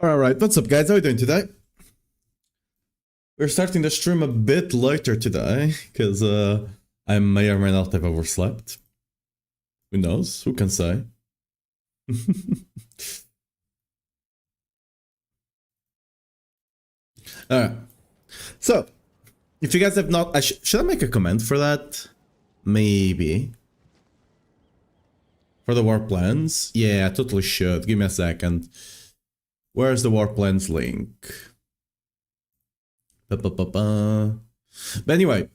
Alright, what's up guys, how are you doing today? We're starting the stream a bit later today, because I may or may not have overslept. Who knows? Who can say? Alright, so, if you guys have not... should I make a comment for that? Maybe. For the warplans? Yeah, I totally should. Give me a second. Where's the warplans link? But anyway,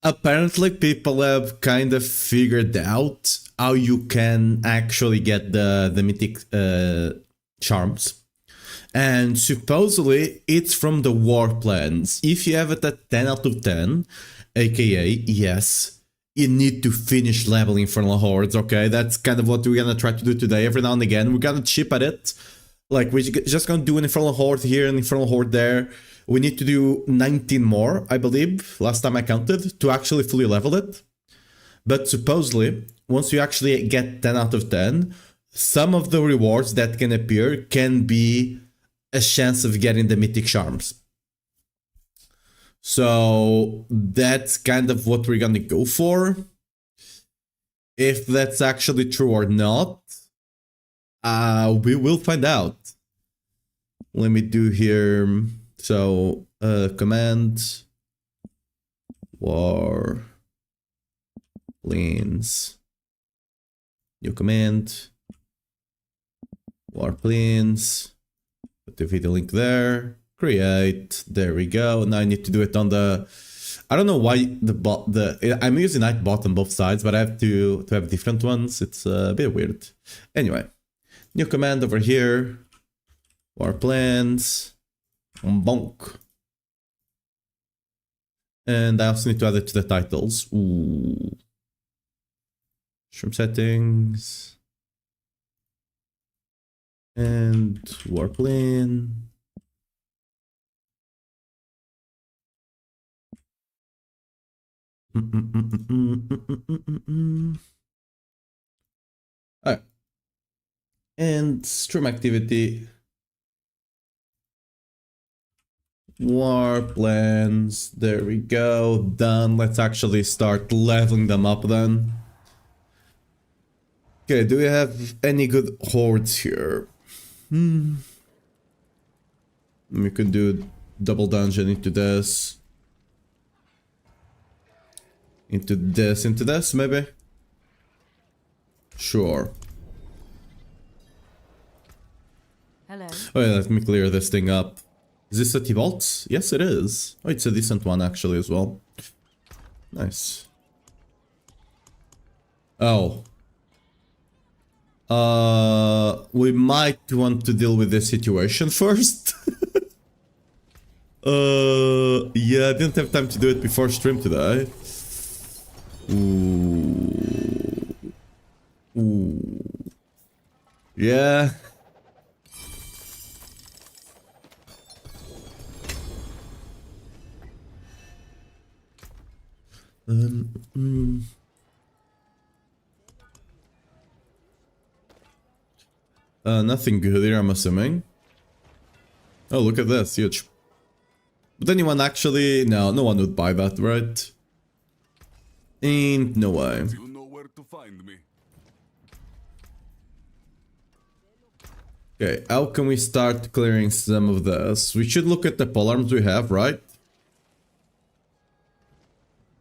apparently people have kind of figured out how you can actually get the Mythic Charms. And supposedly it's from the warplans. If you have it at 10 out of 10, aka, yes, you need to finish leveling Infernal Hordes, okay? That's kind of what we're gonna try to do today. Every now and again, we're gonna chip at it. Like, we're just gonna do an Infernal Horde here and Infernal Horde there. We need to do 19 more, I believe, last time I counted, to actually fully level it. But supposedly, once you actually get 10 out of 10, some of the rewards that can appear can be a chance of getting the Mythic Charms. So that's kind of what we're gonna go for. If that's actually true or not, we will find out. Let me do here. So command warplans, new command, warplans, put the video link there, create, there we go. Now I need to do it on the, I don't know why I'm using Nightbot on both sides, but I have to have different ones. It's a bit weird. Anyway, new command over here, warplans, bonk. And I also need to add it to the titles. Ooh. Stream settings. And warplane. Alright. And stream activity. Warplans, there we go, done. Let's actually start leveling them up then. Okay, do we have any good hordes here? We could do double dungeon into this. Into this, maybe? Sure. Hello. Oh yeah, let me clear this thing up. Is this a T-Vault? Yes, it is. Oh, it's a decent one, actually, as well. Nice. Oh. We might want to deal with this situation first. Yeah, I didn't have time to do it before stream today. Ooh. Ooh. Yeah. Nothing good here, I'm assuming. Oh, look at this, huge. Would anyone actually... No, no one would buy that, right? Ain't no way. You know where to find me. Okay, how can we start clearing some of this? We should look at the polearms we have, right?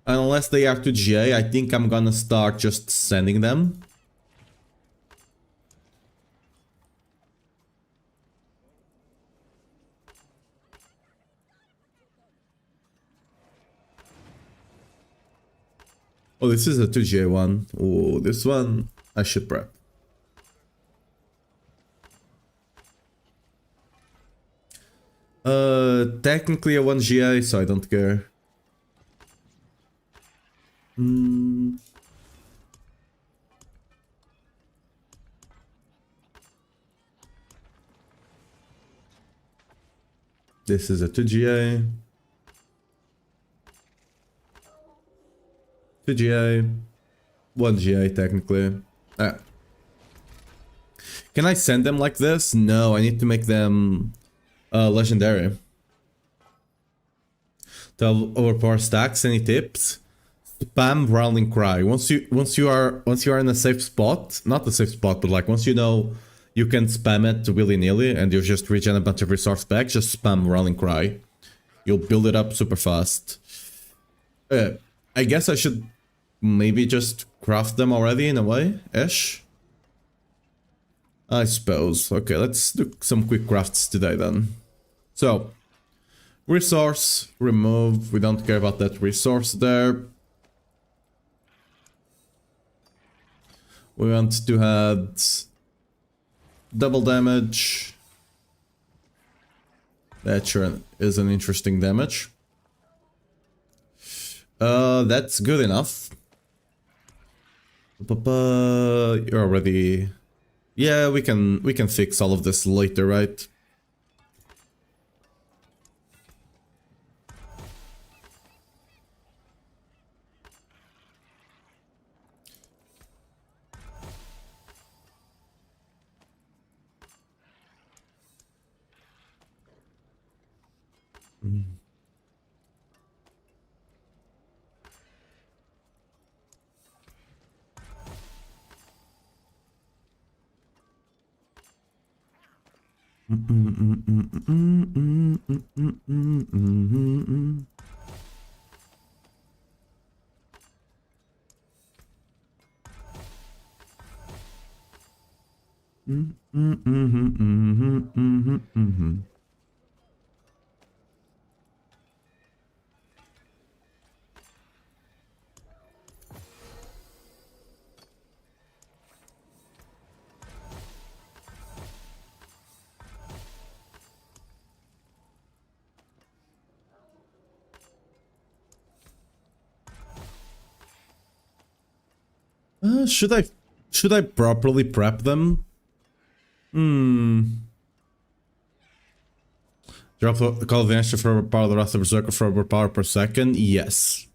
Unless they are to GA, I think I'm gonna start just sending them. Oh, this is a 2GA one. Oh, this one I should prep. Technically a 1GA, so I don't care. This is a 2GA. 2GA. 1GA technically. Can I send them like this? No, I need to make them legendary. To overpower stacks. Any tips? Spam Rowling Cry. Once you are in a safe spot, not a safe spot, but like once you know you can spam it willy-nilly and you just regen a bunch of resource back, just spam Rowling Cry. You'll build it up super fast. I guess I should maybe just craft them already in a way, ish. I suppose. Okay, let's do some quick crafts today then. So, resource, remove, we don't care about that resource there. We want to add double damage. That sure is an interesting damage. That's good enough. You're already... Yeah, we can fix all of this later, right? Should I properly prep them? Drop the Call of the Ancient for overpower, the Wrath of Berserker for overpower per second? Yes.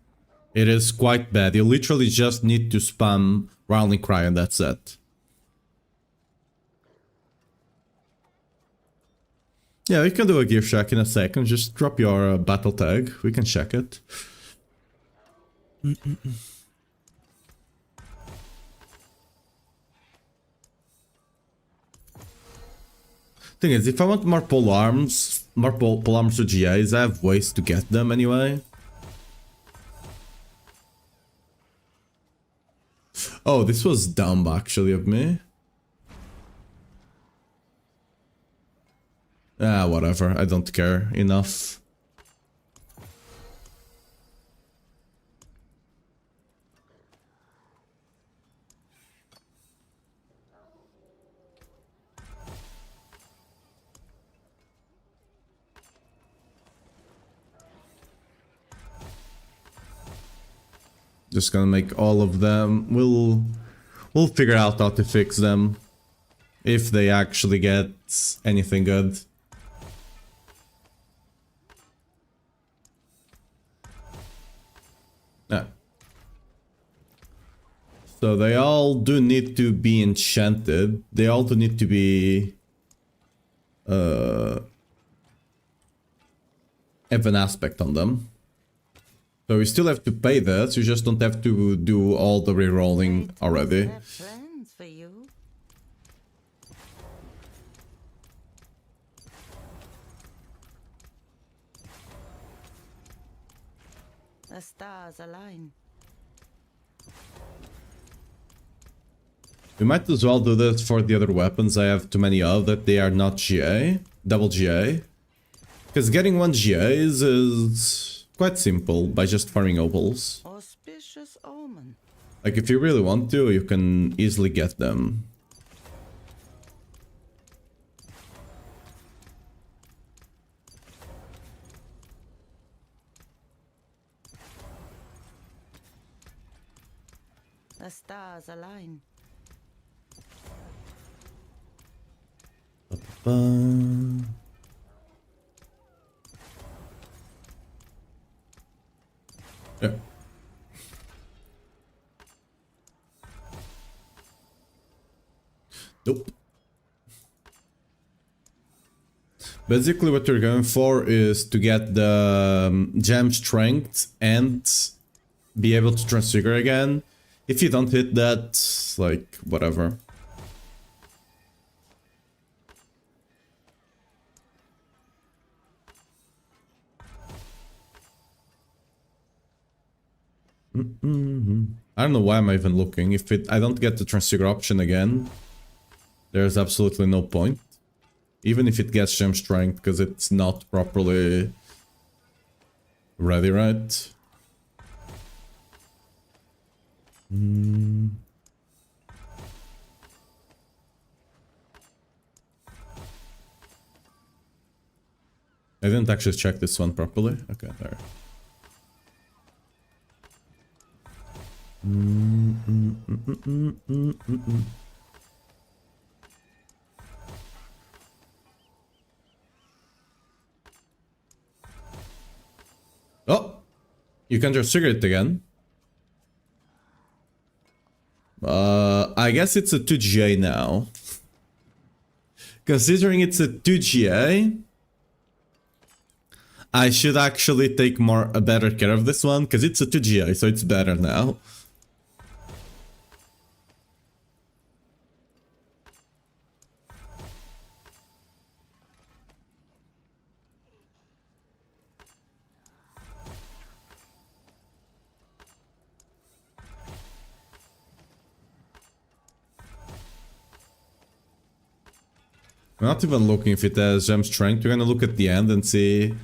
It is quite bad. You literally just need to spam Rowling Cry and that's it. Yeah, we can do a gear check in a second. Just drop your battle tag. We can check it. Thing is, if I want more pole arms to GAs, I have ways to get them anyway. Oh, this was dumb actually of me. Ah, whatever, I don't care enough. Just gonna make all of them. We'll figure out how to fix them if they actually get anything good. Yeah. So they all do need to be enchanted. They all do need to be have an aspect on them. So we still have to pay that, you just don't have to do all the rerolling already. Plans for you. The stars align. We might as well do this for the other weapons I have too many of that they are not GA, double GA. Because getting one GA is quite simple by just farming opals. Auspicious omen. Like if you really want to, you can easily get them. The stars align. Yeah. Nope. Basically what you're going for is to get the gem strength and be able to transfigure again. If you don't hit that, like, whatever. I don't know why I'm even looking. If I don't get the transfigure option again, there's absolutely no point. Even if it gets gem strength, because it's not properly ready, right? I didn't actually check this one properly. Okay, there. Oh! You can just trigger it again. I guess it's a 2GA now. Considering it's a 2GA, I should actually take a better care of this one, because it's a 2GA, so it's better now. I'm not even looking if it has gem strength. We're gonna look at the end and see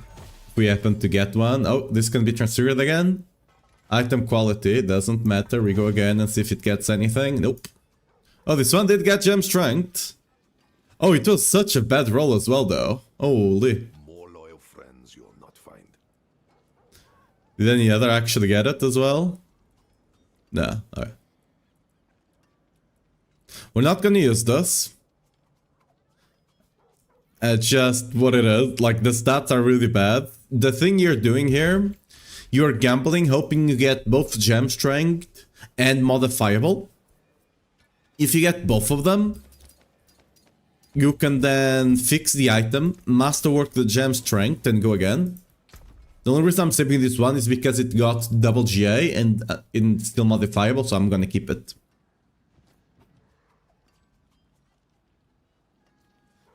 if we happen to get one. Oh, this can be transfigured again. Item quality, doesn't matter. We go again and see if it gets anything. Nope. Oh, this one did get gem strength. Oh, it was such a bad roll as well, though. Holy. More loyal friends you'll not find. Did any other actually get it as well? No. Alright. We're not gonna use this. Just what it is. Like, the stats are really bad. The thing you're doing here, you're gambling, hoping you get both gem strength and modifiable. If you get both of them, you can then fix the item, masterwork the gem strength, and go again. The only reason I'm saving this one is because it got double GA and it's still modifiable, so I'm gonna keep it.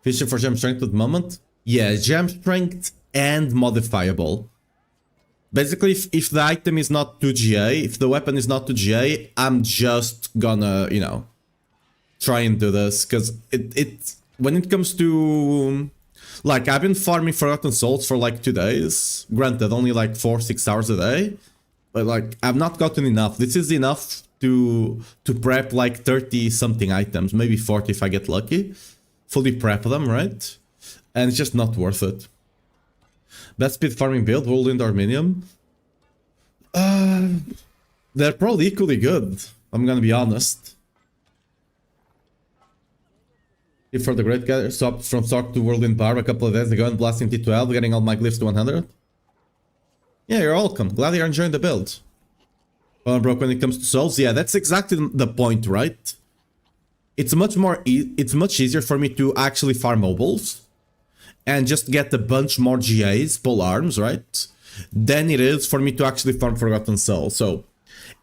Fishing for gem strength at the moment? Yeah, gem strength and modifiable. Basically, if the item is not 2GA, if the weapon is not 2GA, I'm just gonna, you know, try and do this. Because when it comes to... Like, I've been farming Forgotten Souls for like 2 days. Granted, only like 4-6 hours a day. But like, I've not gotten enough. This is enough to prep like 30 something items. Maybe 40 if I get lucky. Fully prep them, right? And it's just not worth it. Best speed farming build, Whirlwind or Minium? They're probably equally good. I'm gonna be honest. If for the great guy, stopped from stock to Whirlwind Barb a couple of days ago and blasting T12, getting all my glyphs to 100. Yeah, you're welcome. Glad you're enjoying the build. Well, broke when it comes to souls. Yeah, that's exactly the point, right? It's much more. It's much easier for me to actually farm mobiles and just get a bunch more GAs, pole arms, right? Than it is for me to actually farm Forgotten Soul. So,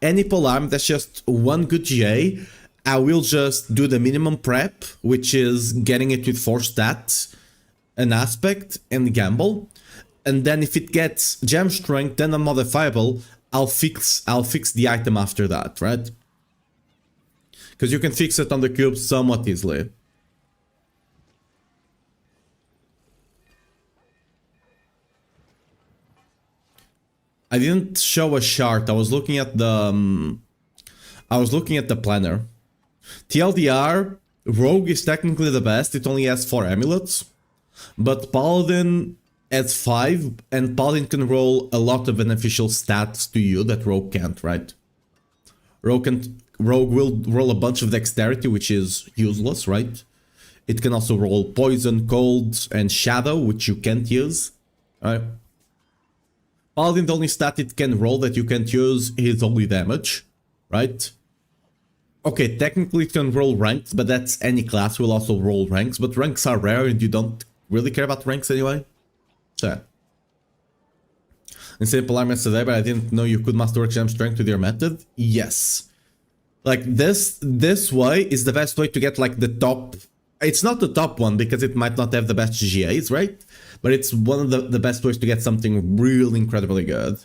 any pole arm that's just one good GA, I will just do the minimum prep, which is getting it with 4 stats, an aspect, and gamble. And then if it gets gem strength, then a modifiable, I'll fix the item after that, right? Because you can fix it on the cube somewhat easily. I didn't show a chart. I was looking at the planner. TLDR, Rogue is technically the best. It only has 4 amulets, but Paladin has 5, and Paladin can roll a lot of beneficial stats to you that Rogue can't, right? Rogue will roll a bunch of dexterity, which is useless, right? It can also roll poison, cold, and shadow, which you can't use, right? Paladin, the only stat it can roll that you can't use is only damage, right? Okay, technically it can roll ranks, but that's any class will also roll ranks, but ranks are rare and you don't really care about ranks anyway. So yeah. In simple arguments today, but I didn't know you could master gem strength with your method. Yes. Like this way is the best way to get like the top. It's not the top one because it might not have the best GAs, right? But it's one of the best ways to get something really incredibly good.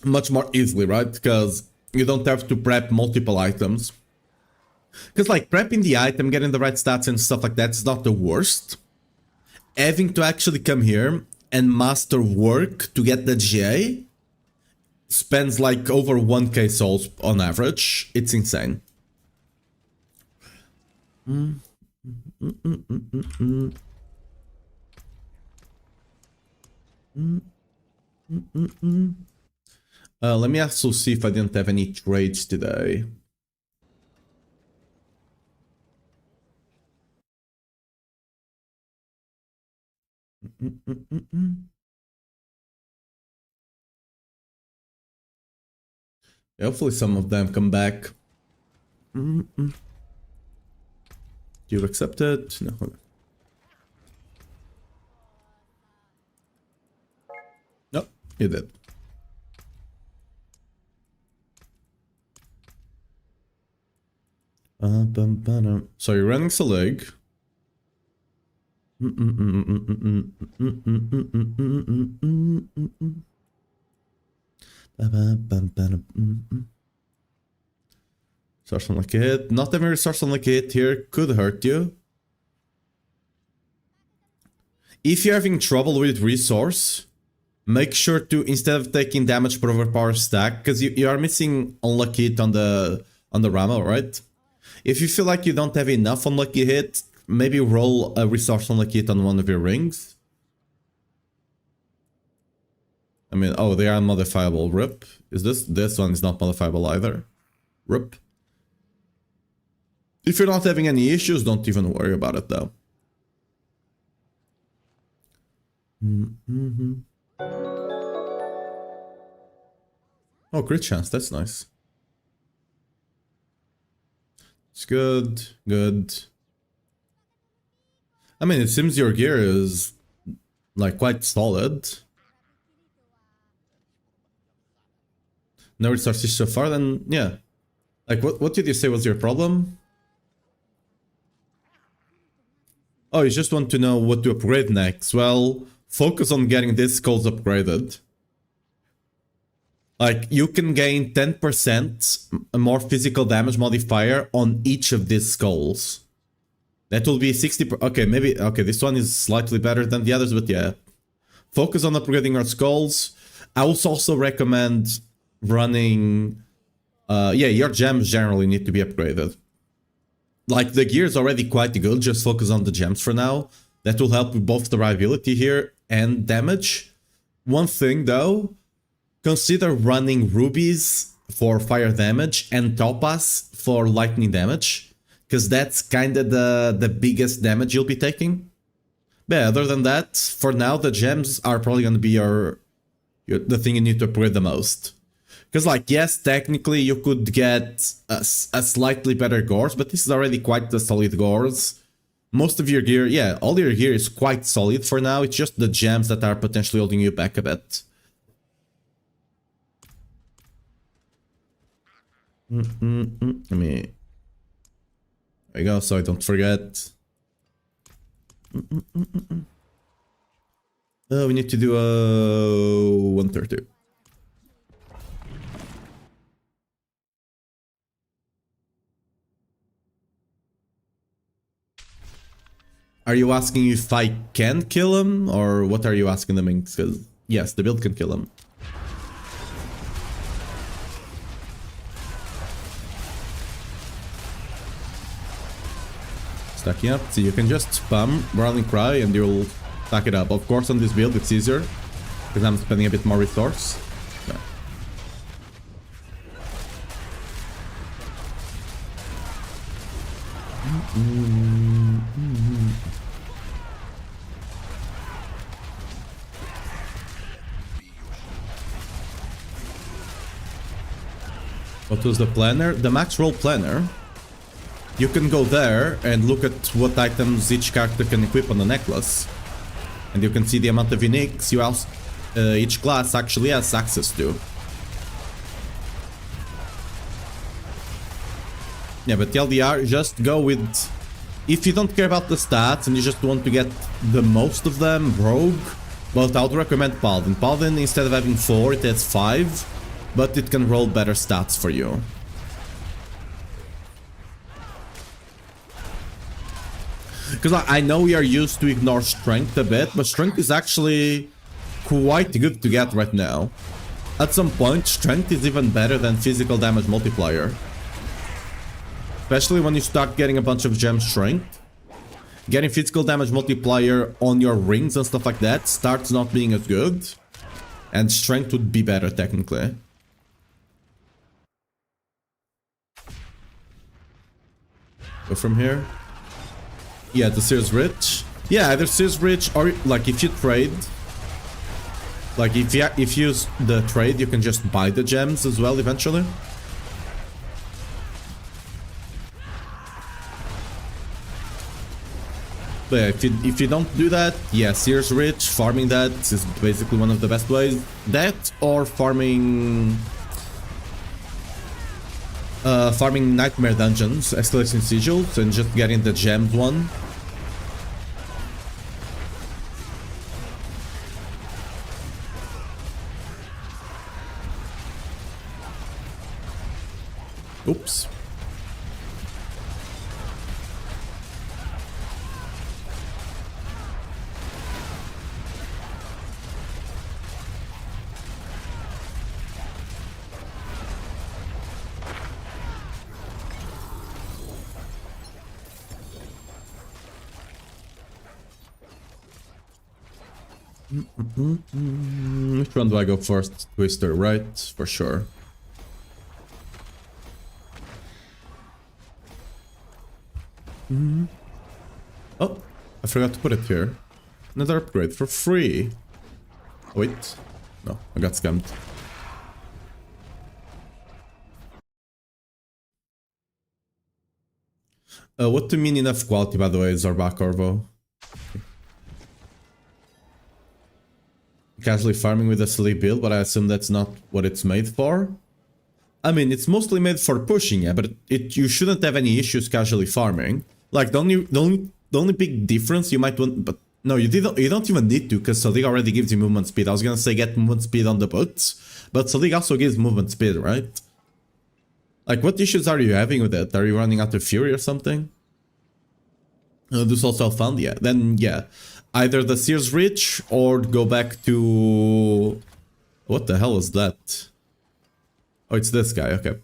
Much more easily, right? Because you don't have to prep multiple items. Because like prepping the item, getting the right stats and stuff like that is not the worst. Having to actually come here and master work to get the GA spends like over 1k souls on average. It's insane. Let me also see if I didn't have any trades today. Hopefully some of them come back. You accepted? No. No, you did. So you're running Salig. Source on like hit. Not every source on like hit here could hurt you. If you're having trouble with resource, make sure to, instead of taking damage per overpower stack, because you are missing unlucky hit on the Ramo, right? If you feel like you don't have enough unlucky hit, maybe roll a resource unlucky hit on one of your rings. I mean, oh, they are modifiable. RIP. Is this one is not modifiable either. RIP. If you're not having any issues, don't even worry about it though. Oh, crit chance, that's nice. It's good, good. I mean, it seems your gear is like quite solid. No resources so far, then yeah. Like what did you say was your problem? Oh, you just want to know what to upgrade next. Well, focus on getting these skulls upgraded. Like, you can gain 10% more physical damage modifier on each of these skulls. That will be 60... Okay, maybe... Okay, this one is slightly better than the others, but yeah. Focus on upgrading your skulls. I would also recommend running... yeah, your gems generally need to be upgraded. Like, the gear is already quite good, just focus on the gems for now. That will help with both durability here and damage. One thing, though, consider running rubies for fire damage and topaz for lightning damage, because that's kind of the biggest damage you'll be taking. But yeah, other than that, for now, the gems are probably going to be the thing you need to upgrade the most. Because, like, yes, technically you could get a slightly better gores, but this is already quite the solid gores. Most of your gear, yeah, all your gear is quite solid for now. It's just the gems that are potentially holding you back a bit. Let me... There you go, so I don't forget. We need to do a 132. Are you asking if I can kill him, or what are you asking them? Because yes, the build can kill him. Stacking up, so you can just spam Rallying Cry and you'll stack it up. Of course, on this build it's easier because I'm spending a bit more resource. Yeah. What was the planner? The max roll planner. you can go there and look at what items each character can equip on the necklace. And you can see the amount of uniques you also, each class actually has access to. Yeah, but TLDR, just go with... If you don't care about the stats and you just want to get the most of them, Rogue, but I would recommend Paladin. Paladin, instead of having 4, it has 5, but it can roll better stats for you. Because I know we are used to ignore strength a bit, but strength is actually quite good to get right now. At some point, strength is even better than physical damage multiplier. Especially when you start getting a bunch of gem strength. Getting physical damage multiplier on your rings and stuff like that starts not being as good. And strength would be better technically. Go from here. Yeah, the Sears Rich. Yeah, either Sears Rich or like if you trade. Like if you use the trade, you can just buy the gems as well eventually. But yeah, if you don't do that, yeah, Sears Rich, farming that is basically one of the best ways. That or farming Nightmare Dungeons, Escalation Sigils, and just getting the gems one. Oops. Which one do I go first? Twister, right? For sure. Oh, I forgot to put it here. Another upgrade for free. Wait. No, I got scammed. What to mean enough quality, by the way, Zorbak Orvo? Casually farming with a silly build, but I assume that's not what it's made for. I mean, it's mostly made for pushing, yeah, but you shouldn't have any issues casually farming. Like the only big difference you might want, but no, you don't even need to, because Salig already gives you movement speed. I was gonna say get movement speed on the boots, but Salig also gives movement speed, right? Like, what issues are you having with it? Are you running out of fury or something? Do also found, yeah. Then yeah. Either the Sears Rich or go back to... What the hell is that? Oh, it's this guy, okay.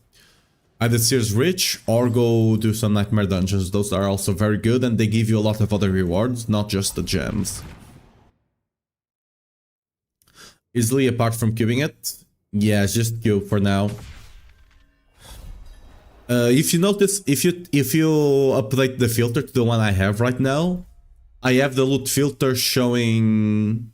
Either Sears Rich or go do some Nightmare Dungeons. Those are also very good and they give you a lot of other rewards, not just the gems. Easily apart from queuing it? Yeah, just queue for now. If you notice, if you update the filter to the one I have right now, I have the loot filter showing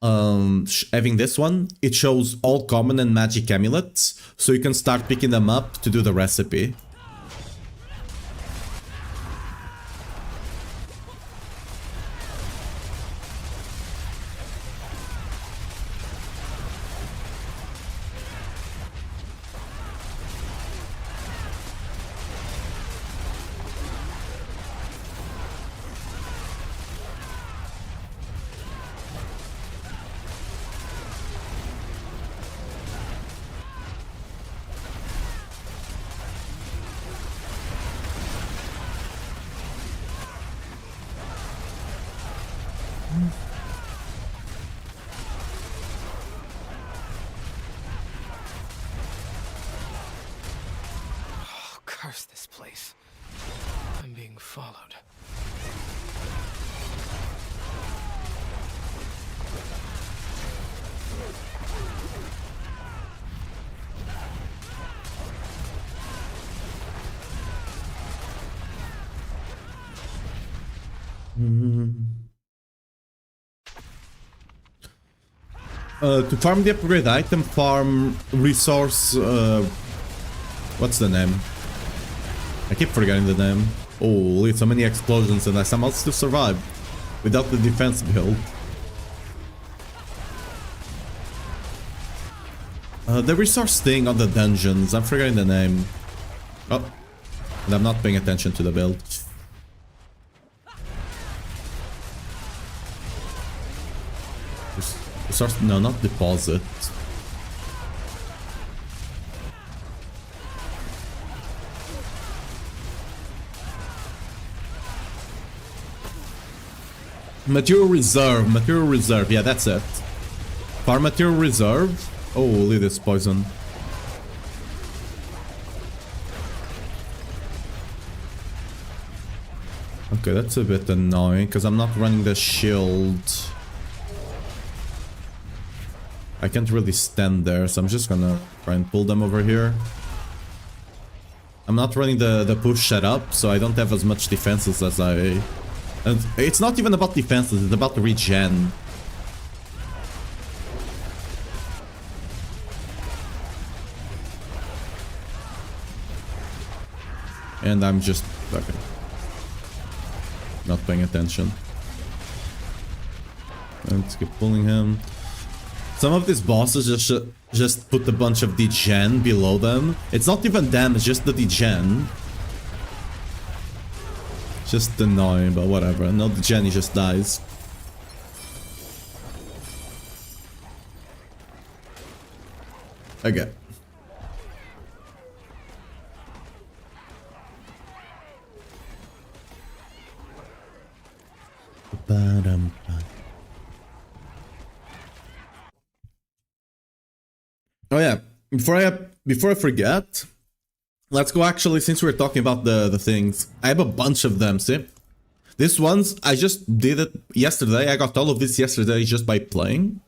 having this one. It shows all common and magic amulets, so you can start picking them up to do the recipe. Curse this place. I'm being followed. To farm the upgrade item, farm resource, what's the name? I keep forgetting the name. Holy, so many explosions and I somehow still survived without the defense build. The resource thing on the dungeons, I'm forgetting the name. Oh, and I'm not paying attention to the build. Resource, no, not deposit. Material reserve, yeah, that's it. Farm material reserve. Oh, holy, this poison. Okay, that's a bit annoying because I'm not running the shield. I can't really stand there, so I'm just gonna try and pull them over here. I'm not running the push setup, so I don't have as much defenses as I... And it's not even about defenses, it's about the regen. And I'm just... okay. Not paying attention. Let's keep pulling him. Some of these bosses just put a bunch of degen below them. It's not even damage, just the degen. Just annoying, but whatever. No degen, he just dies. Okay. Oh yeah, before I forget, let's go actually, since we're talking about the things. I have a bunch of them, see? These ones, I just did it yesterday. I got all of this yesterday just by playing.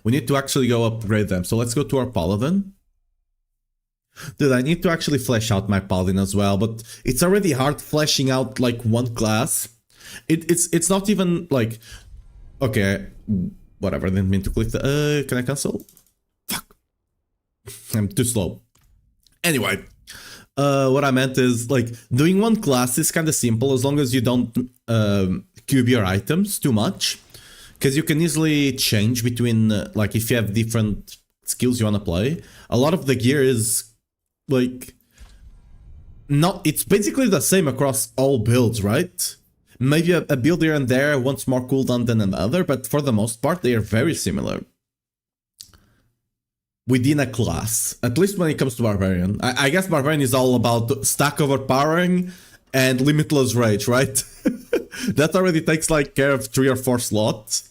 We need to actually go upgrade them. So let's go to our Paladin. Dude, I need to actually flesh out my Paladin as well, but it's already hard fleshing out like one class. It's not even like... Okay, whatever, I didn't mean to click the... can I cancel? Fuck. I'm too slow. Anyway, what I meant is, like, doing one class is kind of simple as long as you don't cube your items too much. Because you can easily change between, like, if you have different skills you want to play. A lot of the gear is, like... It's basically the same across all builds, right? Maybe a build here and there wants more cooldown than another, but for the most part, they are very similar. Within a class, at least when it comes to Barbarian. I guess Barbarian is all about stack overpowering and limitless rage, right? That already takes like care of 3 or 4 slots.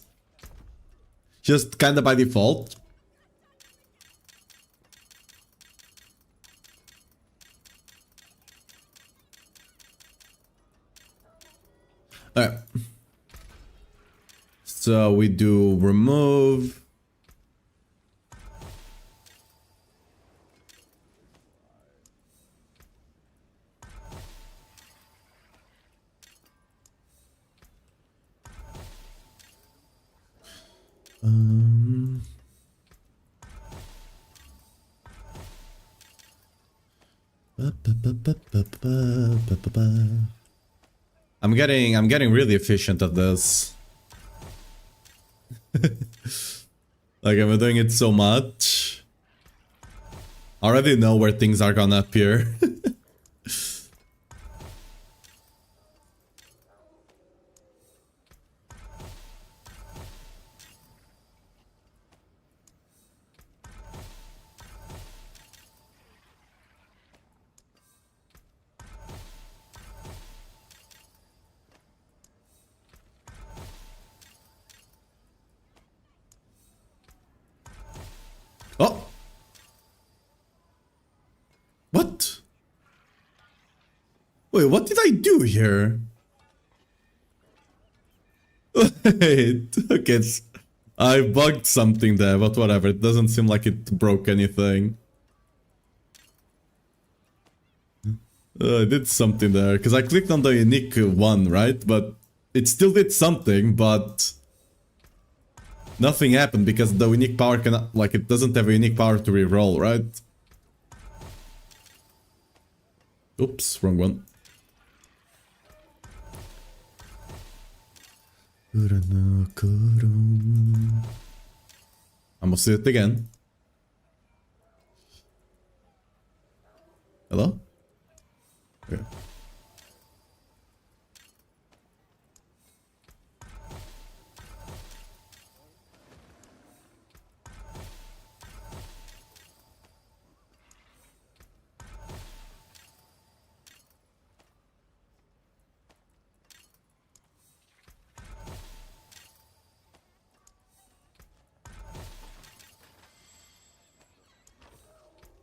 Just kinda by default. Alright. So we do remove. I'm getting really efficient at this. Like, I'm doing it so much. I already know where things are gonna appear. Oh! What? Wait, what did I do here? Wait, okay, I bugged something there, but whatever, it doesn't seem like it broke anything. I did something there, because I clicked on the unique one, right? But it still did something, but... nothing happened because the unique power cannot, like, it doesn't have a unique power to reroll, right? Oops, wrong one. Almost did it again. Hello? Okay.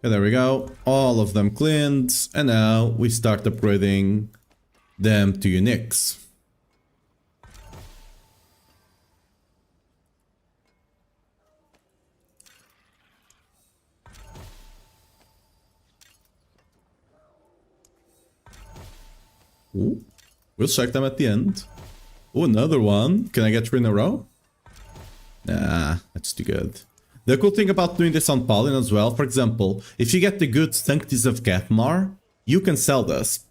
Okay, there we go. All of them cleaned. And now we start upgrading them to uniques. Ooh, we'll check them at the end. Oh, another one. Can I get 3 in a row? Nah, that's too good. The cool thing about doing this on Paladin as well, for example, if you get the good Sanctities of Kathmar, you can sell this.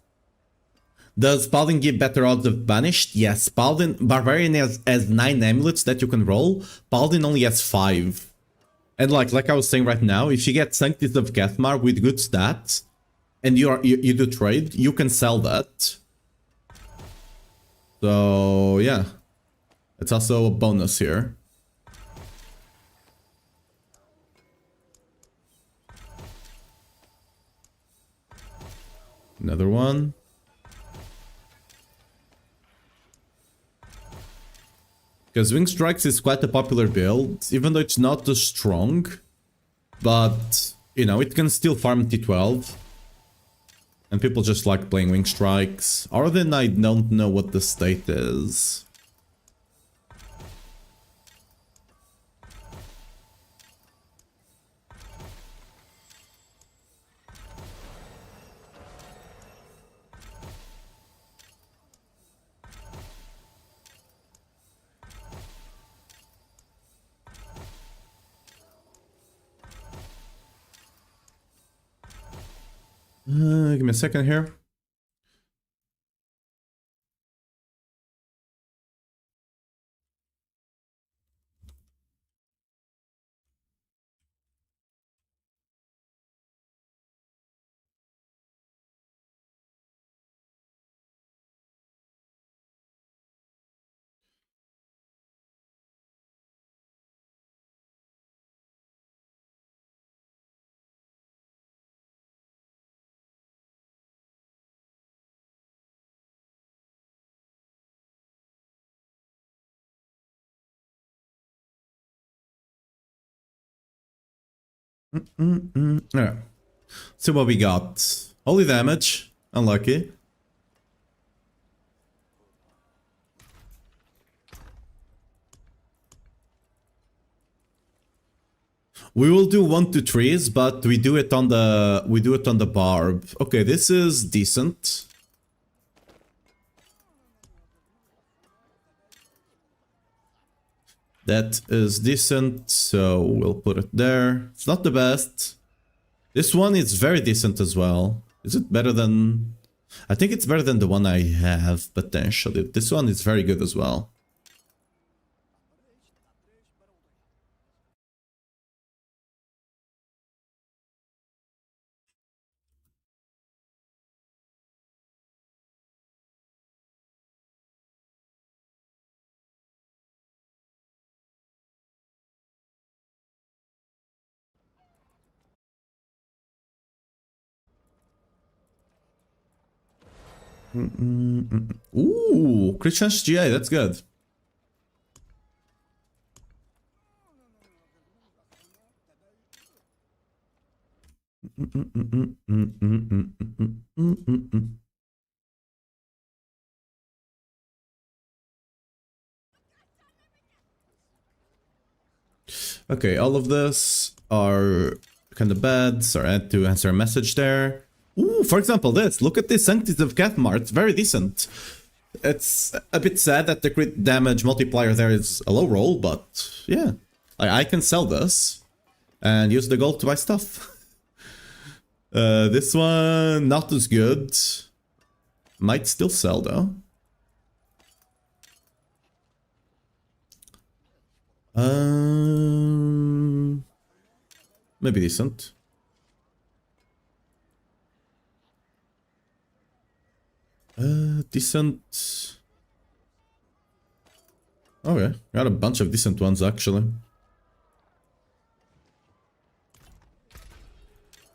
Does Paladin give better odds of Banished? Yes, Paladin, Barbarian has 9 amulets that you can roll, Paladin only has 5. And like I was saying right now, if you get Sanctities of Kathmar with good stats, and you do trade, you can sell that. So yeah, it's also a bonus here. Another one. Because Wing Strikes is quite a popular build, even though it's not too strong. But, you know, it can still farm T12. And people just like playing Wing Strikes. Or then I don't know what the state is. Give me a second here. Yeah. See what we got. Holy damage. Unlucky. We will do 1 to 3s, but we do it on the barb. Okay, this is decent. That is decent, so we'll put it there. It's not the best. This one is very decent as well. Is it better than... I think it's better than the one I have, potentially. This one is very good as well. Ooh, Christian's GA, that's good. Okay, all of this are kind of bad, so I had to answer a message there. Ooh, for example, this. Look at this Sanctities of Kathmar. It's very decent. It's a bit sad that the crit damage multiplier there is a low roll, but yeah. I can sell this and use the gold to buy stuff. This one, not as good. Might still sell though. Maybe decent. Decent. Okay, got a bunch of decent ones actually.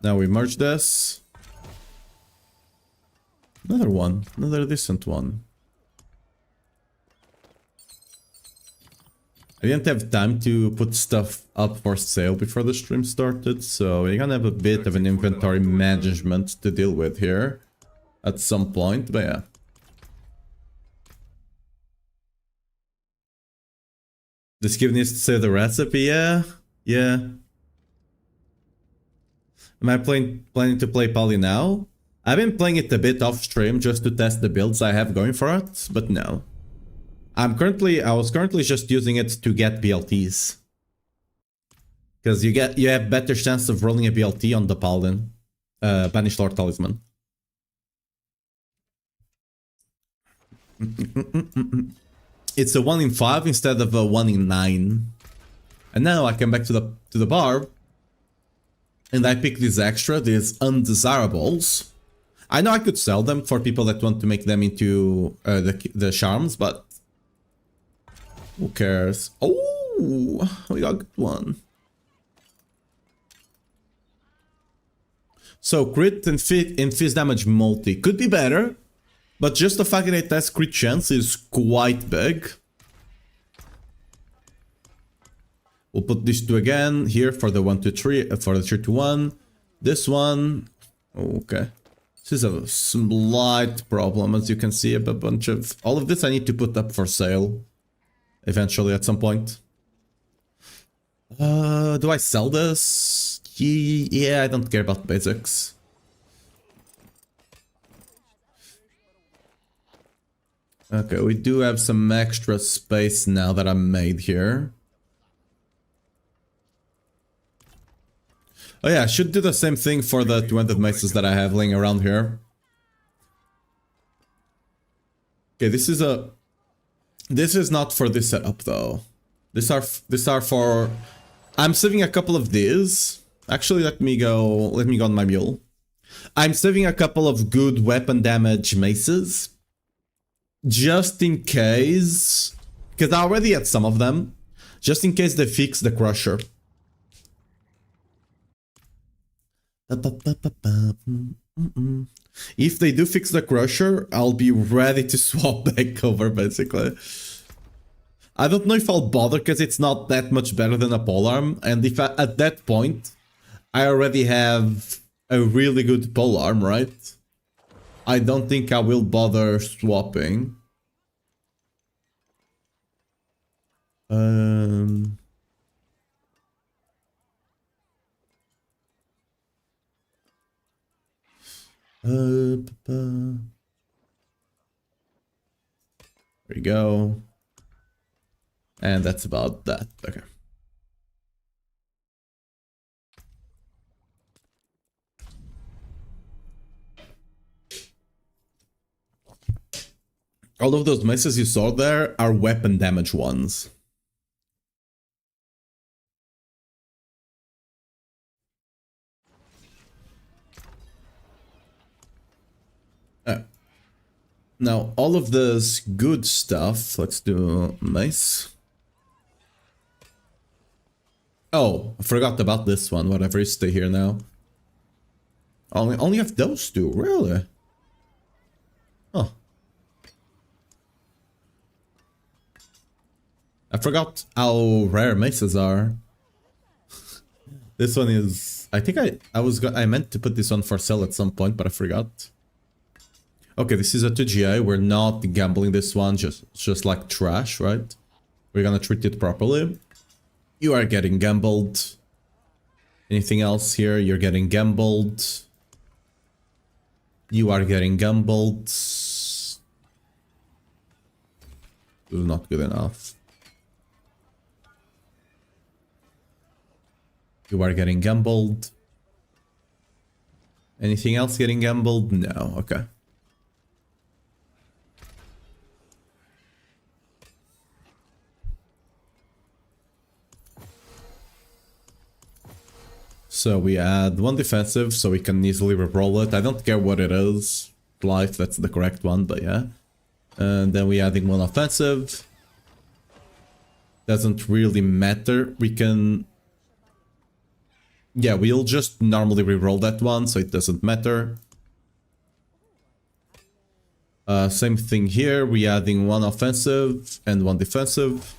Now we merge this. Another one, another decent one. I didn't have time to put stuff up for sale before the stream started, so we're gonna have a bit of an inventory management to deal with here at some point, but yeah. This kid needs to say the recipe, yeah? Yeah. Am I planning to play Poly now? I've been playing it a bit off stream just to test the builds I have going for it, but no. I was currently just using it to get BLTs. Because you have better chance of rolling a BLT on the Paladin. Banished Lord Talisman. It's a 1 in 5 instead of a 1 in 9. And now I come back to the Barb. And I pick these undesirables. I know I could sell them for people that want to make them into the charms, but who cares? Oh, we got a good one. So crit and fizz damage multi could be better, but just the fact that it has crit chance is quite big. We'll put these two again here for the 1 to 3, for the 3 to 1. This one, okay. This is a slight problem, as you can see. A bunch of all of this I need to put up for sale eventually at some point. Do I sell this? Yeah, I don't care about basics. Okay, we do have some extra space now that I made here. Oh yeah, I should do the same thing for the 200 maces that I have laying around here. Okay, this is not for this setup though. These are for... I'm saving a couple of these. Actually, let me go on my mule. I'm saving a couple of good weapon damage maces. Just in case... Because I already had some of them. Just in case they fix the crusher. If they do fix the crusher, I'll be ready to swap back over, basically. I don't know if I'll bother, because it's not that much better than a polearm, and if at that point, I already have a really good polearm, right? I don't think I will bother swapping. There we go. And that's about that. Okay. All of those maces you saw there are weapon damage ones. Now, all of this good stuff, let's do mace. Oh, I forgot about this one, whatever, stay here now. Only have those two, really? Oh. I forgot how rare maces are. This one is... I think I meant to put this one for sale at some point, but I forgot. Okay, this is a 2GA. We're not gambling this one, just like trash, right? We're gonna treat it properly. You are getting gambled. Anything else here? You're getting gambled. You are getting gambled. This is not good enough. You are getting gambled. Anything else getting gambled? No, okay. So we add one defensive so we can easily reroll it. I don't care what it is. Life, that's the correct one, but yeah. And then we adding one offensive. Doesn't really matter. We can... Yeah, we'll just normally reroll that one, so it doesn't matter. Same thing here. We adding one offensive and one defensive.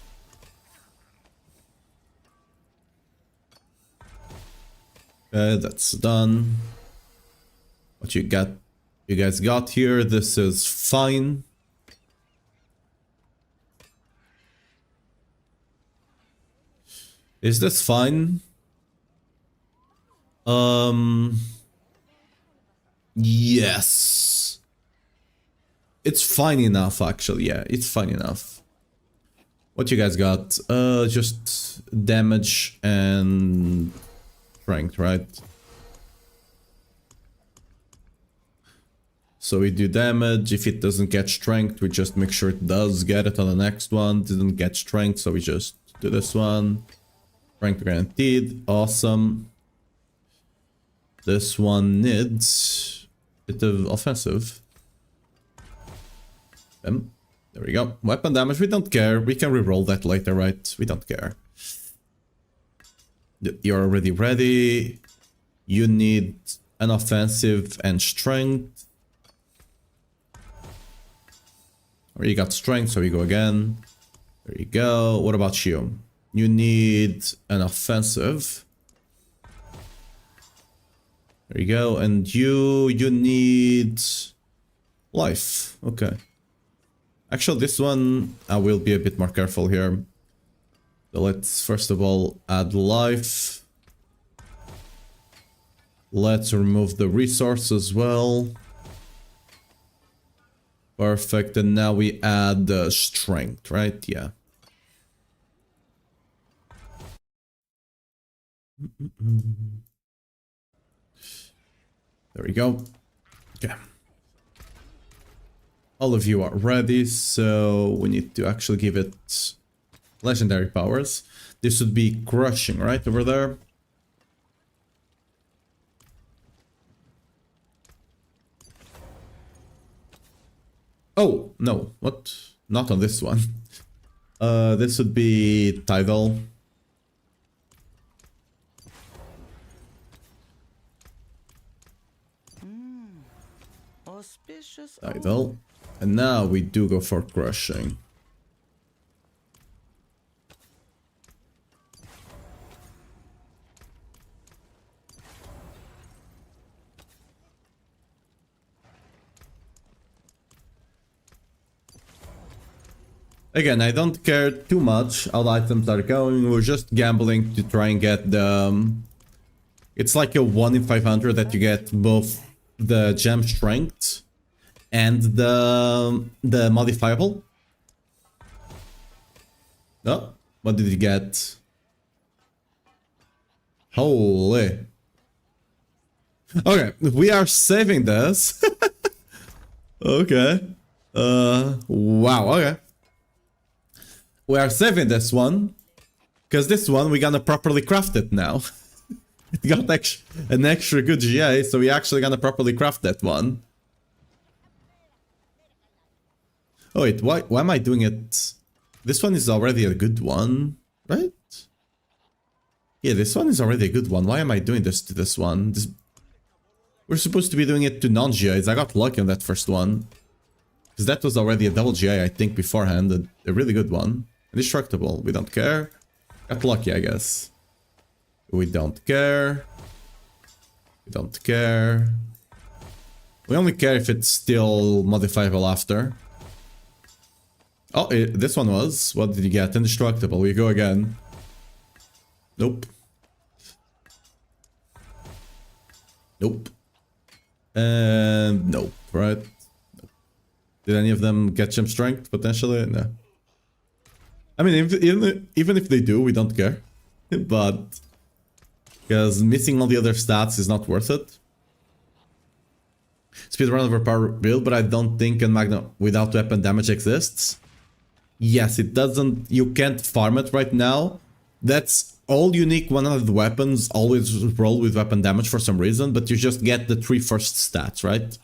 That's done. What you guys got here, this is fine. Is this fine? Yes. It's fine enough, actually. Yeah, it's fine enough. What you guys got? Just damage and strength, right? So we do damage. If it doesn't get strength, we just make sure it does get it on the next one. Didn't get strength, so we just do this one. Strength guaranteed. Awesome. This one needs a bit of offensive. There we go. Weapon damage, we don't care. We can reroll that later, right? We don't care. You're already ready. You need an offensive and strength. Or you got strength, so we go again. There you go. What about you? You need an offensive. There you go. And you need life. Okay. Actually, this one, I will be a bit more careful here. So let's first of all add life. Let's remove the resource as well. Perfect. And now we add the strength, right? Yeah. There we go. Okay. All of you are ready, so we need to actually give it legendary powers. This would be crushing, right, over there? Oh, no, what? Not on this one. This would be tidal. Auspicious. Tidal. And now we do go for crushing. Again, I don't care too much how the items are going. We're just gambling to try and get the... It's like a 1 in 500 that you get both the gem strength and the modifiable. Oh, what did you get? Holy. Okay, we are saving this. Okay. Wow, okay. We are saving this one. Because this one, we're gonna properly craft it now. It got an extra good GA, so we're actually gonna properly craft that one. Oh wait, why am I doing it? This one is already a good one, right? Yeah, this one is already a good one. Why am I doing this to this one? We're supposed to be doing it to non-GAs. I got lucky on that first one. Because that was already a double GA, I think, beforehand. A really good one. Indestructible. We don't care. Got lucky, I guess. We don't care. We don't care. We only care if it's still modifiable after. Oh, this one was. What did you get? Indestructible. We go again. Nope. Nope. And nope, right? Nope. Did any of them get gem strength, potentially? No. I mean, even if they do, we don't care. But... because missing all the other stats is not worth it. speedrun overpowered build, but I don't think a Magnum without weapon damage exists. Yes, it doesn't. You can't farm it right now. That's all unique 100 weapons always roll with weapon damage for some reason, but you just get the 3 first stats, right?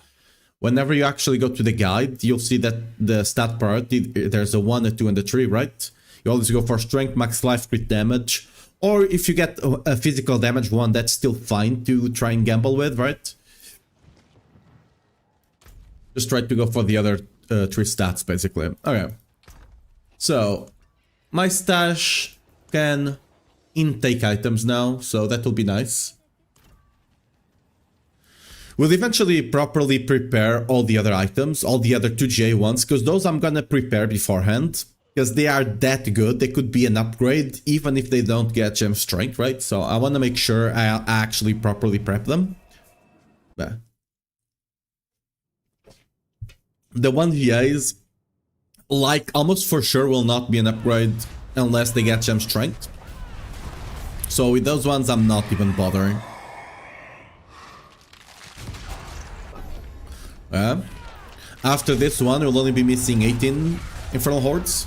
Whenever you actually go to the guide, you'll see that the stat priority, there's a 1, a 2, and a 3, right? You always go for strength, max life, crit damage, or if you get a physical damage one, that's still fine to try and gamble with, right? Just try to go for the other 3 stats, basically. Okay. So, my stash can intake items now, so that will be nice. We'll eventually properly prepare all the other items, all the other 2GA ones, because those I'm gonna prepare beforehand, because they are that good. They could be an upgrade, even if they don't get gem strength, right? So I want to make sure I actually properly prep them. Yeah. The 1VAs, like, almost for sure will not be an upgrade unless they get gem strength. So with those ones, I'm not even bothering. After this one, we'll only be missing 18 Infernal Hordes.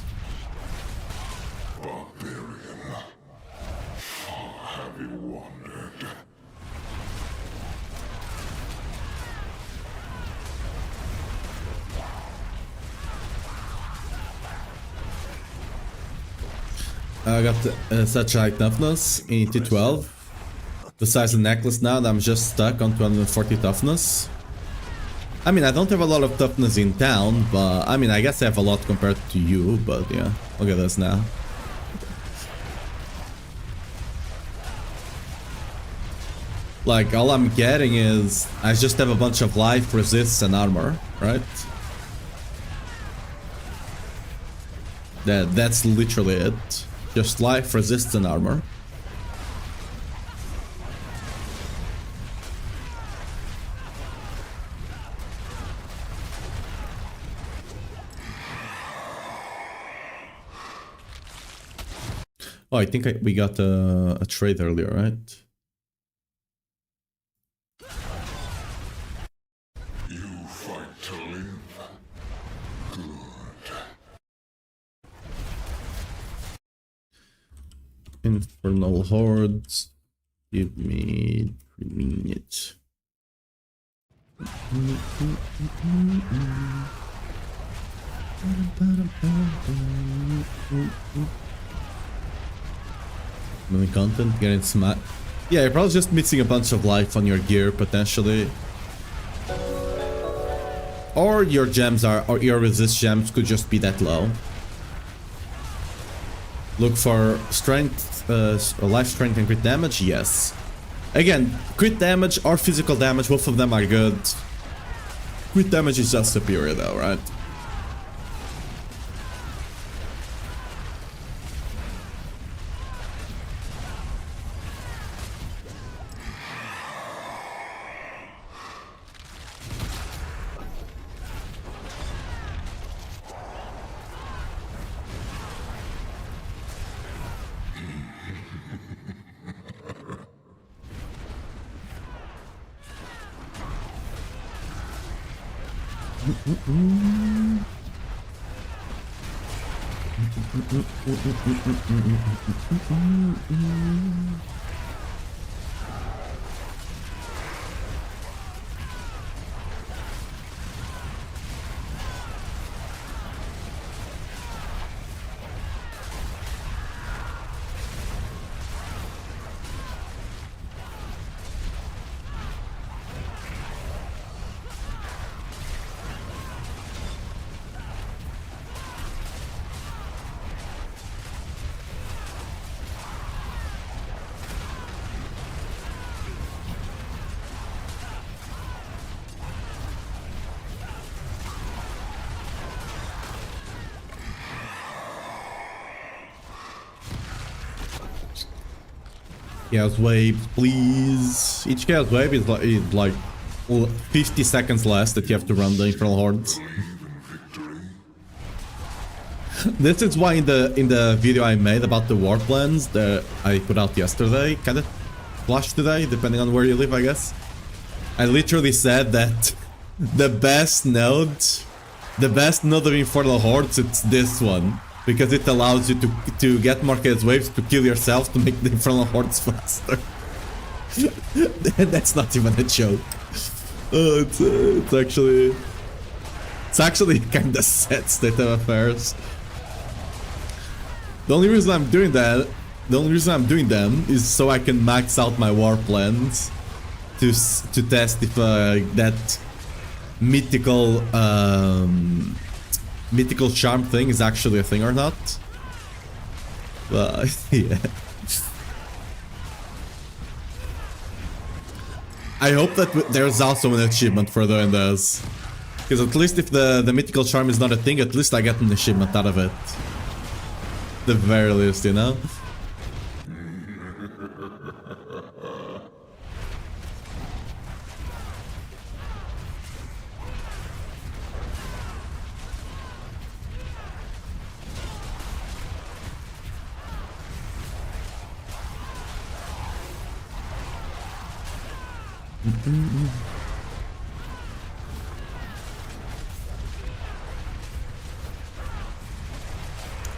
I got such high toughness in T12. The size of the necklace now, and I'm just stuck on 240 toughness. I mean, I don't have a lot of toughness in town, but I mean, I guess I have a lot compared to you, but yeah, look at this now. Like, all I'm getting is, I just have a bunch of life, resists, and armor, right? That's literally it. Just life, resists, and armor. Oh, I think we got a trade earlier, right? You fight to live. Good. Infernal Hordes. Give me 3 minutes. Many content, getting smacked. Yeah, you're probably just missing a bunch of life on your gear, potentially. Or your gems are, or your resist gems could just be that low. Look for strength, life strength and crit damage, yes. Again, crit damage or physical damage, both of them are good. Crit damage is just superior though, right? Chaos wave, please. Each chaos wave is like 50 seconds less that you have to run the Infernal Hordes. This is why in the video I made about the warplans that I put out yesterday, kind of flashed today, depending on where you live, I guess. I literally said that The best node of Infernal Hordes, it's this one. Because it allows you to get more chaos waves to kill yourself to make the Infernal Hordes faster. That's not even a joke. Oh, it's actually kind of sad state of affairs. The only reason I'm doing them is so I can max out my warplans to test if that mythical charm thing is actually a thing or not. But yeah. I hope that there's also an achievement for doing this. Because at least if the mythical charm is not a thing, at least I get an achievement out of it. The very least, you know?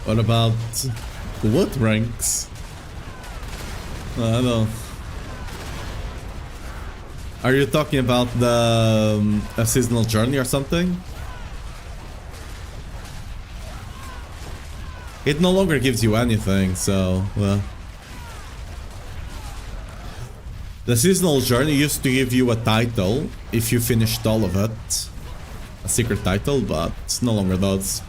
What about what ranks? I don't know. Are you talking about the a seasonal journey or something? It no longer gives you anything, so well. The seasonal journey used to give you a title if you finished all of it. A secret title, but it no longer does.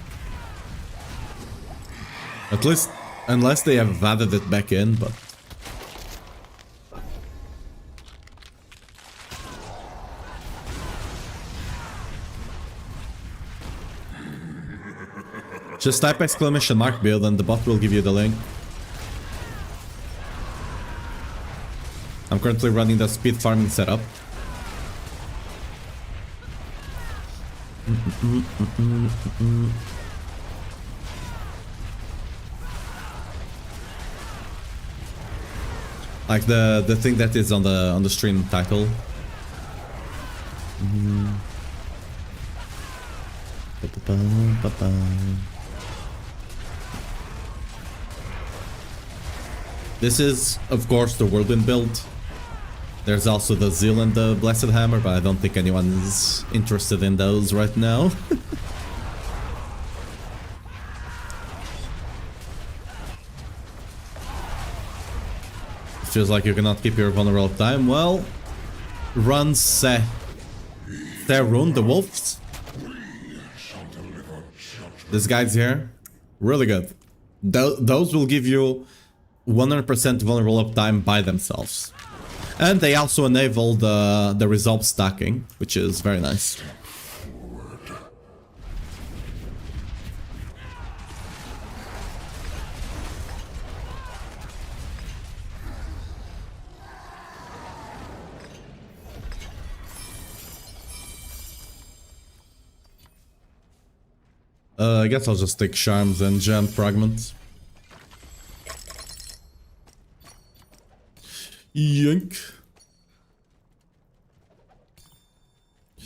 At least, unless they have added it back in, but... Just type !mark build and the bot will give you the link. I'm currently running the speed farming setup. Like the thing that is on the stream title. This is, of course, the Whirlwind build. There's also the Zeal and the Blessed Hammer, but I don't think anyone is interested in those right now. Feels like you cannot keep your vulnerable time. Well, run Rune, the wolves. This guy's here. Really good. Those will give you 100% vulnerable uptime by themselves. And they also enable the resolve stacking, which is very nice. I guess I'll just take charms and gem fragments. Yank.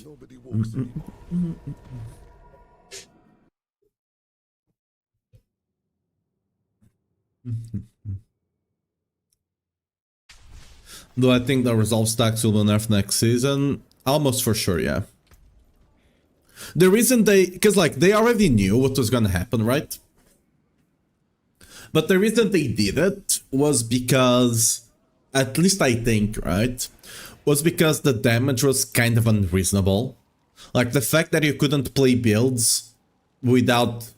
Nobody walks anymore. Do I think the resolve stacks will be nerfed next season? Almost for sure, yeah. The reason because like they already knew what was gonna happen, right? But the reason they did it was because, at least I think, right, was because the damage was kind of unreasonable. Like the fact that you couldn't play builds without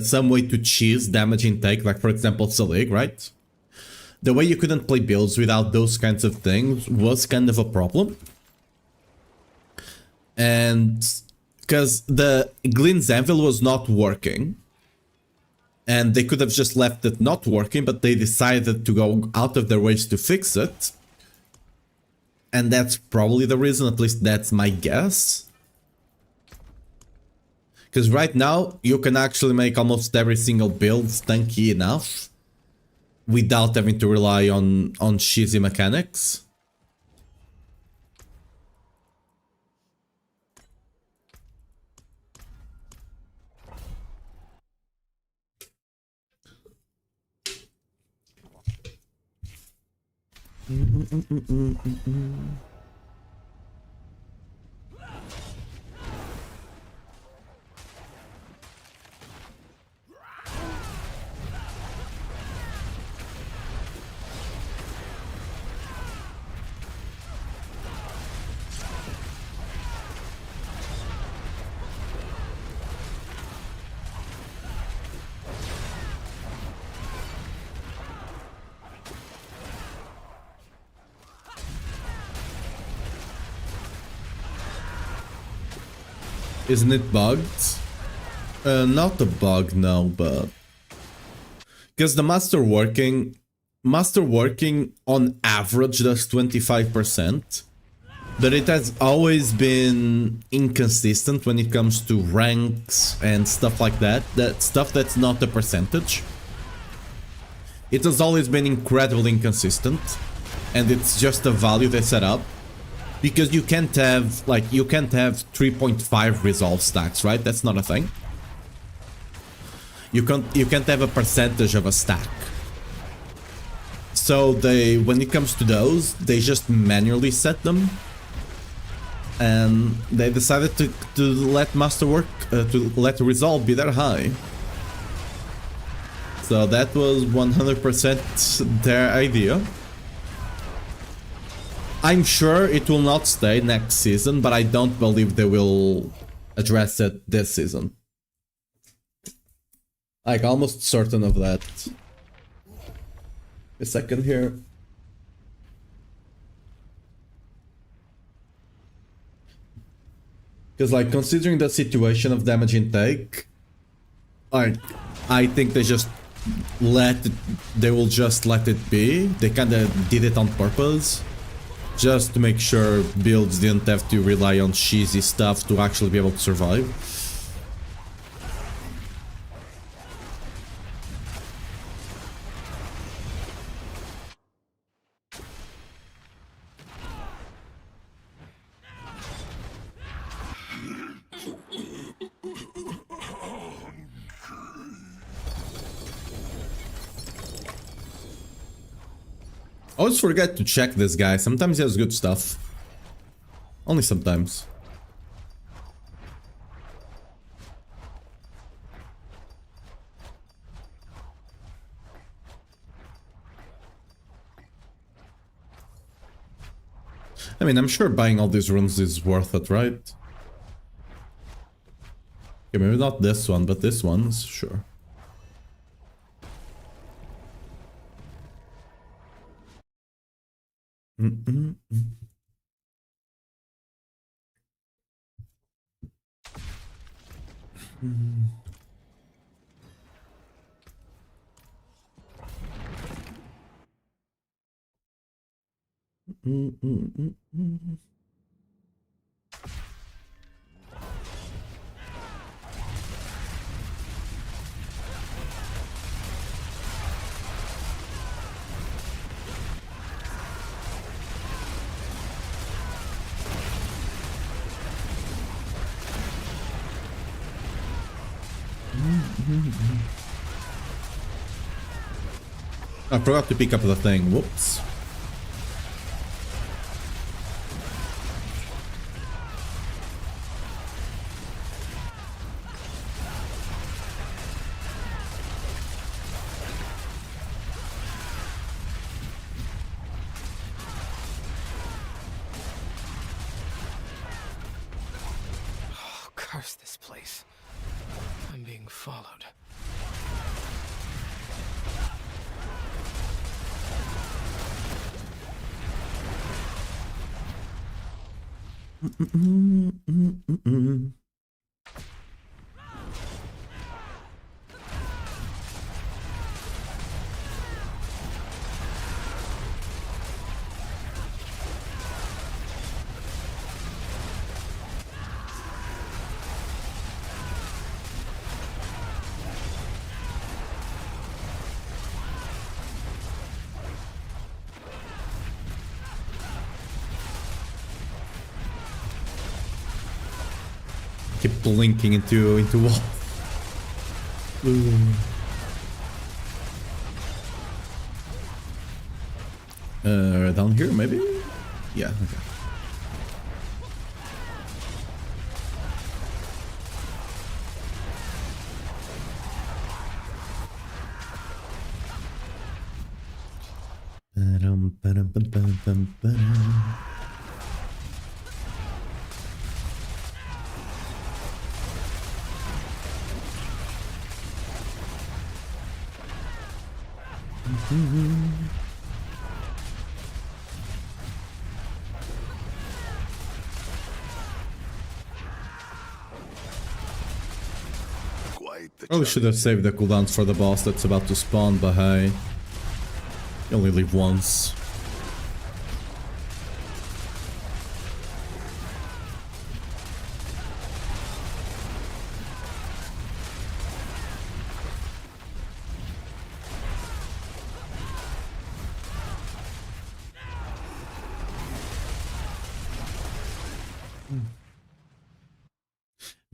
some way to cheese damage intake, like for example Salig, right? The way you couldn't play builds without those kinds of things was kind of a problem. And because the Glyn's Anvil was not working, and they could have just left it not working, but they decided to go out of their ways to fix it. And that's probably the reason, at least that's my guess. Because right now, you can actually make almost every single build tanky enough without having to rely on cheesy mechanics. Isn't it bugged? Not a bug, no, but because the masterworking on average does 25%, but it has always been inconsistent when it comes to ranks and stuff like that. That stuff that's not a percentage. It has always been incredibly inconsistent, and it's just a value they set up. Because you can't have, like, you can't have 3.5 resolve stacks, right? That's not a thing. You can't have a percentage of a stack. So they, when it comes to those, they just manually set them. And they decided to let masterwork, to let resolve be that high. So that was 100% their idea. I'm sure it will not stay next season, but I don't believe they will address it this season. Like, almost certain of that. A second here. Because, like, considering the situation of damage intake, like, I think they just they will just let it be. They kinda did it on purpose. Just to make sure builds didn't have to rely on cheesy stuff to actually be able to survive. I always forget to check this guy. Sometimes he has good stuff. Only sometimes. I mean, I'm sure buying all these runes is worth it, right? Okay, maybe not this one, but this one's sure. I forgot to pick up the thing. Whoops. Oh, curse this place. I'm being followed. Keep blinking into wall. Ooh. Down here, maybe? Yeah, okay. Probably should have saved the cooldowns for the boss that's about to spawn, but hey, you only live once.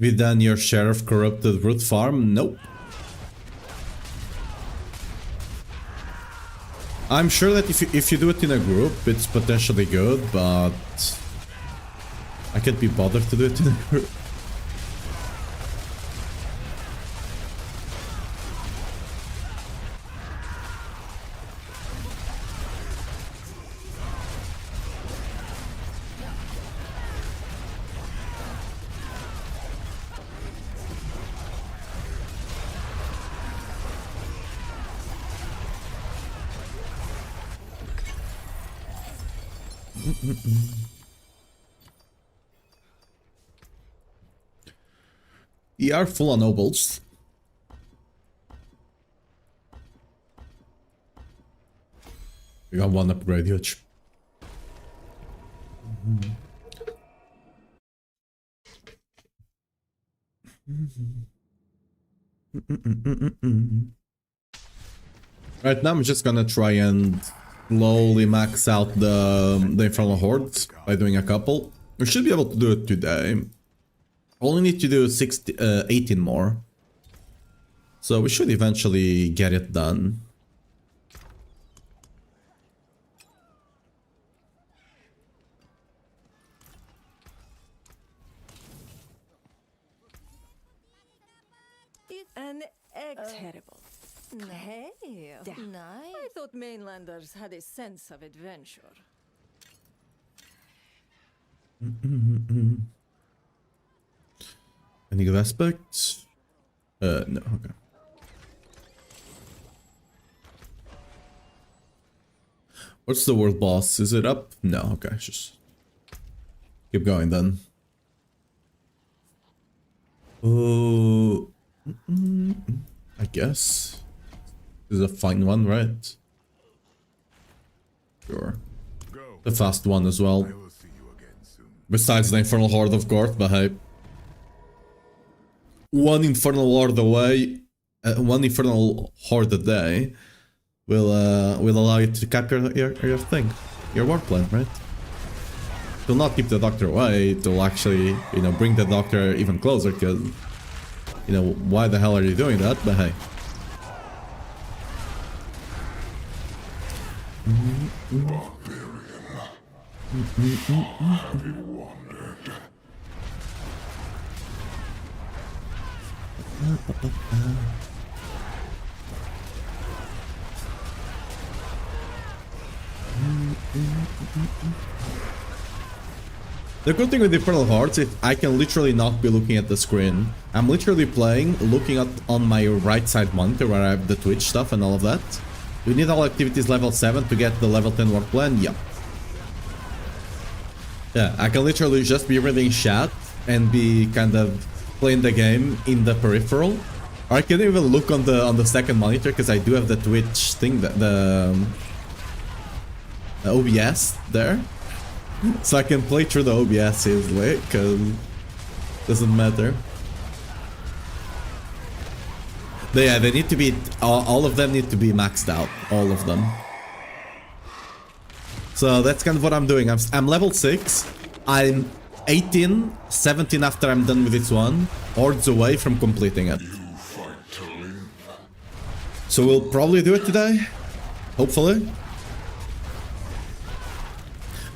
Have you done your share of corrupted root farm? Nope. I'm sure that if you do it in a group, it's potentially good, but I can't be bothered to do it in a group. ER full on nobles. We got one upgrade, huge. Right now I'm just gonna try and slowly max out the Infernal Hordes by doing a couple. We should be able to do it today. Only need to do 18 more. So we should eventually get it done. An egg. Terrible. Hey, nice. I thought mainlanders had a sense of adventure. Any good aspects? No, okay. What's the world boss? Is it up? No, okay, just keep going then. Oh, I guess this is a fine one, right? Sure. The fast one as well. Besides the Infernal Horde, of course, but hey. One Infernal Horde away, one Infernal Horde a day will allow you to capture your thing, your warplan, right? It will not keep the Doctor away, it will actually, you know, bring the Doctor even closer, because, you know, why the hell are you doing that, but hey. The good thing with Infernal Hordes is I can literally not be looking at the screen. I'm literally playing, looking at on my right side monitor where I have the Twitch stuff and all of that. We need all activities level 7 to get the level 10 work plan? Yep. Yeah, I can literally just be reading chat and be kind of playing the game in the peripheral. Or I can even look on the second monitor because I do have the Twitch thing, the OBS there. So I can play through the OBS easily, because it doesn't matter. But yeah, they need to be, all of them need to be maxed out, all of them. So that's kind of what I'm doing. I'm level 6, I'm 18, 17 after I'm done with this one, hordes away from completing it. So we'll probably do it today, hopefully.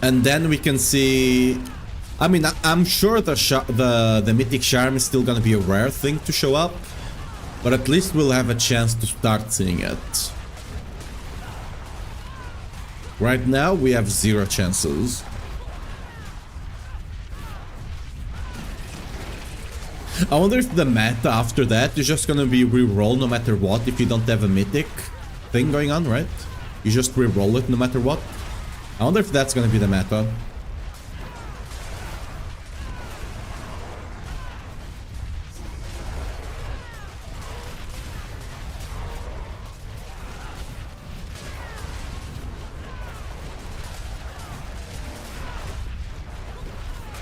And then we can see... I mean, I'm sure the Mythic Charm is still gonna be a rare thing to show up. But at least we'll have a chance to start seeing it. Right now, we have 0 chances. I wonder if the meta after that is just gonna be reroll no matter what if you don't have a mythic thing going on, right? You just reroll it no matter what. I wonder if that's gonna be the meta.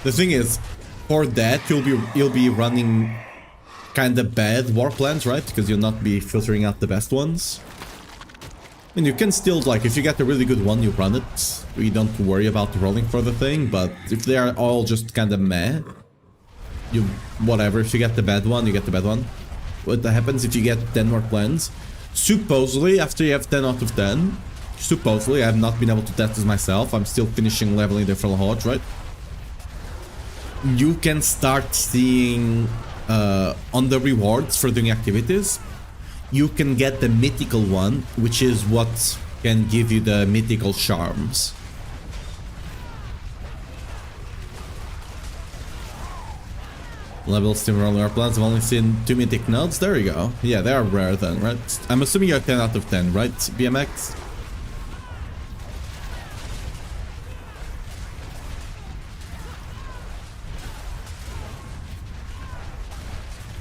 The thing is, for that you'll be running kind of bad warplans, right? Because you'll not be filtering out the best ones. I mean, you can still, like, if you get a really good one, you run it. You don't worry about rolling for the thing, but if they are all just kind of meh, you, whatever, if you get the bad one, you get the bad one. What happens if you get 10 warplans? Supposedly, after you have 10 out of 10, supposedly, I have not been able to test this myself, I'm still finishing leveling the LoH, right? You can start seeing on the rewards for doing activities, you can get the mythical one, which is what can give you the mythical charms. Level steamroller plans. I've only seen 2 mythic nodes. There you go. Yeah, they are rare then, right? I'm assuming you're 10 out of 10, right, BMX?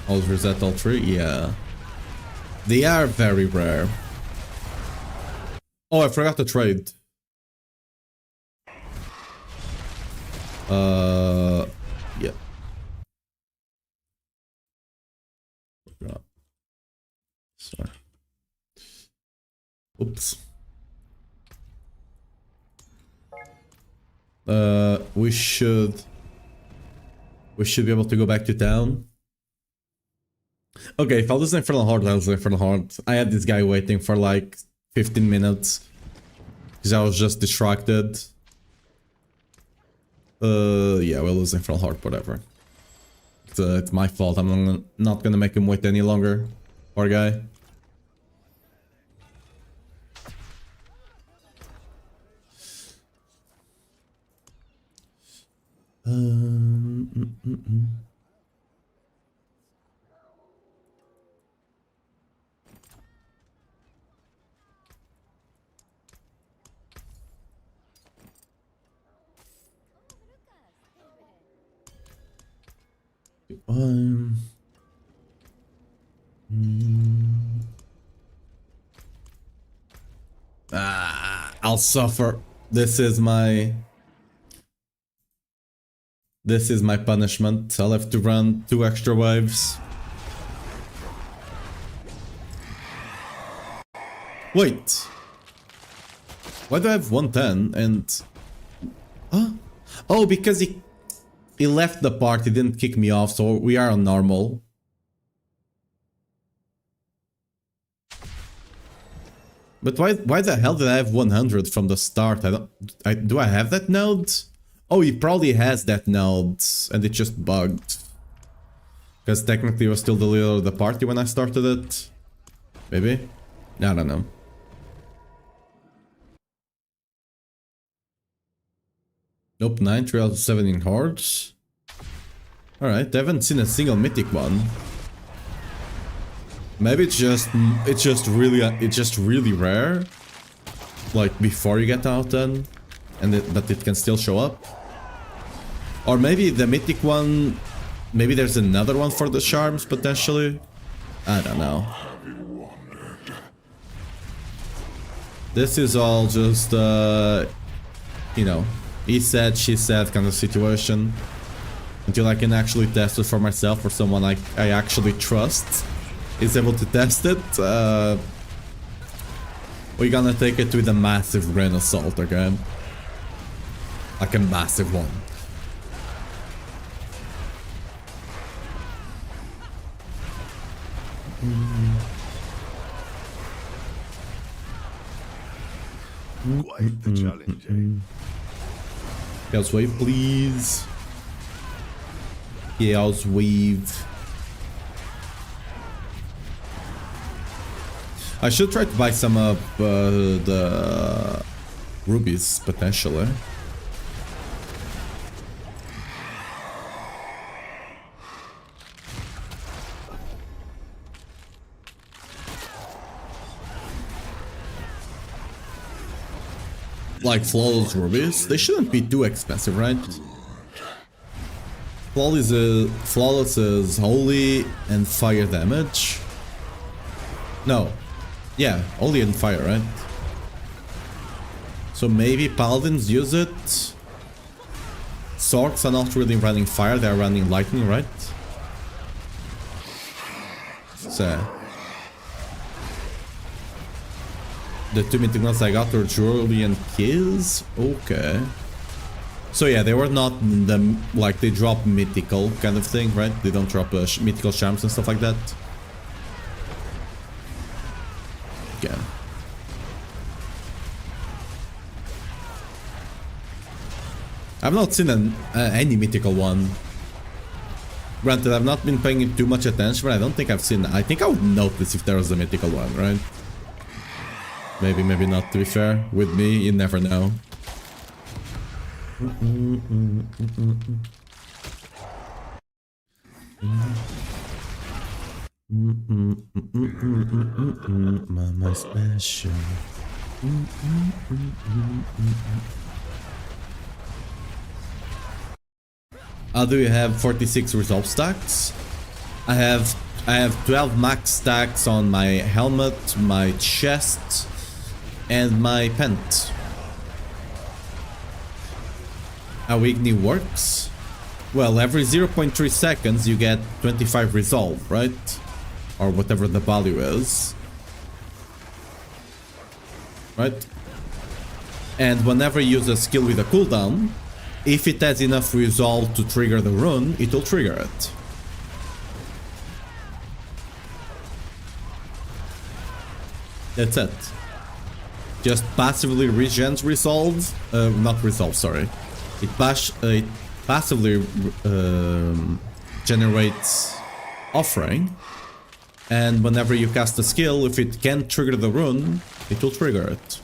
Always reset all 3? Yeah. They are very rare. Oh, I forgot to trade. Yeah. Sorry. Oops. We should be able to go back to town. Okay, if I lose Infernal Horde, I lose Infernal Horde. I had this guy waiting for like 15 minutes because I was just distracted. Yeah, we'll lose Infernal Horde, whatever. It's my fault. I'm not gonna make him wait any longer. Poor guy. I'll suffer. This is my punishment. I'll have to run 2 extra waves. Wait. Why do I have 110 and... Huh? Oh, because he left the party, didn't kick me off, so we are on normal. But why the hell did I have 100 from the start? Do I have that node? Oh, he probably has that node, and it just bugged. Because technically I was still the leader of the party when I started it. Maybe? I don't know. Nope, 9 3 out of 17 hordes. Alright, I haven't seen a single mythic one. Maybe it's just really rare. Like before you get out then, but it can still show up. Or maybe the mythic one, maybe there's another one for the charms potentially. I don't know. This is all just you know, he said, she said kind of situation. Until I can actually test it for myself, or someone I actually trust is able to test it. We're gonna take it with a massive grain of salt, okay? Like a massive one. Quite the challenge, eh? Chaos Wave, please. Chaos Wave. I should try to buy some of the rubies, potentially. Like flawless rubies, they shouldn't be too expensive, right? Flawless is holy and fire damage. No. Yeah, holy and fire, right? So maybe paladins use it. Swords are not really running fire, they are running lightning, right? So the two mythic ones I got were Jewelry and Kiss. Okay. So yeah, they were not the like they drop mythical kind of thing, right? They don't drop mythical charms and stuff like that. Yeah. I've not seen any mythical one. Granted, I've not been paying too much attention, but I don't think I've seen. I think I would notice if there was a mythical one, right? Maybe, maybe not, to be fair. With me, you never know. Mama special. How do you have 46 resolve stacks? I have 12 max stacks on my helmet, my chest, and my pant. How Igni works? Well, every 0.3 seconds you get 25 resolve, right? Or whatever the value is. Right? And whenever you use a skill with a cooldown, if it has enough resolve to trigger the rune, it will trigger it. That's it. Just passively regens resolve, not resolve, sorry. It passively generates offering, and whenever you cast a skill, if it can trigger the rune, it will trigger it.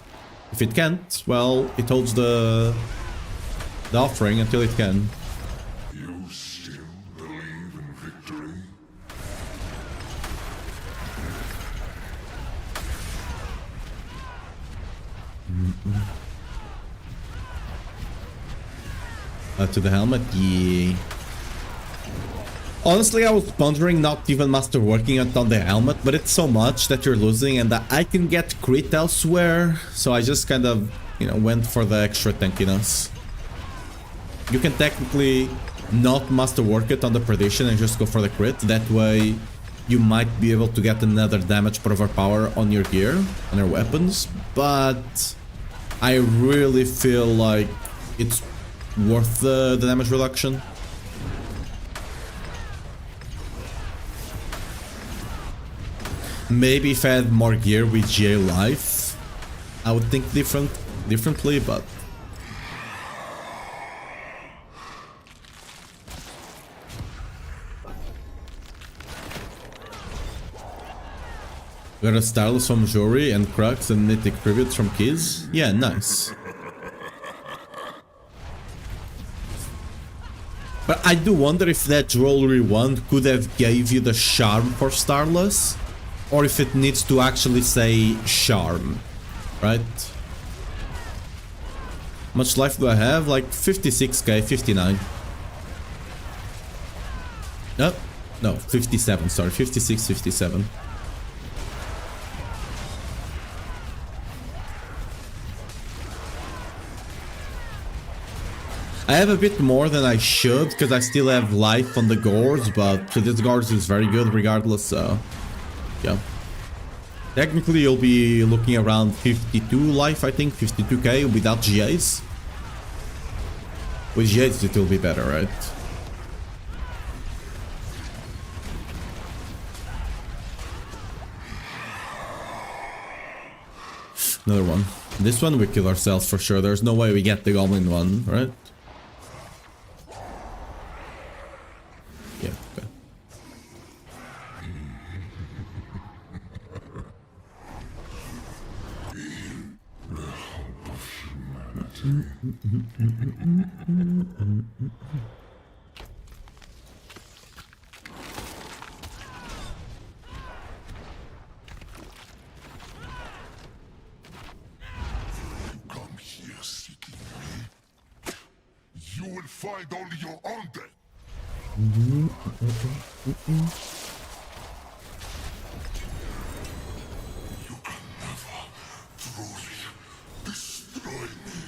If it can't, well, it holds the offering until it can. You still believe in victory? To the helmet, yeah. Honestly, I was pondering not even masterworking it on the helmet, but it's so much that you're losing, and I can get crit elsewhere, so I just kind of, you know, went for the extra tankiness. You can technically not masterwork it on the Perdition and just go for the crit. That way, you might be able to get another damage per overpower on your gear, on your weapons, but I really feel like it's worth the damage reduction. Maybe if I had more gear with GA life, I would think differently, but we got a stylus from Jory and Crux and mythic tributes from Kiz. Yeah, nice. But I do wonder if that jewelry one could have gave you the charm for Starless, or if it needs to actually say charm, right? How much life do I have? Like 56k, 59. No, 57, sorry, 56, 57. I have a bit more than I should, because I still have life on the Gorge, but this Gorge is very good regardless, so yeah. Technically you'll be looking around 52 life, I think, 52k without GAs. With GAs it will be better, right? Another one. This one we kill ourselves for sure, there's no way we get the Goblin one, right? Come here seeking me. You will find only your own death. You can never truly destroy me.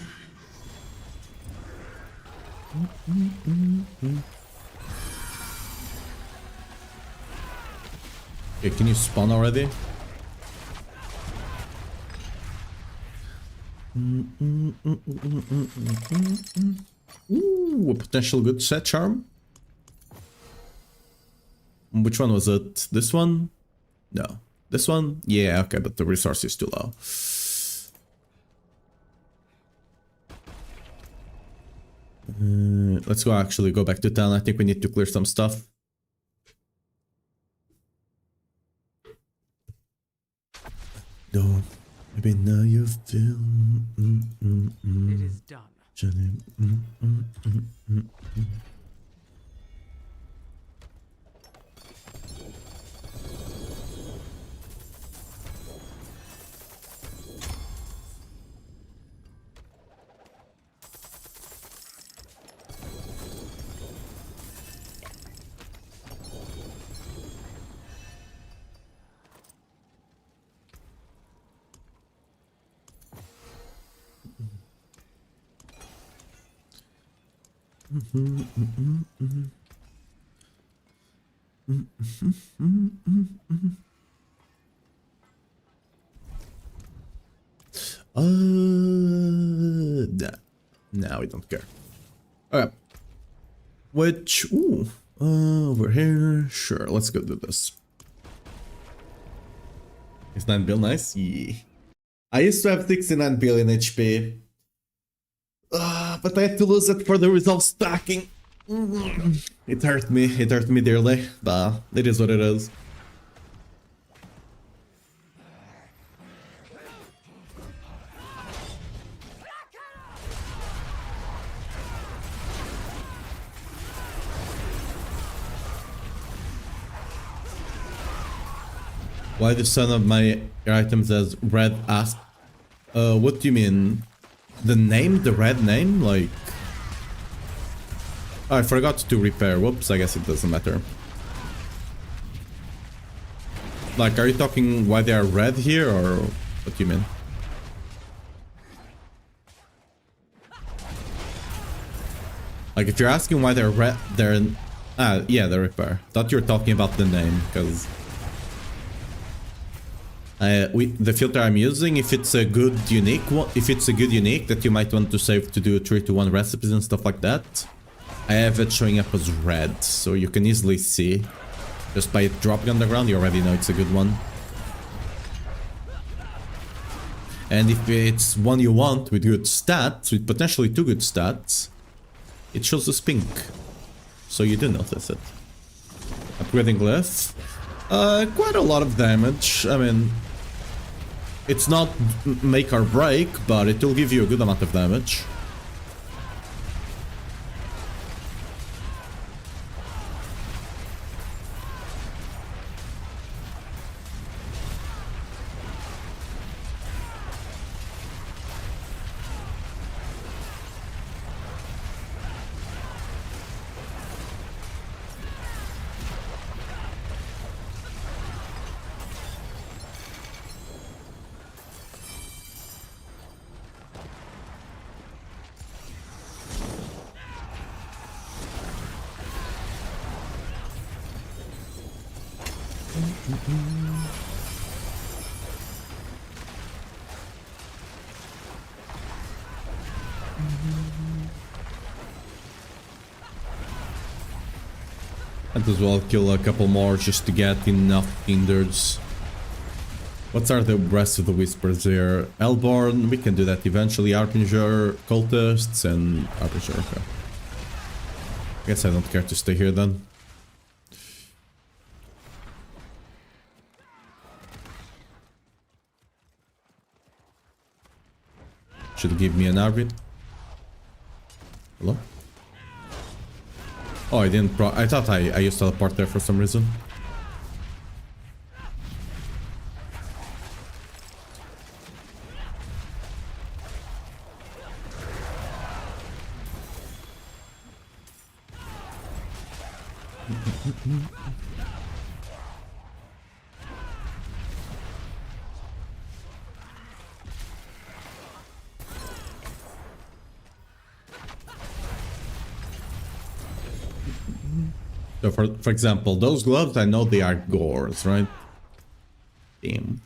Okay, can you spawn already? Ooh, a potential good set charm. Which one was it? This one? No. This one? Yeah, okay, but the resource is too low. Let's actually go back to town. I think we need to clear some stuff. No, maybe now you feel. It is done. Nah, we don't care. Okay. Which, ooh, over here. Sure, let's go do this. Is 9 bill nice? Yeah. I used to have 69 billion HP. But I had to lose it for the resolve stacking. It hurt me dearly. But it is what it is. Why do some of my items as red ask? What do you mean? The name? The red name? Like... Oh, I forgot to repair. Whoops, I guess it doesn't matter. Like, are you talking why they are red here, or what do you mean? Like, if you're asking why they're red, they're... Ah, yeah, the repair. Thought you were talking about the name, because... the filter I'm using, if it's a good unique one, if it's a good unique that you might want to save to do 3-to-1 recipes and stuff like that, I have it showing up as red, so you can easily see. Just by it dropping on the ground, you already know it's a good one. And if it's one you want with good stats, with potentially 2 good stats, it shows as pink. So you do notice it. Upgrading glyph. Quite a lot of damage. I mean, it's not make or break, but it will give you a good amount of damage. Might as well kill a couple more just to get enough hinders. What are the rest of the whispers there? Elborn, we can do that eventually. Harbinger, cultists, and Harbinger. Okay. Guess I don't care to stay here then. Should give me an Arvin. Hello? Oh, I didn't I thought I used teleport there for some reason. So for example, those gloves, I know they are gores, right? Damn.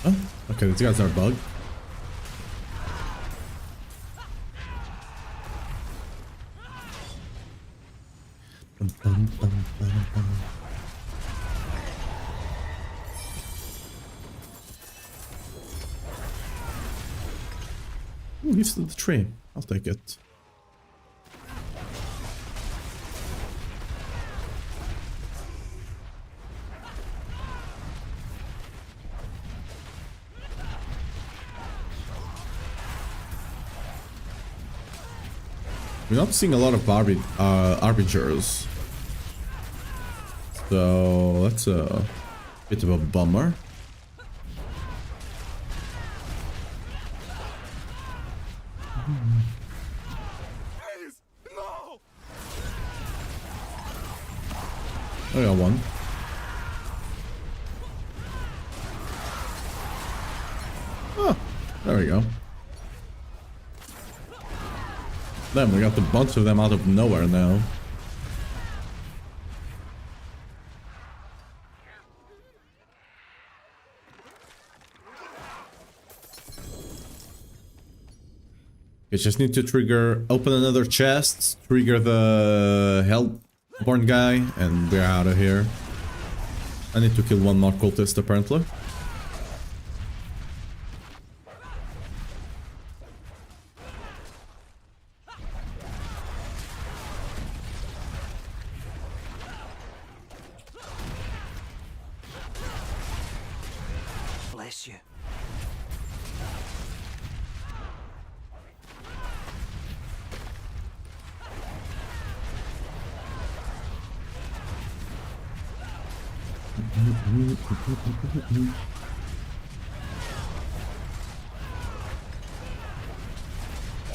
Oh, okay, these guys are bugged. Ooh, he's to the tree. I'll take it. We're not seeing a lot of arbingers. So that's a bit of a bummer. Please, no! I got one. Oh, there we go. Then we got a bunch of them out of nowhere now. You just need to open another chest, trigger the Hellborn guy, and we're out of here. I need to kill one more cultist apparently. Bless you.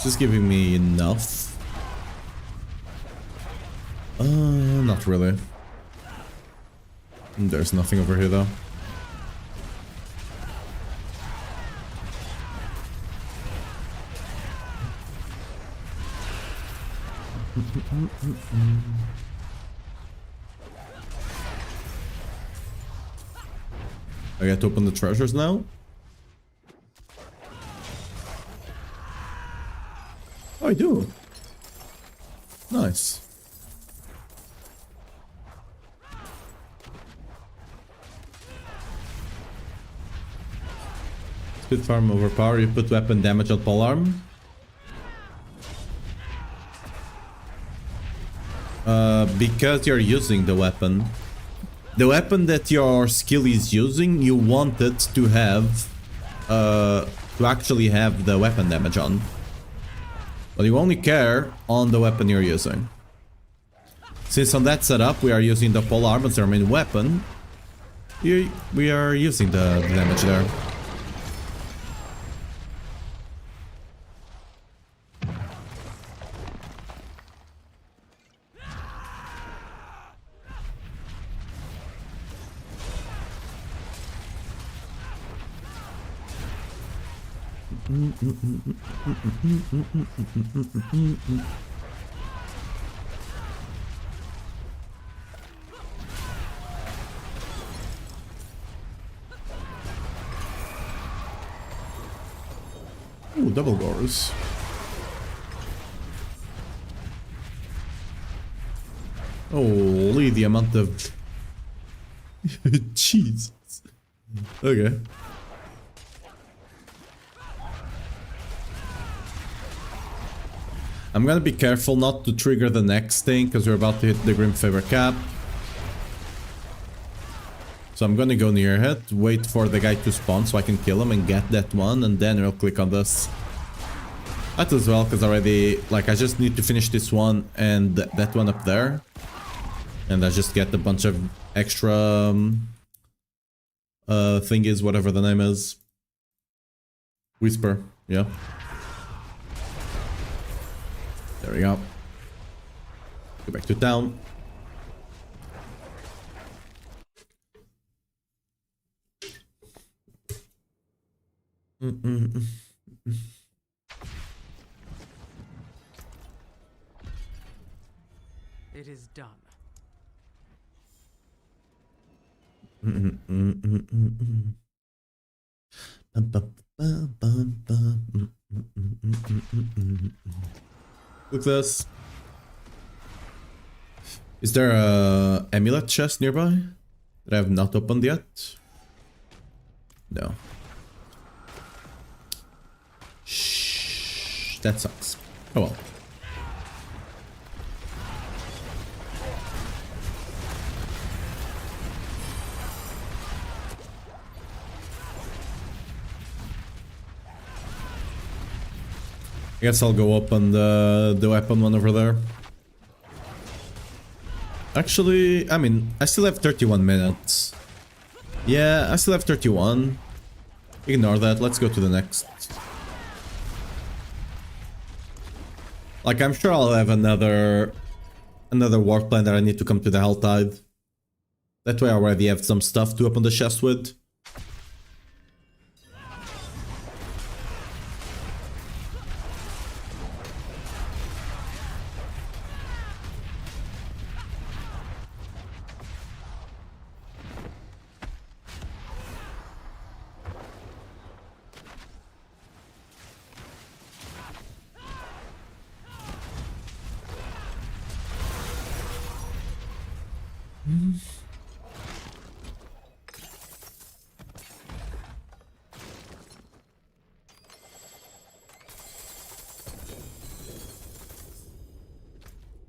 Just giving me enough. Not really. There's nothing over here though. I get to open the treasures now? Oh, I do. Nice. Speed farm overpower, you put weapon damage on polearm. Because you're using the weapon. The weapon that your skill is using, you want it to have, to actually have the weapon damage on. But you only care on the weapon you're using. Since on that setup we are using the polearm as our main weapon, we are using the damage there. Ooh, double doors. Holy, the amount of... Jesus. Okay. I'm gonna be careful not to trigger the next thing, because we're about to hit the Grim Favor cap. So I'm gonna go near it, wait for the guy to spawn so I can kill him and get that one, and then I'll click on this. That as well, because already, like, I just need to finish this one and that one up there. And I just get a bunch of extra thingies, whatever the name is. Whisper, yeah. There we go. Go back to town. It is done. Look this. Is there a amulet chest nearby that I have not opened yet? No. Shh, that sucks. Oh well. I guess I'll go open the weapon one over there. Actually, I mean, I still have 31 minutes. Yeah, I still have 31. Ignore that, let's go to the next. Like, I'm sure I'll have another war plan that I need to come to the Helltide. That way I already have some stuff to open the chest with.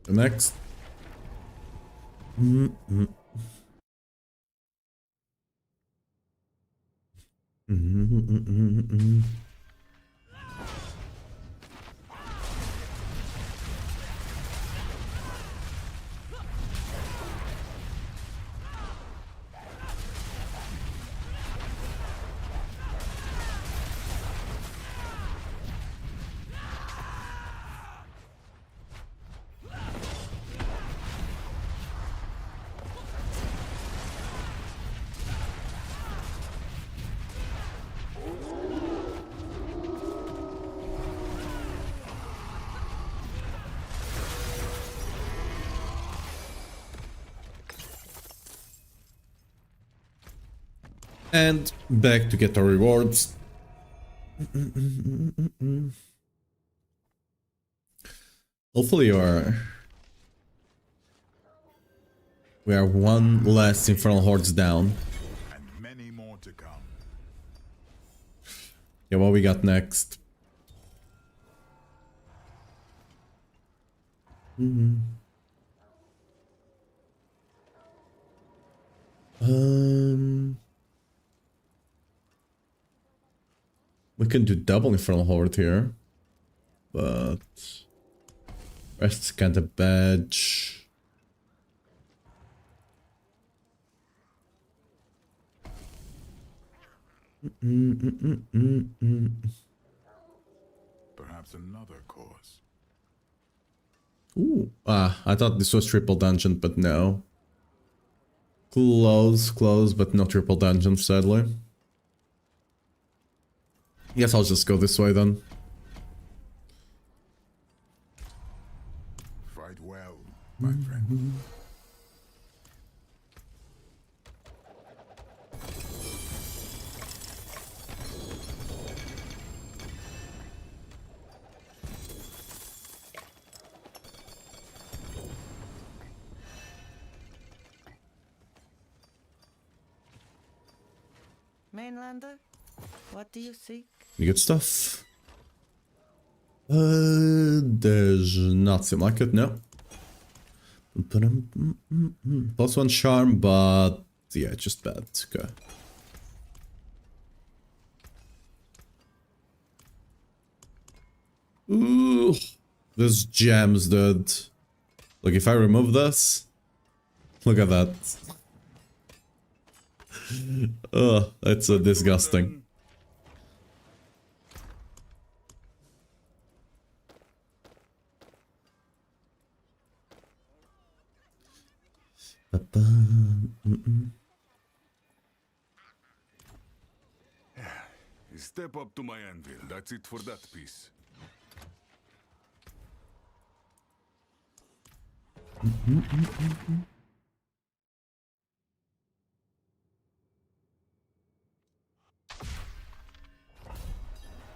The next. And back to get our rewards. Hopefully we are one less Infernal Hordes down. And many more to come. Yeah, what we got next? We can do double Infernal Horde here, but rest's kind of badge. Perhaps another cause. Ooh, I thought this was triple dungeon, but no. Close, but no triple dungeon, sadly. Guess I'll just go this way then. Fight well, my friend. Mainlander, what do you seek? Good stuff. There's nothing like it, no. Plus 1 charm, but yeah, just bad. Okay. Ooh, this gems, dude. Look, if I remove this, look at that. Ugh, that's so disgusting. Step up to my anvil. That's it for that piece.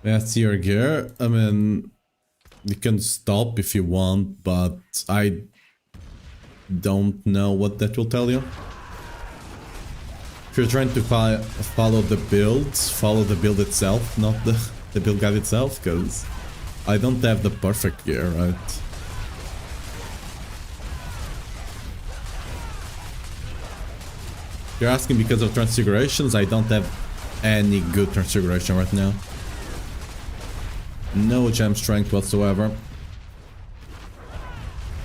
That's your gear. I mean, you can stop if you want, but I don't know what that will tell you. If you're trying to follow the builds, follow the build itself, not the build guide itself, because I don't have the perfect gear, right? You're asking because of transfigurations? I don't have any good transfiguration right now. No gem strength whatsoever.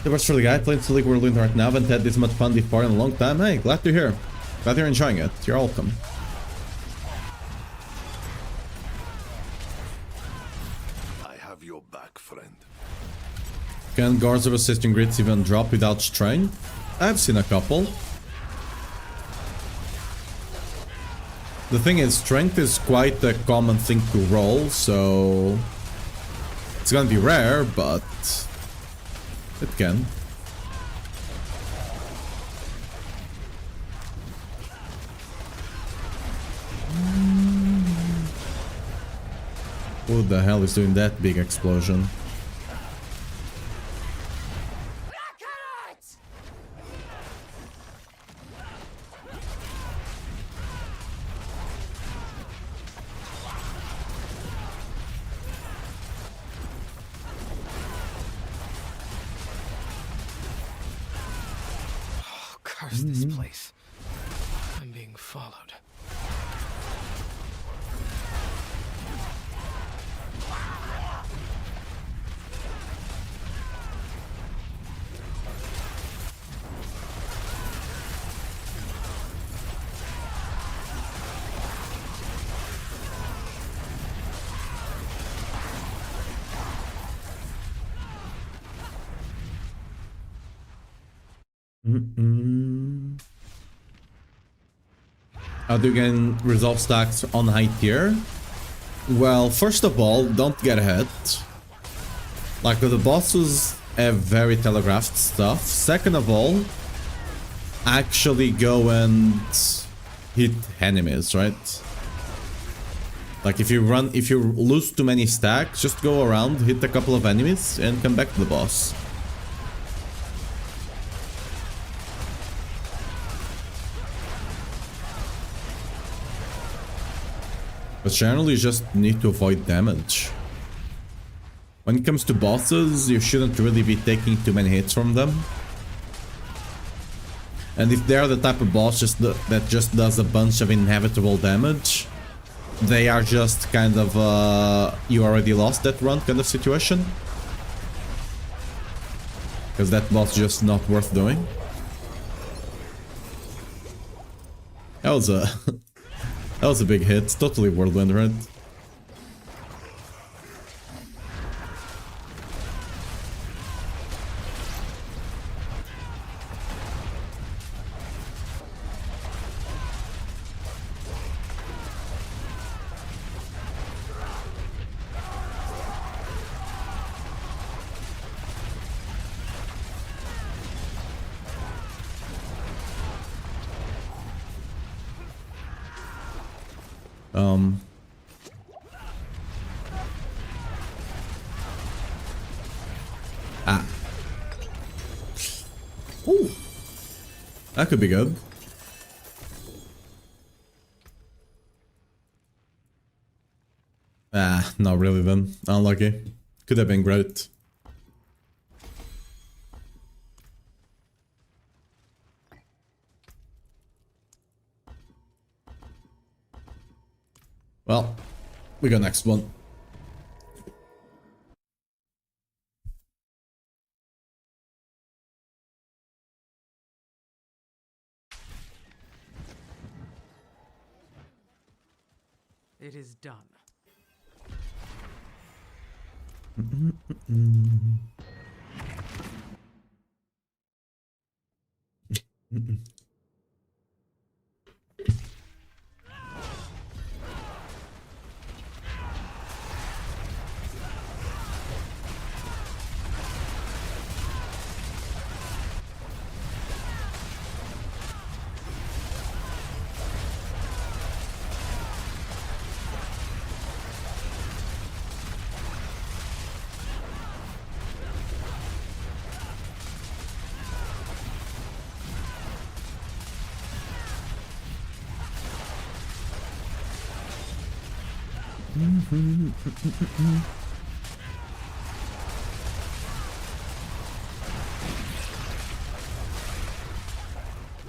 The worst for the guy playing League Whirlwind right now. Haven't had this much fun before in a long time. Hey, glad to hear. Glad you're enjoying it. You're welcome. I have your back, friend. Can guards of assisting grids even drop without strain? I've seen a couple. The thing is, strength is quite a common thing to roll, so it's gonna be rare, but it can. Who the hell is doing that big explosion? Curse this place. I'm being followed. How do you gain resolve stacks on high tier? Well, first of all, don't get ahead. Like, the bosses have very telegraphed stuff. Second of all, actually go and hit enemies, right? Like, if you lose too many stacks, just go around, hit a couple of enemies, and come back to the boss. But generally, you just need to avoid damage. When it comes to bosses, you shouldn't really be taking too many hits from them. And if they're the type of boss that just does a bunch of inevitable damage, they are just kind of you already lost that run kind of situation. Because that boss just not worth doing. That was a... that was a big hit. Totally Whirlwind, right? Ooh. That could be good. Ah, not really then. Unlucky. Could have been great. Well, we got next one. It is done.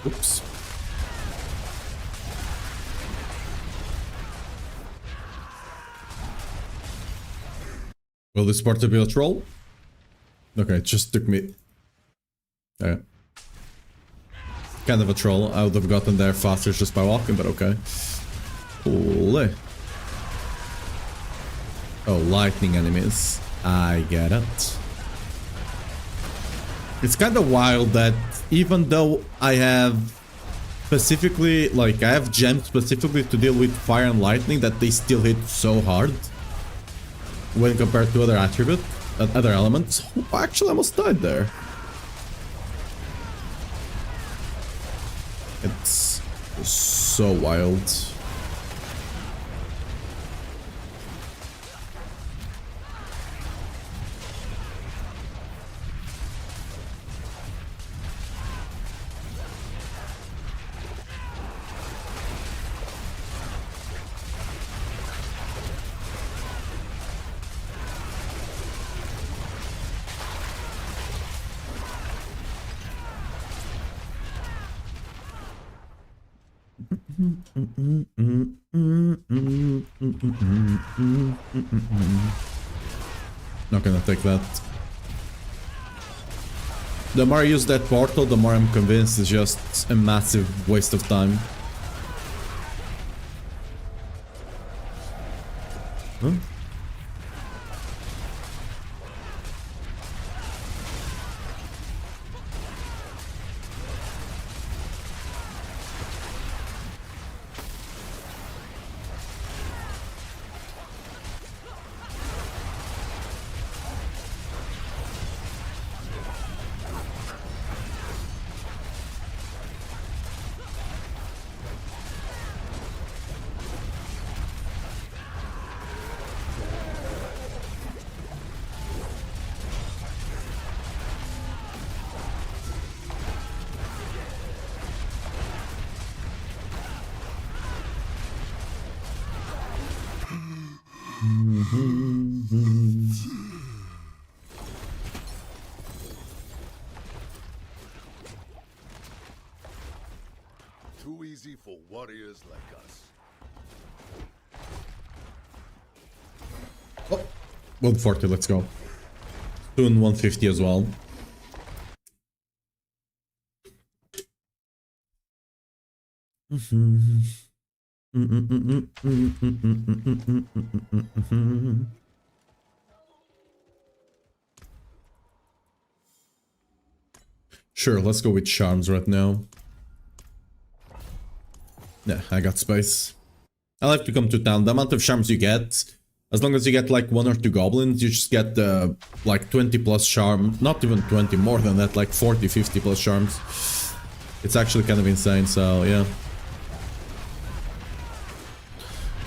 Oops. Will this part be a troll? Okay, it just took me... Okay. Kind of a troll. I would have gotten there faster just by walking, but okay. Holy. Oh, lightning enemies. I get it. It's kind of wild that even though I have specifically, like, I have gems specifically to deal with fire and lightning, that they still hit so hard when compared to other other elements. Oh, actually, I almost died there. It's so wild. Not gonna take that. The more I use that portal, the more I'm convinced it's just a massive waste of time. Huh? Too easy for warriors like us. Oh, 140, let's go. Soon 150 as well. Sure, let's go with charms right now. Yeah, I got space. I'll have to come to town. The amount of charms you get, as long as you get like 1 or 2 goblins, you just get like 20 plus charm. Not even 20, more than that, like 40, 50 plus charms. It's actually kind of insane, so yeah.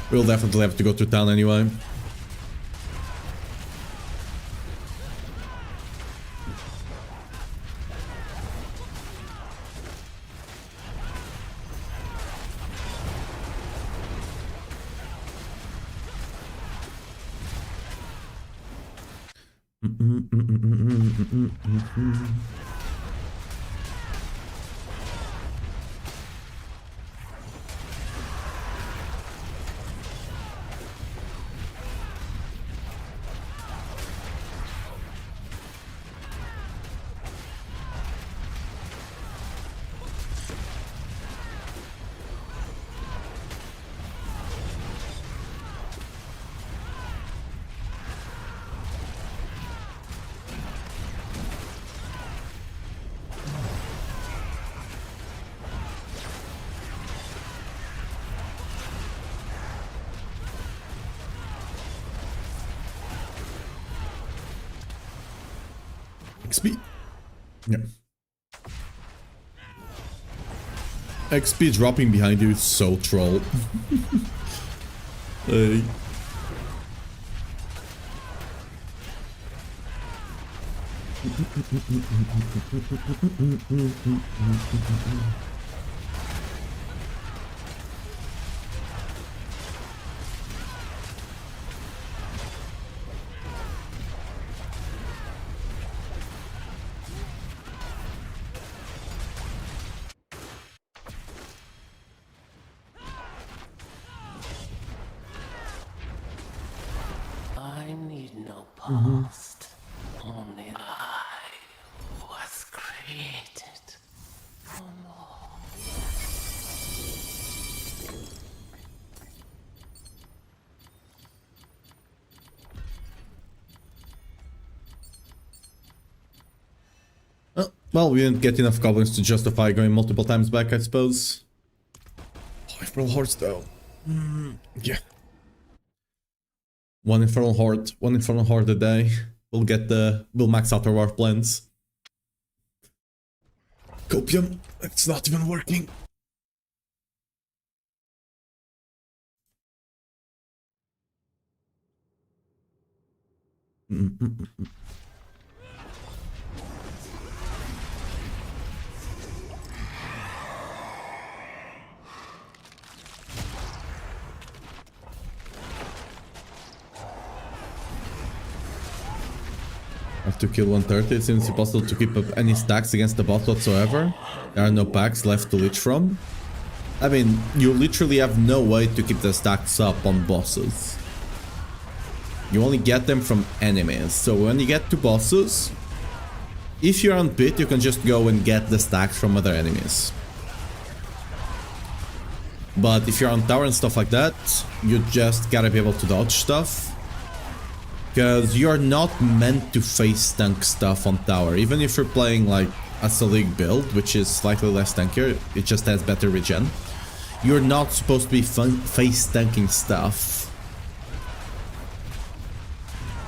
We'll definitely have to go to town anyway. XP. Yeah. XP dropping behind you is so troll. Hey. I need no past. Only I was created for more. Well, we didn't get enough goblins to justify going multiple times back, I suppose. Oh, Infernal Hordes though. Yeah. One Infernal Horde a day. We'll max out our warplans. Copium, it's not even working. Have to kill 130. It seems impossible to keep up any stacks against the bot whatsoever. There are no packs left to leech from. I mean, you literally have no way to keep the stacks up on bosses. You only get them from enemies. So when you get to bosses, if you're on pit, you can just go and get the stacks from other enemies. But if you're on tower and stuff like that, you just gotta be able to dodge stuff. Because you're not meant to face tank stuff on tower. Even if you're playing like a Selig build, which is slightly less tankier, it just has better regen. You're not supposed to be face tanking stuff.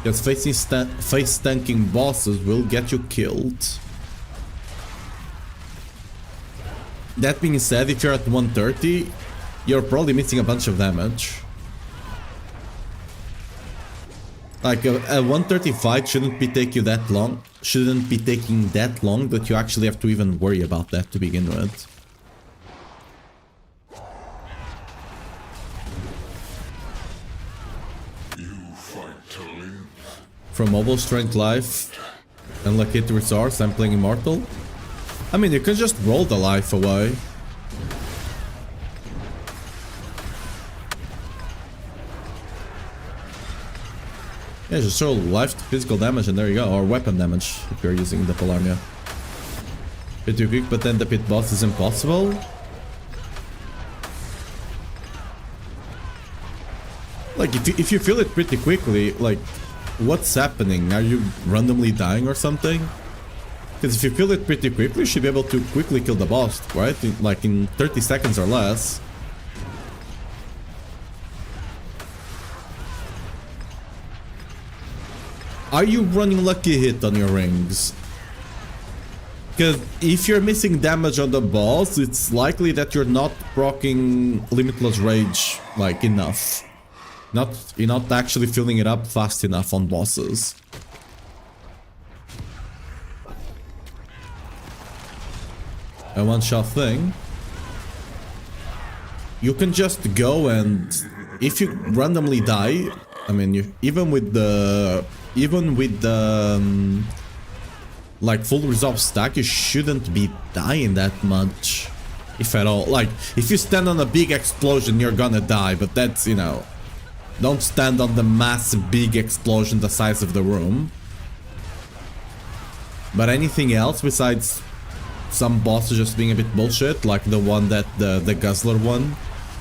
Because face tanking bosses will get you killed. That being said, if you're at 130, you're probably missing a bunch of damage. Like a 130 fight shouldn't be taking that long. Shouldn't be taking that long that you actually have to even worry about that to begin with. You fight to live. From mobile strength life and like hit resource, I'm playing immortal. I mean, you can just roll the life away. Yeah, just roll life to physical damage and there you go, or weapon damage if you're using the Polarmia. Bit too quick, but then the pit boss is impossible. Like, if you feel it pretty quickly, like, what's happening? Are you randomly dying or something? Because if you feel it pretty quickly, you should be able to quickly kill the boss, right? Like in 30 seconds or less. Are you running lucky hit on your rings? Because if you're missing damage on the boss, it's likely that you're not proccing Limitless Rage like enough. You're not actually filling it up fast enough on bosses. A one-shot thing. You can just go and if you randomly die, I mean, even with the like full resolve stack, you shouldn't be dying that much, if at all. Like, if you stand on a big explosion, you're gonna die, but that's, you know, don't stand on the massive big explosion the size of the room. But anything else besides some bosses just being a bit bullshit, like the one that the Guzzler one,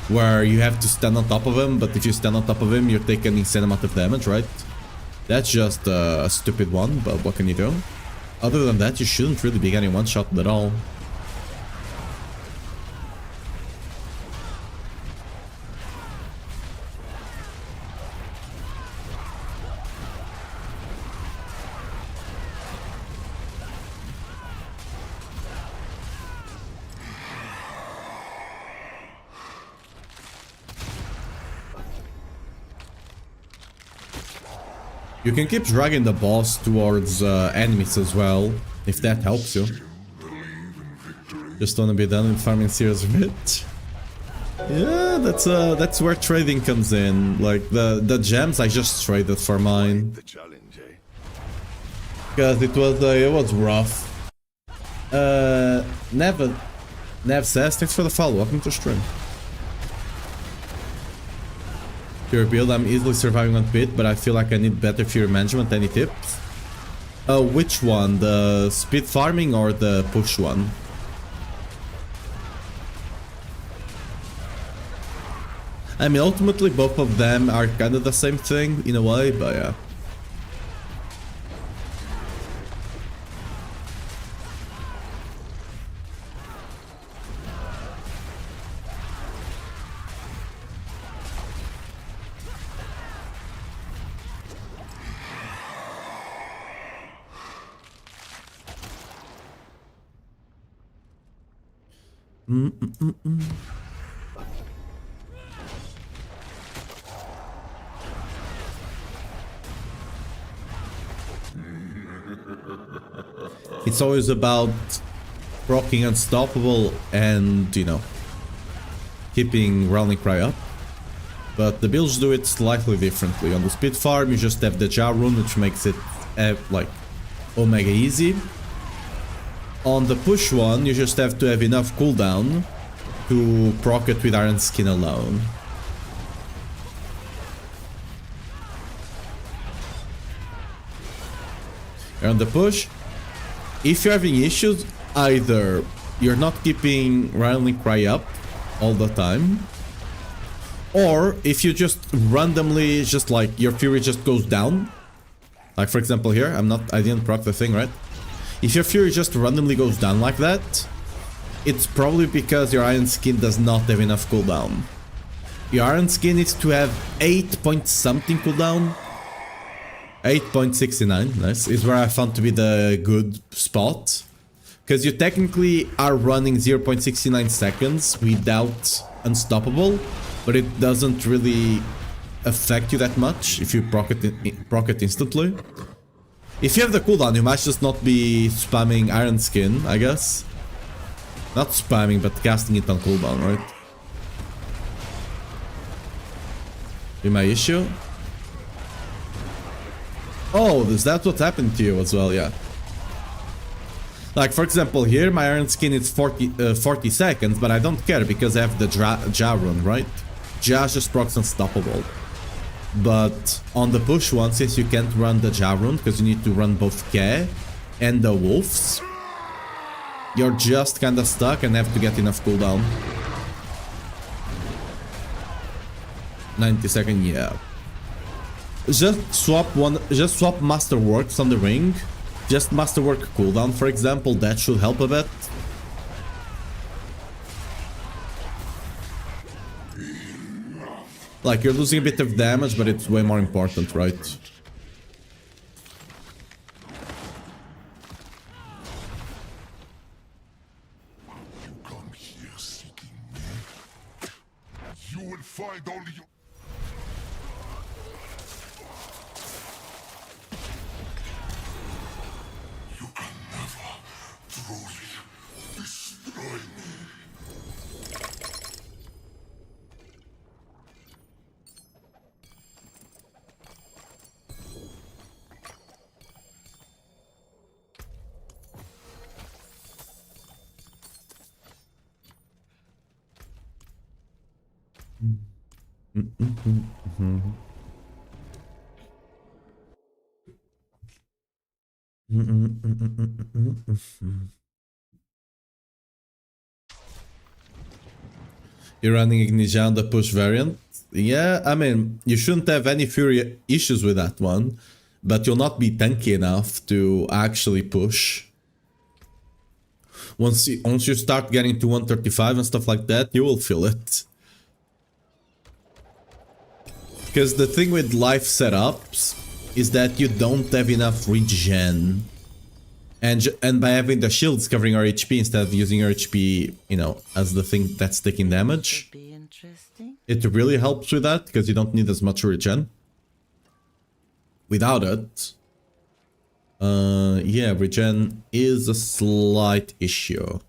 where you have to stand on top of him, but if you stand on top of him, you're taking an insane amount of damage, right? That's just a stupid one, but what can you do? Other than that, you shouldn't really be getting one-shot at all. You can keep dragging the boss towards enemies as well, if that helps you. Just wanna be done with farming series of it. Yeah, that's where trading comes in. Like the gems I just traded for mine. The challenge, eh? Because it was rough. Nev says, thanks for the follow, welcome to stream. Fury build, I'm easily surviving on pit, but I feel like I need better Fury management. Any tips? Which one? The speed farming or the push one? I mean, ultimately both of them are kind of the same thing in a way, but yeah. It's always about rocking unstoppable and, you know, keeping Rallying Cry up. But the builds do it slightly differently. On the speed farm, you just have the Jar rune, which makes it like omega easy. On the push one, you just have to have enough cooldown to proc it with Iron Skin alone. And on the push, if you're having issues, either you're not keeping Rallying Cry up all the time, or if you just randomly, just like your Fury just goes down, like for example here, I didn't proc the thing, right? If your Fury just randomly goes down like that, it's probably because your Iron Skin does not have enough cooldown. Your Iron Skin needs to have 8 point something cooldown. 8.69, nice, is where I found to be the good spot. Because you technically are running 0.69 seconds without Unstoppable, but it doesn't really affect you that much if you proc it instantly. If you have the cooldown, you might just not be spamming Iron Skin, I guess. Not spamming, but casting it on cooldown, right? Be my issue? Oh, is that what happened to you as well? Yeah. Like, for example, here, my Iron Skin is 40 seconds, but I don't care because I have the Ja rune, right? Ja just procs Unstoppable. But on the push one, since you can't run the Ja rune, because you need to run both Ke and the Wolves, you're just kinda stuck and have to get enough cooldown. 90-second, yeah. Just swap Masterworks on the ring. Just Masterwork cooldown, for example, that should help a bit. Like, you're losing a bit of damage, but it's way more important, right? You come here seeking me. You will find only your... You can never truly destroy me. You're running Ignition, the push variant? Yeah, I mean, you shouldn't have any fury issues with that one, but you'll not be tanky enough to actually push. Once you start getting to 135 and stuff like that, you will feel it. Because the thing with life setups is that you don't have enough regen. And by having the shields covering our HP instead of using our HP, you know, as the thing that's taking damage, Be interesting. it really helps with that because you don't need as much regen. Without it, yeah, regen is a slight issue.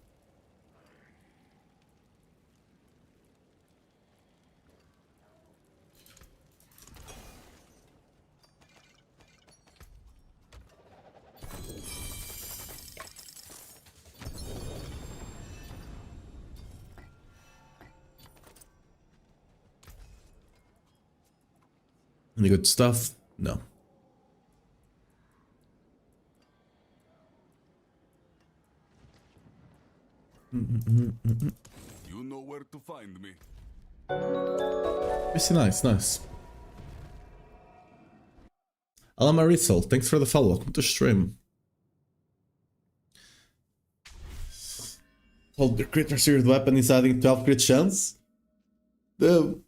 Any good stuff? No. You know where to find me. It's nice, nice. Alamarisol, thanks for the follow. Welcome to stream. Hold the crit series weapon is adding 12 crit chance? Damn.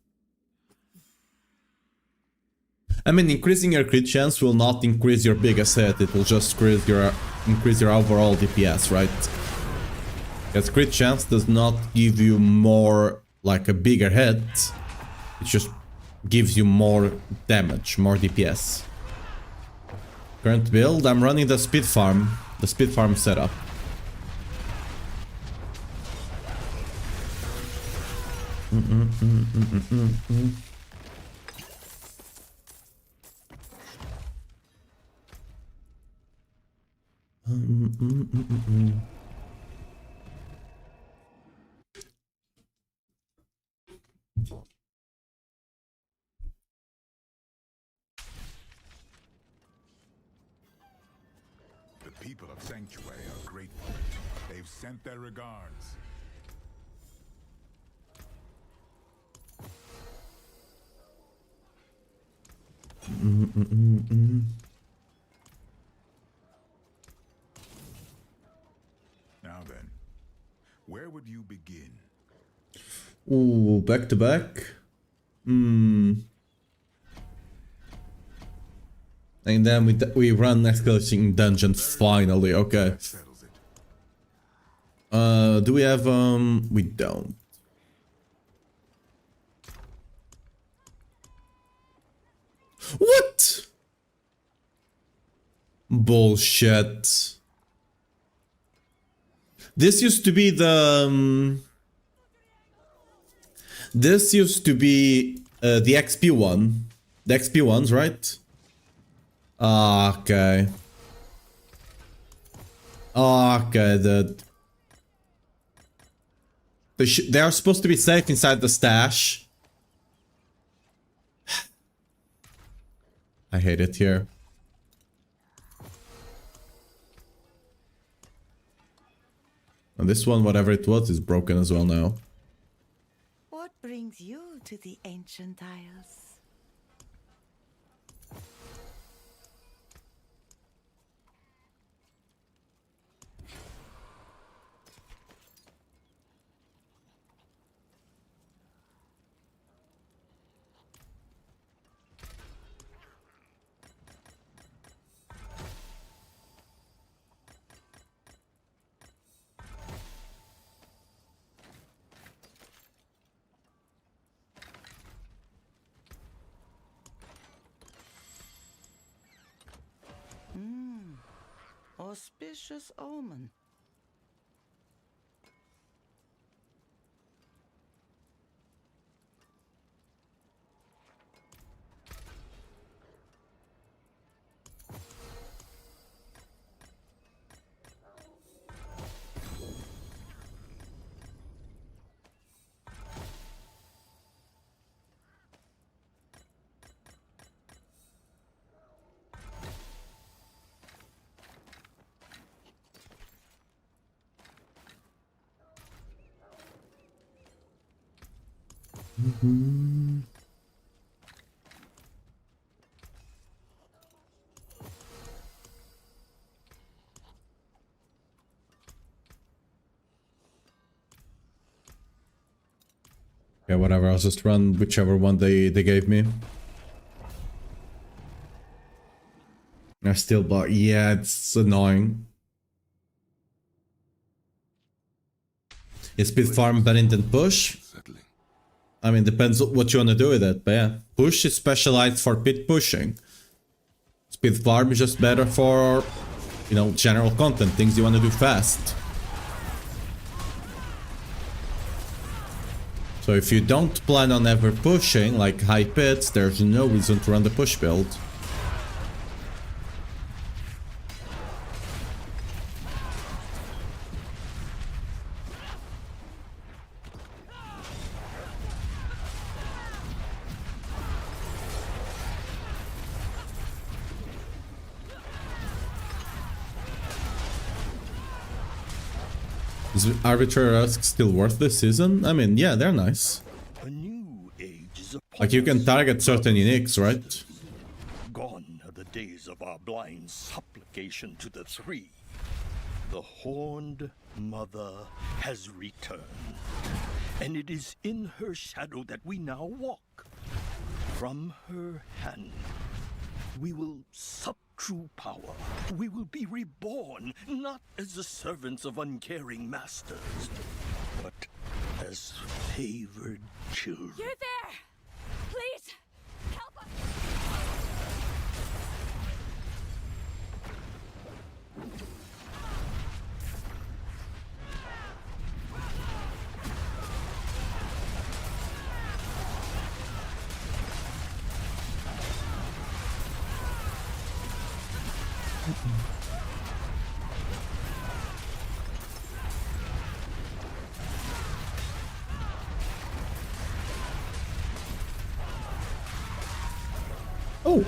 I mean, increasing your crit chance will not increase your biggest hit, it will just increase your overall DPS, right? Because crit chance does not give you more, like a bigger hit, it just gives you more damage, more DPS. Current build, I'm running the speed farm setup. The people of Sanctuary are grateful. They've sent their regards. Now then, where would you begin? Ooh, back to back. And then we run escalating dungeon finally. Okay. That settles it. Do we have we don't. What? Bullshit. This used to be the this used to be the XP one. The XP ones, right? Okay. Okay, they are supposed to be safe inside the stash. I hate it here. And this one, whatever it was, is broken as well now. What brings you to the ancient isles? Auspicious omen. Okay, whatever, I'll just run whichever one they gave me. I still bought, yeah, it's annoying. Is speed farm better than push? Settling. I mean, depends what you want to do with it, but yeah. Push is specialized for pit pushing. Speed farm is just better for, you know, general content, things you want to do fast. So if you don't plan on ever pushing, like high pits, there's no reason to run the push build. Is Arbitrary Risk still worth this season? I mean, yeah, they're nice. A new age is upon Like, you can us. target certain uniques, right? Gone are the days of our blind supplication to the three. The Horned Mother has returned, and it is in her shadow that we now walk. From her hand, we will sup true power. We will be reborn, not as the servants of uncaring masters, but as favored children. You're there! Please, help us! Oh,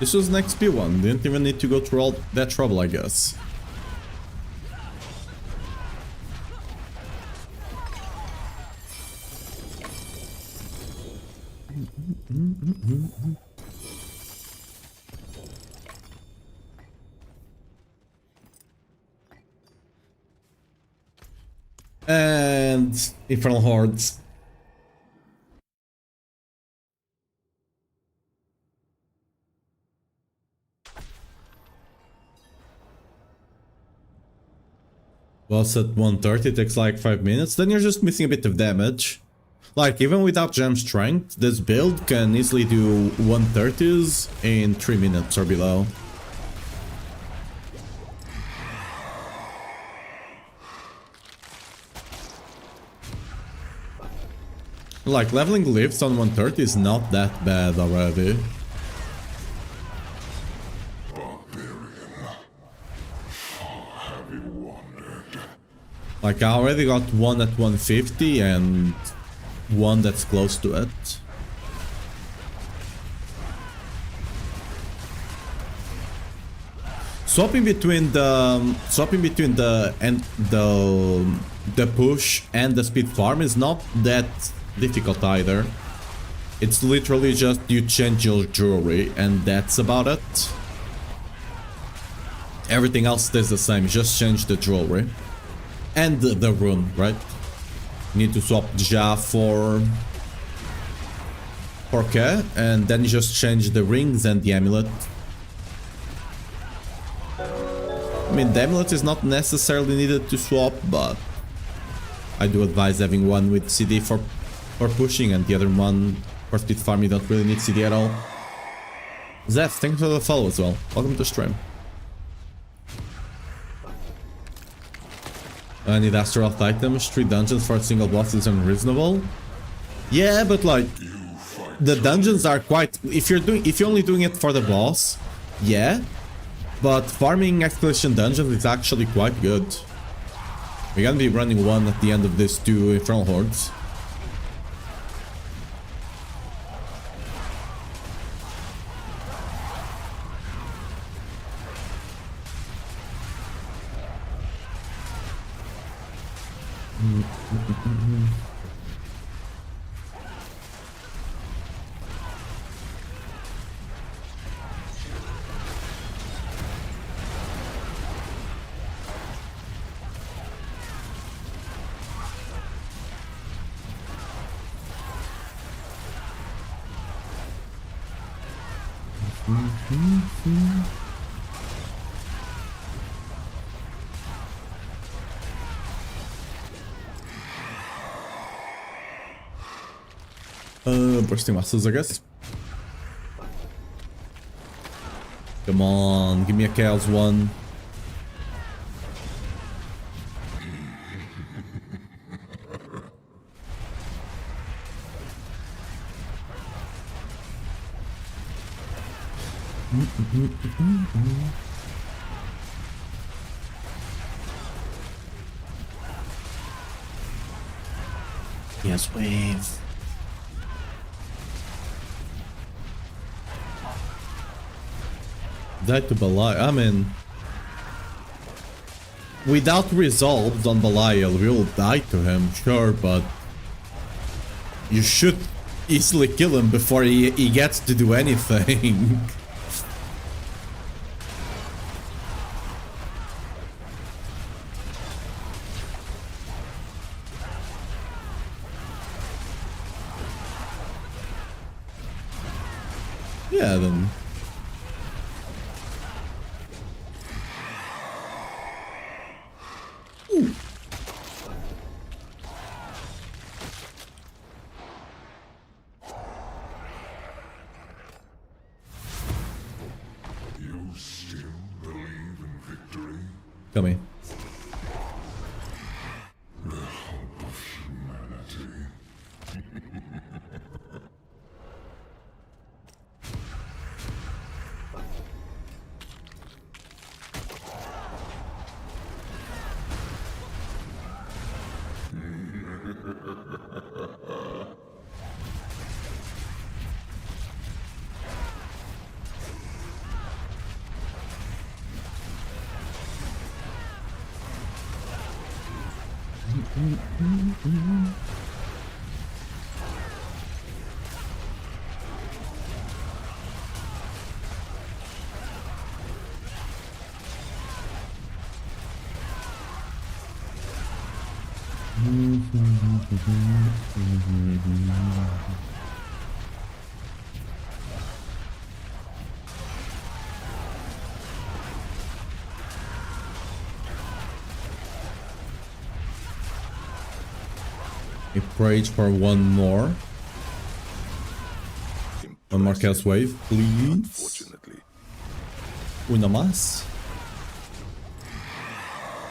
this was an XP one. Didn't even need to go through all that trouble, I guess. And Infernal Hordes. Well, at 130 takes like 5 minutes, then you're just missing a bit of damage. Like, even without gem strength, this build can easily do 130s in 3 minutes or below. Like, leveling lifts on 130 is not that bad already. Like, I already got one at 150 and one that's close to it. Swapping between the push and the speed farm is not that difficult either. It's literally just you change your jewelry and that's about it. Everything else stays the same, just change the jewelry. And the rune, right? You need to swap Ja for K, and then you just change the rings and the amulet. I mean, the amulet is not necessarily needed to swap, but I do advise having one with CD for pushing and the other one for speed farm. You don't really need CD at all. Zeph, thanks for the follow as well. Welcome to stream. I need Astral items. 3 dungeons for a single boss is unreasonable. Yeah, but like the dungeons are quite. If you're only doing it for the boss, yeah. But farming Expedition dungeons is actually quite good. We're gonna be running one at the end of this 2 Infernal Hordes. Bursting muscles, I guess. Come on, give me a Chaos one. Yes, wave. Died to Belial. I mean, without resolves on Belial, we'll die to him, sure, but you should easily kill him before he gets to do anything. Yeah, then. Ooh. You still believe in victory? Come here. The hope of humanity. We rage for one more. One more Chaos Wave, please. Unfortunately. Una más.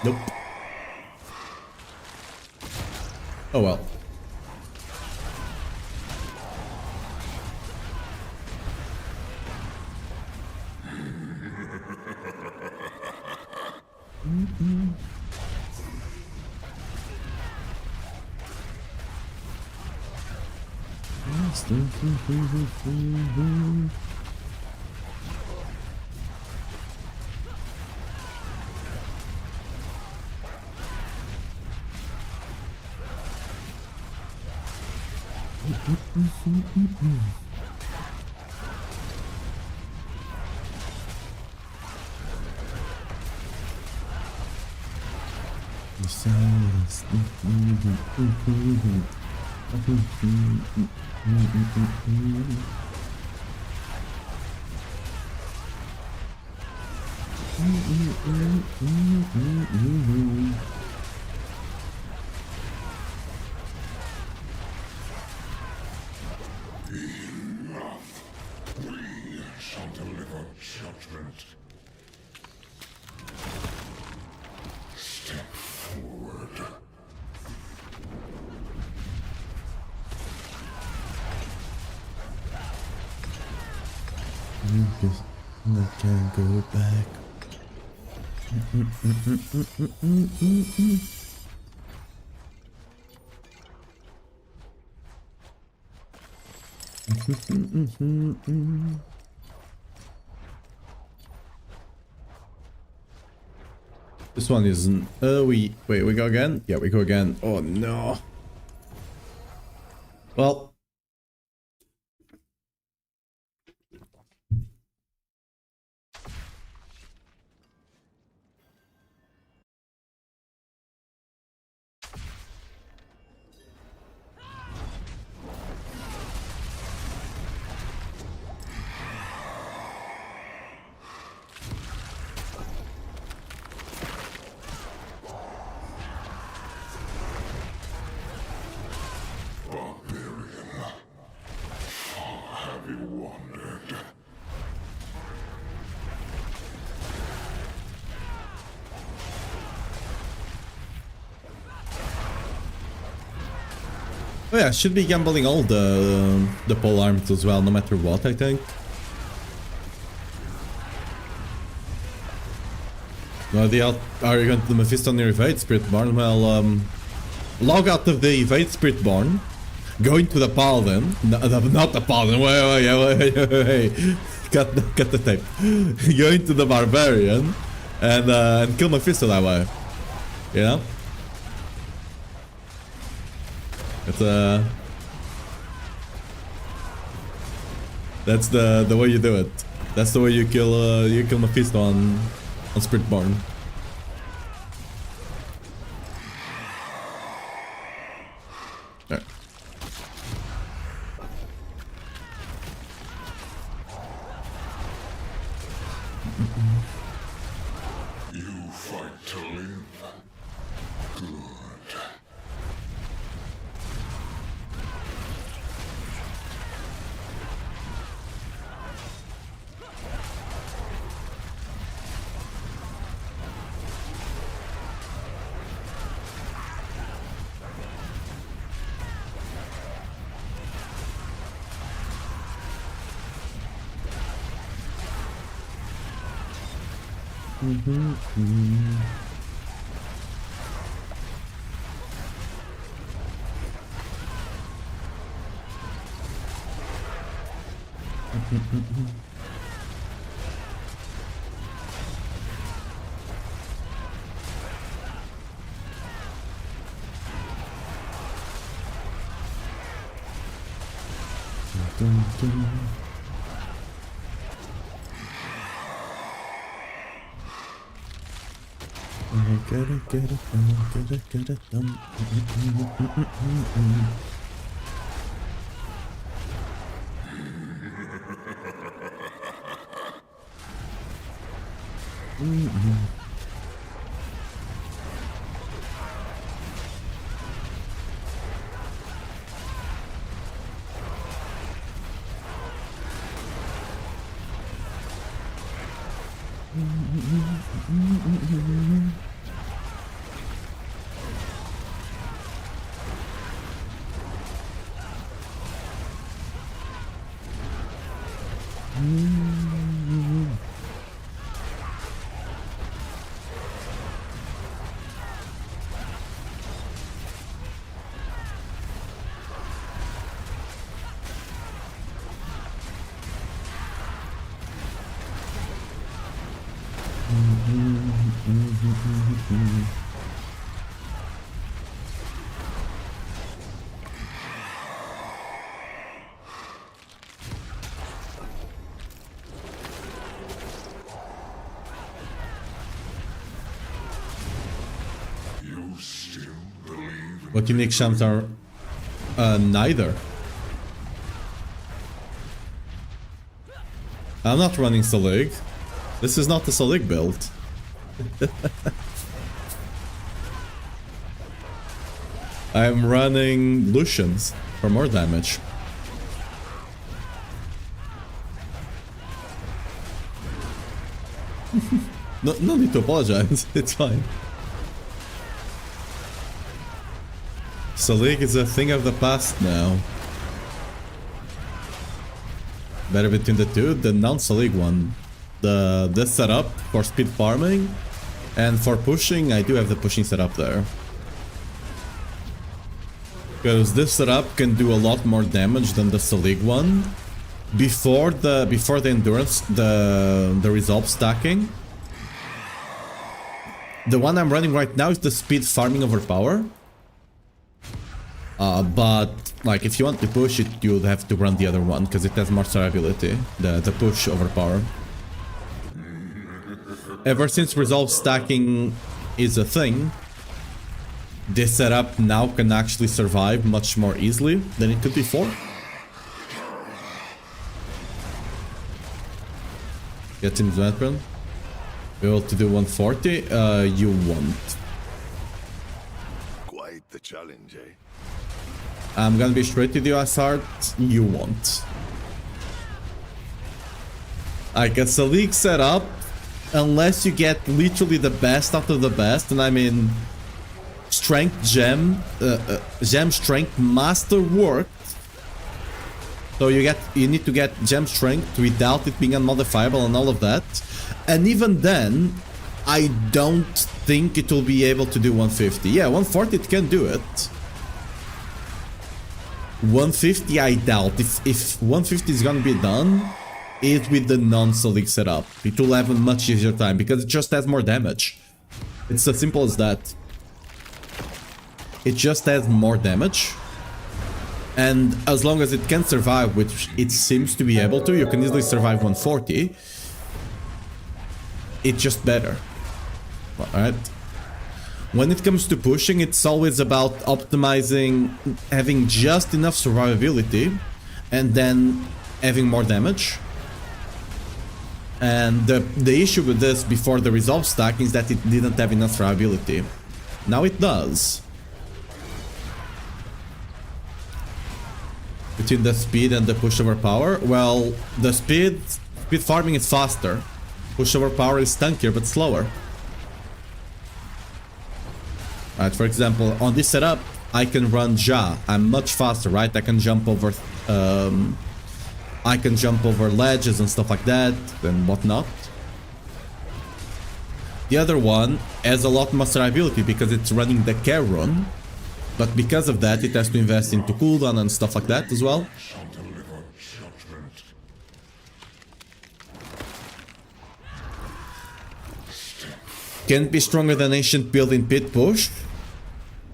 Nope. Oh well. We shall deliver judgment. Step forward. I can't go back. This one isn't. Wait, we go again? Yeah, we go again. Oh no. Well. Oh yeah, should be gambling all the pole arms as well, no matter what, I think. No idea, are you going to the Mephisto on your Evade Spiritborn? Well, log out of the Evade Spiritborn, go into the Paladin, not the Paladin, wait, cut the tape. Go into the Barbarian, and kill Mephisto that way, you know? It's that's the way you do it. That's the way you kill Mephisto on Spiritborn. Alright. You fight to live. Good. Get it done. You still believe What unique champs are? Neither. I'm not running Salig. This is not the Salig build. I'm running Lucians for more damage. No need to apologize, it's fine. Salig is a thing of the past now. Better between the two, the non-Salig one. This setup for speed farming, and for pushing, I do have the pushing setup there. Because this setup can do a lot more damage than the Salig one. Before the endurance, the resolve stacking. The one I'm running right now is the speed farming over power. But like if you want to push it, you'll have to run the other one because it has more survivability. The push over power. Ever since resolve stacking is a thing, this setup now can actually survive much more easily than it could before. Get in the weapon. Be able to do 140? You won't. quite the challenge, eh? I'm gonna be straight with you, Asard. You won't. Like, it's a league setup, unless you get literally the best out of the best, and I mean strength gem, gem strength master worked. So you need to get gem strength without it being unmodifiable and all of that. And even then, I don't think it will be able to do 150. Yeah, 140 it can do it. 150 I doubt. If 150 is gonna be done, it's with the non-Solic setup. It will have a much easier time because it just has more damage. It's as simple as that. It just has more damage. And as long as it can survive, which it seems to be able to, you can easily survive 140. It's just better. Alright? When it comes to pushing, it's always about optimizing, having just enough survivability, and then having more damage. And the issue with this before the resolve stack is that it didn't have enough survivability. Now it does. Between the speed and the pushover power, well, the speed farming is faster. Pushover power is tankier but slower. Alright, for example, on this setup, I can run Ja. I'm much faster, right? I can jump over ledges and stuff like that and whatnot. The other one has a lot more survivability because it's running the care run. But because of that, it has to invest into cooldown and stuff like that as well. Can be stronger than Ancient build in Pit Push.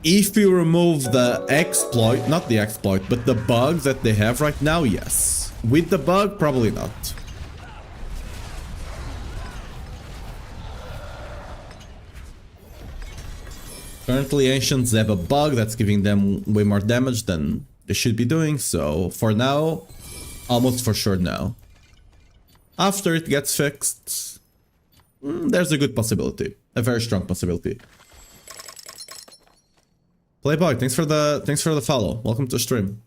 If you remove the exploit, not the exploit, but the bugs that they have right now, yes. With the bug, probably not. Currently, Ancients have a bug that's giving them way more damage than they should be doing, so for now, almost for sure no. After it gets fixed, there's a good possibility. A very strong possibility. Playboy, thanks for the follow. Welcome to the stream.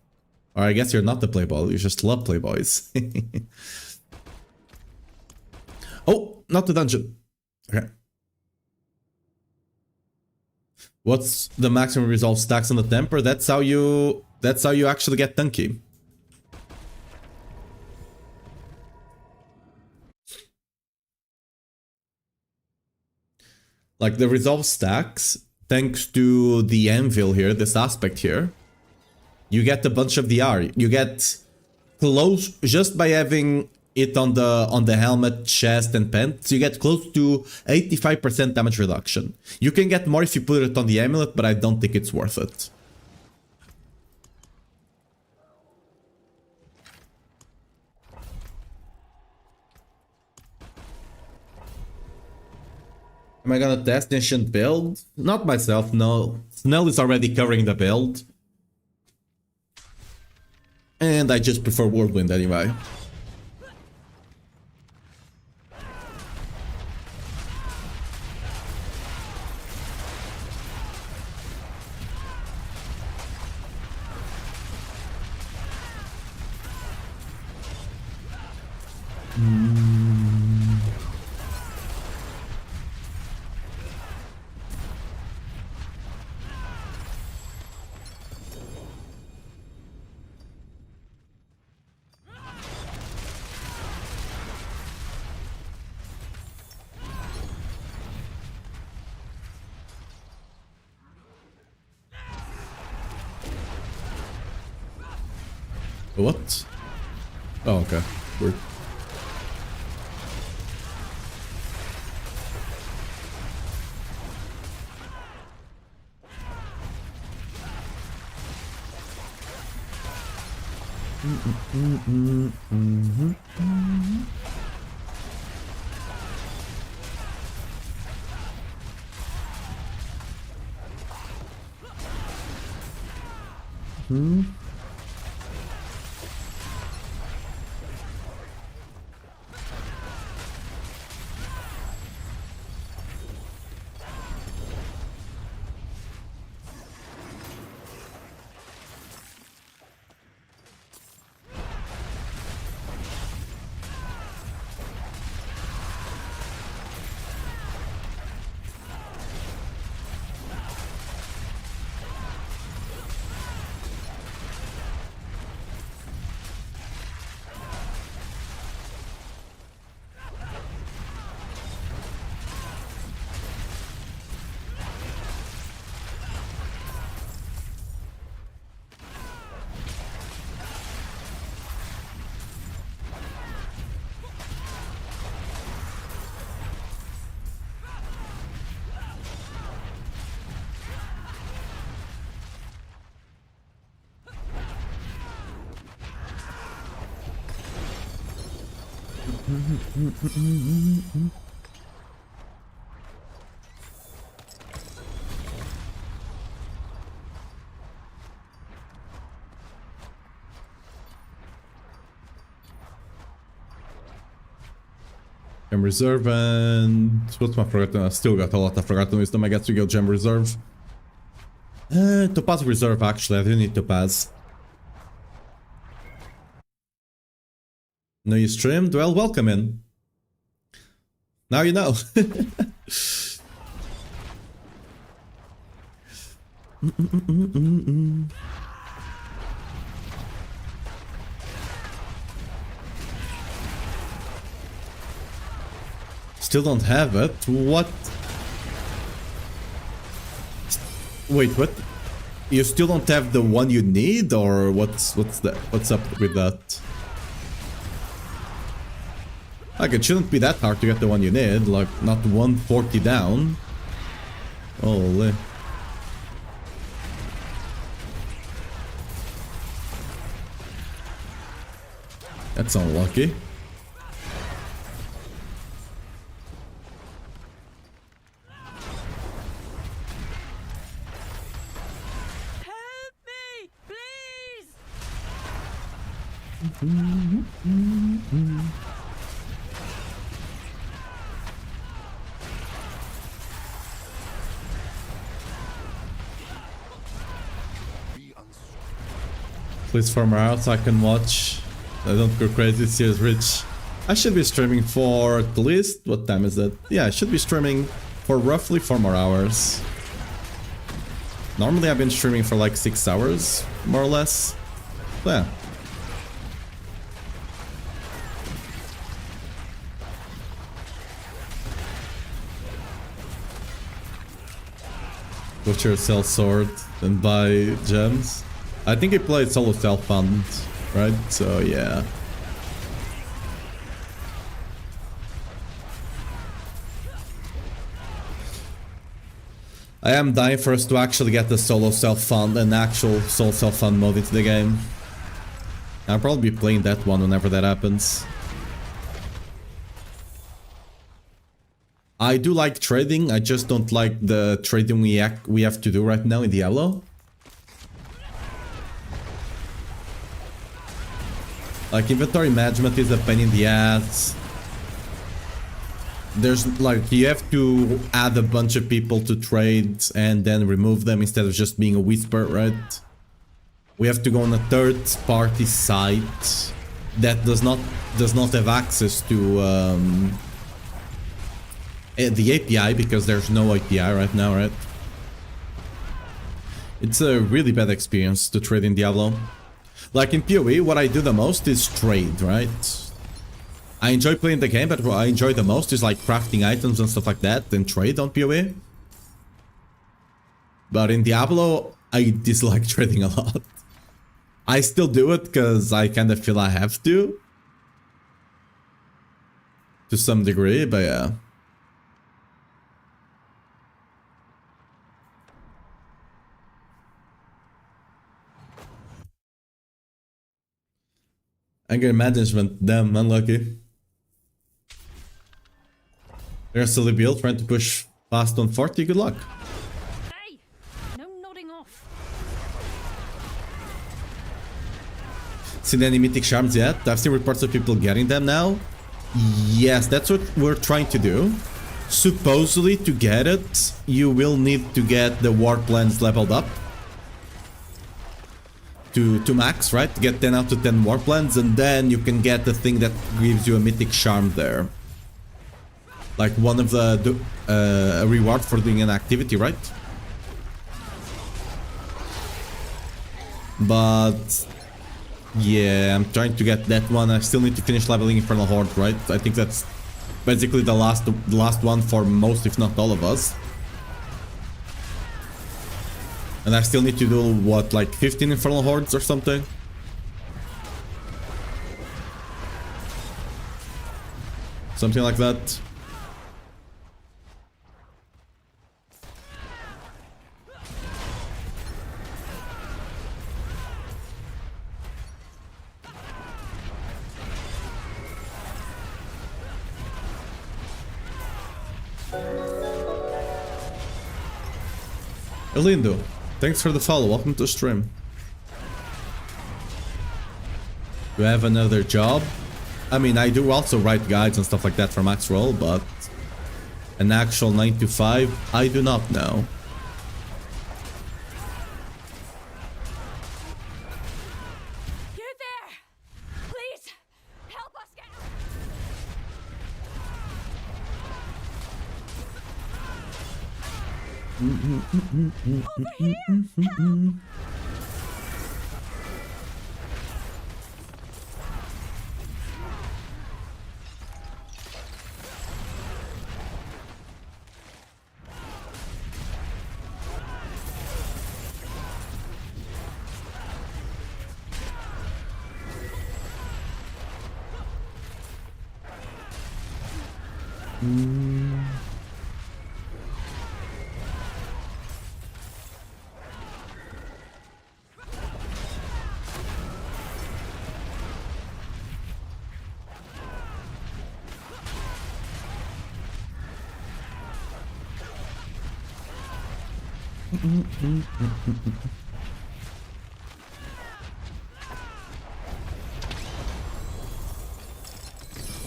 Or I guess you're not the Playboy, you just love Playboys. Oh, not the dungeon. Okay. What's the maximum resolve stacks on the temper? That's how you actually get tanky. Like the resolve stacks, thanks to the anvil here, this aspect here, you get a bunch of DR. You get close just by having it on the helmet, chest, and pants. You get close to 85% damage reduction. You can get more if you put it on the amulet, but I don't think it's worth it. Am I gonna test Ancient build? Not myself, no. Snell is already covering the build. And I just prefer Whirlwind anyway. What? Oh, okay. Weird. Gem Reserve and... what's my forgotten? I still got a lot of forgotten wisdom. I guess we go Gem Reserve. Topaz Reserve, actually. I do need Topaz. No, you streamed? Well, welcome in. Now you know. Still don't have it? What? Wait, what? You still don't have the one you need, or what's up with that? Like, it shouldn't be that hard to get the one you need, like, not 140 down. Holy. That's unlucky. Please farm her out so I can watch. I don't go crazy, serious rich. I should be streaming for at least... what time is that? Yeah, I should be streaming for roughly 4 more hours. Normally I've been streaming for like 6 hours, more or less. So, yeah. Go to your sell sword and buy gems. I think he played solo self-fund, right? So yeah. I am dying for us to actually get the solo self-fund, an actual solo self-fund mode into the game. I'll probably be playing that one whenever that happens. I do like trading, I just don't like the trading we have to do right now in Diablo. Like, inventory management is a pain in the ass. There's like, you have to add a bunch of people to trade and then remove them instead of just being a whisper, right? We have to go on a third-party site that does not have access to the API, because there's no API right now, right? It's a really bad experience to trade in Diablo. Like in PoE, what I do the most is trade, right? I enjoy playing the game, but what I enjoy the most is like crafting items and stuff like that, and trade on PoE. But in Diablo, I dislike trading a lot. I still do it because I kind of feel I have to some degree, but yeah. Anger management, damn, unlucky. There's silly build trying to push fast on 40, good luck. Hey! No nodding off. Seen any Mythic Charms yet? I've seen reports of people getting them now. Yes, that's what we're trying to do. Supposedly, to get it, you will need to get the warplans leveled up to max, right? Get 10 out of 10 warplans, and then you can get the thing that gives you a Mythic Charm there. Like one of the reward for doing an activity, right? But yeah, I'm trying to get that one. I still need to finish leveling Infernal Horde, right? I think that's basically the last one for most, if not all of us. And I still need to do, what, like 15 Infernal Hordes or something? Something like that. Elindo, thanks for the follow. Welcome to the stream. Do I have another job? I mean, I do also write guides and stuff like that for Max Roll, but an actual 9 to 5, I do not know. You're there! Please, help us get out! Over here! Help!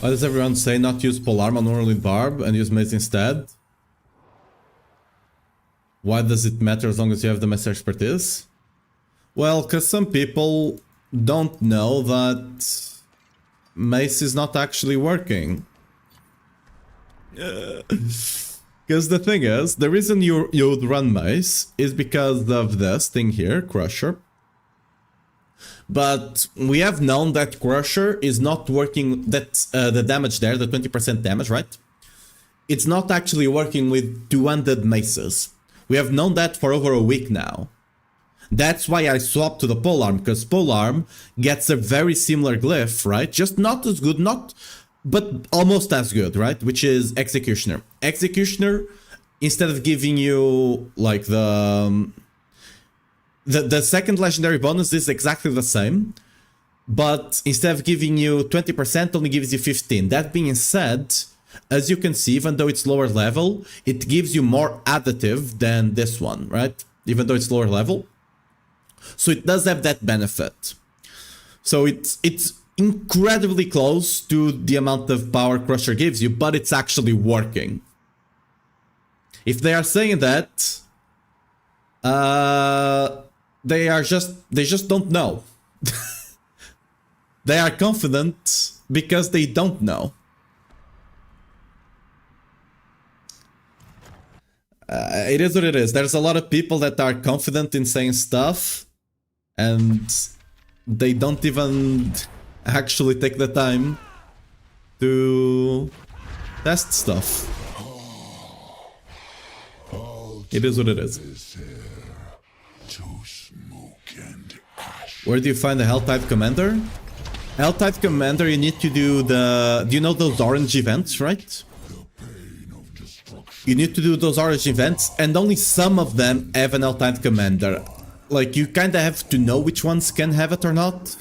Why does everyone say not use Polearm on Whirlwind Barb and use Mace instead? Why does it matter as long as you have the Mace expertise? Well, because some people don't know that Mace is not actually working. Because the thing is, the reason you'd run Mace is because of this thing here, Crusher. But we have known that Crusher is not working, that the damage there, the 20% damage, right? It's not actually working with two-handed maces. We have known that for over a week now. That's why I swapped to the Polearm, because Polearm gets a very similar glyph, right? Just not as good, but almost as good, right? Which is Executioner. Executioner, instead of giving you like the second legendary bonus is exactly the same, but instead of giving you 20%, only gives you 15. That being said, as you can see, even though it's lower level, it gives you more additive than this one, right? Even though it's lower level. So it does have that benefit. So it's incredibly close to the amount of power Crusher gives you, but it's actually working. If they are saying that, they just don't know. They are confident because they don't know. It is what it is. There's a lot of people that are confident in saying stuff and they don't even actually take the time to test stuff. It is what it is. Where do you find the Hell-type commander? Hell-type commander, you need to do the... Do you know those orange events, right? You need to do those orange events, and only some of them have an Hell-type commander. Like, you kinda have to know which ones can have it or not.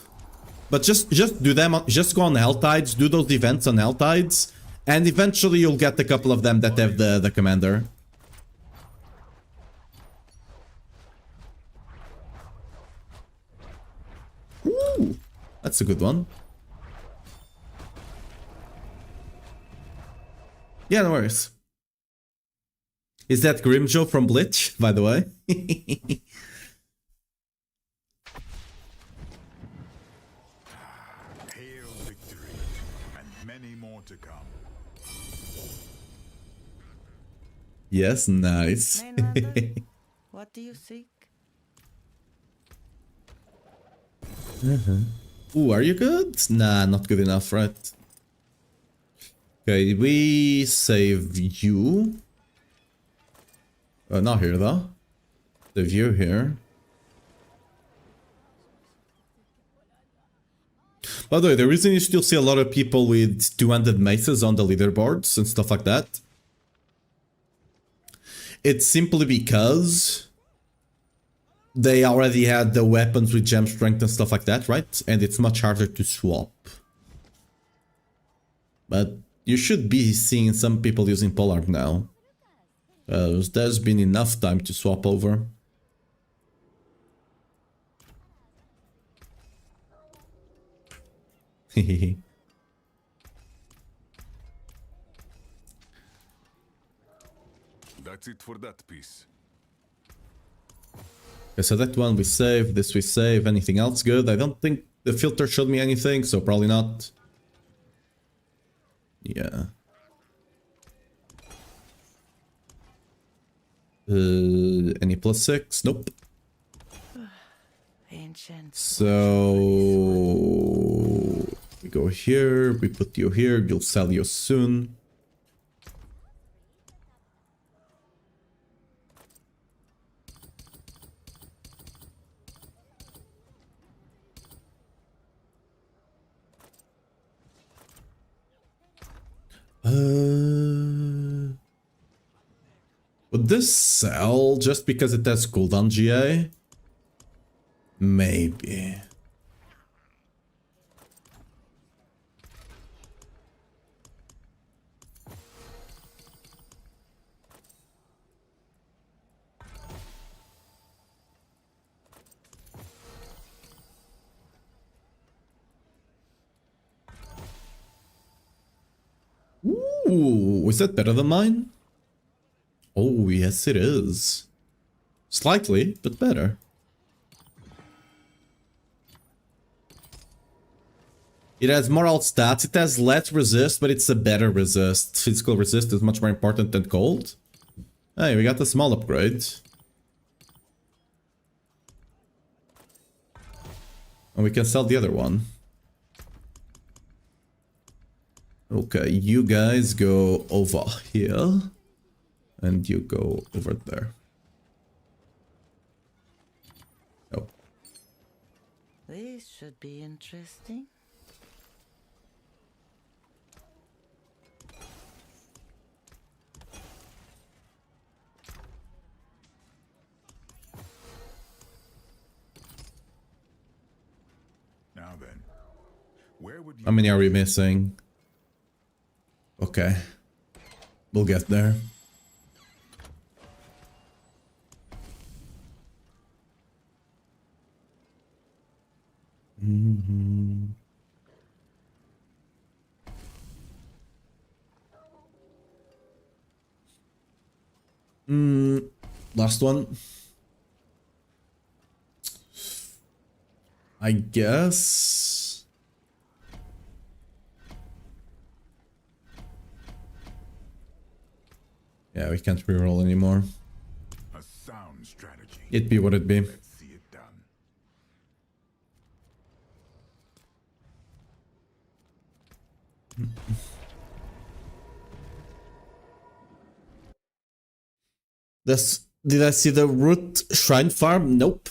But just do them, just go on Hell-tides, do those events on Hell-tides, and eventually you'll get a couple of them that have the commander. Ooh, that's a good one. Yeah, no worries. Is that Grimjo from Bleach, by the way? Hail victory, and many more to come. Yes, nice. Mainlander, what do you seek? Ooh, are you good? Nah, not good enough, right? Okay, we save you. Not here though. The view here. By the way, the reason you still see a lot of people with two-handed maces on the leaderboards and stuff like that, it's simply because they already had the weapons with gem strength and stuff like that, right? And it's much harder to swap. But you should be seeing some people using Polar now. There's been enough time to swap over. That's it for that piece. Okay, so that one we save, this we save, anything else good? I don't think the filter showed me anything, so probably not. Yeah. Any +6? Nope. Ancient. So we go here, we put you here, you'll sell you soon. Would this sell just because it has cooldown GA? Maybe. Ooh, is that better than mine? Oh, yes it is. Slightly, but better. It has more alt stats, it has less resist, but it's a better resist. Physical resist is much more important than cold. Hey, we got a small upgrade. And we can sell the other one. Okay, you guys go over here. And you go over there. Oh. This should be interesting. Now then, where would you... How many are we missing? Okay. We'll get there. Last one. I guess. Yeah, we can't reroll anymore. A sound strategy. It be what it be. Let's see it done. Did I see the root shrine farm? Nope.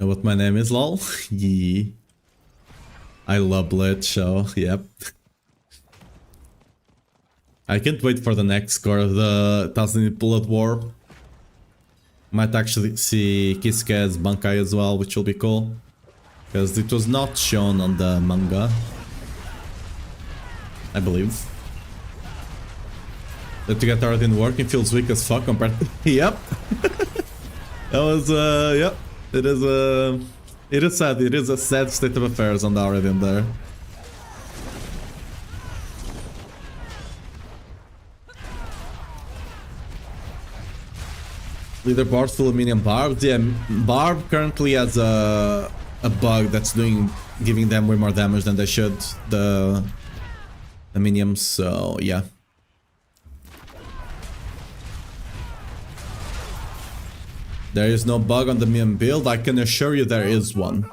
Know what my name is, lol? Yee. I love LoH, so yep. I can't wait for the next score of the 1000 Bullet War. Might actually see Kisuke's Bankai as well, which will be cool. Because it was not shown on the manga. I believe. That to get already in working feels weak as fuck compared to... Yep. That was, yep. It is sad. It is a sad state of affairs on the already in there. Leaderboard full of minion barbs. Yeah, Barb currently has a bug that's giving them way more damage than they should. The minions, so yeah. There is no bug on the minion build. I can assure you there is one.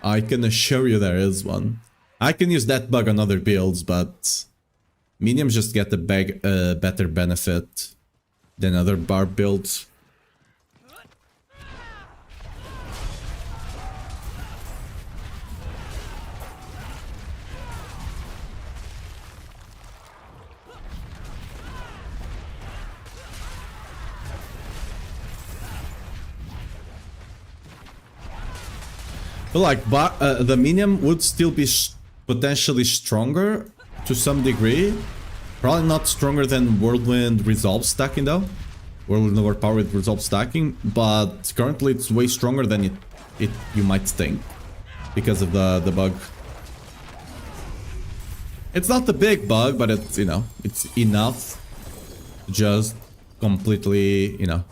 I can assure you there is one. I can use that bug on other builds, but minions just get a better benefit than other barb builds. But like, the minion would still be potentially stronger to some degree. Probably not stronger than Whirlwind Resolve stacking though. Whirlwind Overpower with Resolve stacking, but currently it's way stronger than it you might think because of the bug. It's not the big bug, but it's, you know, it's enough to just completely, you know,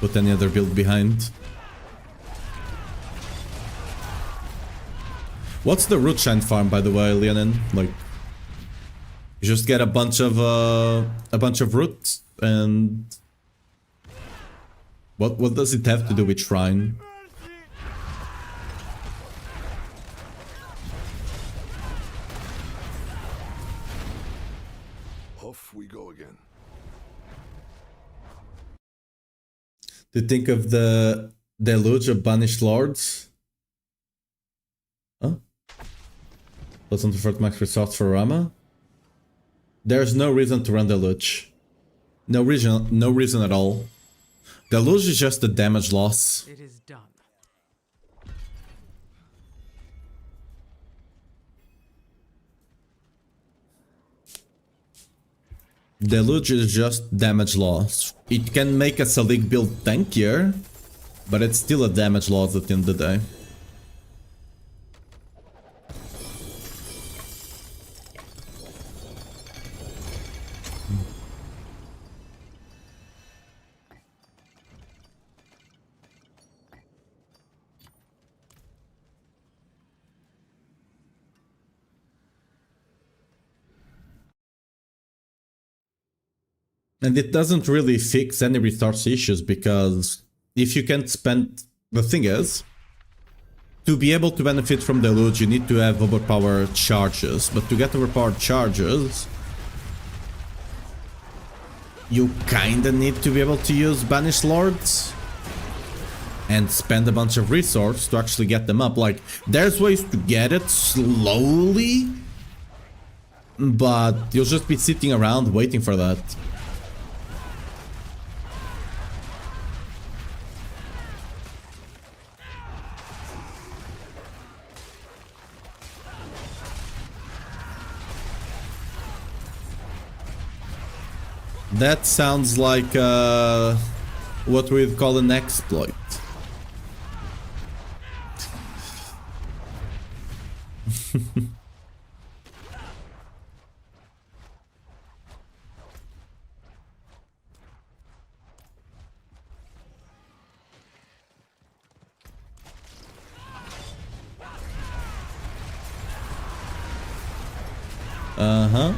put any other build behind. What's the root shine farm, by the way, Leonin? Like, you just get a bunch of roots, and what does it have to do with shrine? Off we go again. To think of the deluge of banished lords? Huh? Doesn't prefer to max resource for Rama? There's no reason to run deluge. No reason at all. Deluge is just the damage loss. It is done. Deluge is just damage loss. It can make a Selig build tankier, but it's still a damage loss at the end of the day. And it doesn't really fix any resource issues, because if you can't spend... The thing is, to be able to benefit from Deluge, you need to have overpowered charges. But to get overpowered charges, you kinda need to be able to use Banished Lords and spend a bunch of resources to actually get them up. Like, there's ways to get it slowly, but you'll just be sitting around waiting for that. That sounds like what we'd call an exploit. Uh-huh.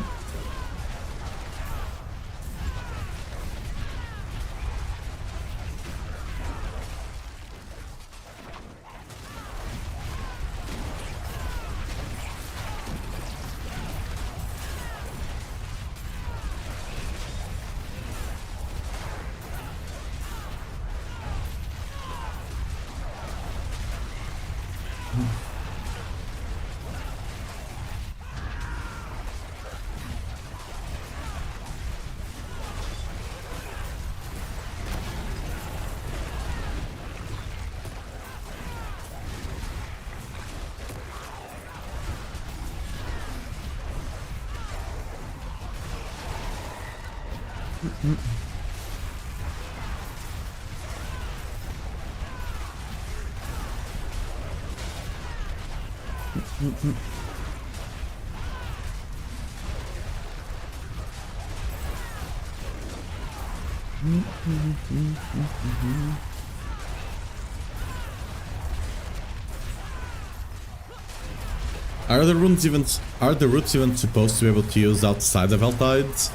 Are the roots even supposed to be able to use outside of Helltides?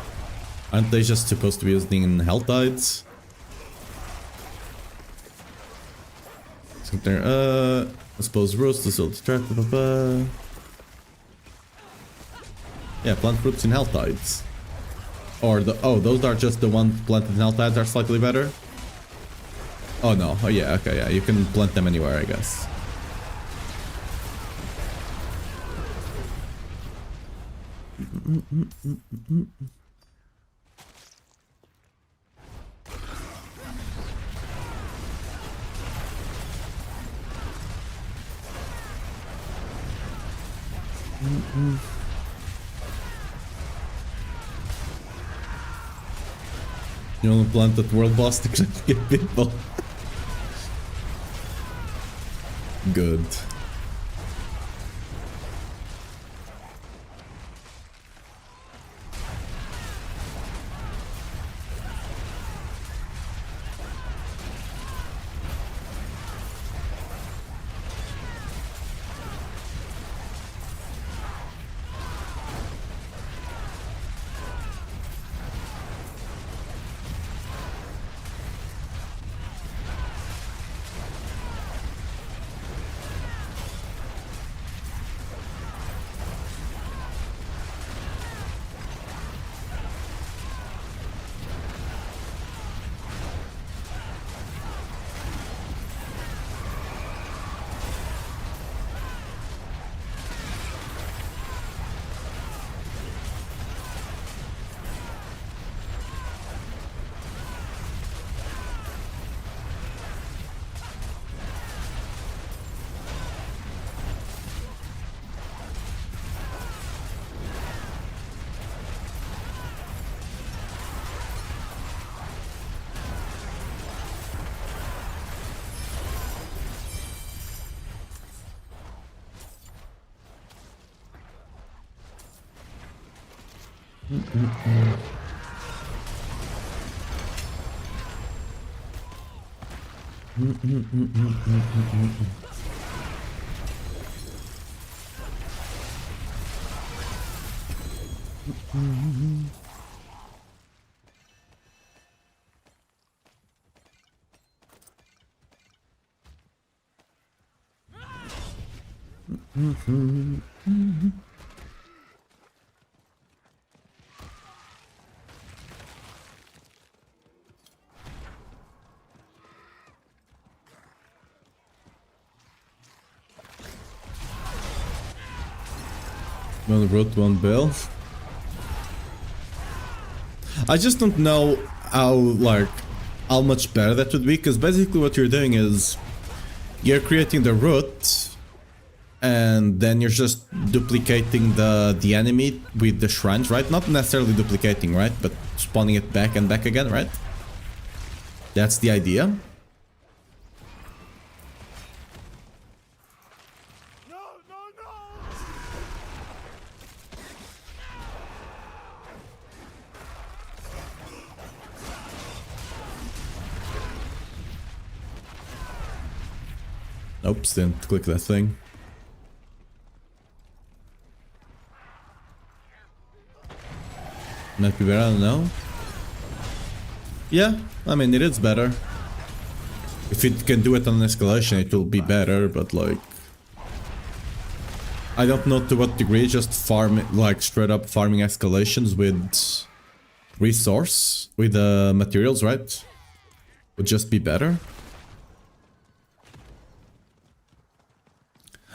Aren't they just supposed to be used in Helltides? I suppose roots, this will distract, Yeah, plant roots in Helltides. Or those are just the ones planted in Helltides are slightly better? Oh no, oh yeah, okay, yeah, you can plant them anywhere, I guess. You only planted world boss to get people. Good. Well, wrote one bill. I just don't know how much better that would be, because basically what you're doing is you're creating the root and then you're just duplicating the enemy with the shrines, right? Not necessarily duplicating, right? But spawning it back and back again, right? That's the idea. Oops, didn't click that thing. Might be better, I don't know. Yeah, I mean, it is better. If it can do it on escalation, it will be better, but like... I don't know to what degree, just farm, like straight up farming escalations with resource, with materials, right? Would just be better.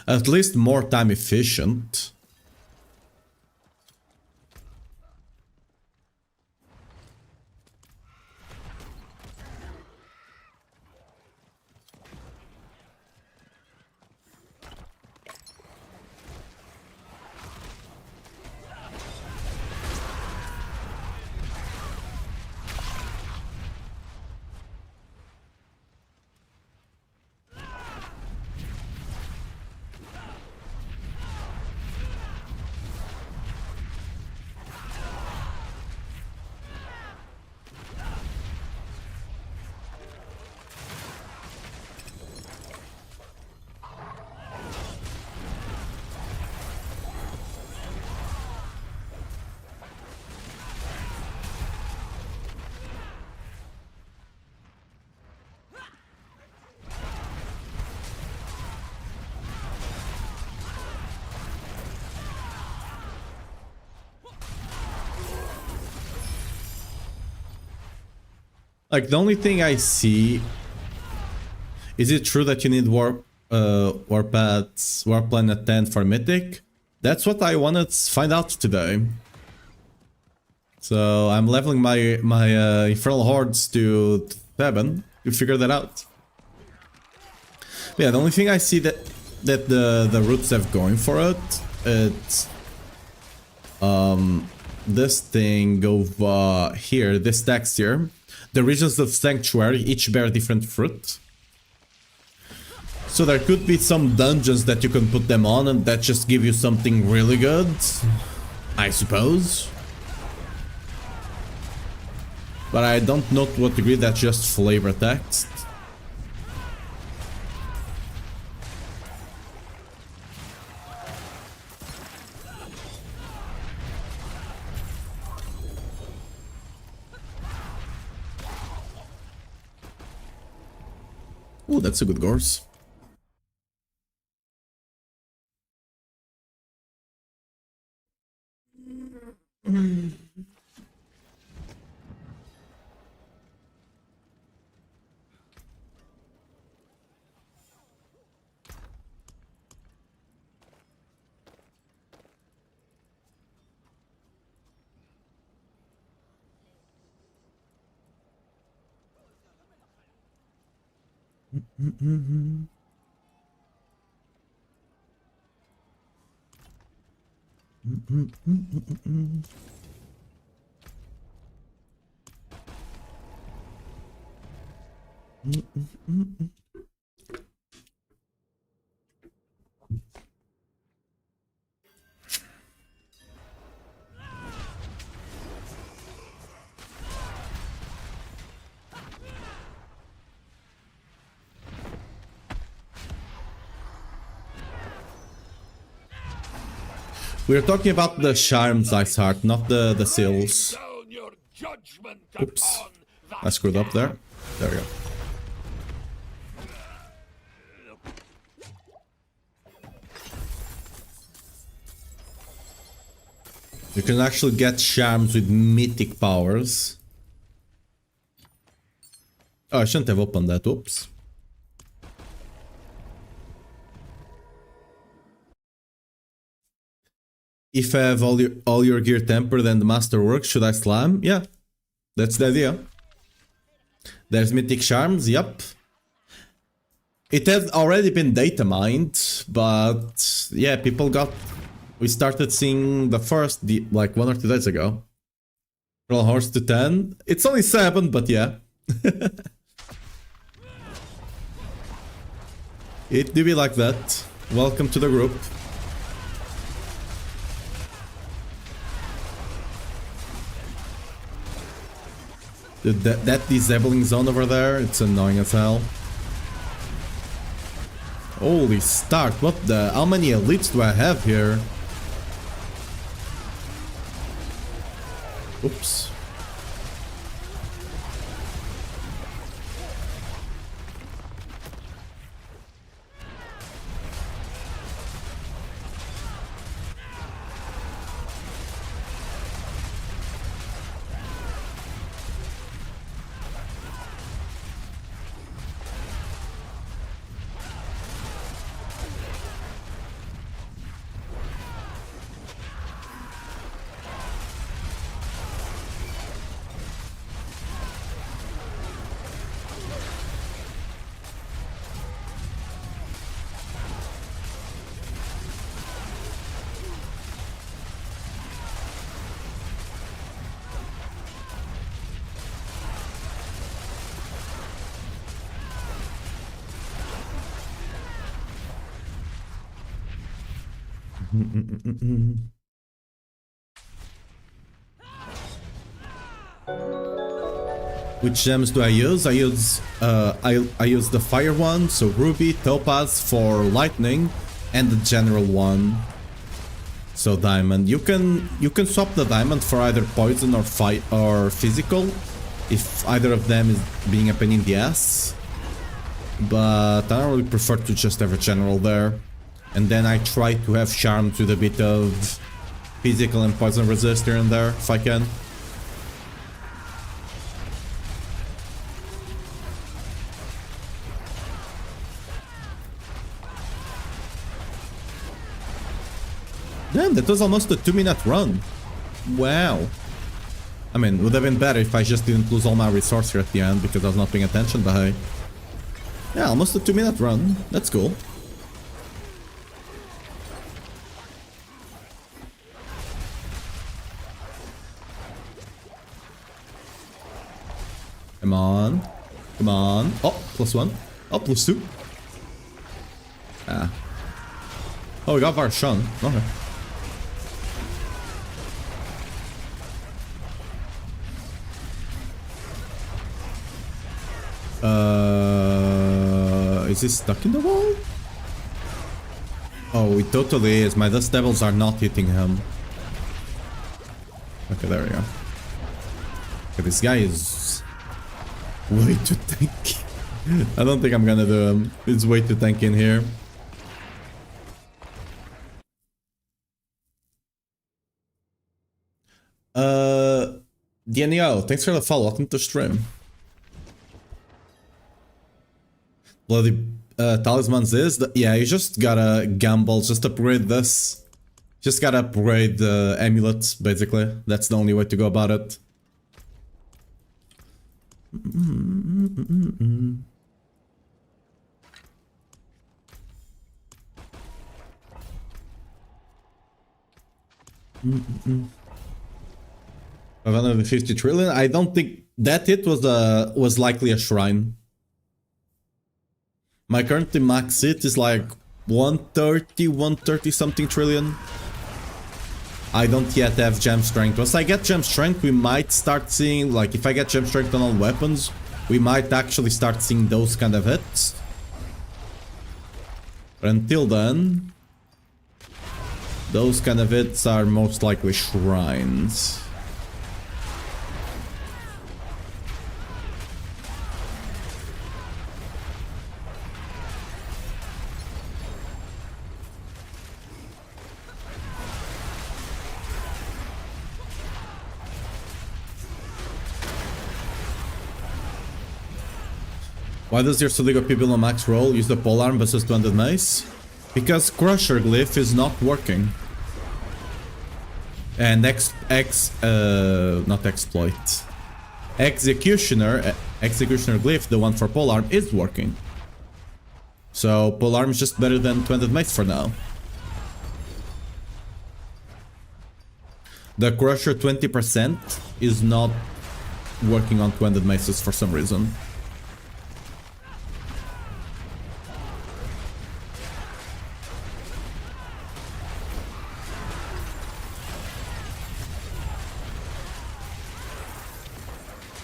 At least more time efficient. Like, the only thing I see... Is it true that you need warplan at 10 for Mythic? That's what I wanted to find out today. So I'm leveling my Infernal Hordes to 7 to figure that out. But yeah, the only thing I see that the roots have going for it It's this thing over here, this text here. The regions of sanctuary each bear different fruit. So there could be some dungeons that you can put them on and that just give you something really good, I suppose. But I don't know to what degree that's just flavor text. Oh, that's a good gorse. We're talking about the charms, Iceheart, not the seals. Oops. I screwed up there. There we go. You can actually get charms with mythic powers. Oh, I shouldn't have opened that. Oops. If I have all your gear tempered and the master works, should I slam? Yeah, that's the idea. There's Mythic Charms, yep. It has already been data mined, but yeah, we started seeing the first, like 1 or 2 days ago. Roll horse to 10. It's only 7, but yeah. It do be like that. Welcome to the group. That disabling zone over there, it's annoying as hell. Holy start, what the... How many elites do I have here? Oops. Which gems do I use? I use the fire one, so ruby, topaz for lightning, and the general one, so diamond. You can swap the diamond for either poison or fight or physical, if either of them is being a pain in the ass. But I don't really prefer to just have a general there. And then I try to have charms with a bit of physical and poison resist here and there, if I can. Damn, that was almost a 2-minute run. Wow. I mean, would have been better if I just didn't lose all my resource here at the end because I was not paying attention, but hey. Yeah, almost a 2-minute run. That's cool. Come on. Come on. Oh, +1. Oh, +2. Ah. Oh, we got Varshan. Okay. Is he stuck in the wall? Oh, it totally is. My Dust Devils are not hitting him. Okay, there we go. Okay, this guy is way too tanky. I don't think I'm gonna do him. It's way too tanky in here. Daniel, thanks for the follow. Welcome to stream. Bloody talismans is yeah, you just gotta gamble, just upgrade this. Just gotta upgrade the amulets, basically. That's the only way to go about it. $550 trillion. I don't think that hit was likely a shrine. My current max hit is like 130 something trillion. I don't yet have gem strength. Once I get gem strength, we might start seeing, like, if I get gem strength on all weapons, we might actually start seeing those kind of hits. But until then, those kind of hits are most likely shrines. Why does your Soligo people on max roll use the polearm versus 200 mace? Because Crusher Glyph is not working. And not exploit. Executioner Glyph, the one for polearm, is working. So polearm is just better than 200 mace for now. The Crusher 20% is not working on 200 maces for some reason.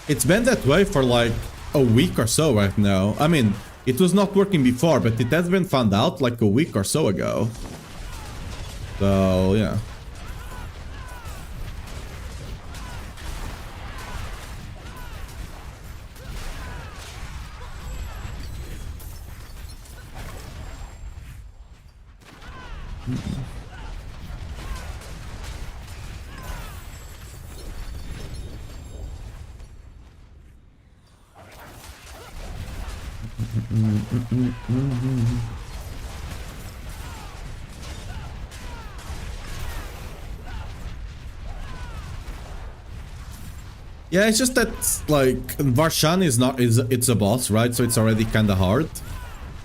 It's been that way for like a week or so right now. I mean, it was not working before, but it has been found out like a week or so ago. So, yeah. Yeah, it's just that, like, Varshan it's a boss, right? So it's already kinda hard.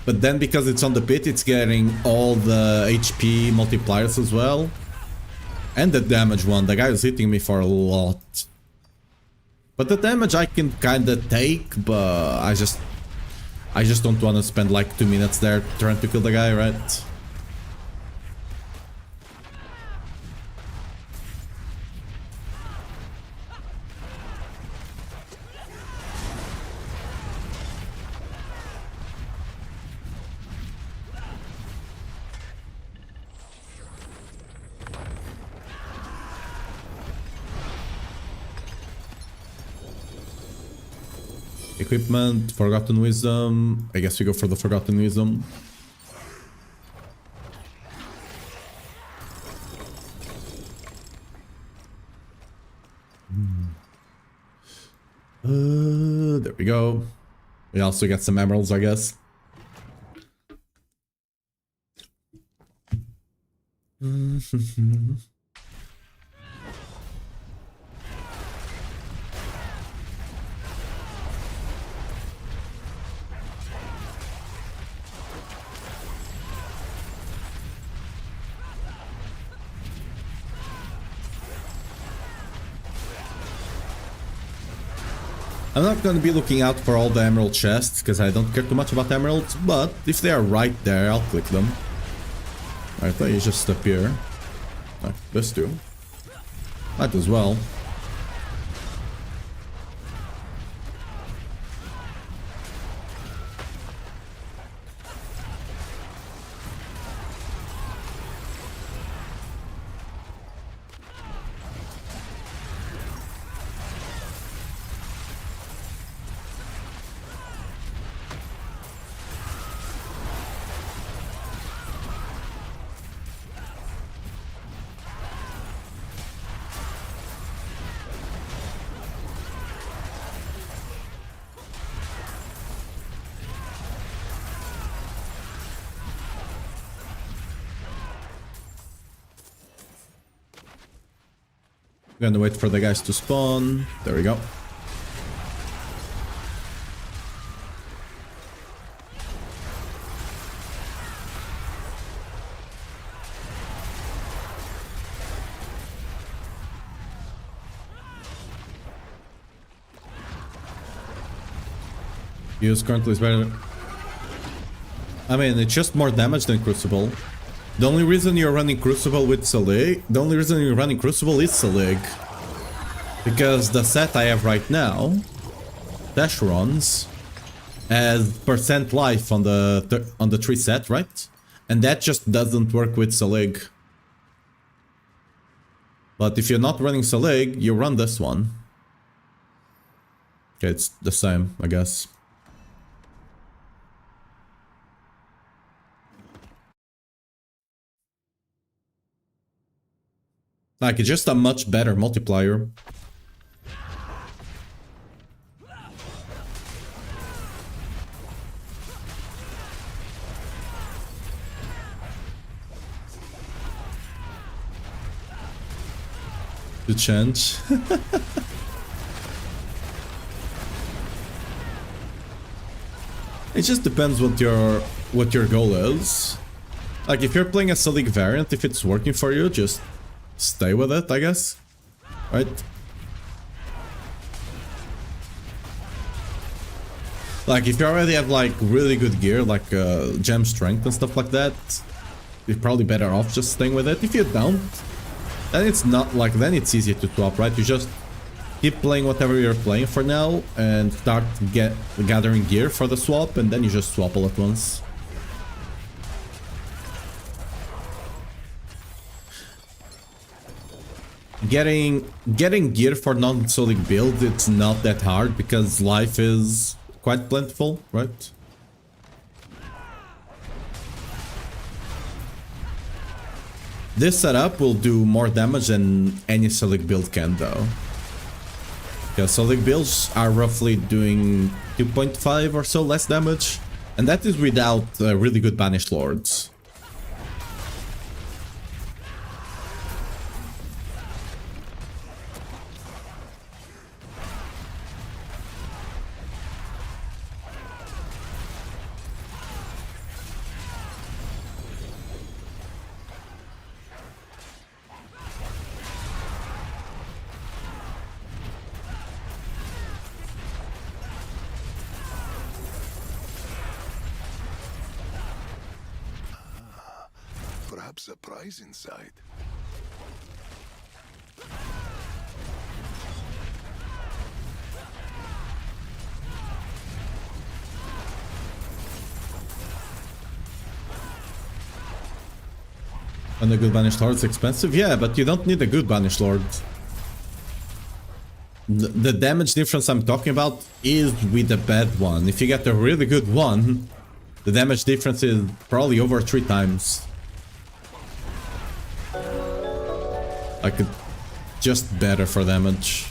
But then because it's on the pit, it's getting all the HP multipliers as well. And the damage one. The guy is hitting me for a lot. But the damage I can kinda take, but I just don't want to spend like 2 minutes there trying to kill the guy, right? Equipment, Forgotten Wisdom. I guess we go for the Forgotten Wisdom. There we go. We also get some emeralds, I guess. I'm not going to be looking out for all the emerald chests, because I don't care too much about emeralds, but if they are right there, I'll click them. Alright, they just appear. Like this too. Might as well. Gonna wait for the guys to spawn. There we go. Use currently is better. I mean, it's just more damage than Crucible. The only reason you're running Crucible with Selig, is Selig. Because the set I have right now, Dash runs, has percent life on the 3 set, right? And that just doesn't work with Selig. But if you're not running Selig, you run this one. Okay, it's the same, I guess. Like, it's just a much better multiplier. To change. It just depends what your goal is. Like, if you're playing a Selig variant, if it's working for you, just stay with it, I guess. Right? Like, if you already have, like, really good gear, like gem strength and stuff like that, you're probably better off just staying with it. If you don't, then it's not like, then it's easy to swap, right? You just keep playing whatever you're playing for now and start gathering gear for the swap, and then you just swap all at once. Getting gear for non-Selig build, it's not that hard because life is quite plentiful, right? This setup will do more damage than any Selig build can, though. Yeah, Selig builds are roughly doing 2.5 or so less damage, and that is without really good Banished Lords. Perhaps a prize inside. And a good Banished Lord is expensive? Yeah, but you don't need a good Banished Lord. The damage difference I'm talking about is with a bad one. If you get a really good one, the damage difference is probably over 3 times. Like, just better for damage.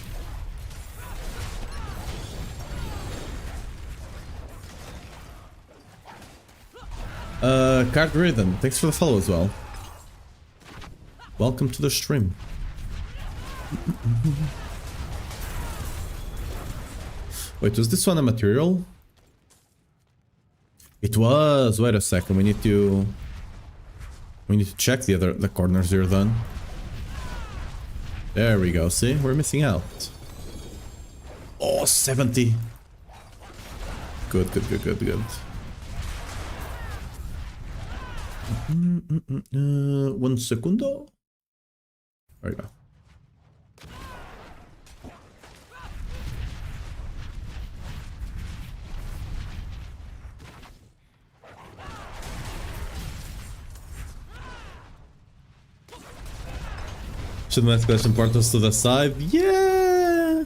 Card Rhythm, thanks for the follow as well. Welcome to the stream. Wait, was this one a material? It was. Wait a second. We need to check the corners here then. There we go. See, we're missing out. Oh, 70. Good, good, good, good, good. 1 segundo. There we go. Should we get some portals to the side? Yeah!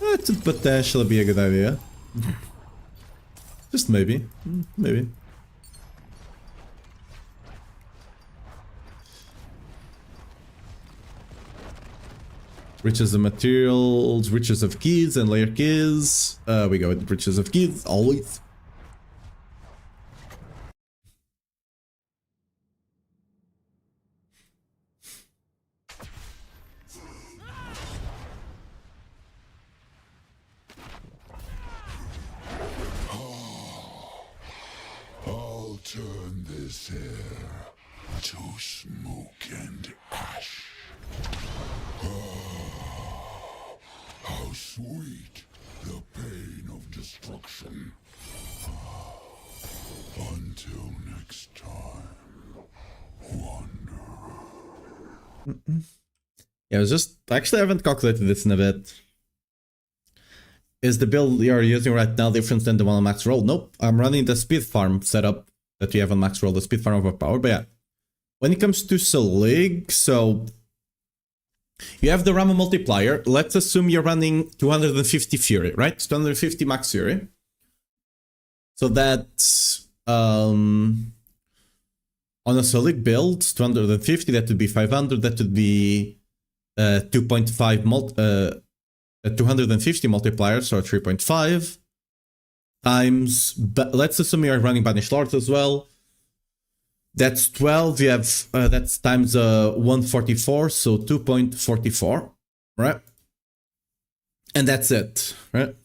That could potentially be a good idea. Just maybe. Maybe. Riches of materials, riches of keys and layer keys. We go with riches of keys, always. I'll turn this air to smoke and ash. How sweet the pain of destruction. Until next time, wander. Yeah, I was just... Actually, I haven't calculated this in a bit. Is the build you're using right now different than the one on max roll? Nope, I'm running the speed farm setup that we have on max roll, the speed farm overpowered. But yeah, when it comes to Selig, so you have the Rama multiplier. Let's assume you're running 250 Fury, right? 250 max Fury. So that's on a Selig build, 250, that would be 500, that would be 2.5 250 multipliers, so 3.5 times, but let's assume you're running Banished Lords as well. That's 12, you have, that's times 144, so 2.44, right? And that's it, right?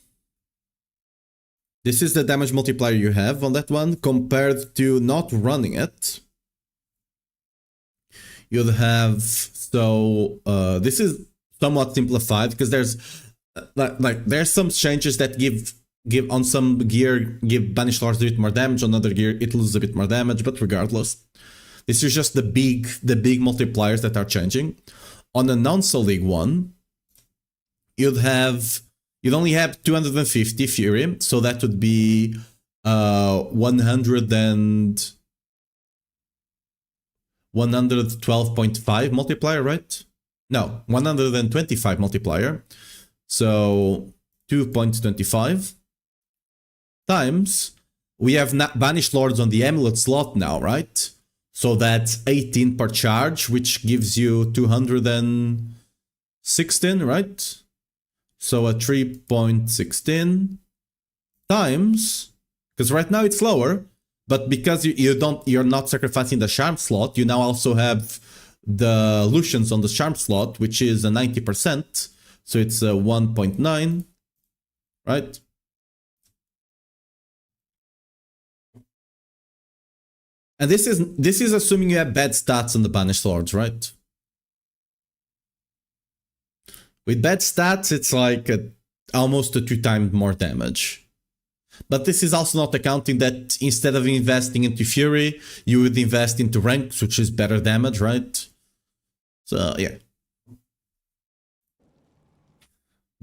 This is the damage multiplier you have on that one, compared to not running it. You'll have, so, this is somewhat simplified, because there's, like there's some changes that give on some gear give Banished Lords a bit more damage, on other gear it loses a bit more damage, but regardless, this is just the big multipliers that are changing. On a non-Selig one, you'd only have 250 Fury, so that would be 112.5 multiplier, right? No, 125 multiplier. So 2.25 times, we have Banished Lords on the Amulet slot now, right? So that's 18 per charge, which gives you 216, right? So a 3.16 times, because right now it's lower, but because you're not sacrificing the charm slot, you now also have the Lucians on the charm slot, which is a 90%. So it's a 1.9, right? And this is assuming you have bad stats on the Banished Lords, right? With bad stats, it's like almost a 2 times more damage. But this is also not accounting that instead of investing into Fury, you would invest into ranks, which is better damage, right? So yeah.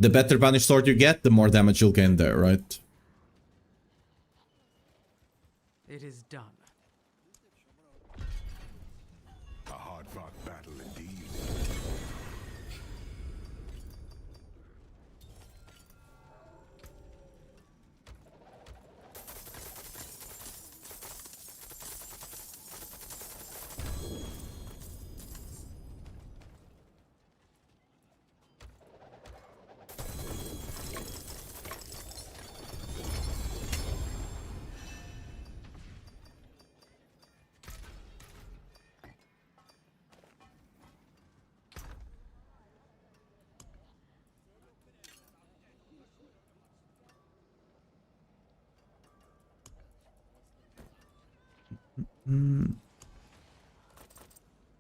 The better Banished Sword you get, the more damage you'll gain there, right? It is done. A hard-fought battle indeed.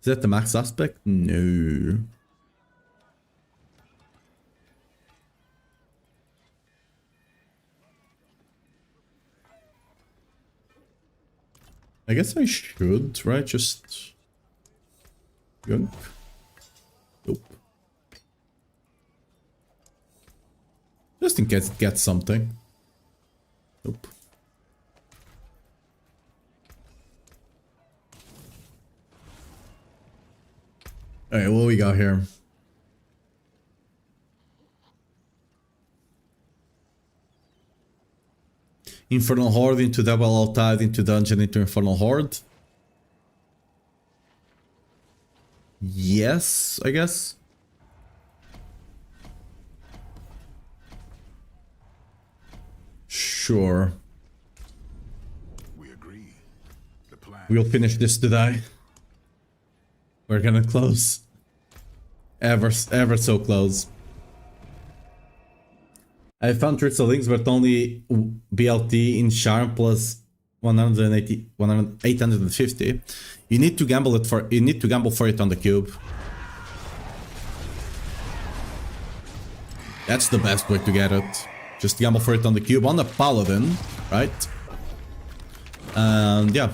Is that the max aspect? No. I guess I should, right? Just... Gunk? Nope. Just in case it gets something. Nope. Alright, what we got here? Infernal Horde into Double Altide into Dungeon into Infernal Horde. Yes, I guess. Sure. We agree. The plan. We'll finish this today. We're gonna close. Ever so close. I found Crystal Links, but only BLT in Charm plus 850. You need to gamble for it on the cube. That's the best way to get it. Just gamble for it on the cube on the Paladin, right? And yeah.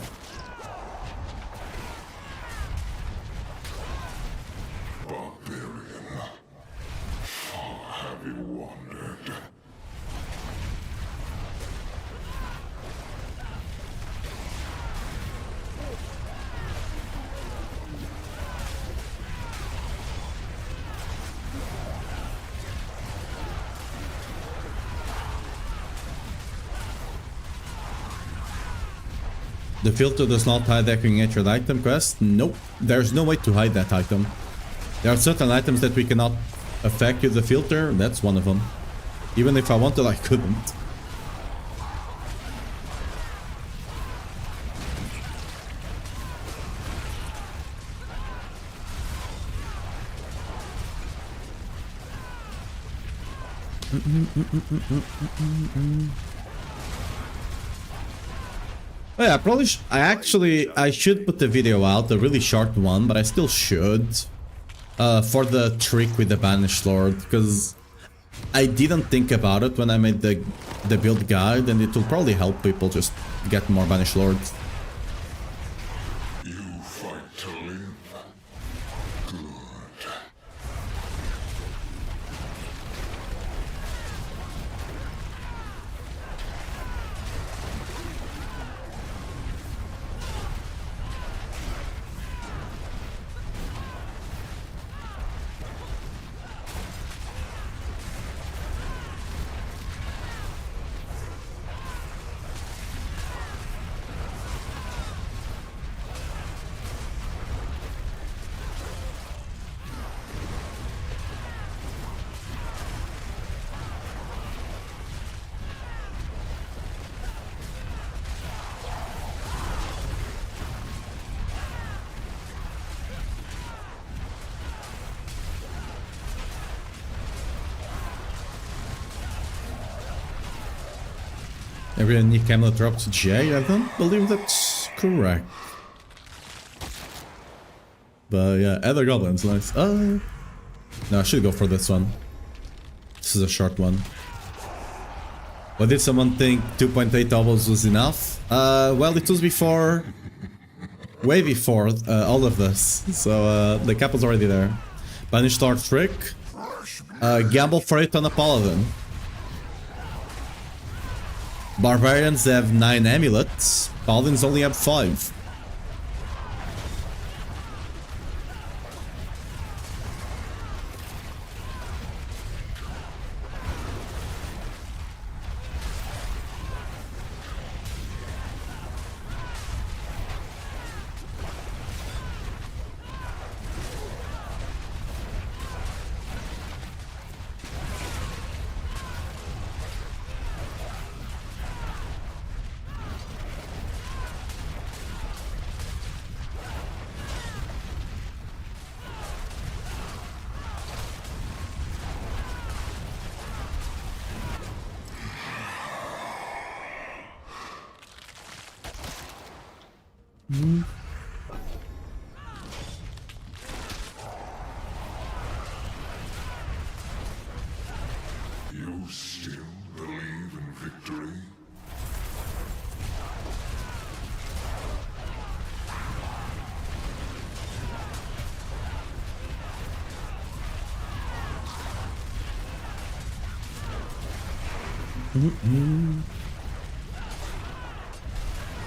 Have you wandered? The filter does not hide echoing natural item quest? Nope. There's no way to hide that item. There are certain items that we cannot affect with the filter. That's one of them. Even if I wanted, I couldn't. Oh yeah, probably I should put the video out, a really short one, but I still should. For the trick with the Banished Lord, because I didn't think about it when I made the build guide, and it will probably help people just get more Banished Lords. You fight to live. Good. Every unique amulet drops to J? I don't believe that's correct. But yeah, other goblins, nice. No, I should go for this one. This is a short one. But did someone think 2.8 doubles was enough? Well, it was before... way before all of this. So the cap was already there. Banished Lord trick. Gamble for it on a Paladin. Barbarians have 9 amulets, Paladins only have 5. You still believe in victory?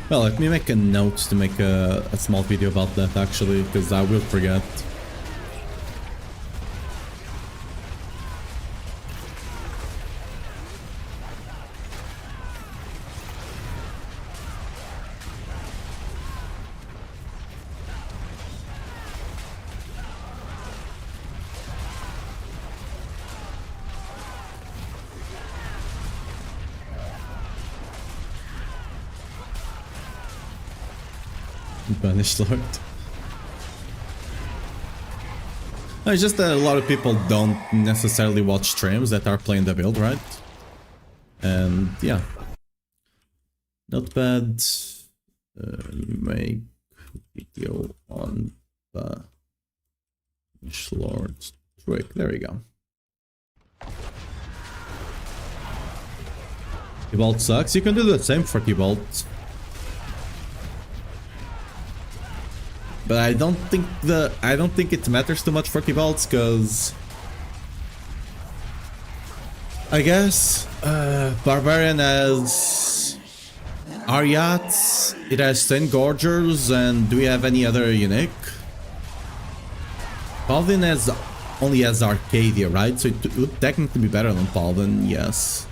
Well, let me make a note to make a small video about that actually, because I will forget. Banished Lord. No, it's just that a lot of people don't necessarily watch streams that are playing the build, right? And yeah, not bad. Make video on Banished Lord's trick. There we go. T-Bolt sucks. You can do the same for T-Bolt. But I don't think it matters too much for T-Bolts, because I guess Barbarian has Aryats, it has 10 Gorgers, and do we have any other unique? Paladin only has Arcadia, right? So it would technically be better than Paladin, yes.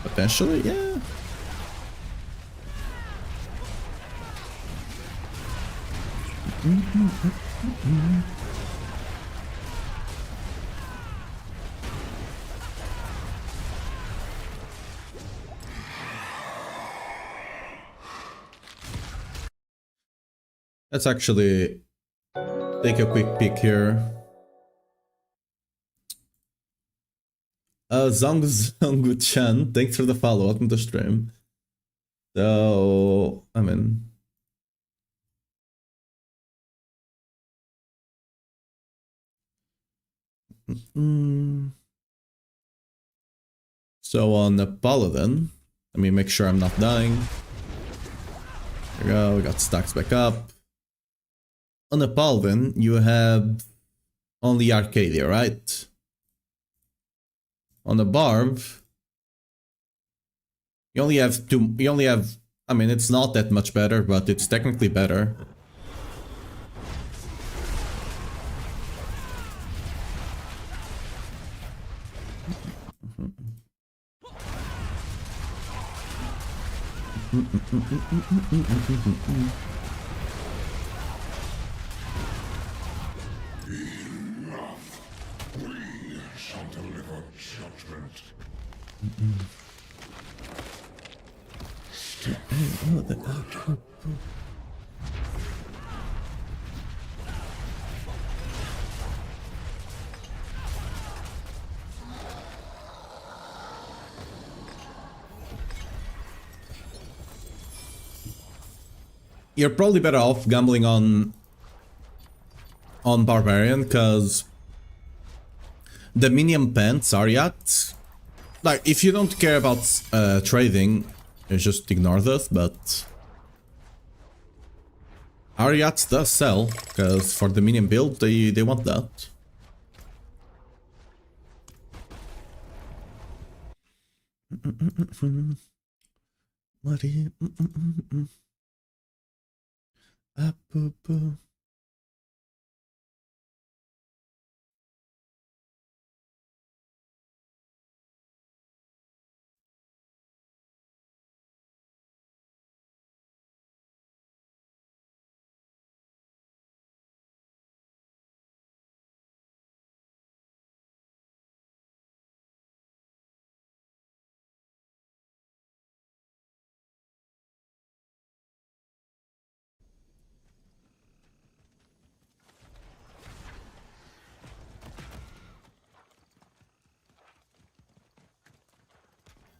Potentially, yeah. Let's actually take a quick peek here. Zongu-chan, thanks for the follow. Welcome to stream. So, I mean, so on the Paladin, let me make sure I'm not dying. There we go, we got stacks back up. On the Paladin, you have only Arcadia, right? On the Barb, you only have two. You only have. I mean, it's not that much better, but it's technically better. Shall deliver judgment. You're probably better off gambling on Barbarian, because the minion pants Aryat, like, if you don't care about trading, you just ignore this, but Aryat does sell, because for the minion build they want that.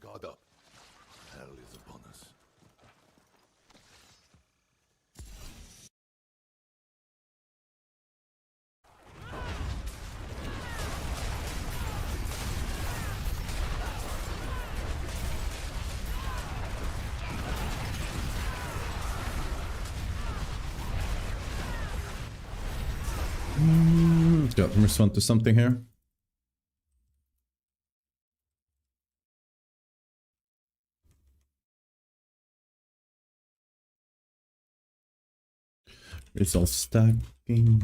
Guard up. Hell is upon us. Got to respond to something here. Resolve stacking.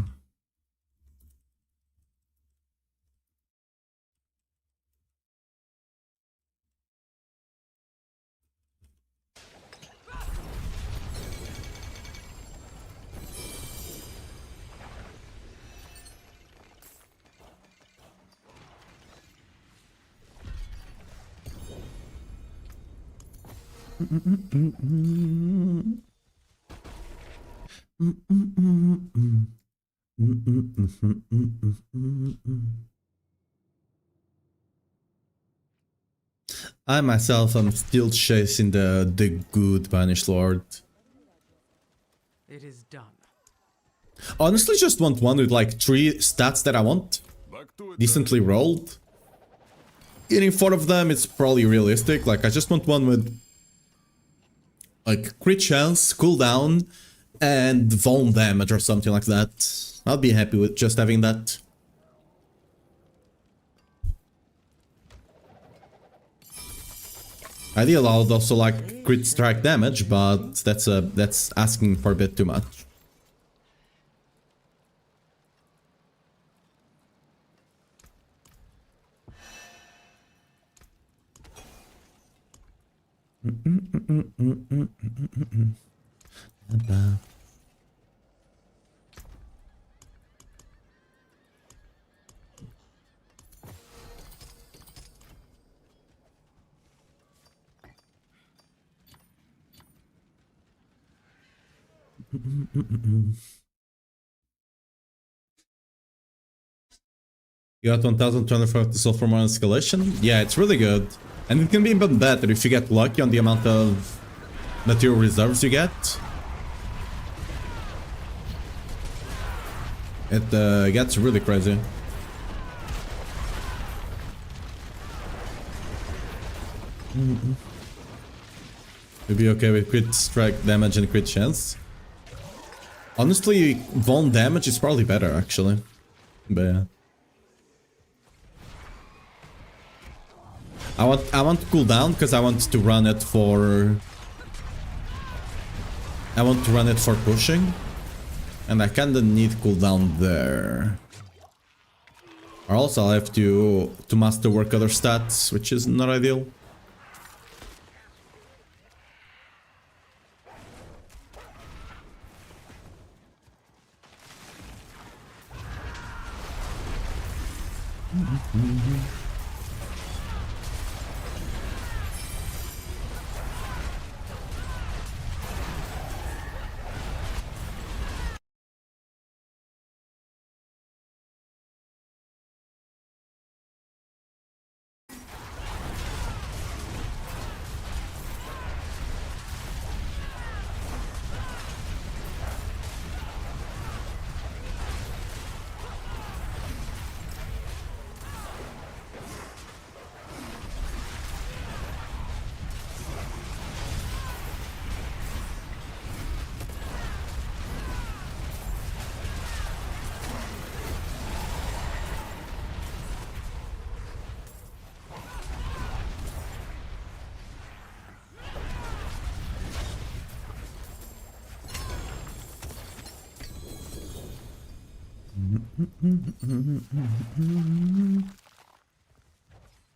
I myself am still chasing the good Banished Lord. It is done. Honestly, just want one with like 3 stats that I want. Back to it. Decently rolled. Getting 4 of them, it's probably realistic. Like, I just want one with like crit chance, cooldown, and vuln damage or something like that. I'll be happy with just having that. Ideal, I would also like crit strike damage, but that's asking for a bit too much. You got 1250 soul for more escalation? Yeah, it's really good. And it can be even better if you get lucky on the amount of material reserves you get. It gets really crazy. You'll be okay with crit strike damage and crit chance. Honestly, vuln damage is probably better actually. But yeah. I want cooldown because I want to run it for... I want to run it for pushing. And I kinda need cooldown there. Or also I'll have to master work other stats, which is not ideal.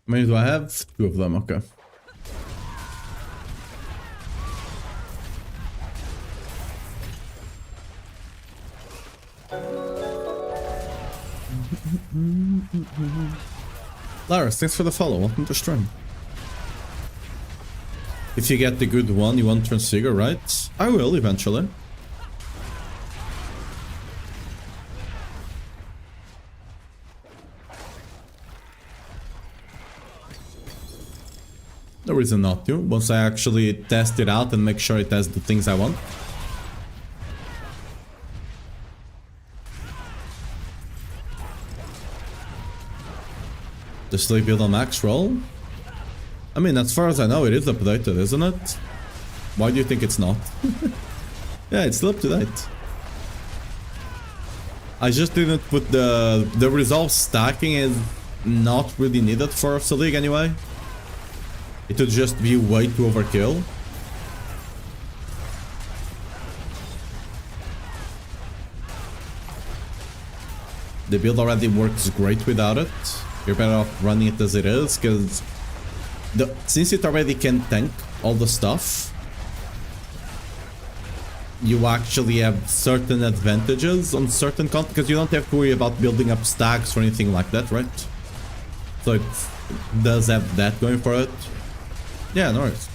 How many do I have? 2 of them, okay. Laris, thanks for the follow. Welcome to stream. If you get the good one, you won't turn Sigurd, right? I will eventually. No reason not to, once I actually test it out and make sure it has the things I want. The sleep build on max roll? I mean, as far as I know, it is updated, isn't it? Why do you think it's not? Yeah, it's still up to date. I just didn't put the resolve stacking is not really needed for Selig anyway. It would just be way too overkill. The build already works great without it. You're better off running it as it is, because since it already can tank all the stuff, you actually have certain advantages on certain content, because you don't have to worry about building up stacks or anything like that, right? So it does have that going for it. Yeah, no worries.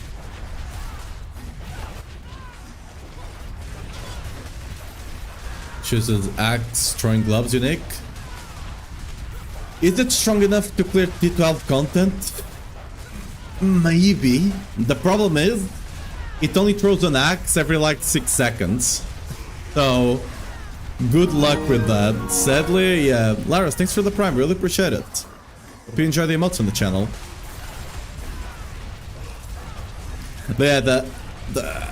Chooses axe, throwing gloves unique. Is it strong enough to clear T12 content? Maybe. The problem is, it only throws an axe every like 6 seconds. So, good luck with that. Sadly, yeah. Laris, thanks for the prime, really appreciate it. Hope you enjoy the emotes on the channel. But yeah,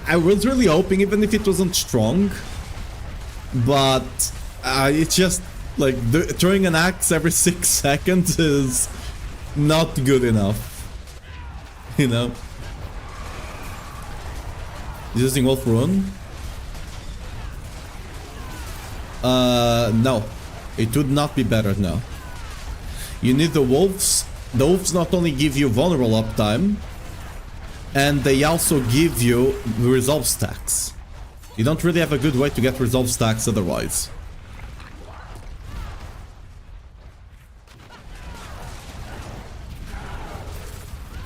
I was really hoping, even if it wasn't strong, but it's just like throwing an axe every 6 seconds is not good enough. You know? Using Wolf Rune? No. It would not be better, no. You need the wolves. The wolves not only give you vulnerable uptime, and they also give you resolve stacks. You don't really have a good way to get resolve stacks otherwise.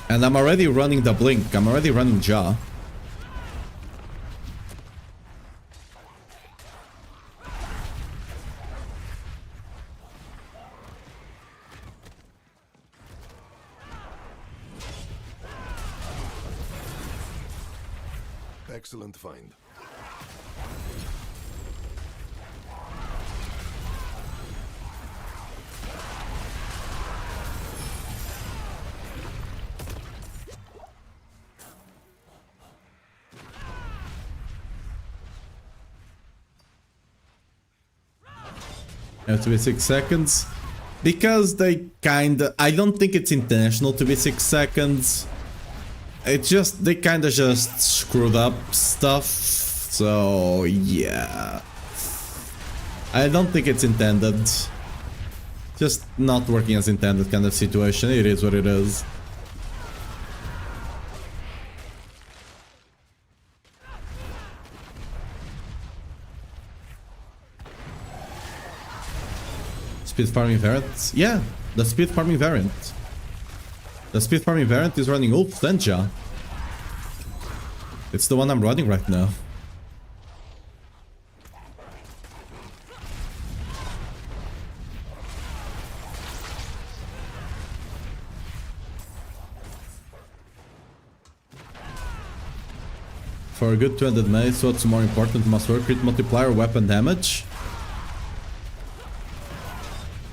And I'm already running the blink. I'm already running Jaw. Excellent find. Have to be 6 seconds. Because they kinda... I don't think it's intentional to be 6 seconds. It's just... They kinda just screwed up stuff. So... yeah. I don't think it's intended. Just not working as intended kind of situation. It is what it is. Speed farming variant? Yeah, the speed farming variant. The speed farming variant is running Ulf Senja. It's the one I'm running right now. For a good 200 mace, what's more important must work? Crit multiplier, weapon damage.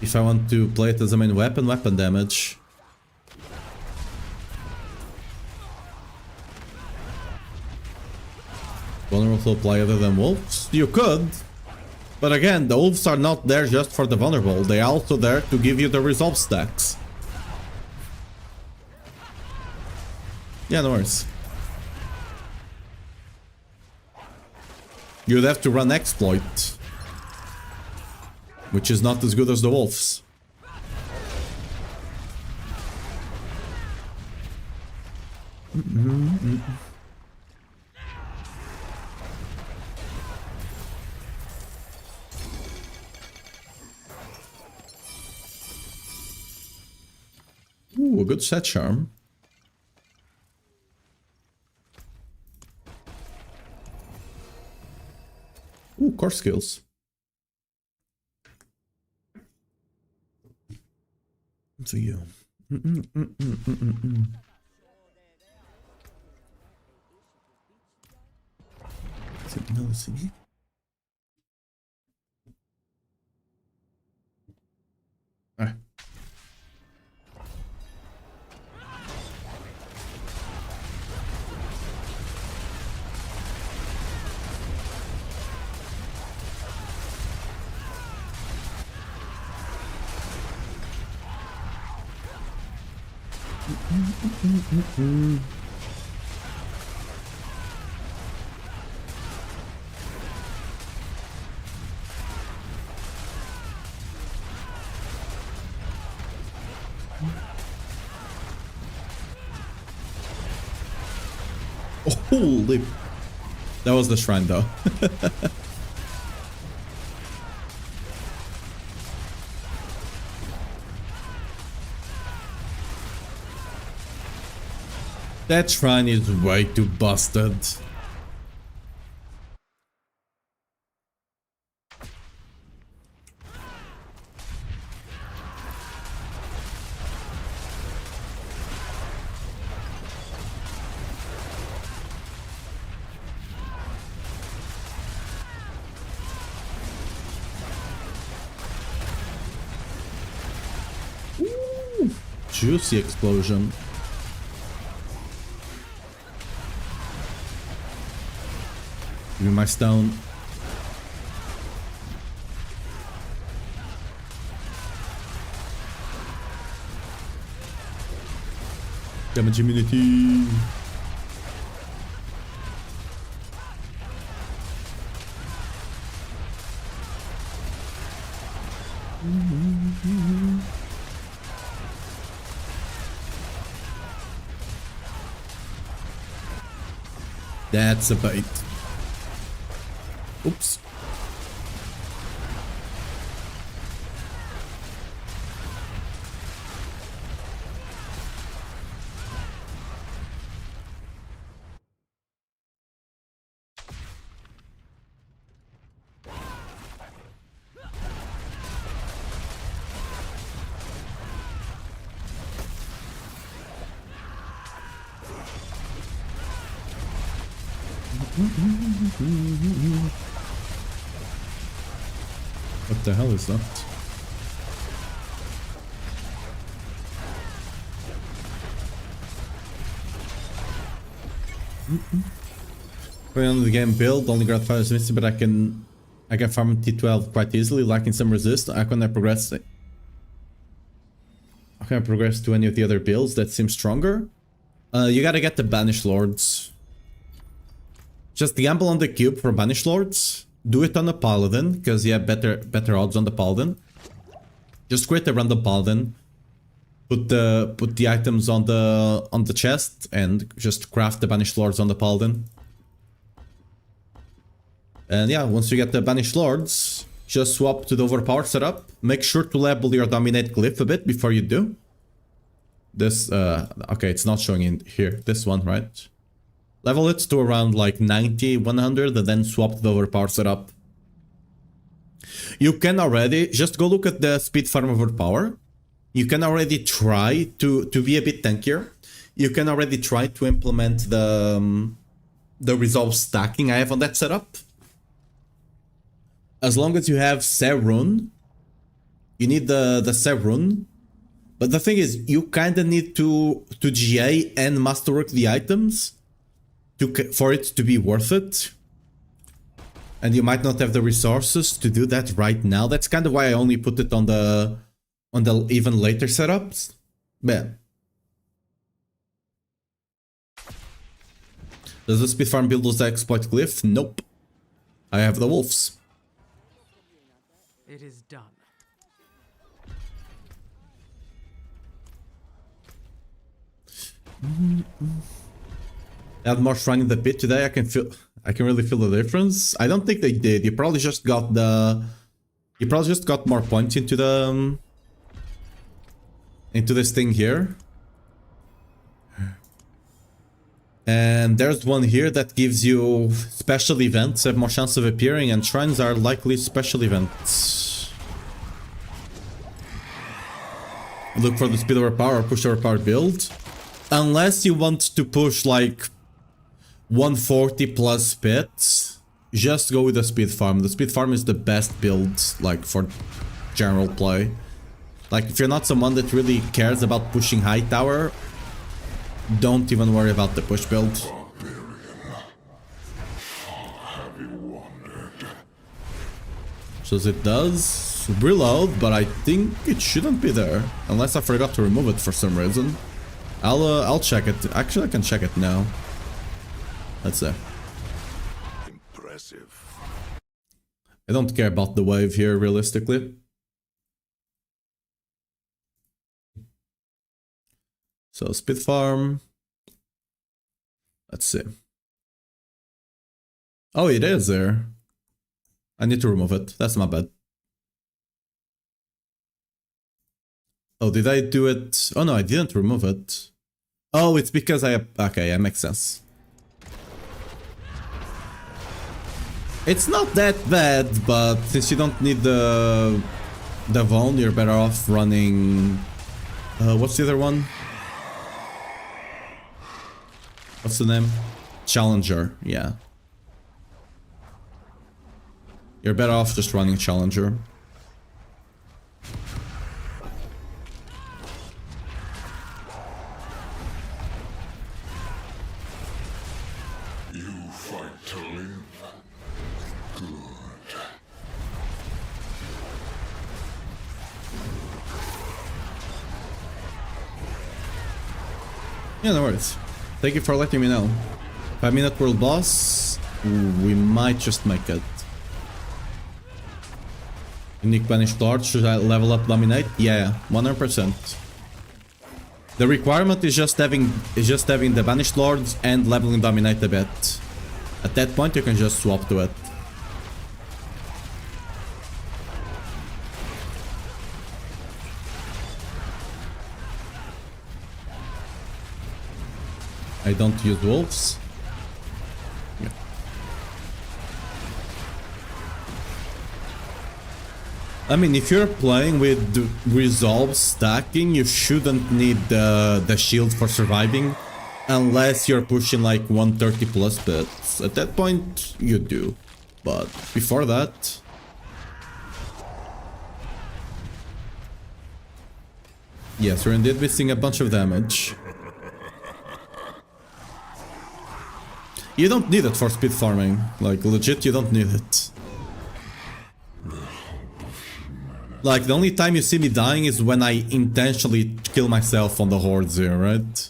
If I want to play it as a main weapon, weapon damage. Vulnerable to apply other than wolves? You could. But again, the wolves are not there just for the vulnerable. They are also there to give you the resolve stacks. Yeah, no worries. You'd have to run exploit, which is not as good as the wolves. Ooh, a good set charm. Ooh, core skills. To you. Technology. Alright. Holy. That was the shrine though. That shrine is way too busted. Ooh, juicy explosion. Give me my stone. Damage immunity. That's a bait. Oops. What the hell is that? Going on the game build, only grad 5 is missing, but I can farm T12 quite easily, lacking some resist. How can I progress to any of the other builds that seem stronger? You gotta get the Banished Lords. Just gamble on the cube for Banished Lords. Do it on a Paladin, because you have better odds on the Paladin. Just create a random Paladin. Put the items on the chest and just craft the Banished Lords on the Paladin. And yeah, once you get the Banished Lords, just swap to the overpowered setup. Make sure to level your Dominate Glyph a bit before you do. This, okay, it's not showing in here. This one, right? Level it to around like 90, 100, and then swap to the overpowered setup. You can already, just go look at the speed farm overpower. You can already try to be a bit tankier. You can already try to implement the resolve stacking I have on that setup. As long as you have Serun, you need the Serun. But the thing is, you kind of need to GA and masterwork the items for it to be worth it. And you might not have the resources to do that right now. That's kind of why I only put it on the even later setups. But does the speed farm build those exploit glyph? Nope. I have the wolves. It is done. Add more shrine in the pit today. I can really feel the difference. I don't think they did. You probably just got more points into the into this thing here. And there's one here that gives you special events, have more chance of appearing, and shrines are likely special events. Look for the speed overpower or push overpower build. Unless you want to push like 140 plus pits, just go with the speed farm. The speed farm is the best build, like, for general play. Like, if you're not someone that really cares about pushing high tower, don't even worry about the push build. So as it does reload, but I think it shouldn't be there, unless I forgot to remove it for some reason. I'll check it. Actually, I can check it now. Let's see. Impressive. I don't care about the wave here, realistically. So, speed farm. Let's see. Oh, it is there. I need to remove it. That's my bad. Oh, did I do it? Oh no, I didn't remove it. Oh, it's because I... Okay, that makes sense. It's not that bad, but since you don't need the Vaughn, you're better off running... what's the other one? What's the name? Challenger, yeah. You're better off just running Challenger. You fight to live. Good. Yeah, no worries. Thank you for letting me know. 5-minute world boss. We might just make it. Unique Banished Lord. Should I level up Dominate? Yeah, 100%. The requirement is just having the Banished Lords and leveling Dominate a bit. At that point, you can just swap to it. I don't use wolves. Yeah. I mean, if you're playing with resolve stacking, you shouldn't need the shield for surviving, unless you're pushing like 130 plus bits. At that point, you do. But before that... Yes, you're indeed missing a bunch of damage. You don't need it for speed farming. Like, legit, you don't need it. Like, the only time you see me dying is when I intentionally kill myself on the hordes here, right?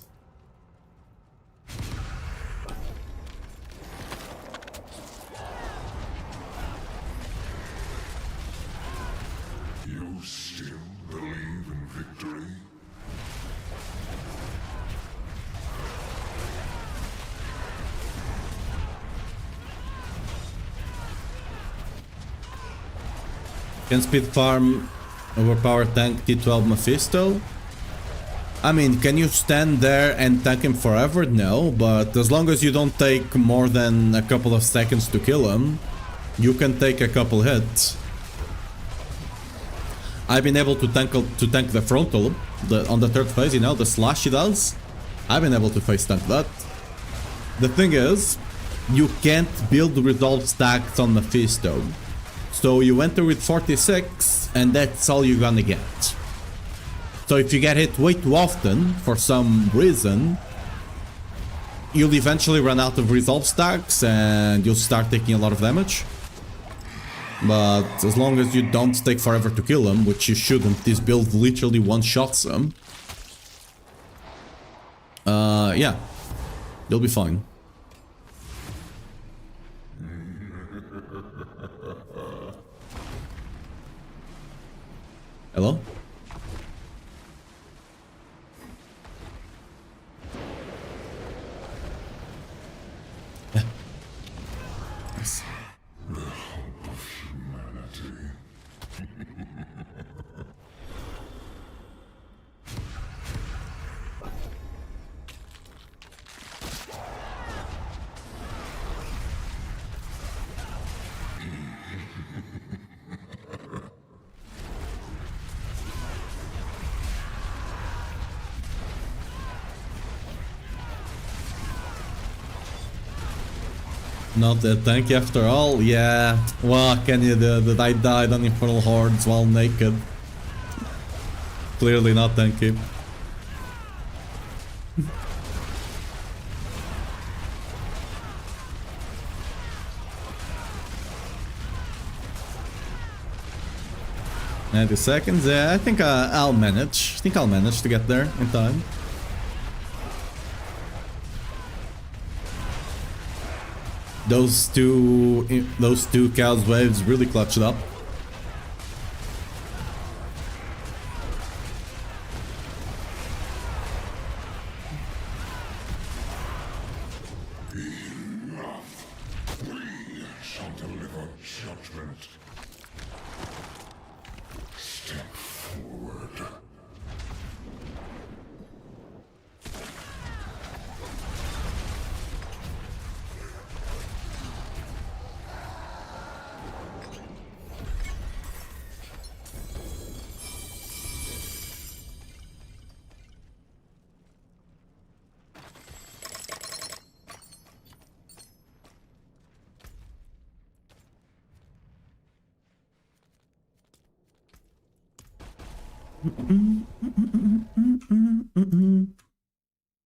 You still believe in victory? Can speed farm overpowered tank T12 Mephisto? I mean, can you stand there and tank him forever? No, but as long as you don't take more than a couple of seconds to kill him, you can take a couple hits. I've been able to tank the frontal on the third phase, you know, the slash he does. I've been able to face tank that. The thing is, you can't build resolve stacks on Mephisto. So you enter with 46, and that's all you're gonna get. So if you get hit way too often, for some reason, you'll eventually run out of resolve stacks, and you'll start taking a lot of damage. But as long as you don't take forever to kill him, which you shouldn't, this build literally one-shots him. Yeah, you'll be fine. Hello? Yeah. Nice. The hope of humanity. Not that tanky after all? Yeah. What can you do? That I died on Infernal Hordes while naked. Clearly not tanky. "90 seconds? Yeah, I think I'll manage. I think I'll manage to get there in time. Those two Chaos Waves really clutched up. We shall deliver judgment. Step forward.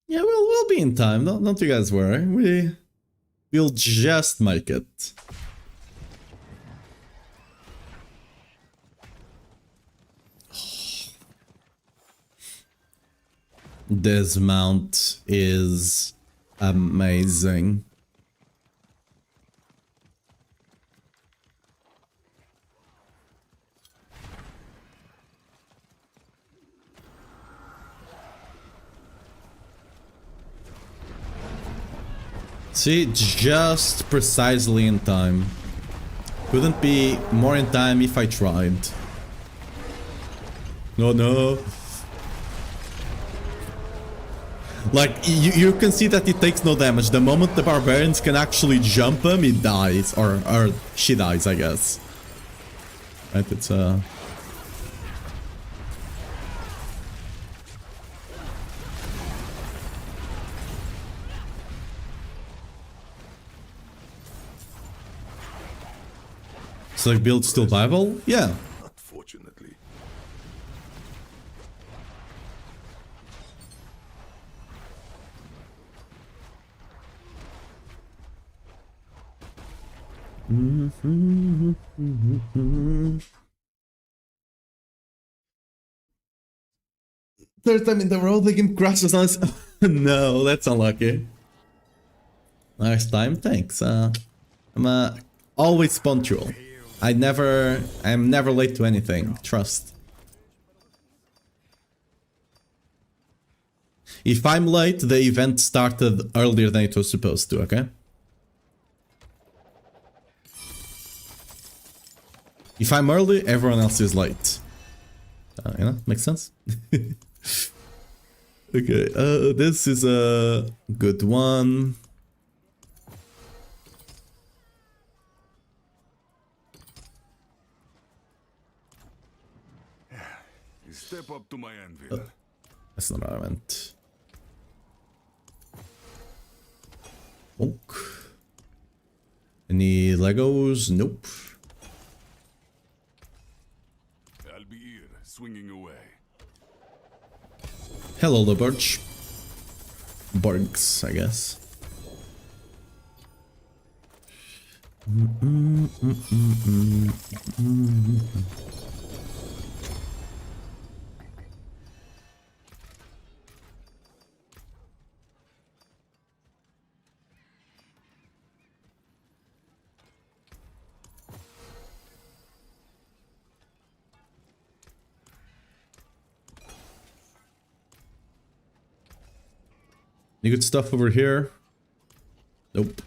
Yeah, we'll be in time. Don't you guys worry. We'll just make it. This mount is amazing. See, just precisely in time. Couldn't be more in time if I tried. No. Like, you can see that it takes no damage. The moment the barbarians can actually jump him, he dies. Or she dies, I guess. Right, it's So like build still viable? Yeah. Unfortunately. Third time in the row the game crashes on us. No, that's unlucky. Next time, thanks. I'm always punctual. I'm never late to anything. Trust. If I'm late, the event started earlier than it was supposed to, okay? If I'm early, everyone else is late. You know, makes sense? Okay, this is a good one. Step up to my anvil. That's not what I meant. Oak. Any Legos? Nope. I'll be here, swinging away. Hello, the birch. Borgs, I guess. Any good stuff over here? Nope.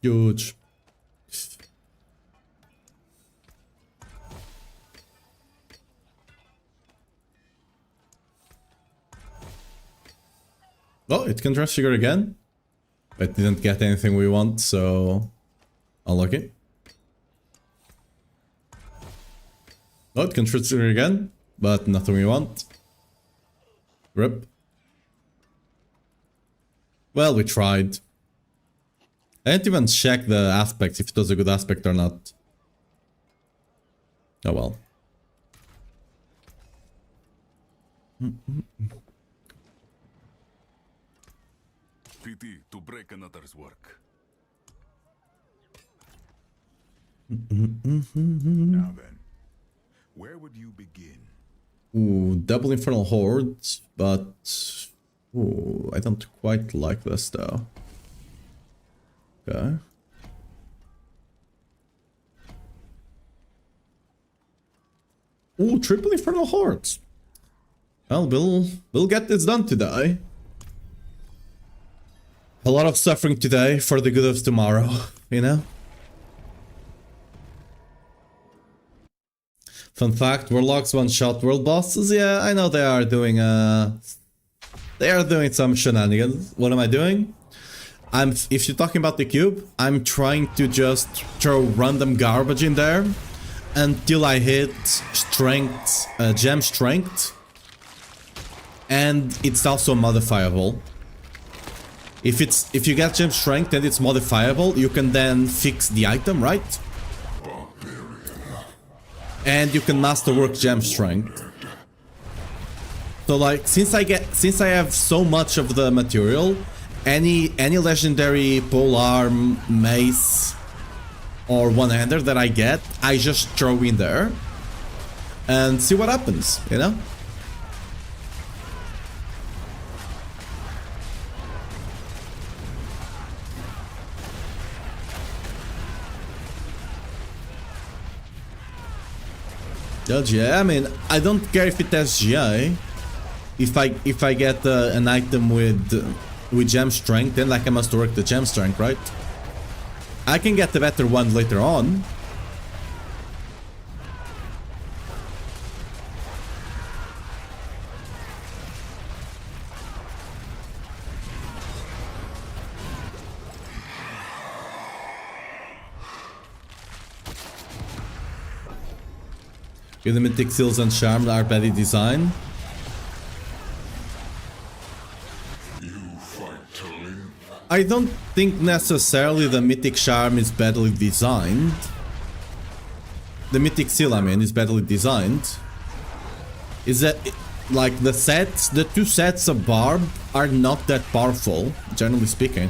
Huge. Oh, it can trust figure again. But didn't get anything we want, so unlucky. Oh, it can trust figure again. But nothing we want. Rip. Well, we tried. I didn't even check the aspects, if it was a good aspect or not. Oh well. Pity to break another's work. Now then, where would you begin? Ooh, double infernal hordes, but ooh, I don't quite like this though. Okay. Ooh, triple infernal hordes. Well, we'll get this done today. A lot of suffering today for the good of tomorrow, you know? Fun fact, Warlocks one-shot world bosses? Yeah, I know they are doing some shenanigans. What am I doing? If you're talking about the cube, I'm trying to just throw random garbage in there until I hit strength, gem strength. And it's also modifiable. If you get gem strength and it's modifiable, you can then fix the item, right? And you can masterwork gem strength. So like, since I have so much of the material, any legendary polearm, mace, or one-hander that I get, I just throw in there and see what happens, you know? Yeah, I mean, I don't care if it has GI. If I get an item with gem strength, then like I must work the gem strength, right? I can get the better one later on. The mythic seals and charms are badly designed. I don't think necessarily the mythic charm is badly designed. The mythic seal, I mean, is badly designed. Is that like the two sets of Barb are not that powerful, generally speaking.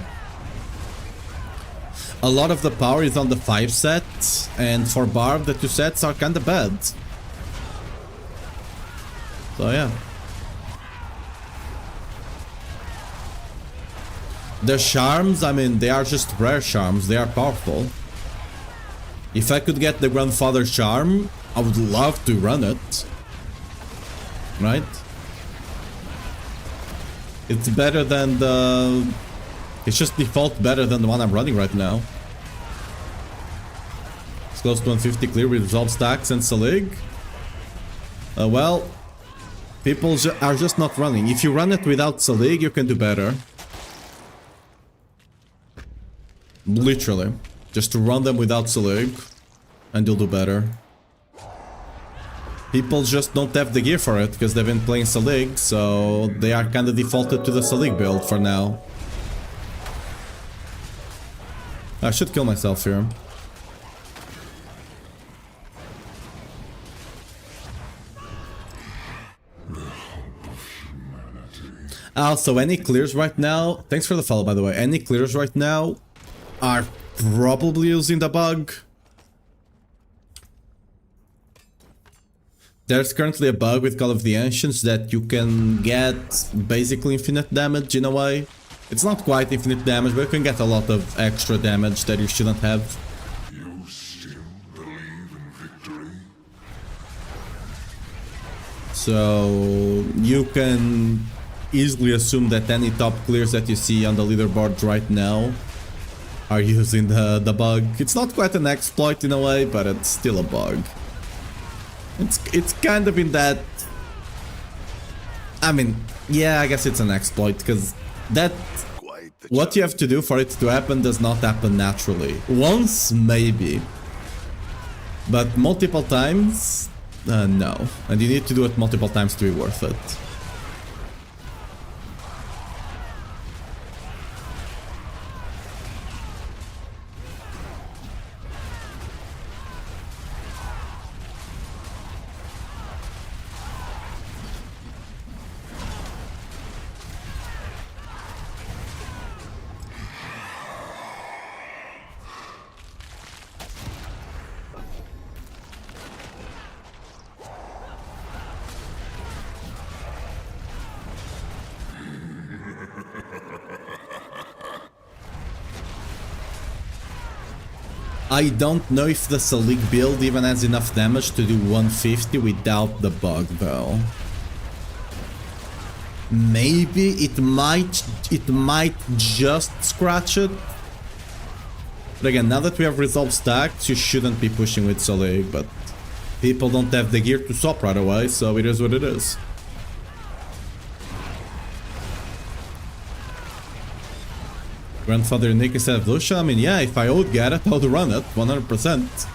A lot of the power is on the 5 set, and for Barb the 2 sets are kinda bad. So yeah. The charms, I mean, they are just rare charms, they are powerful. If I could get the grandfather charm, I would love to run it. Right? It's better than the... It's just default better than the one I'm running right now. It's close to 150 clear with resolve stacks and Salig. Well... People are just not running. If you run it without Salig, you can do better. Literally. Just to run them without Salig, and you'll do better. People just don't have the gear for it, because they've been playing Salig, so they are kinda defaulted to the Salig build for now. I should kill myself here. Also, any clears right now, thanks for the follow by the way, any clears right now are probably using the bug. There's currently a bug with Call of the Ancients that you can get basically infinite damage in a way. It's not quite infinite damage, but you can get a lot of extra damage that you shouldn't have. You still believe in victory? So you can easily assume that any top clears that you see on the leaderboard right now are using the bug. It's not quite an exploit in a way, but it's still a bug. It's kind of in that... I mean, yeah, I guess it's an exploit, because that... What you have to do for it to happen does not happen naturally. Once, maybe. But multiple times? No. And you need to do it multiple times to be worth it. I don't know if the Salig build even has enough damage to do 150 without the bug though. maybe it might just scratch it. But again, now that we have resolved stacks, you shouldn't be pushing with Soleil, but people don't have the gear to swap right away, so it is what it is. Grandfather Nick instead of Lucia? I mean, yeah, if I would get it, I would run it, 100%.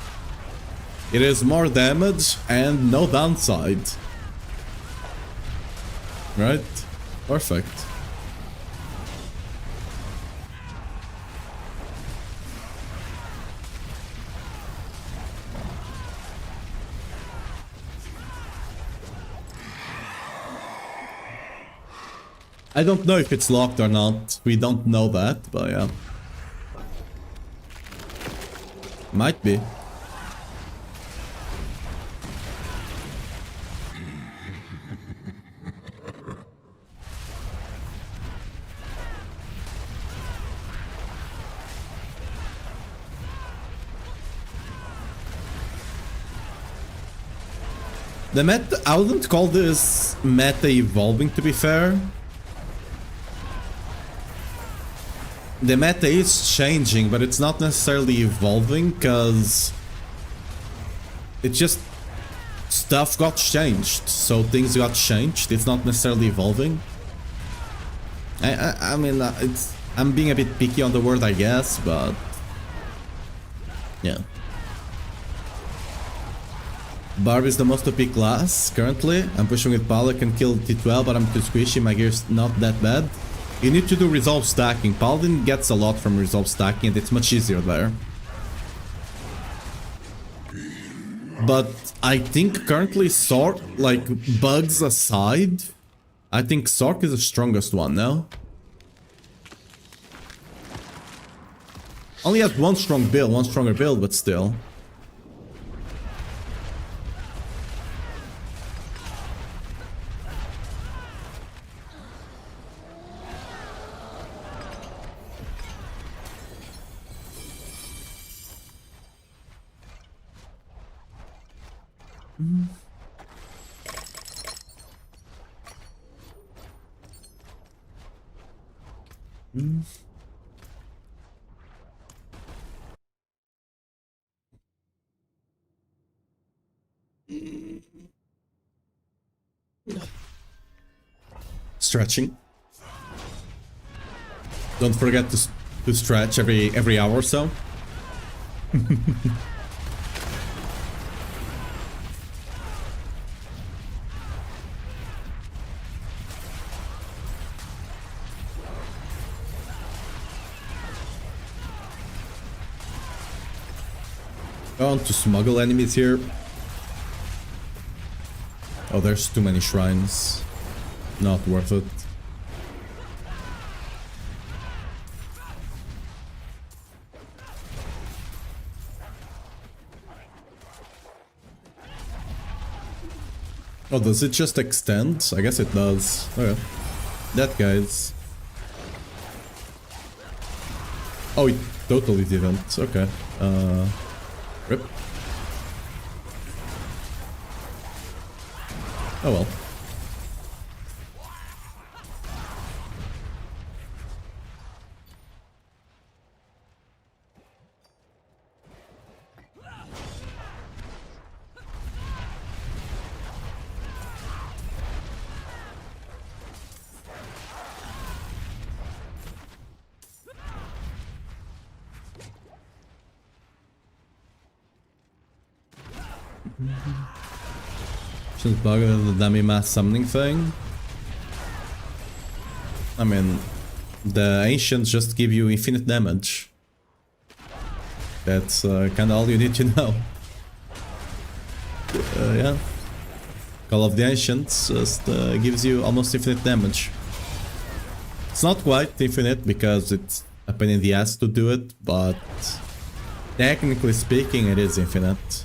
It is more damage and no downside. Right? Perfect. I don't know if it's locked or not. We don't know that, but yeah. Might be. The meta, I wouldn't call this meta evolving, to be fair. The meta is changing, but it's not necessarily evolving, because it just stuff got changed, so things got changed. It's not necessarily evolving. I mean, I'm being a bit picky on the word, I guess, but yeah. Barb is the most OP class currently. I'm pushing with Paula, can kill T12, but I'm too squishy. My gear's not that bad. You need to do resolve stacking. Paladin gets a lot from resolve stacking, and it's much easier there. But I think currently Sork, like bugs aside, I think Sork is the strongest one now. Only has one stronger build, but still. Stretching. Don't forget to stretch every hour or so. I want to smuggle enemies here. Oh, there's too many shrines. Not worth it. Oh, does it just extend? I guess it does. Okay. That guy's... Oh, it totally didn't. Okay. Rip. Oh well. Just bug the dummy mass summoning thing. I mean, the ancients just give you infinite damage. That's kinda all you need to know. Yeah. Call of the Ancients just gives you almost infinite damage. It's not quite infinite because it's a pain in the ass to do it, but technically speaking it is infinite.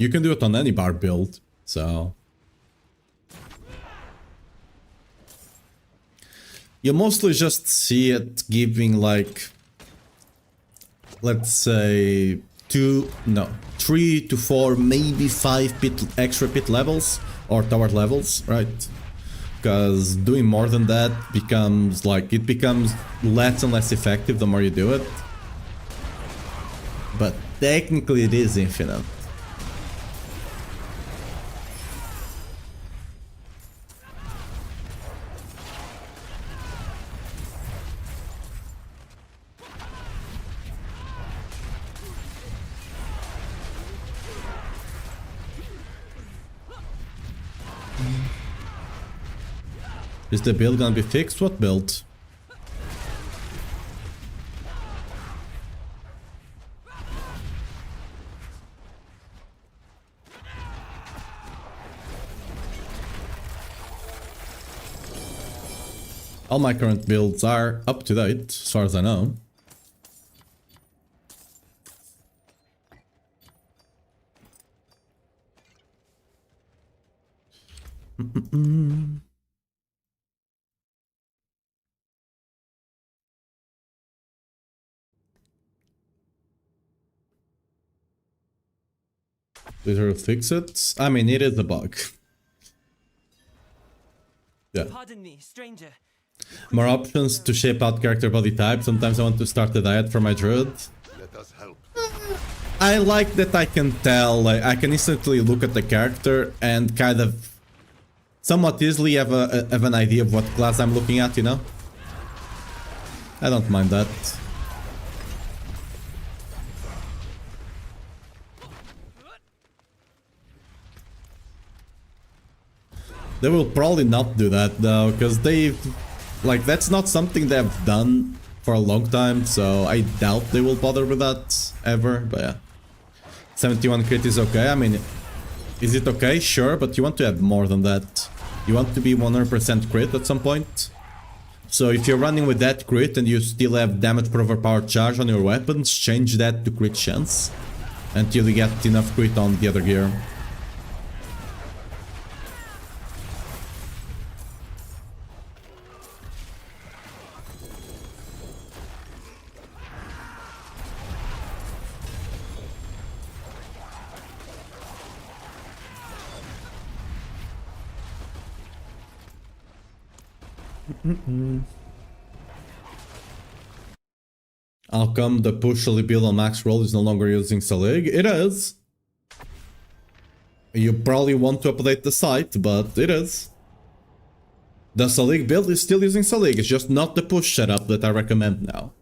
You can do it on any barb build, so... You mostly just see it giving like... Let's say 3 to 4, maybe 5 extra pit levels or tower levels, right? Because doing more than that becomes like, it becomes less and less effective the more you do it. But technically it is infinite. Is the build gonna be fixed? What build? All my current builds are up to date, as far as I know. Did her fix it? I mean, it is a bug. Yeah. Pardon me, stranger. More options to shape out character body type. Sometimes I want to start a diet for my druid. Let us help. I like that I can tell, like, I can instantly look at the character and kind of somewhat easily have an idea of what class I'm looking at, you know? I don't mind that. They will probably not do that though, because like, that's not something they've done for a long time, so I doubt they will bother with that ever, but yeah. 71 crit is okay. I mean, is it okay? Sure, but you want to have more than that. You want to be 100% crit at some point. So if you're running with that crit and you still have damage per overpowered charge on your weapons, change that to crit chance until you get enough crit on the other gear. How come the push build on max roll is no longer using Salig? It is. You probably want to update the site, but it is. The Salig build is still using Salig, it's just not the push setup that I recommend now.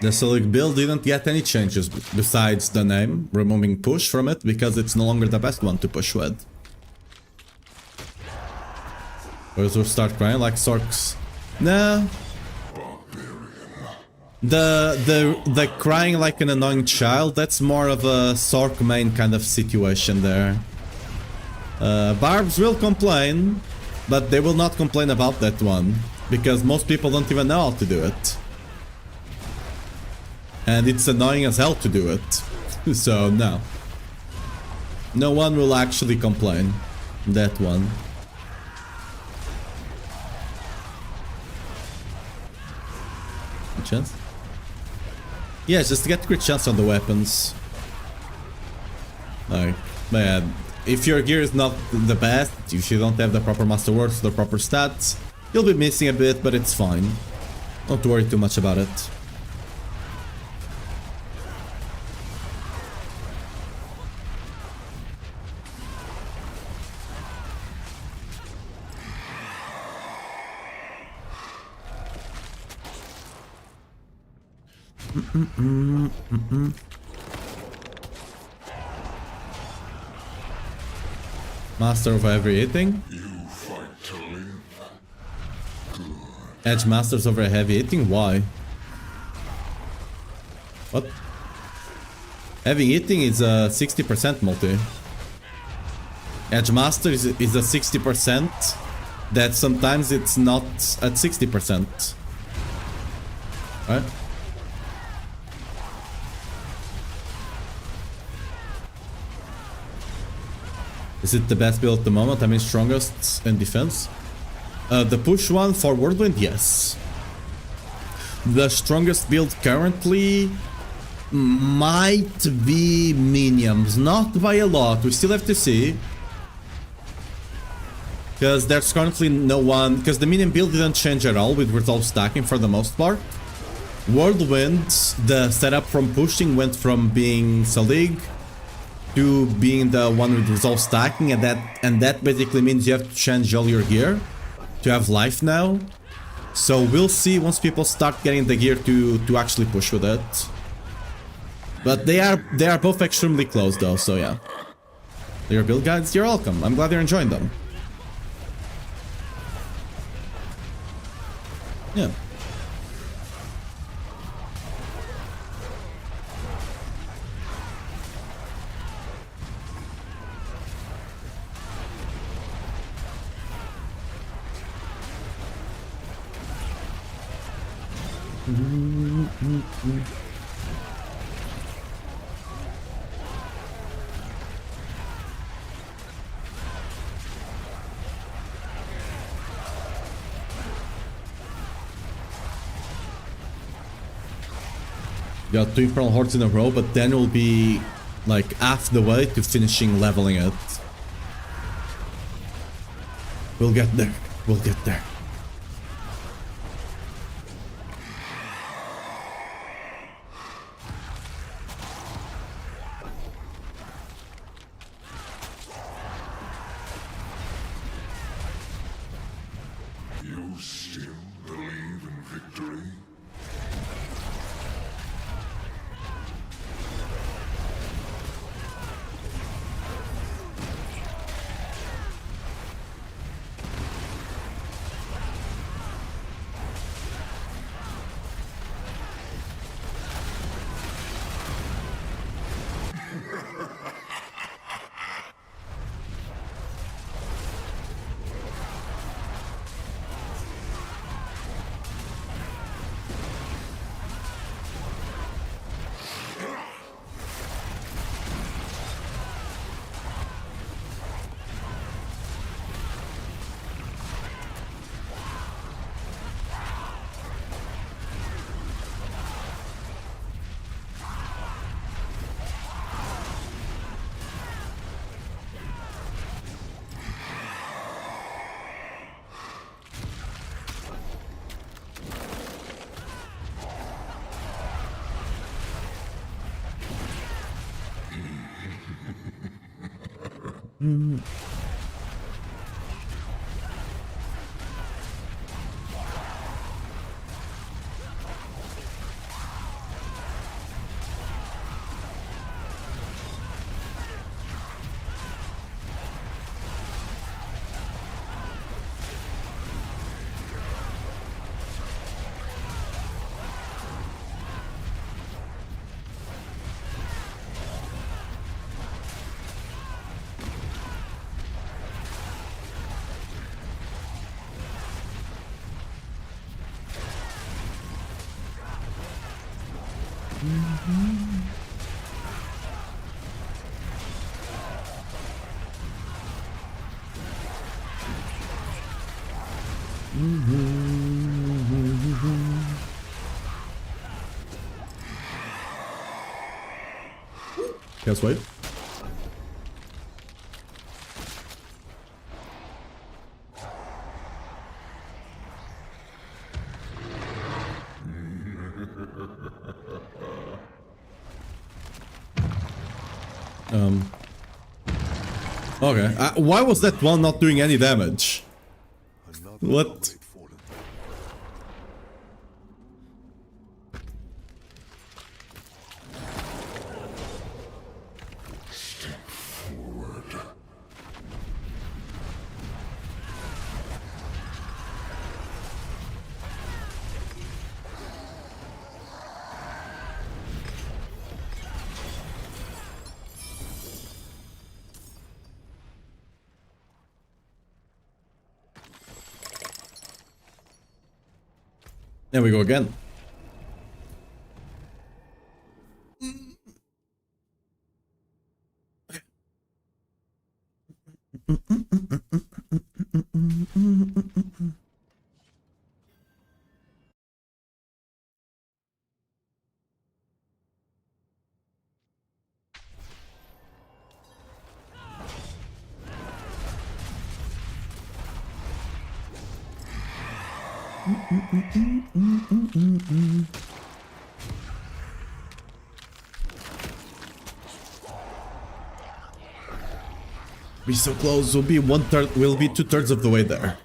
The Salig build didn't get any changes besides the name, removing push from it because it's no longer the best one to push with. Whereas we'll start crying like Sorks. Nah. The crying like an annoying child, that's more of a Sork main kind of situation there. Barbs will complain, but they will not complain about that one, because most people don't even know how to do it. And it's annoying as hell to do it. So, no. No one will actually complain. That one. Chance? Yeah, just to get crit chance on the weapons. Like, man, if your gear is not the best, if you don't have the proper masterworks, the proper stats, you'll be missing a bit, but it's fine. Don't worry too much about it. Master of heavy hitting. You fight to live. Edge masters over heavy hitting? Why? What? Heavy hitting is a 60% multi. Edge master is a 60% that sometimes it's not at 60%. Right? Is it the best build at the moment? I mean, strongest in defense? The push one for Whirlwind, yes. The strongest build currently might be minions, not by a lot, we still have to see. Because there's currently no one, because the minion build didn't change at all with resolve stacking for the most part. Whirlwind, the setup from pushing went from being Salig to being the one with resolve stacking, and that basically means you have to change all your gear to have life now. So we'll see once people start getting the gear to actually push with it. But they are both extremely close though, so yeah. Your build guides, you're welcome. I'm glad you're enjoying them. Yeah. Got 2 Infernal Hordes in a row, but then we'll be like half the way to finishing leveling it. We'll get there. We'll get there. You still believe in victory? Guess what? Okay. Why was that one not doing any damage? What? There we go again. Be so close. We'll be 1/3. We'll be 2/3 of the way there.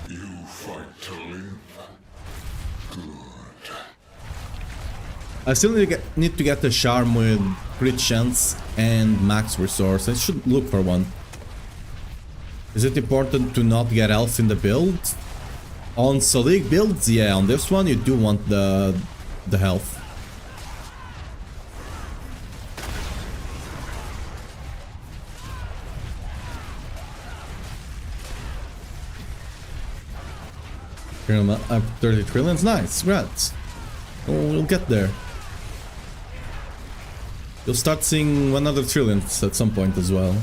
You fight to live. Good. I still need to get the charm with crit chance and max resource. I should look for one. Is it important to not get health in the build? On Selig builds, yeah. On this one, you do want the health. Up 30 trillions, nice, congrats. We'll get there. You'll start seeing 100 trillions at some point as well.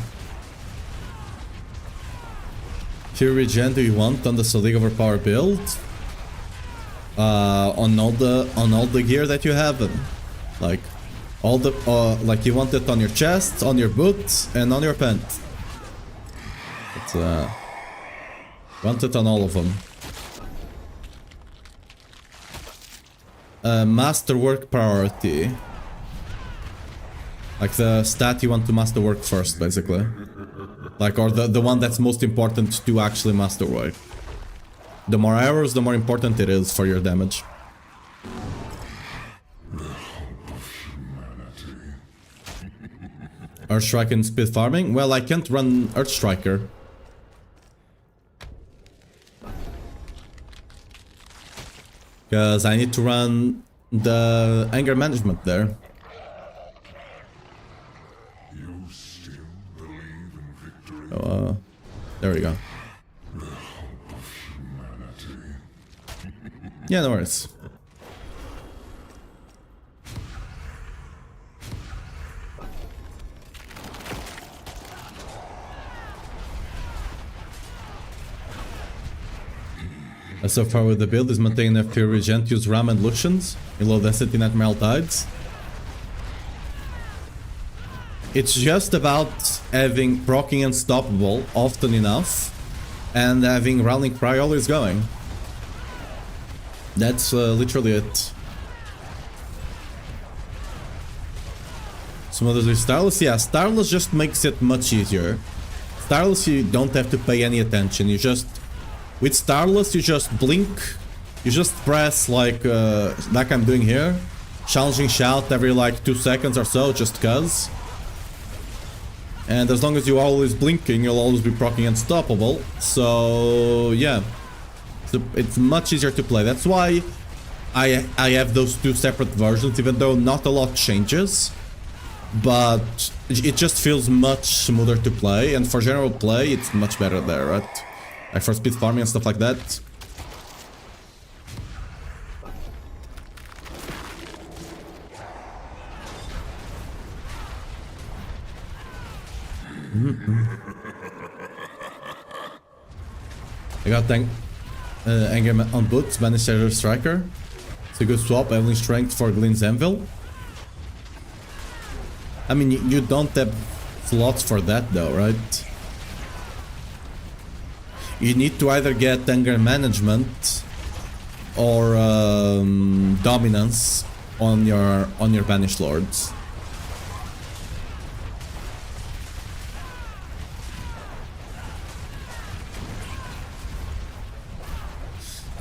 Few regen do you want on the Selig overpower build? On all the gear that you have, like all the like you want it on your chest, on your boots, and on your pants. But want it on all of them. Masterwork priority. Like the stat you want to masterwork first, basically. Like, or the one that's most important to actually masterwork. The more arrows, the more important it is for your damage. Earthstrike and speed farming? Well, I can't run Earthstriker. Because I need to run the anger management there. You still believe in victory. So, there we go. Yeah, no worries. So far with the build is maintaining enough to regen to use Ram and Lucians in low density Nightmare Tides. It's just about having proccing Unstoppable often enough and having Rallying Cry always going. That's literally it. Some others with Starless? Yeah, Starless just makes it much easier. Starless you don't have to pay any attention, you just... With Starless, you just blink, you just press like I'm doing here, challenging shout every like 2 seconds or so, just cuz. And as long as you're always blinking, you'll always be proccing Unstoppable. So yeah, so it's much easier to play. That's why I have those two separate versions, even though not a lot changes. But it just feels much smoother to play, and for general play, it's much better there, right? Like for speed farming and stuff like that. I got anger on boots, banish Shadow Striker. It's a good swap, Evelyn Strength for Glenn's Anvil. I mean, you don't have slots for that though, right? You need to either get anger management or dominance on your banished lords.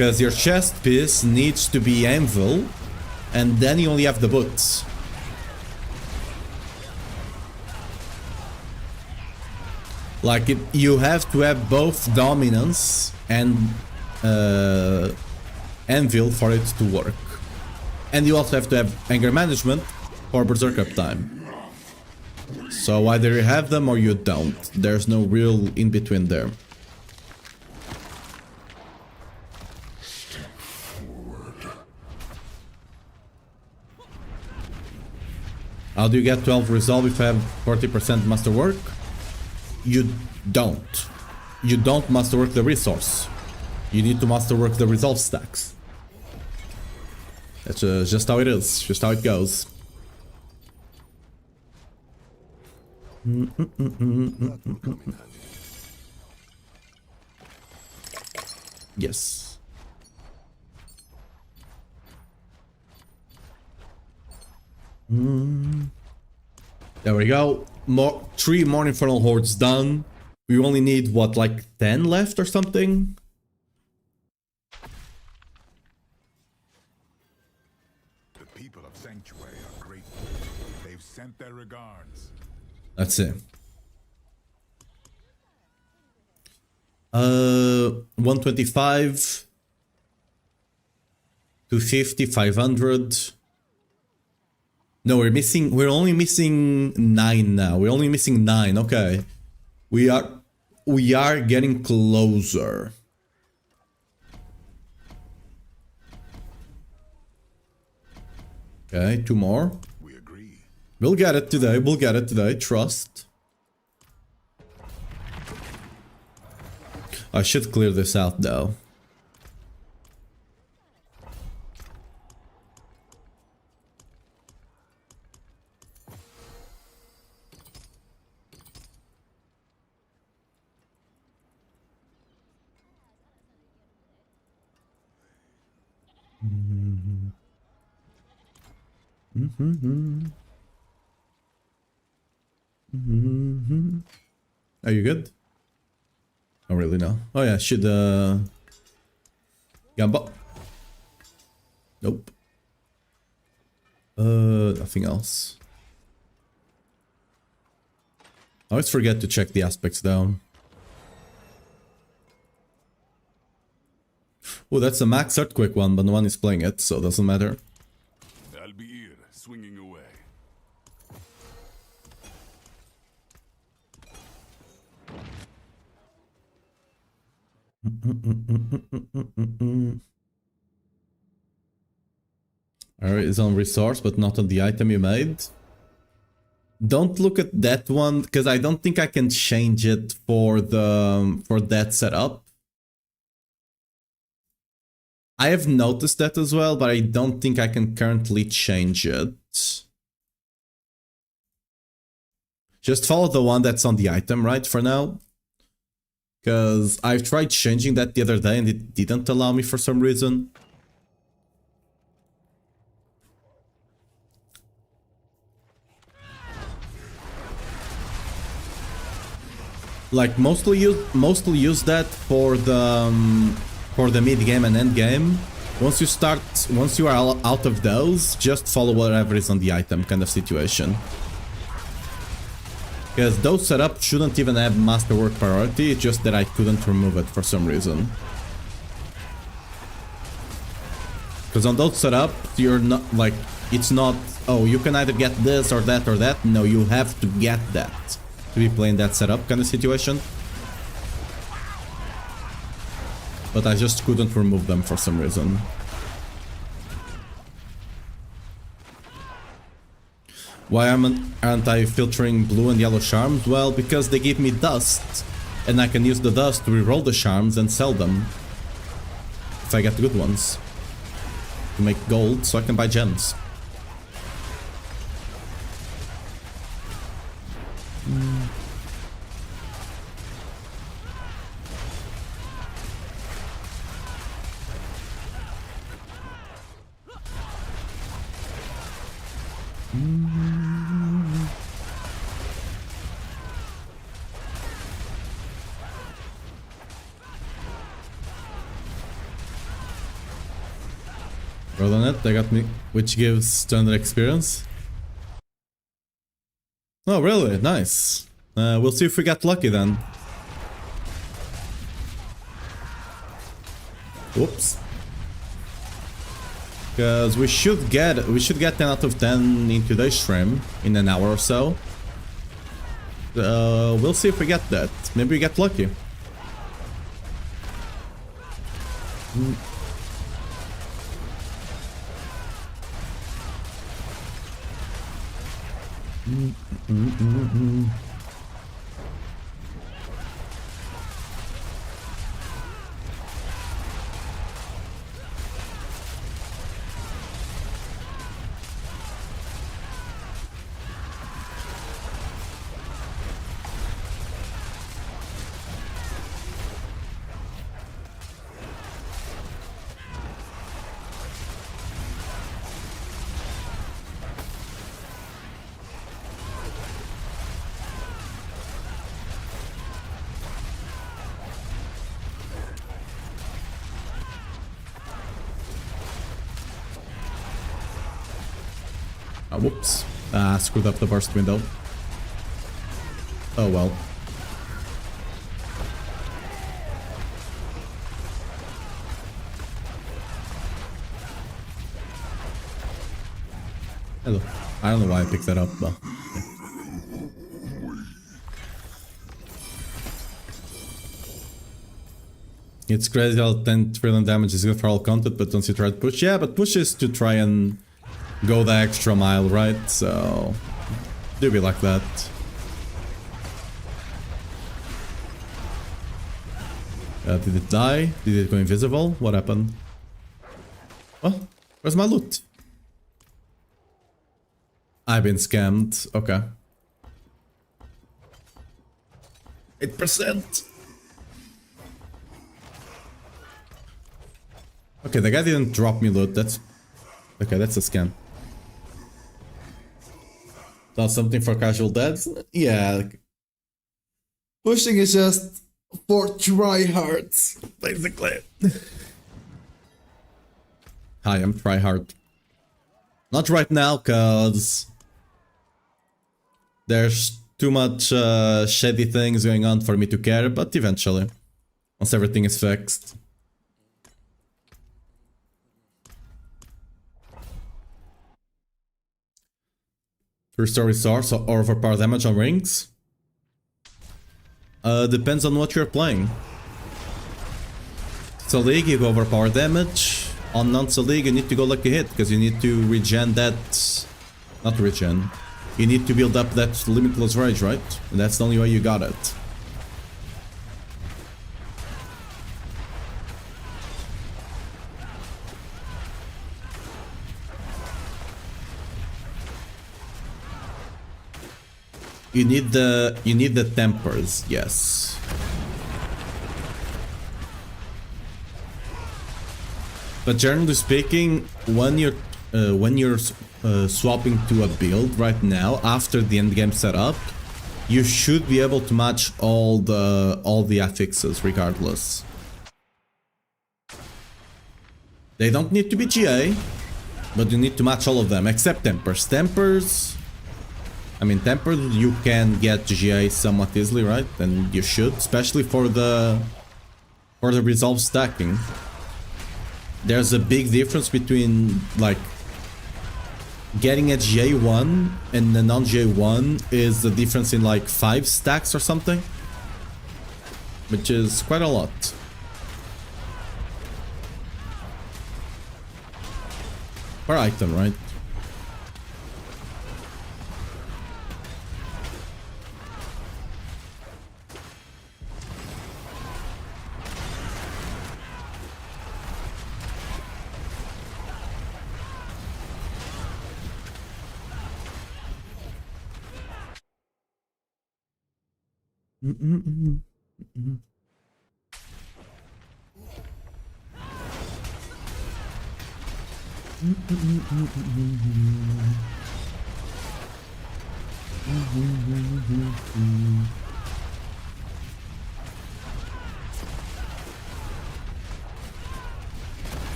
Because your chest piece needs to be anvil, and then you only have the boots. Like, you have to have both dominance and anvil for it to work. And you also have to have anger management for berserk uptime. So either you have them or you don't. There's no real in between there. How do you get 12 resolve if you have 40% masterwork? You don't. You don't masterwork the resource. You need to masterwork the resolve stacks. That's just how it is, just how it goes. Yes. There we go. 3 more infernal hordes done. We only need what, like 10 left or something? The people of Sanctuary are grateful. They've sent their regards. That's it. 125, 250, 500. No, we're only missing 9 now. We're only missing 9. Okay. We are getting closer. Okay, 2 more. We agree. We'll get it today. We'll get it today. Trust. I should clear this out though. Are you good? Oh, really? No. Oh yeah, should Gamba. Nope. Nothing else. I always forget to check the aspects down. Oh, that's a max earthquake one, but no one is playing it, so it doesn't matter. I'll be here, swinging away. Alright, it's on resource, but not on the item you made. Don't look at that one, because I don't think I can change it for that setup. I have noticed that as well, but I don't think I can currently change it. Just follow the one that's on the item, right, for now? Because I've tried changing that the other day and it didn't allow me for some reason. Like mostly use that for the mid game and end game. Once you are out of those, just follow whatever is on the item kind of situation. Because those setups shouldn't even have masterwork priority, it's just that I couldn't remove it for some reason. Because on those setups, you're not like, it's not, oh, you can either get this or that or that. No, you have to get that to be playing that setup kind of situation. But I just couldn't remove them for some reason. Why aren't I filtering blue and yellow charms? Well, because they give me dust, and I can use the dust to reroll the charms and sell them. If I get good ones. To make gold, so I can buy gems. Roll on it, they got me, which gives standard experience. Oh, really? Nice. We'll see if we got lucky then. Whoops. Because we should get 10 out of 10 in today's stream in an hour or so. We'll see if we get that. Maybe we get lucky. Whoops. Screwed up the burst window. Oh well. Hello. I don't know why I picked that up, but... yeah. It's crazy how 10 trillion damage is good for all content, but don't you try to push? Yeah, but push is to try and go the extra mile, right? So do be like that. Did it die? Did it go invisible? What happened? Oh, where's my loot? I've been scammed. Okay. 8%. Okay, the guy didn't drop me loot. That's okay. That's a scam. Not something for casual dads? Yeah. Pushing is just for tryhards, basically. Hi, I'm tryhard. Not right now, cause there's too much shady things going on for me to care, but eventually, once everything is fixed. Restore resource or overpower damage on rings? Depends on what you're playing. So League, you go overpower damage. On non-so League, you need to go lucky hit, because you need to regen that... not regen. You need to build up that limitless rage, right? And that's the only way you got it. You need the tempers, yes. But generally speaking, when you're swapping to a build right now after the endgame setup, you should be able to match all the affixes regardless. They don't need to be GA, but you need to match all of them except tempers. I mean, Temper you can get GA somewhat easily, right? And you should, especially for the resolve stacking. There's a big difference between, like, getting a GA1 and a non-GA1 is the difference in like 5 stacks or something, which is quite a lot. Per item, right?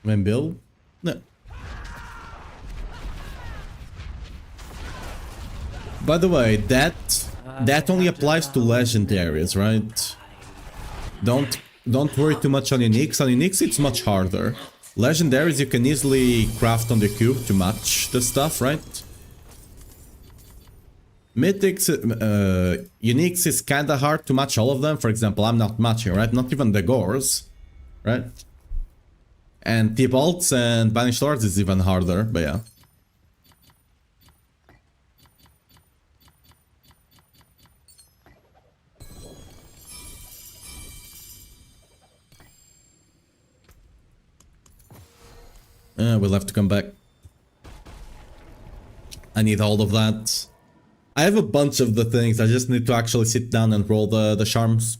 When build? No. By the way, that only applies to legendaries, right? Don't worry too much on uniques. On uniques, it's much harder. Legendaries, you can easily craft on the cube to match the stuff, right? Mythics, uniques is kinda hard to match all of them. For example, I'm not matching, right? Not even the Gores, right? And T-Bolts and Banished Lords is even harder, but yeah. We'll have to come back. I need all of that. I have a bunch of the things, I just need to actually sit down and roll the charms.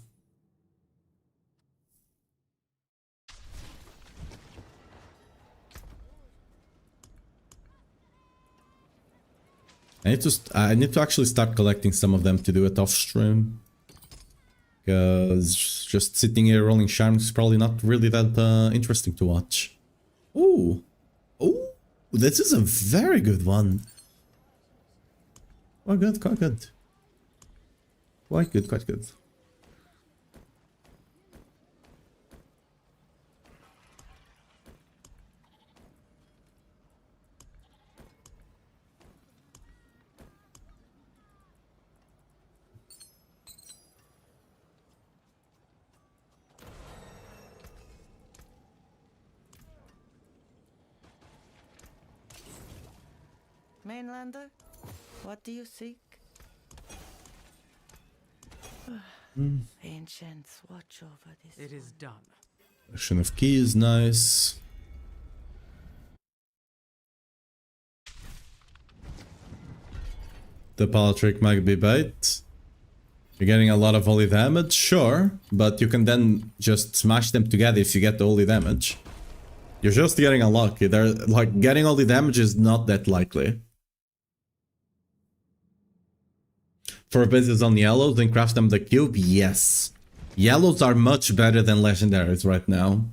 I need to actually start collecting some of them to do it off stream. Because just sitting here rolling charms is probably not really that interesting to watch. Ooh. Ooh, this is a very good one. Quite good, quite good. Quite good, quite good. Mainlander, what do you seek? Ancients, watch over this. It is done. Collection of keys, nice. The power trick might be bait. You're getting a lot of holy damage, sure, but you can then just smash them together if you get the holy damage. You're just getting unlucky. They're like getting holy damage is not that likely. For bases on yellows, then craft them the cube? Yes. Yellows are much better than legendaries right now.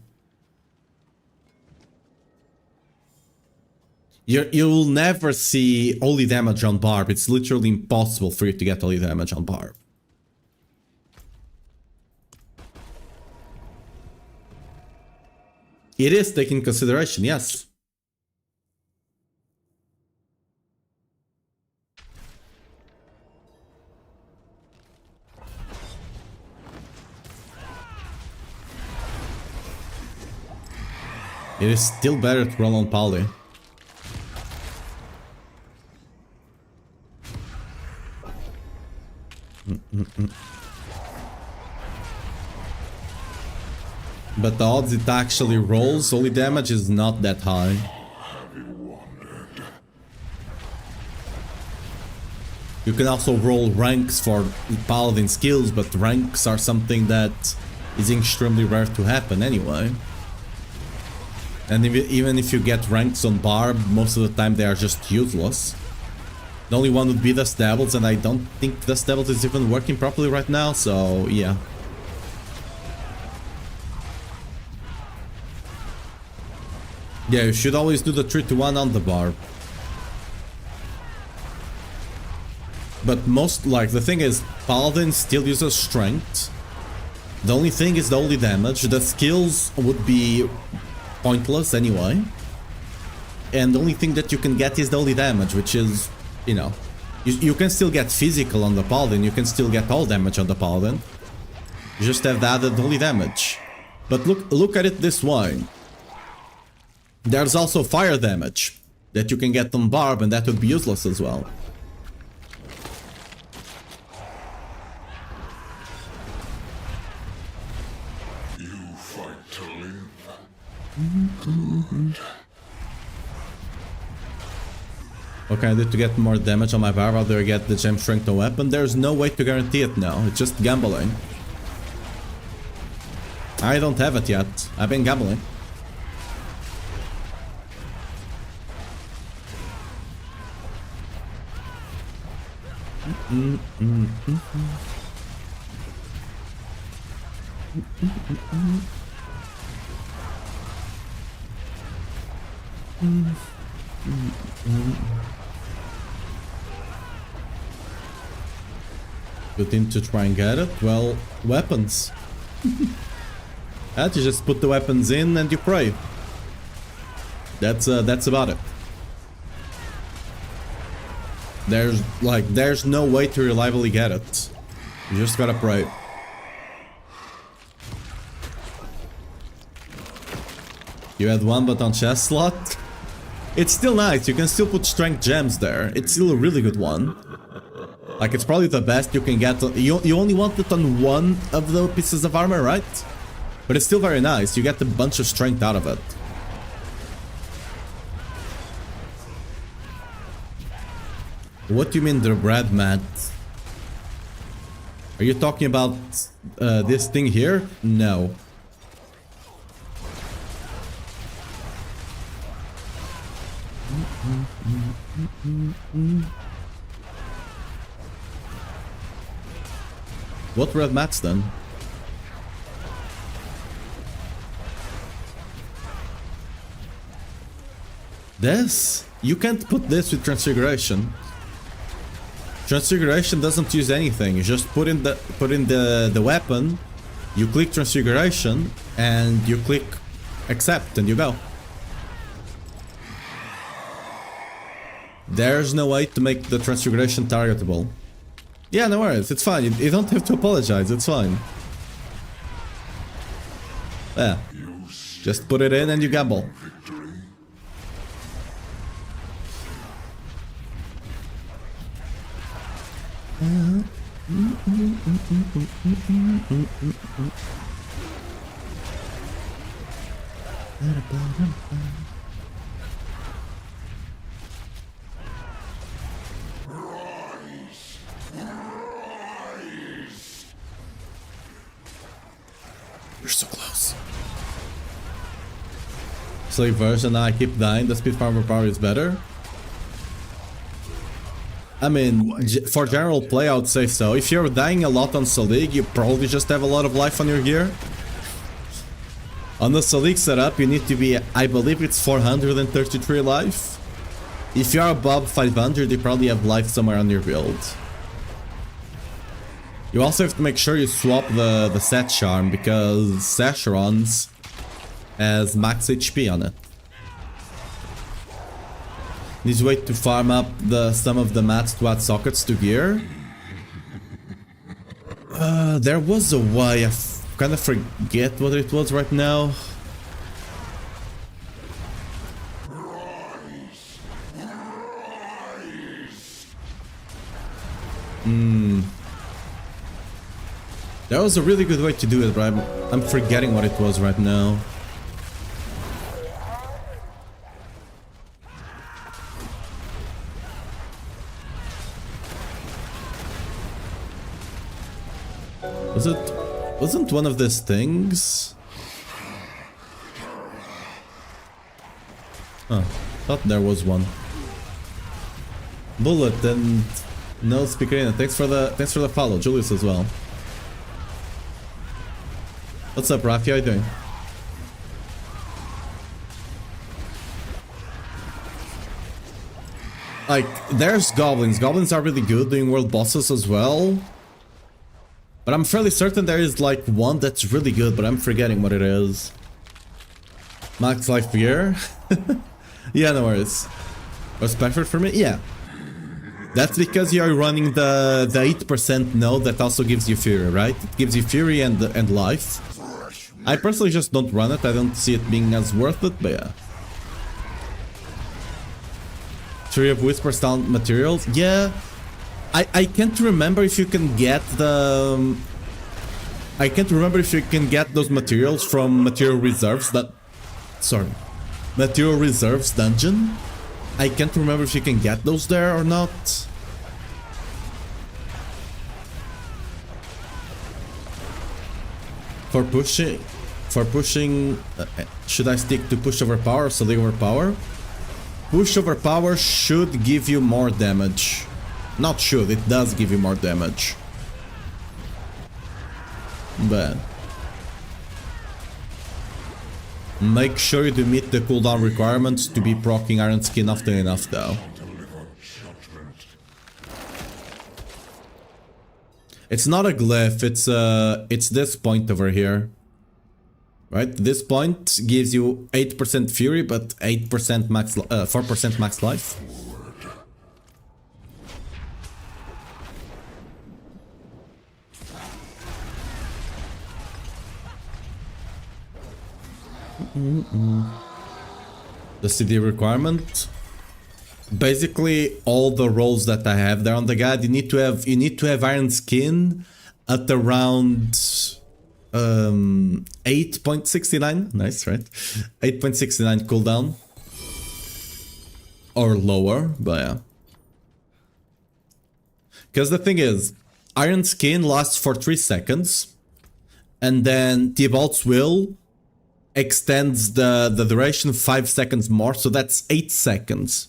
You'll never see holy damage on Barb. It's literally impossible for you to get holy damage on Barb. It is taken into consideration, yes. It is still better to roll on Poly. But the odds it actually rolls holy damage is not that high. You can also roll ranks for paladin skills, but ranks are something that is extremely rare to happen anyway. And even if you get ranks on Barb, most of the time they are just useless. The only one would be Dust Devils, and I don't think Dust Devils is even working properly right now, so yeah. Yeah, you should always do the 3-to-1 on the Barb. But most, like, the thing is, Paladin still uses Strength. The only thing is the holy damage. The skills would be pointless anyway. And the only thing that you can get is the holy damage, which is, you know, you can still get physical on the Paladin, you can still get all damage on the Paladin. You just have the added holy damage. But look at it this way. There's also fire damage that you can get on Barb, and that would be useless as well. You fight to live. Okay, I need to get more damage on my Barb, rather get the gem strength to weapon. There's no way to guarantee it now, it's just gambling. I don't have it yet, I've been gambling. Good thing to try and get it. Well, weapons. You just put the weapons in and you pray. That's about it. There's no way to reliably get it. You just gotta pray. You had one but on chest slot. It's still nice, you can still put strength gems there. It's still a really good one. Like, it's probably the best you can get. You only want it on one of the pieces of armor, right? But it's still very nice, you get a bunch of strength out of it. What do you mean the red mat? Are you talking about this thing here? No. What red mats then? This? You can't put this with Transfiguration. Transfiguration doesn't use anything. You just put in the weapon, you click Transfiguration, and you click accept, and you go. There's no way to make the Transfiguration targetable. Yeah, no worries, it's fine. You don't have to apologize, it's fine. Yeah. Just put it in and you gamble. You're so close. Slave version, I keep dying. The speed farmer power is better. I mean, for general play, I would say so. If you're dying a lot on Selig, you probably just have a lot of life on your gear. On the Selig setup, you need to be, I believe it's 433 life. If you're above 500, you probably have life somewhere on your build. You also have to make sure you swap the set charm, because Sasharon's has max HP on it. Need to wait to farm up some of the mats to add sockets to gear. There was a way, I kind of forget what it was right now. There was a really good way to do it, but I'm forgetting what it was right now. Wasn't one of these things? Huh, thought there was one. Bullet and no speaker. Thanks for the follow, Julius as well. What's up, Rafi? How you doing? Like, there's goblins. Goblins are really good doing world bosses as well. But I'm fairly certain there is like one that's really good, but I'm forgetting what it is. Max life gear? Yeah, no worries. Was perfect for me? Yeah. That's because you're running the 8% node that also gives you Fury, right? It gives you Fury and life. I personally just don't run it. I don't see it being as worth it, but yeah. Tree of Whisper Sound materials? Yeah. I can't remember if you can get the... I can't remember if you can get those materials from Material Reserves that... Sorry. Material Reserves dungeon? I can't remember if you can get those there or not. For pushing... should I stick to push over power or Selig over power? Push over power should give you more damage. Not should, it does give you more damage. But... Make sure you meet the cooldown requirements to be proccing Iron Skin often enough though. It's not a glyph, it's this point over here. Right? This point gives you 8% fury, but 8% max 4% max life. The CD requirement. Basically, all the rolls that I have there on the guide, you need to have Iron Skin at around 8.69. Nice, right? 8.69 cooldown. Or lower, but yeah. Because the thing is, Iron Skin lasts for 3 seconds, and then Theobald's Will extends the duration 5 seconds more, so that's 8 seconds.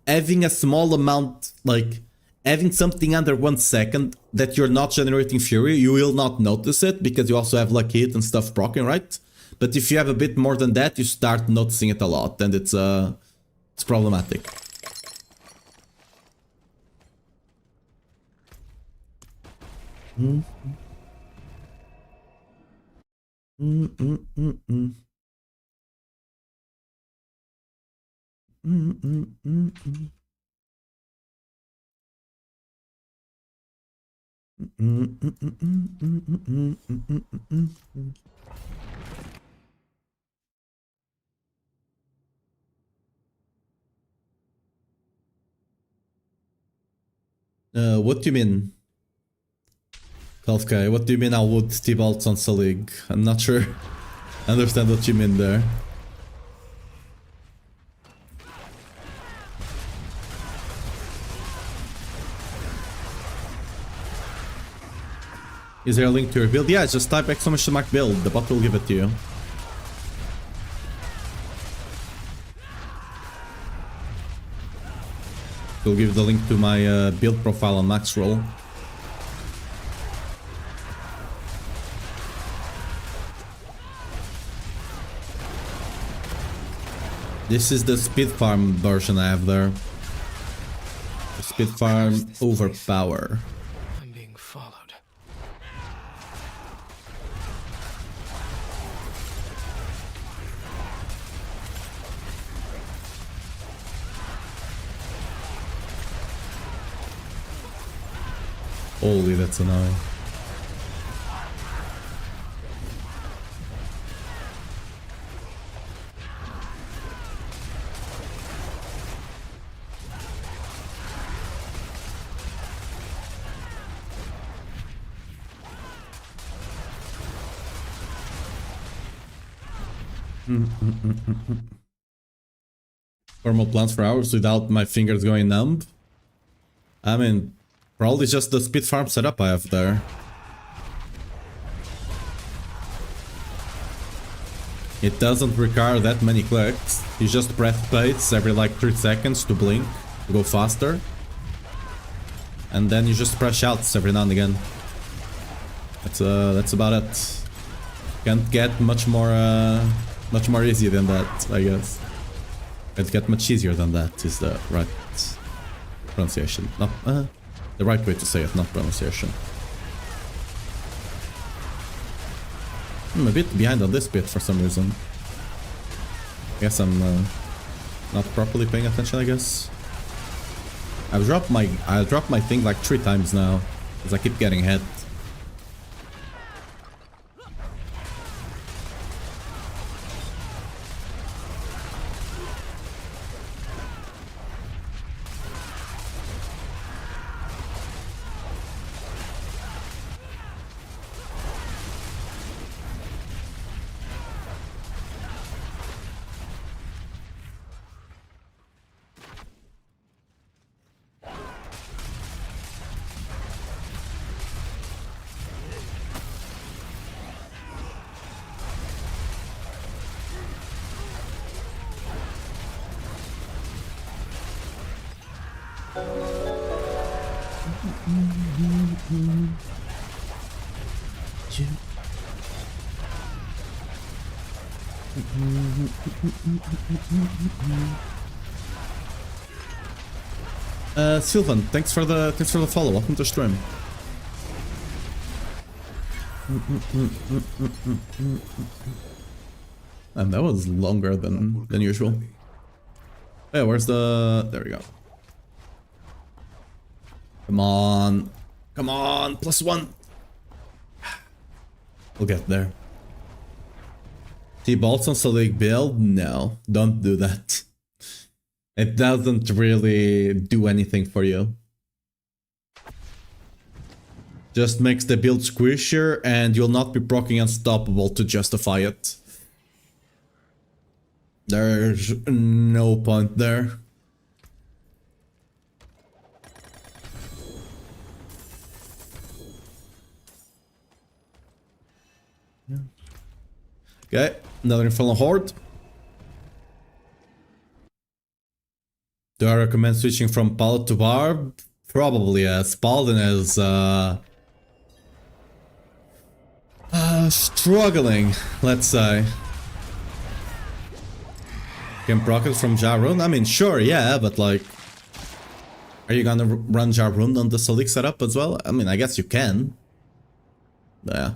Having a small amount, like having something under 1 second that you're not generating fury, you will not notice it because you also have lucky hit and stuff proccing, right? But if you have a bit more than that, you start noticing it a lot, and it's problematic. What do you mean? 12k, what do you mean I would T-Bolts on Salig? I'm not sure I understand what you mean there. Is there a link to your build? Yeah, just type exclamation mark build, the bot will give it to you. It'll give the link to my build profile on Maxroll. This is the speed farm version I have there. The speed farm overpower. I'm being followed. Holy, that's annoying. Thermal plants for hours without my fingers going numb. I mean, probably just the speed farm setup I have there. It doesn't require that many clicks. You just press space every like 3 seconds to blink, to go faster. And then you just press shouts every now and again. That's about it. Can't get much more easy than that, I guess. Can't get much easier than that is the right pronunciation. Not the right way to say it, not pronunciation. I'm a bit behind on this bit for some reason. Guess I'm not properly paying attention, I guess. I dropped my thing like 3 times now, because I keep getting hit. Sylvan, thanks for the follow. Welcome to stream. And that was longer than usual. Hey, where's the... There we go. Come on. Come on, +1. We'll get there. T-bolts on Selig build? No, don't do that. It doesn't really do anything for you. Just makes the build squishier and you'll not be proccing Unstoppable to justify it. There's no point there. Okay, another Infernal Horde. Do I recommend switching from Pallet to Barb? Probably, yes. Paladin is struggling, let's say. Can proc it from Jarun? I mean, sure, yeah, but like... Are you gonna run Jarun on the Selig setup as well? I mean, I guess you can. Yeah.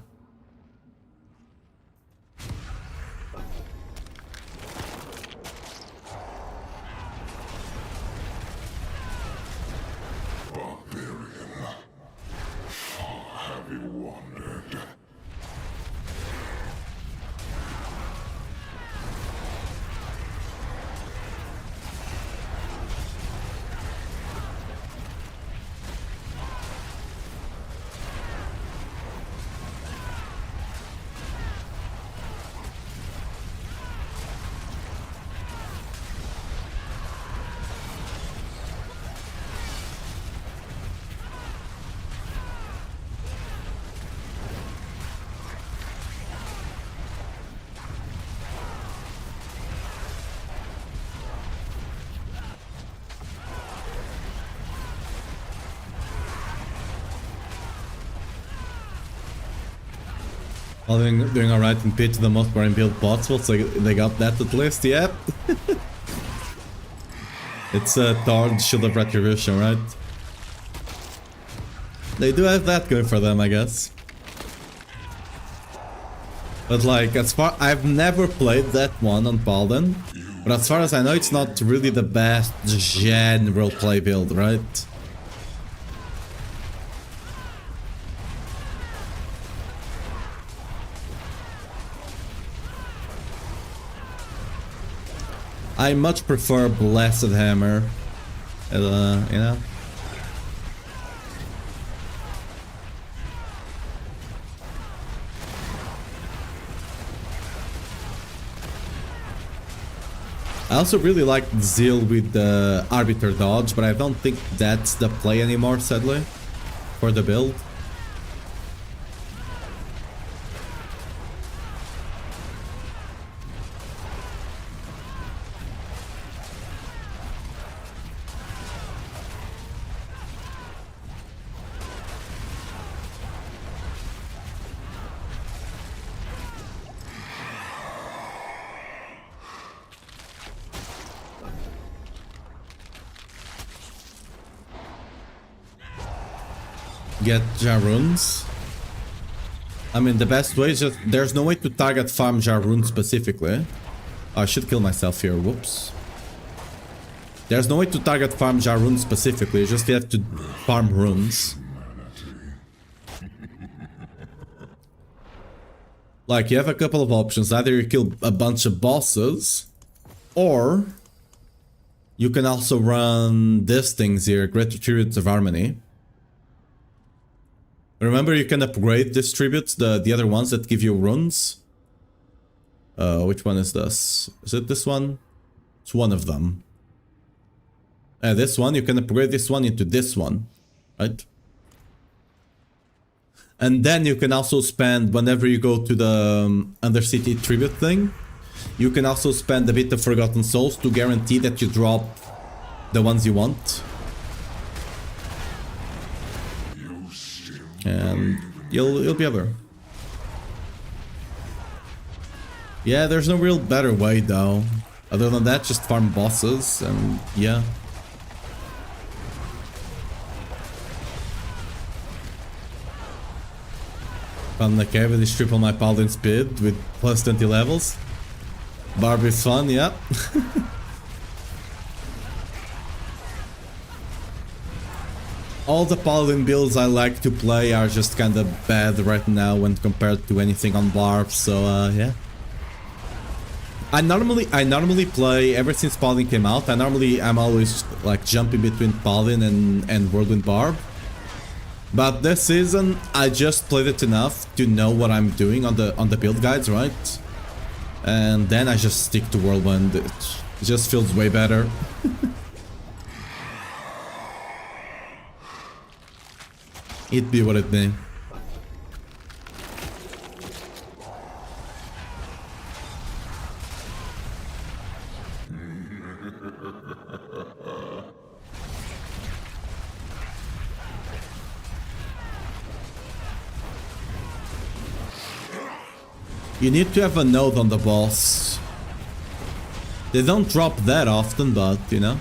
Well, doing alright in pitch the most boring build possible, so they got that at least, yep. It's a Thord Shield of Retribution, right? They do have that going for them, I guess. But like, as far... I've never played that one on Paladin, but as far as I know, it's not really the best general play build, right? I much prefer Blessed Hammer, you know? I also really like Zeal with the Arbiter dodge, but I don't think that's the play anymore, sadly, for the build. Get Jaruns. I mean, the best way is just... There's no way to target farm Jarun specifically. Oh, I should kill myself here, whoops. There's no way to target farm Jarun specifically, you just have to farm runes. Like, you have a couple of options. Either you kill a bunch of bosses, or you can also run these things here, Great Tributes of Harmony. Remember, you can upgrade these tributes, the other ones that give you runes. Which one is this? Is it this one? It's one of them. This one, you can upgrade this one into this one, right? And then you can also spend, whenever you go to the Undercity tribute thing, you can also spend a bit of Forgotten Souls to guarantee that you drop the ones you want. And you'll be over. Yeah, there's no real better way though. Other than that, just farm bosses and yeah. Found the cave with this triple my paladin speed with plus 20 levels. Barb is fun, yeah. All the paladin builds I like to play are just kinda bad right now when compared to anything on Barb, so yeah. I normally play, ever since Paladin came out, I'm always like jumping between Paladin and Whirlwind Barb. But this season, I just played it enough to know what I'm doing on the build guides, right? And then I just stick to Whirlwind. It just feels way better. It be what it be. You need to have a node on the boss. They don't drop that often, but you know.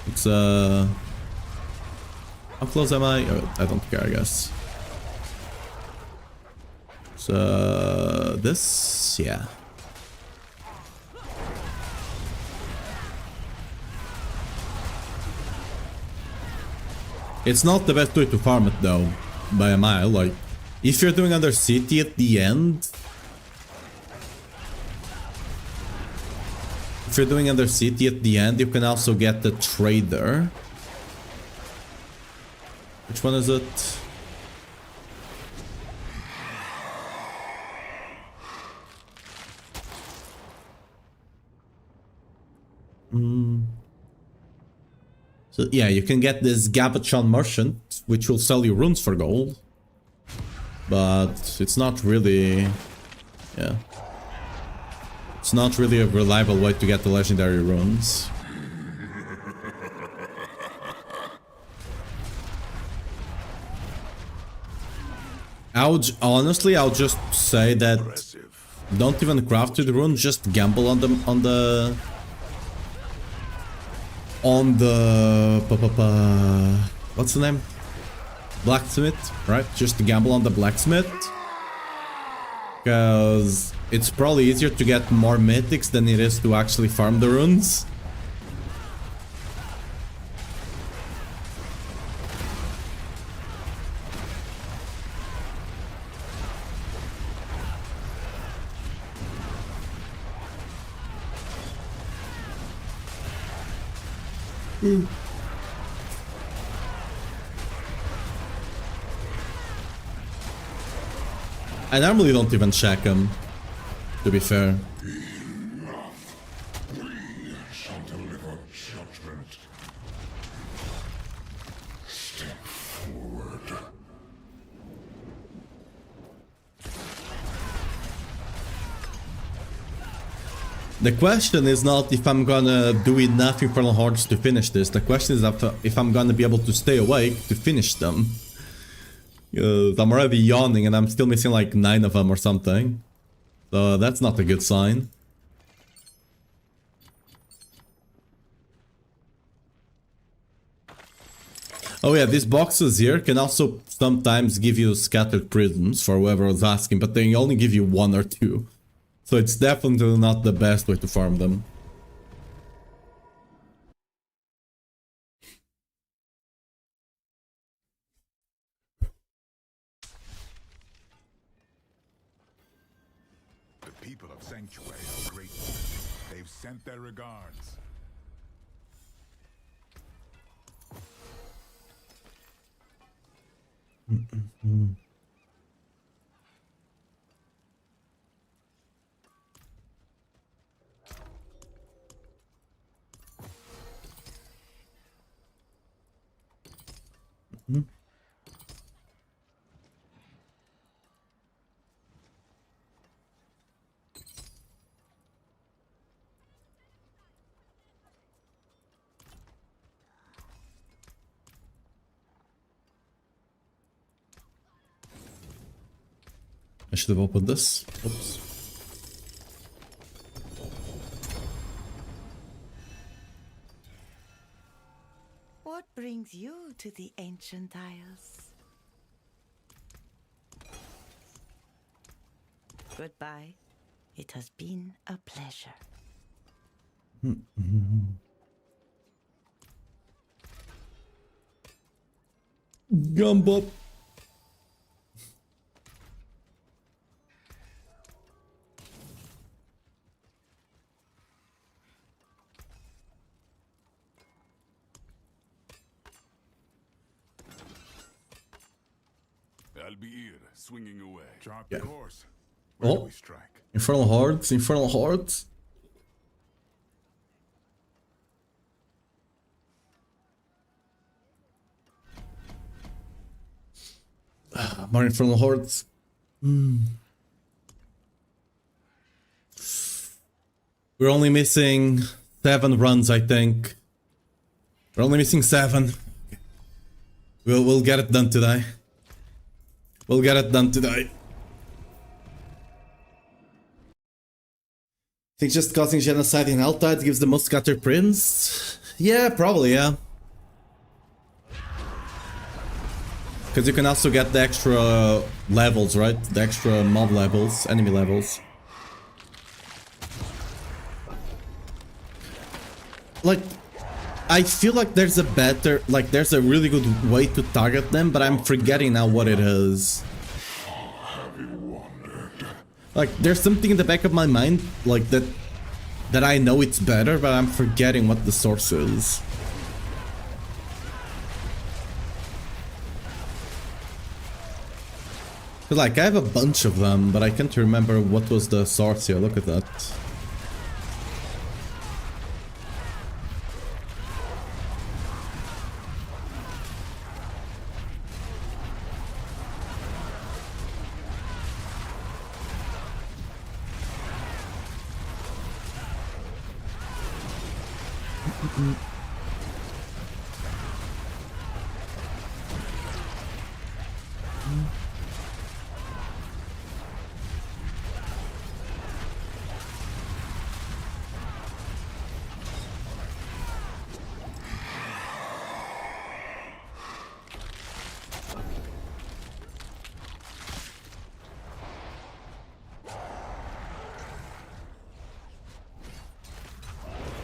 It's how close am I? Oh, I don't care, I guess. So this, yeah. It's not the best way to farm it though, by a mile. Like, if you're doing Under City at the end, if you're doing Under City at the end, you can also get the Trader. Which one is it? So yeah, you can get this Gabachon Merchant, which will sell you runes for gold. But it's not really... yeah. It's not really a reliable way to get the legendary runes. Honestly, I'll just say that don't even craft with runes, just gamble on the what's the name? Blacksmith, right? Just gamble on the blacksmith. Because it's probably easier to get more mythics than it is to actually farm the runes. I normally don't even check them, to be fair. We shall deliver judgment. Step forward. The question is not if I'm gonna do enough Infernal Hordes to finish this. The question is if I'm gonna be able to stay awake to finish them. I'm already yawning and I'm still missing like 9 of them or something. So that's not a good sign. Oh yeah, these boxes here can also sometimes give you scattered prisms for whoever was asking, but they only give you 1 or 2. So it's definitely not the best way to farm them. The people of Sanctuary are grateful. They've sent their regards. should have opened this. Oops. What brings you to the Ancient Isles? Goodbye. It has been a pleasure. Gumbo. I'll be here, swinging away. Chart Yeah. course. Where do Oh, we strike? Infernal Hordes, Infernal Hordes. More Infernal Hordes. We're only missing 7 runs, I think. We're only missing 7. We'll get it done today. We'll get it done today. Think just causing genocide in Altide gives the most scattered prints? Yeah, probably, yeah. Because you can also get the extra levels, right? The extra mob levels, enemy levels. Like, I feel like there's a better, like there's a really good way to target them, but I'm forgetting now what it is. Like, there's something in the back of my mind, like that I know it's better, but I'm forgetting what the source is. Like, I have a bunch of them, but I can't remember what was the source here. Look at that.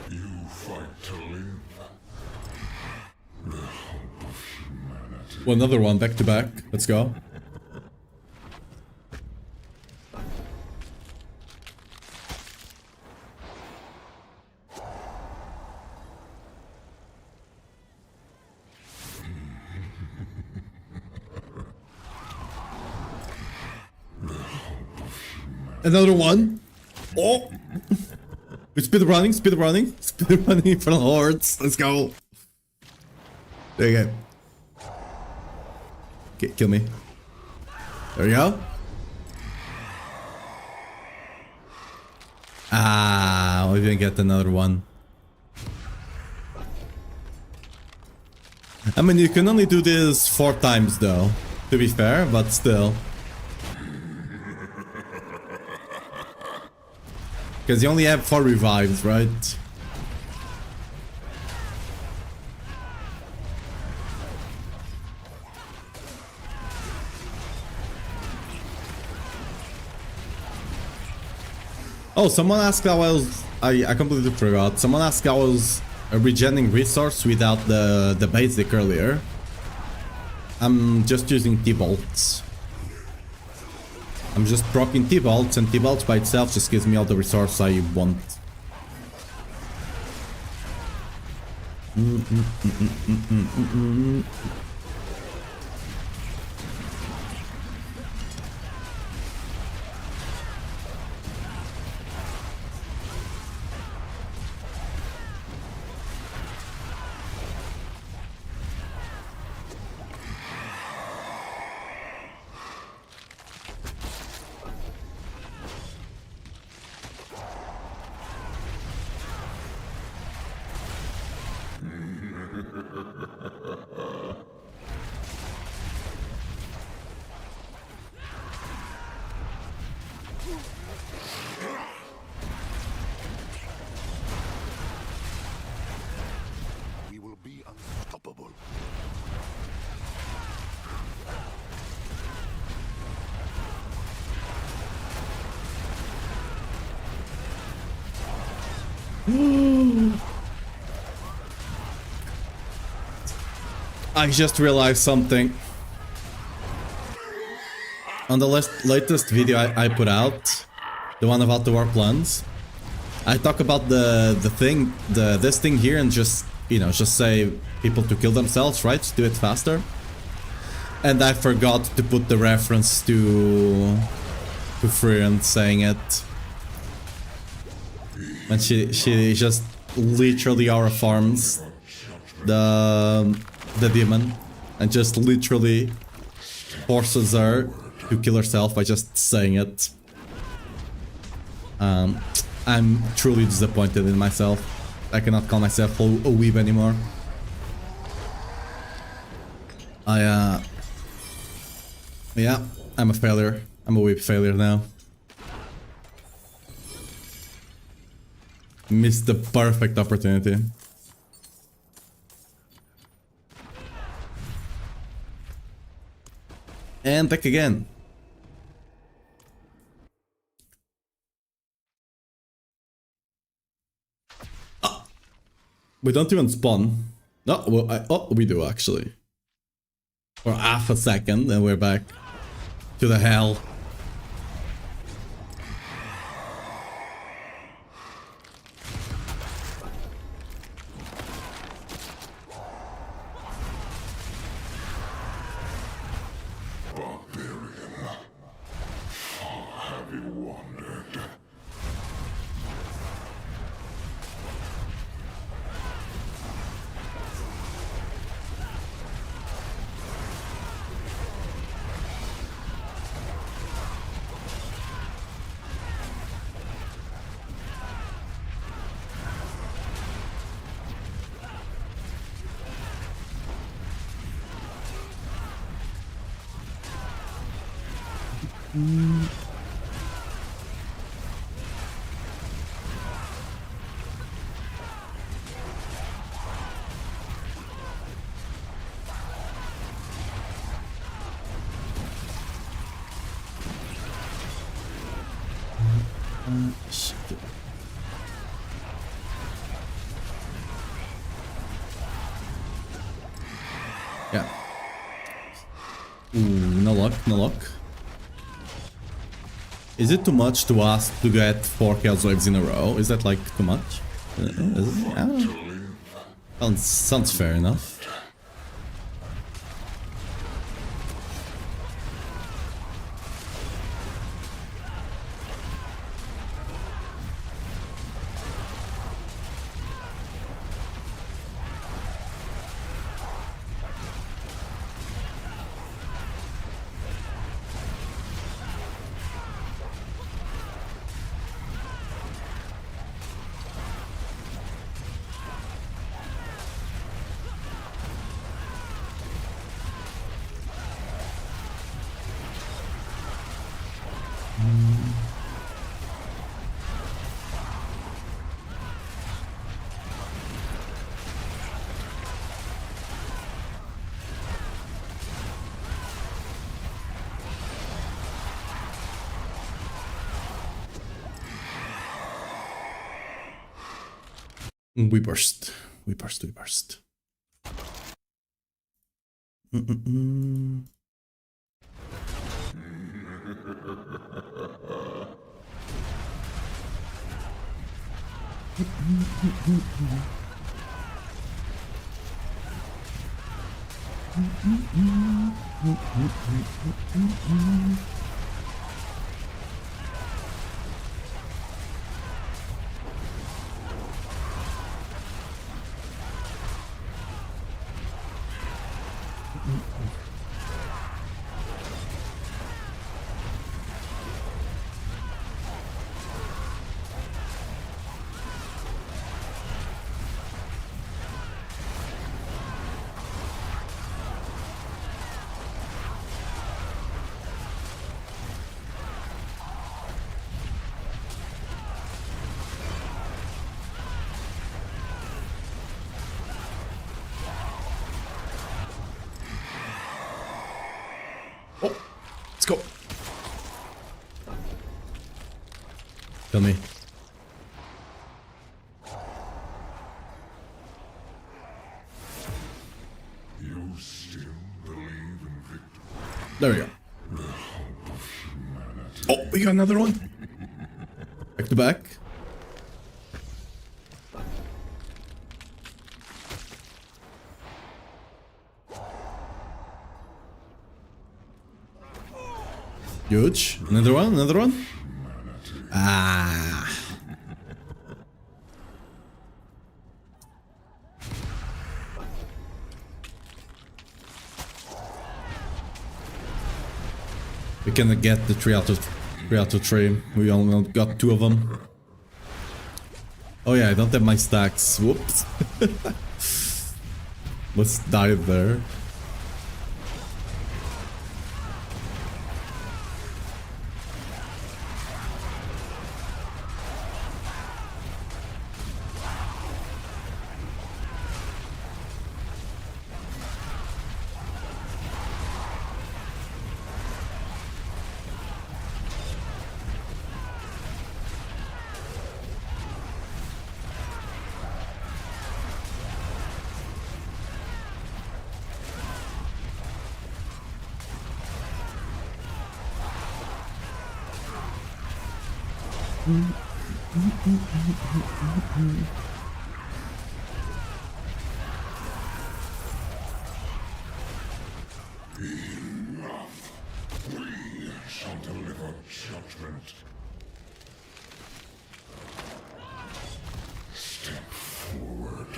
You fight to live. The hope of humanity. Well, another one, back to back. Let's go. Another one. Oh! Speed running, speed running, speed running for the hordes. Let's go. There you go. Okay, kill me. There we go. Ah, we didn't get another one. I mean, you can only do this 4 times though, to be fair, but still. Because you only have 4 revives, right? Oh, someone asked how I completely forgot. Someone asked how I was regenerating resource without the basic earlier. I'm just using T-bolts. I'm just proccing T-bolts, and T-bolts by itself just gives me all the resource I want. I just realized something. On the latest video I put out, the one about the warplans, I talk about this thing here and just, you know, just say people to kill themselves, right? Do it faster. And I forgot to put the reference to Friend saying it. And she just literally aura farms the demon and just literally forces her to kill herself by just saying it. I'm truly disappointed in myself. I cannot call myself a weeb anymore. Yeah, I'm a failure. I'm a weeb failure now. Missed the perfect opportunity. And back again. Oh, we don't even spawn. No, well, oh, we do actually. For half a second, and we're back to the hell. Yeah. Ooh, no luck, no luck. Is it too much to ask to get 4 Chaos Waves in a row? Is that like too much? Sounds fair enough. We burst. We burst. We burst. Oh, let's go. Kill me. There we go. Oh, we got another one. Back to back. Huge. Another one, another one. Ah. We can get the 3 out of 3. We only got 2 of them. Oh yeah, I don't have my stacks. Whoops. Let's dive there. We shall deliver judgment. Step forward.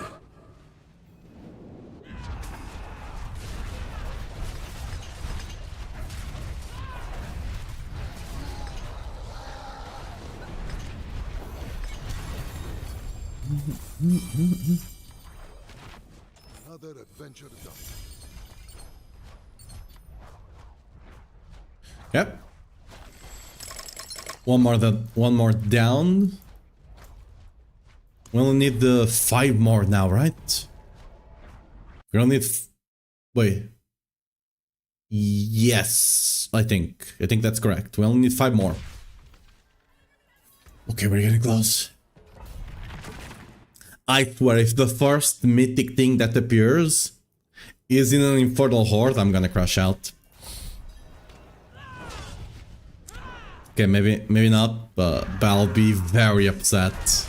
Another adventure done. Yep. One more down. We only need the 5 more now, right? We don't need. Wait. Yes, I think that's correct. We only need 5 more. Okay, we're getting close. I swear, if the first mythic thing that appears is in an Infernal Horde, I'm gonna crash out. Okay, maybe not, but I'll be very upset.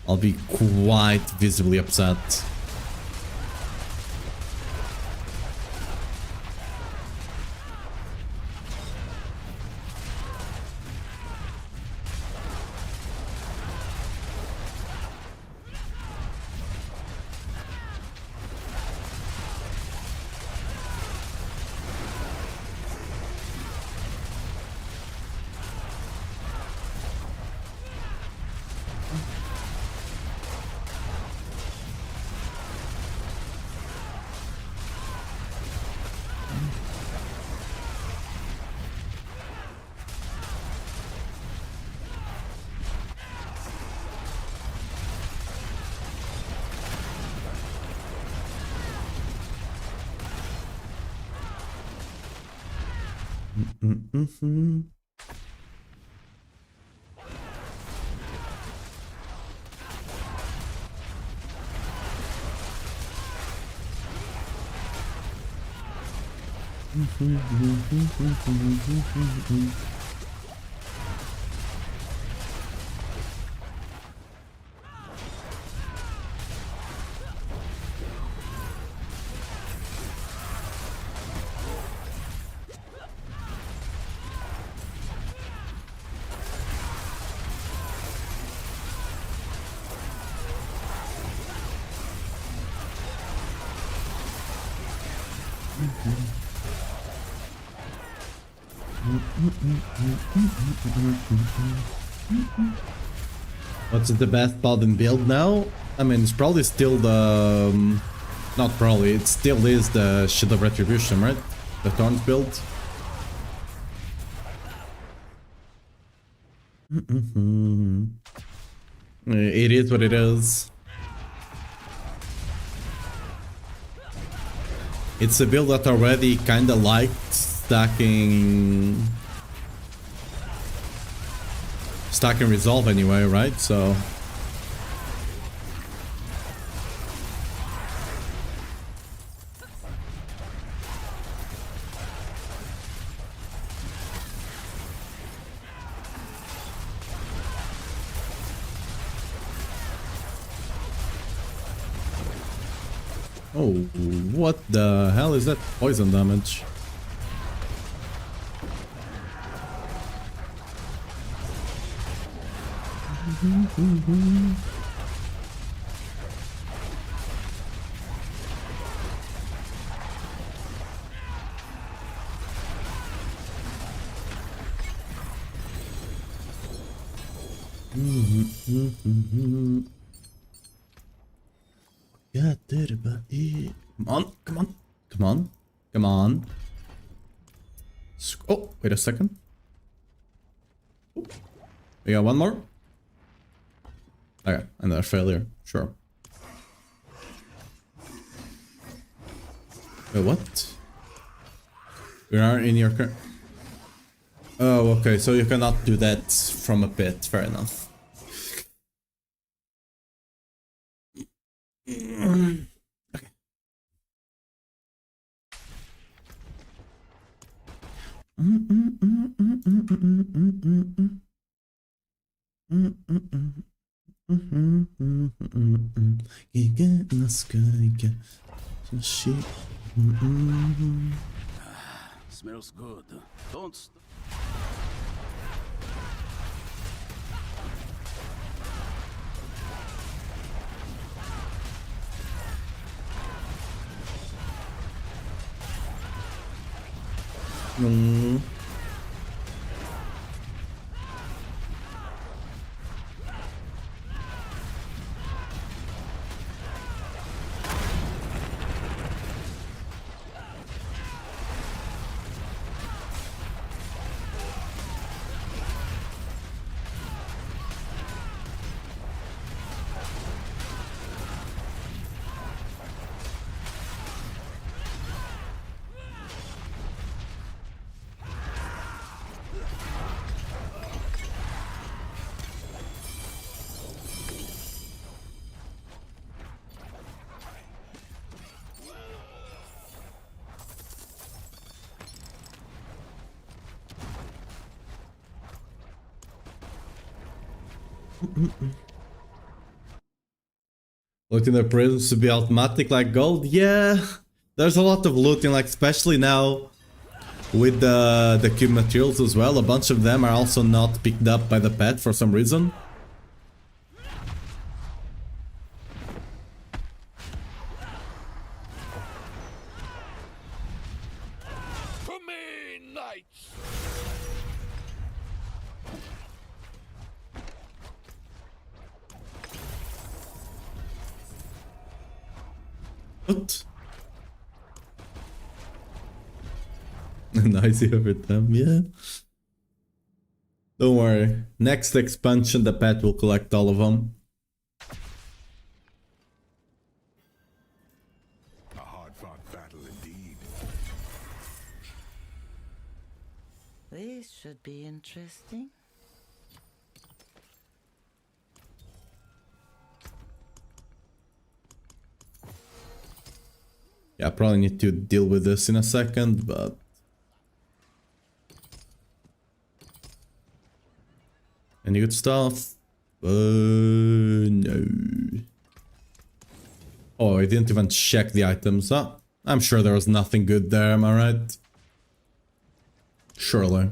I'll be quite visibly upset. What's the best paladin build now? I mean, it's probably still the... not probably, it still is the Shield of Retribution, right? The Thorns build. It is what it is. It's a build that already kinda liked stacking resolve anyway, right? So Oh, what the hell is that poison damage? Yeah, come on, come on, come on, come on. Oh, wait a second. We got one more. Okay, another failure. Sure. Wait, what? We are in your current. Oh, okay, so you cannot do that from a pit. Fair enough. Okay. Smells good. Don't st Looting the prisons to be automatic like gold? Yeah, there's a lot of looting, like especially now with the cube materials as well. A bunch of them are also not picked up by the pet for some reason. To me, knights! What? Nice over them, yeah. Don't worry. Next expansion, the pet will collect all of them. A hard-fought battle indeed. This should be interesting. Yeah, I probably need to deal with this in a second, but... Any good stuff? No. Oh, I didn't even check the items. I'm sure there was nothing good there, am I right? Surely.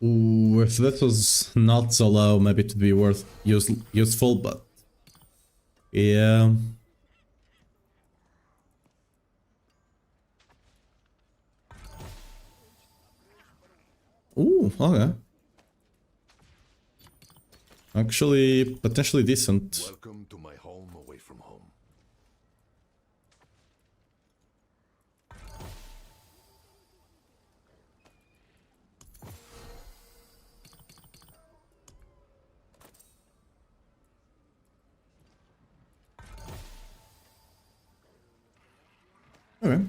Ooh, if this was not so low, maybe it would be useful, but... Yeah... Ooh, okay. Actually, potentially decent. Welcome to my home away from home. Okay.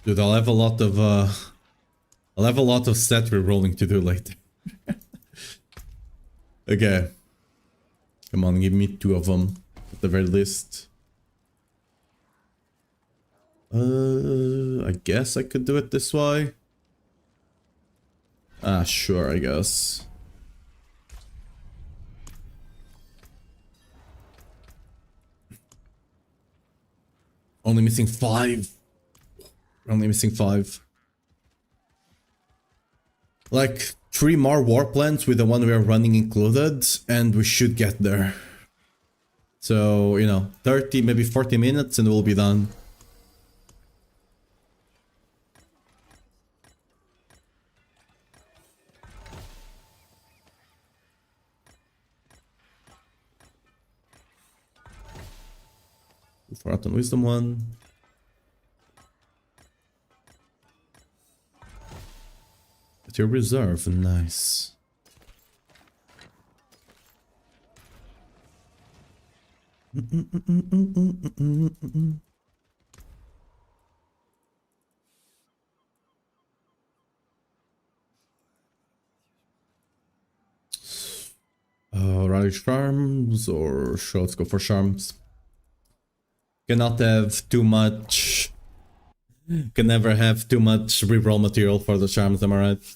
Dude, I'll have a lot of stat rerolling to do later. Okay. Come on, give me 2 of them at the very least. I guess I could do it this way. Ah, sure, I guess. Only missing 5. Only missing 5. Like 3 more warplans with the one we are running included, and we should get there. So, you know, 30, maybe 40 minutes and we'll be done. Forgotten Wisdom 1. At your reserve, nice. Relish Charms or sure, let's go for Charms. Cannot have too much. Can never have too much reroll material for the Charms, am I right?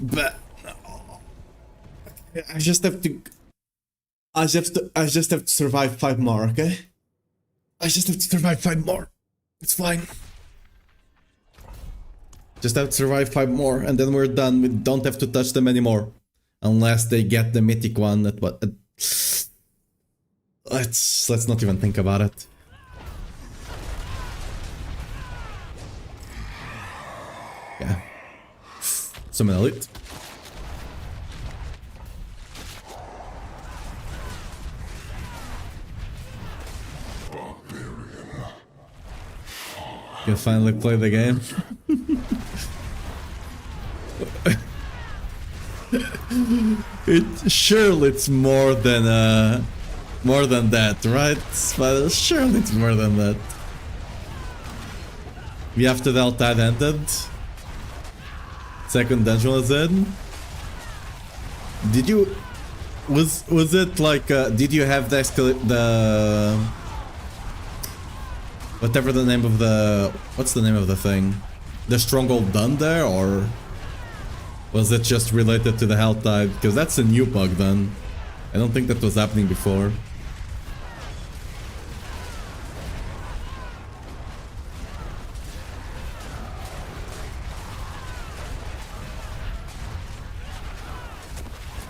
But I just have to survive 5 more, okay? I just have to survive 5 more. It's fine. Just have to survive 5 more and then we're done. We don't have to touch them anymore. Unless they get the mythic one at what let's not even think about it. Yeah. Summon elite. You finally play the game. Surely it's more than More than that, right? But surely it's more than that. We have to Delta ended. Second dungeon was in. Did you... Was it like... did you have the whatever the name of the... What's the name of the thing? The stronghold done there, or... Was it just related to the health type? Because that's a new bug then. I don't think that was happening before.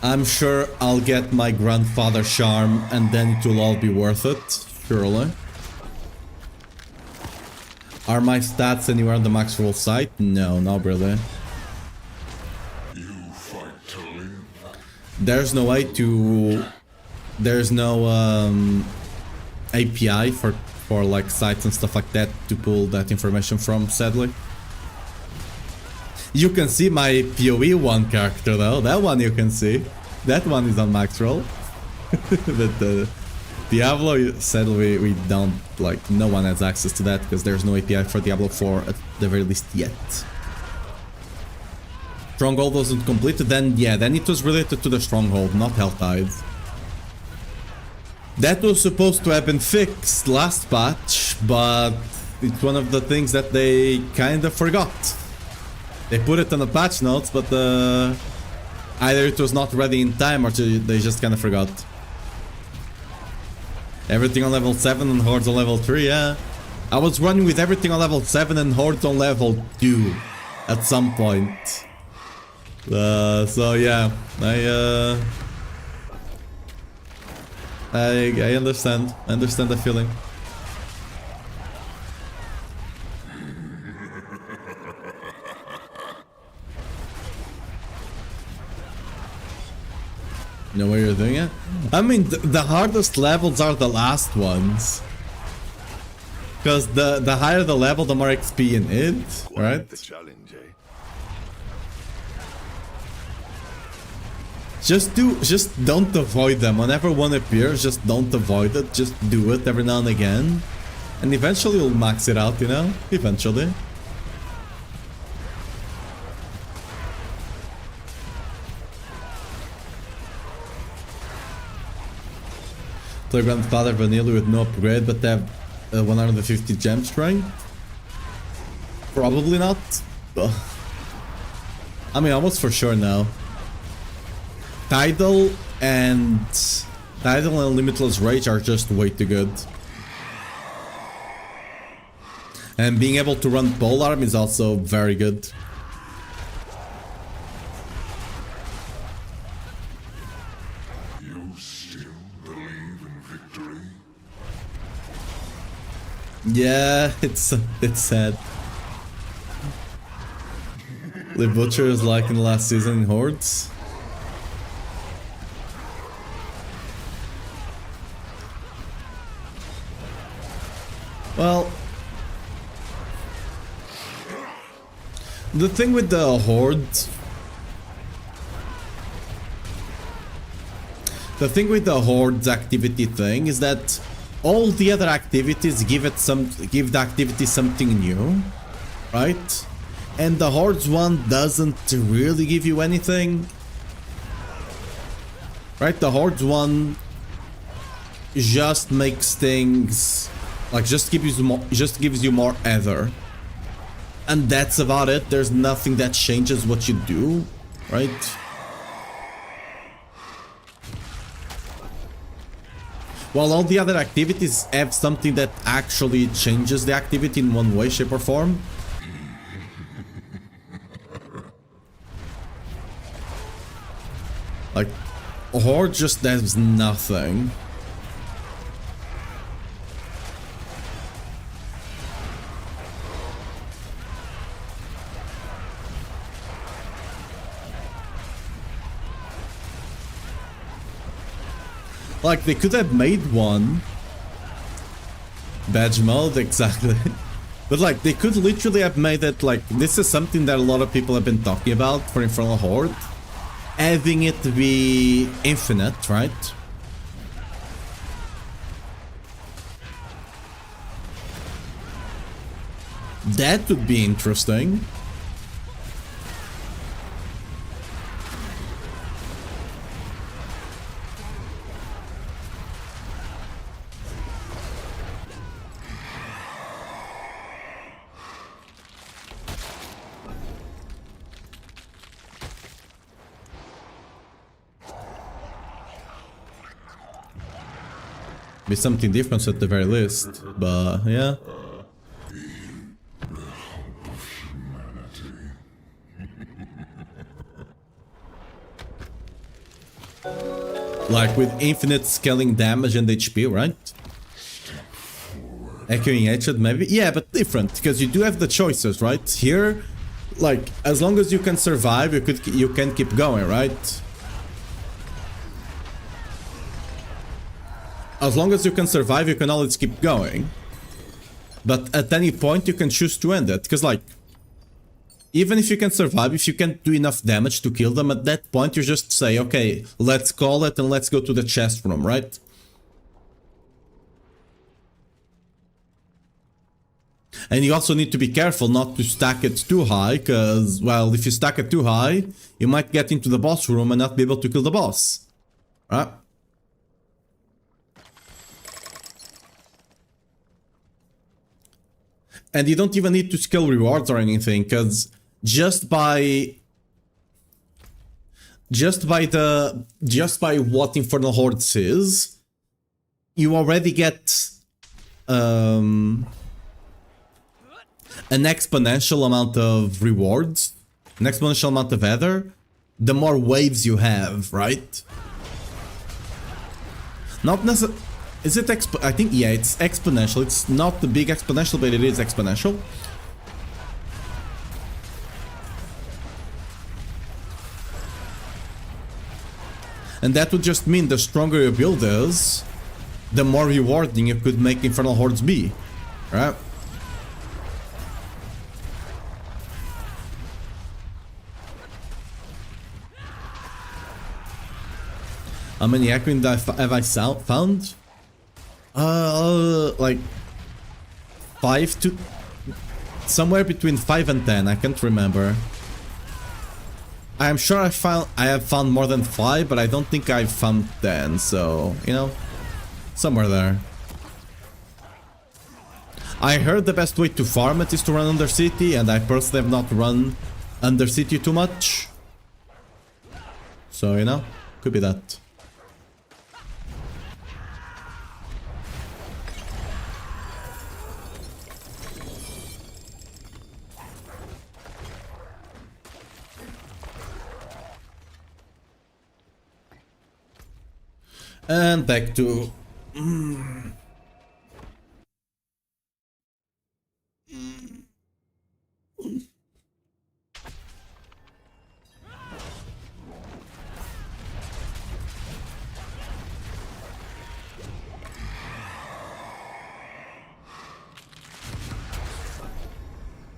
I'm sure I'll get my grandfather charm and then it will all be worth it, surely. Are my stats anywhere on the max roll site? No, not really. You fight to live. There's no way to... There's no API for like sites and stuff like that to pull that information from, sadly. You can see my PoE one character though, that one you can see. That one is on max roll. But Diablo, sadly we don't, like, no one has access to that because there's no API for Diablo 4 at the very least yet. Stronghold wasn't completed, then yeah, then it was related to the Stronghold, not Helltide. That was supposed to have been fixed last patch, but it's one of the things that they kind of forgot. They put it on the patch notes, but either it was not ready in time or they just kind of forgot. Everything on level 7 and Hordes on level 3, yeah. I was running with everything on level 7 and Hordes on level 2 at some point. So yeah, I understand. I understand the feeling. You know what you're doing it? I mean, the hardest levels are the last ones. Because the higher the level, the more XP in it, right? The challenge, eh? Just don't avoid them. Whenever one appears, just don't avoid it. Just do it every now and again. And eventually you'll max it out, you know? Eventually. Play Grandfather Vanilla with no upgrade, but they have 150 gem strength? Probably not. I mean, almost for sure now. Tidal and Limitless Rage are just way too good. And being able to run Polearm is also very good. You still believe in victory? Yeah, it's sad. The Butcher is like in the last season in Hordes. Well, the thing with the Hordes... The thing with the Hordes activity thing is that all the other activities give the activity something new, right? And the Hordes one doesn't really give you anything. Right? The Hordes one just makes things like just gives you more ether. And that's about it. There's nothing that changes what you do, right? While all the other activities have something that actually changes the activity in one way, shape or form. Like, Horde just does nothing. Like, they could have made one. Badge mode, exactly. But like, they could literally have made it like, this is something that a lot of people have been talking about for Infernal Horde. Having it be infinite, right? That would be interesting. Be something different at the very least, but yeah. Like with infinite scaling damage and HP, right? Echoing Hatred, maybe? Yeah, but different, because you do have the choices, right? Here, like, as long as you can survive, you can keep going, right? As long as you can survive, you can always keep going. But at any point, you can choose to end it. Because, like, even if you can survive, if you can't do enough damage to kill them, at that point, you just say, okay, let's call it and let's go to the chest room, right? And you also need to be careful not to stack it too high, because, well, if you stack it too high, you might get into the boss room and not be able to kill the boss. Right? And you don't even need to scale rewards or anything, because just by what Infernal Hordes is, you already get an exponential amount of rewards, an exponential amount of ether, the more waves you have, right? Not necessarily. Is it I think, yeah, it's exponential. It's not the big exponential, but it is exponential. And that would just mean the stronger your build is, the more rewarding you could make Infernal Hordes be, right? How many Aquin have I found? Like 5 to somewhere between 5 and 10. I can't remember. I'm sure I have found more than 5, but I don't think I've found 10. So, you know, somewhere there. I heard the best way to farm it is to run Undercity, and I personally have not run Undercity too much. So, you know, could be that. And back to...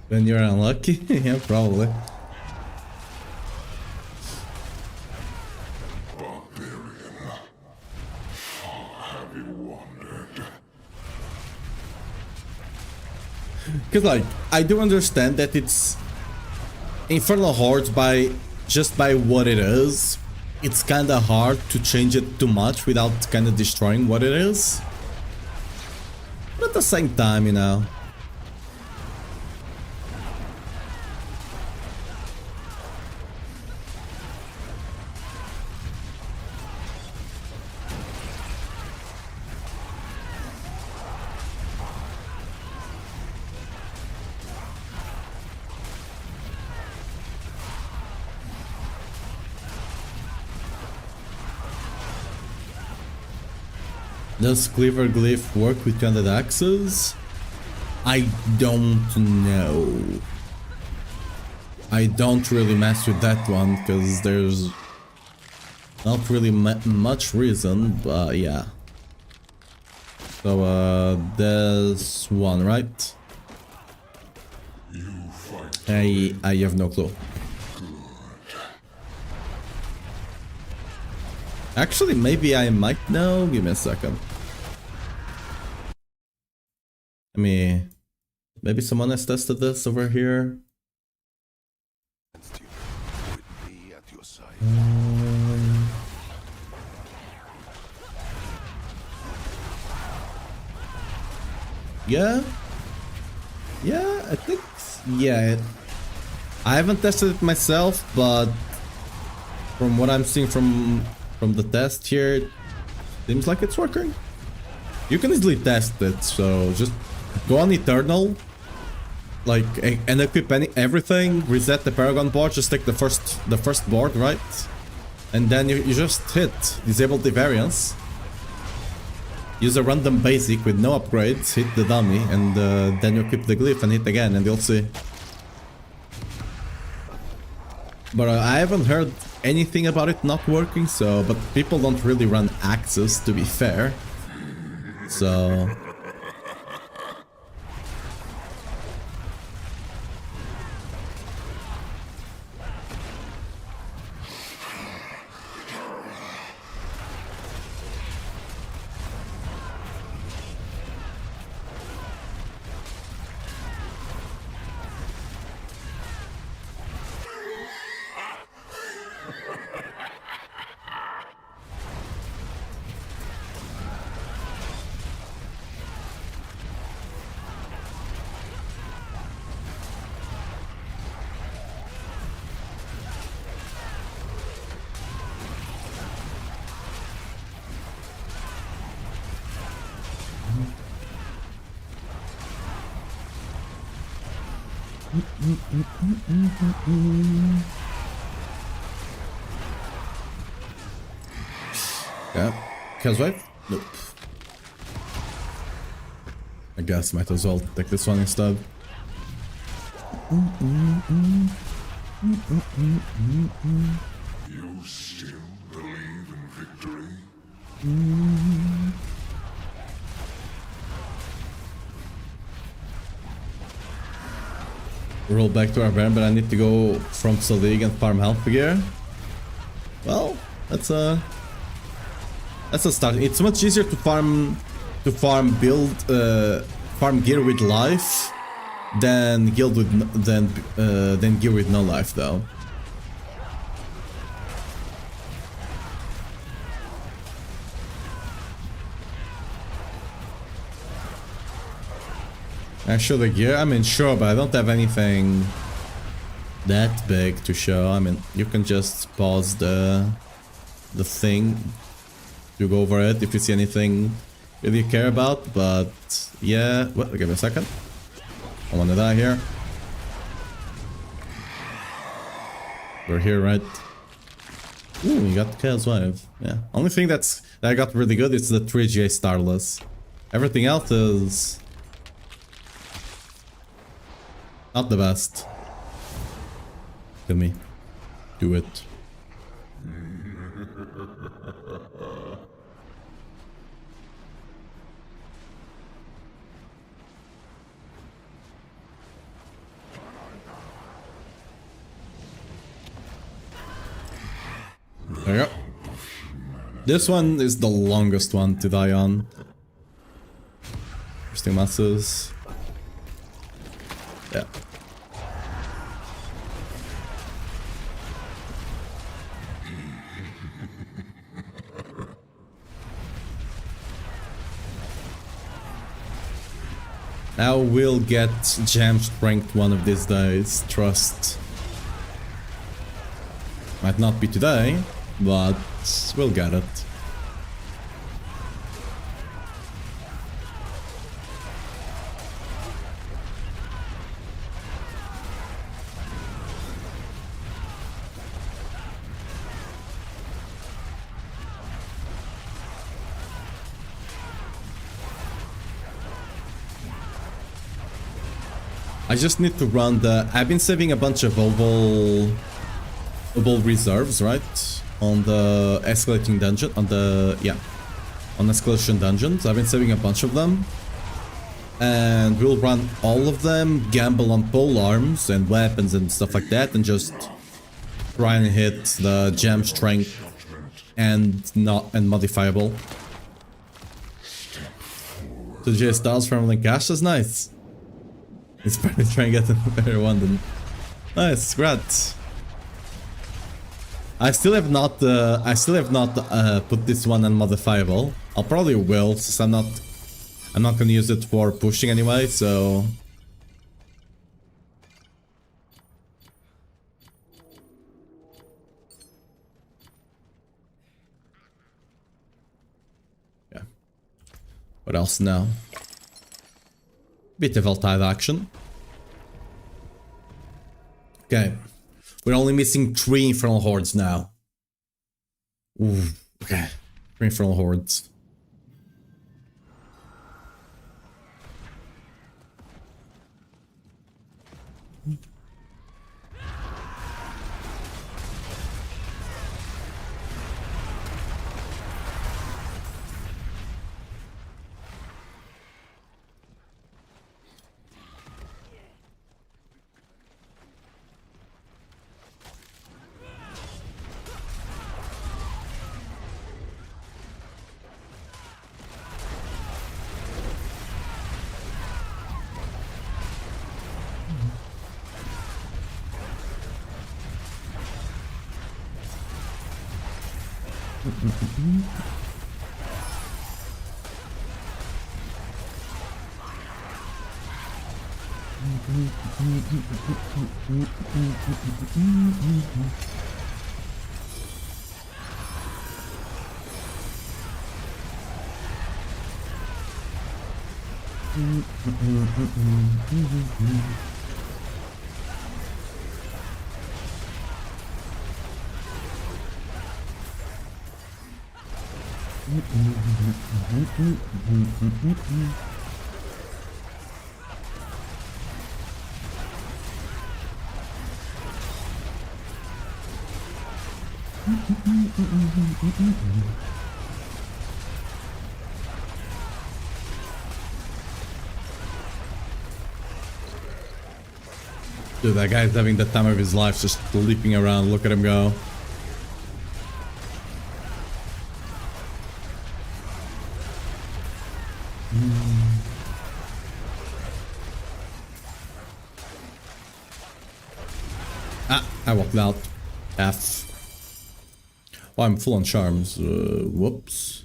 When you're unlucky? Yeah, probably. Because, like, I do understand that it's Infernal Hordes just by what it is. It's kind of hard to change it too much without kind of destroying what it is. But at the same time, you know. Does Cleaver Glyph work with 200 axes? I don't know. I don't really mess with that one because there's not really much reason, but yeah. So there's one, right? I have no clue. Actually, maybe I might know. Give me a second. Let me Maybe someone has tested this over here. With me at your side. Yeah. Yeah, I think. Yeah. I haven't tested it myself, but from what I'm seeing from the test here, it seems like it's working. You can easily test it, so just go on Eternal, like, and equip everything, reset the Paragon board, just take the first board, right? And then you just hit disable the variance. Use a random basic with no upgrades, hit the dummy, and then you equip the glyph and hit again, and you'll see. But I haven't heard anything about it not working, so... But people don't really run Axes, to be fair. So... Yeah. Killswave? Nope. I guess might as well take this one instead. You still believe in victory? Roll back to our van, but I need to go from League and farm health gear. Well, that's a start. It's much easier to farm gear with life than gear with no life, though. Actually, gear, I mean, sure, but I don't have anything that big to show. I mean, you can just pause the thing to go over it if you see anything really care about, but yeah. What? Give me a second. I wanna die here. We're here, right? Ooh, you got the Chaos Wave. Yeah. Only thing that I got really good is the 3GA Starless. Everything else is not the best. To me. Do it. There you go. This one is the longest one to die on. Still masses. Yeah. I will get Jam Strength one of these days, trust. Might not be today, but we'll get it. I just need to run the... I've been saving a bunch of oval reserves, right? On the escalating dungeon, on escalation dungeons. I've been saving a bunch of them. And we'll run all of them, gamble on pole arms and weapons and stuff like that, and just try and hit the gem strength and modifiable. So J Styles from Lancaster is nice. He's probably trying to get a better one than... Nice, congrats. I still have not put this one on modifiable. I'll probably will, since I'm not gonna use it for pushing anyway, so... Yeah. What else now? Bit of Altide action. Okay. We're only missing 3 Infernal Hordes now. Ooh, okay. 3 Infernal Hordes. Dude, that guy's having the time of his life just leaping around. Look at him go. Ah, I walked out. F. Oh, I'm full on charms. Whoops.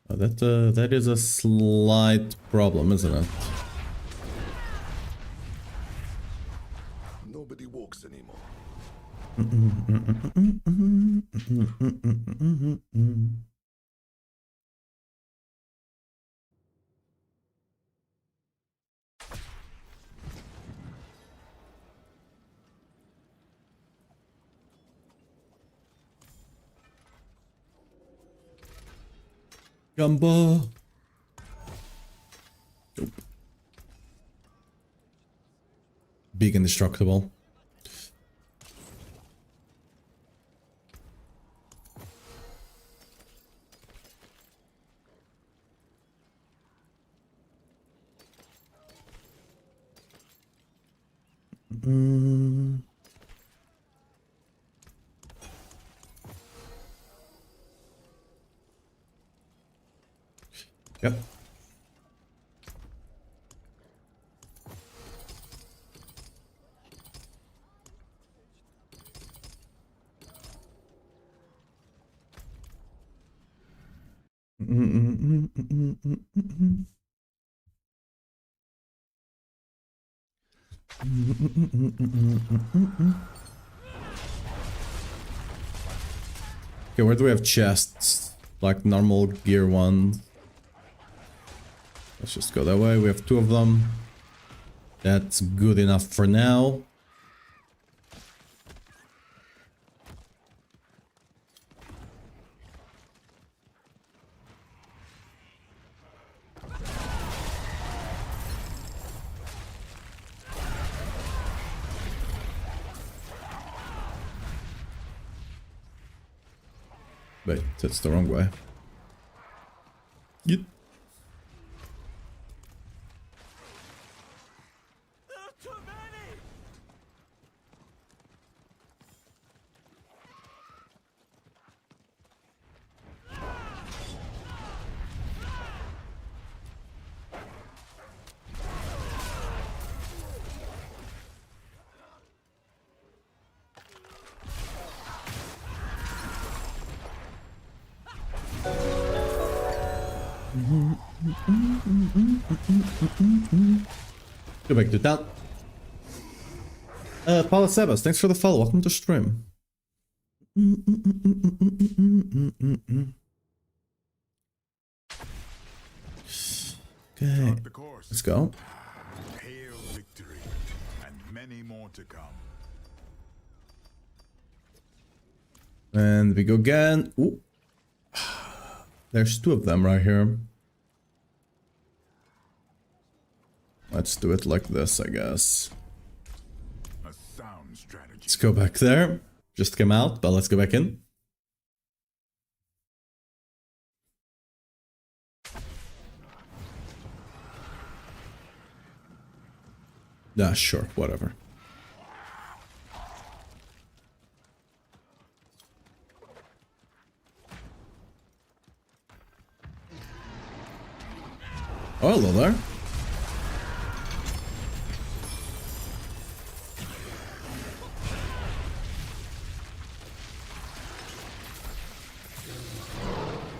Oh, that is a slight problem, isn't it? Nobody walks anymore. Gumbo. Nope. Big indestructible. Yep. Okay, where do we have chests? Like normal gear ones. Let's just go that way. We have 2 of them. That's good enough for now. Wait, that's the wrong way. Yeet. Go back to town. Paula Sebas, thanks for the follow. Welcome to stream. Okay, let's go. Hail victory, and many more to come. And we go again. Ooh. There's two of them right here. Let's do it like this, I guess. A sound strategy. Let's go back there. Just came out, but let's go back in. Nah, sure, whatever. Oh, hello there.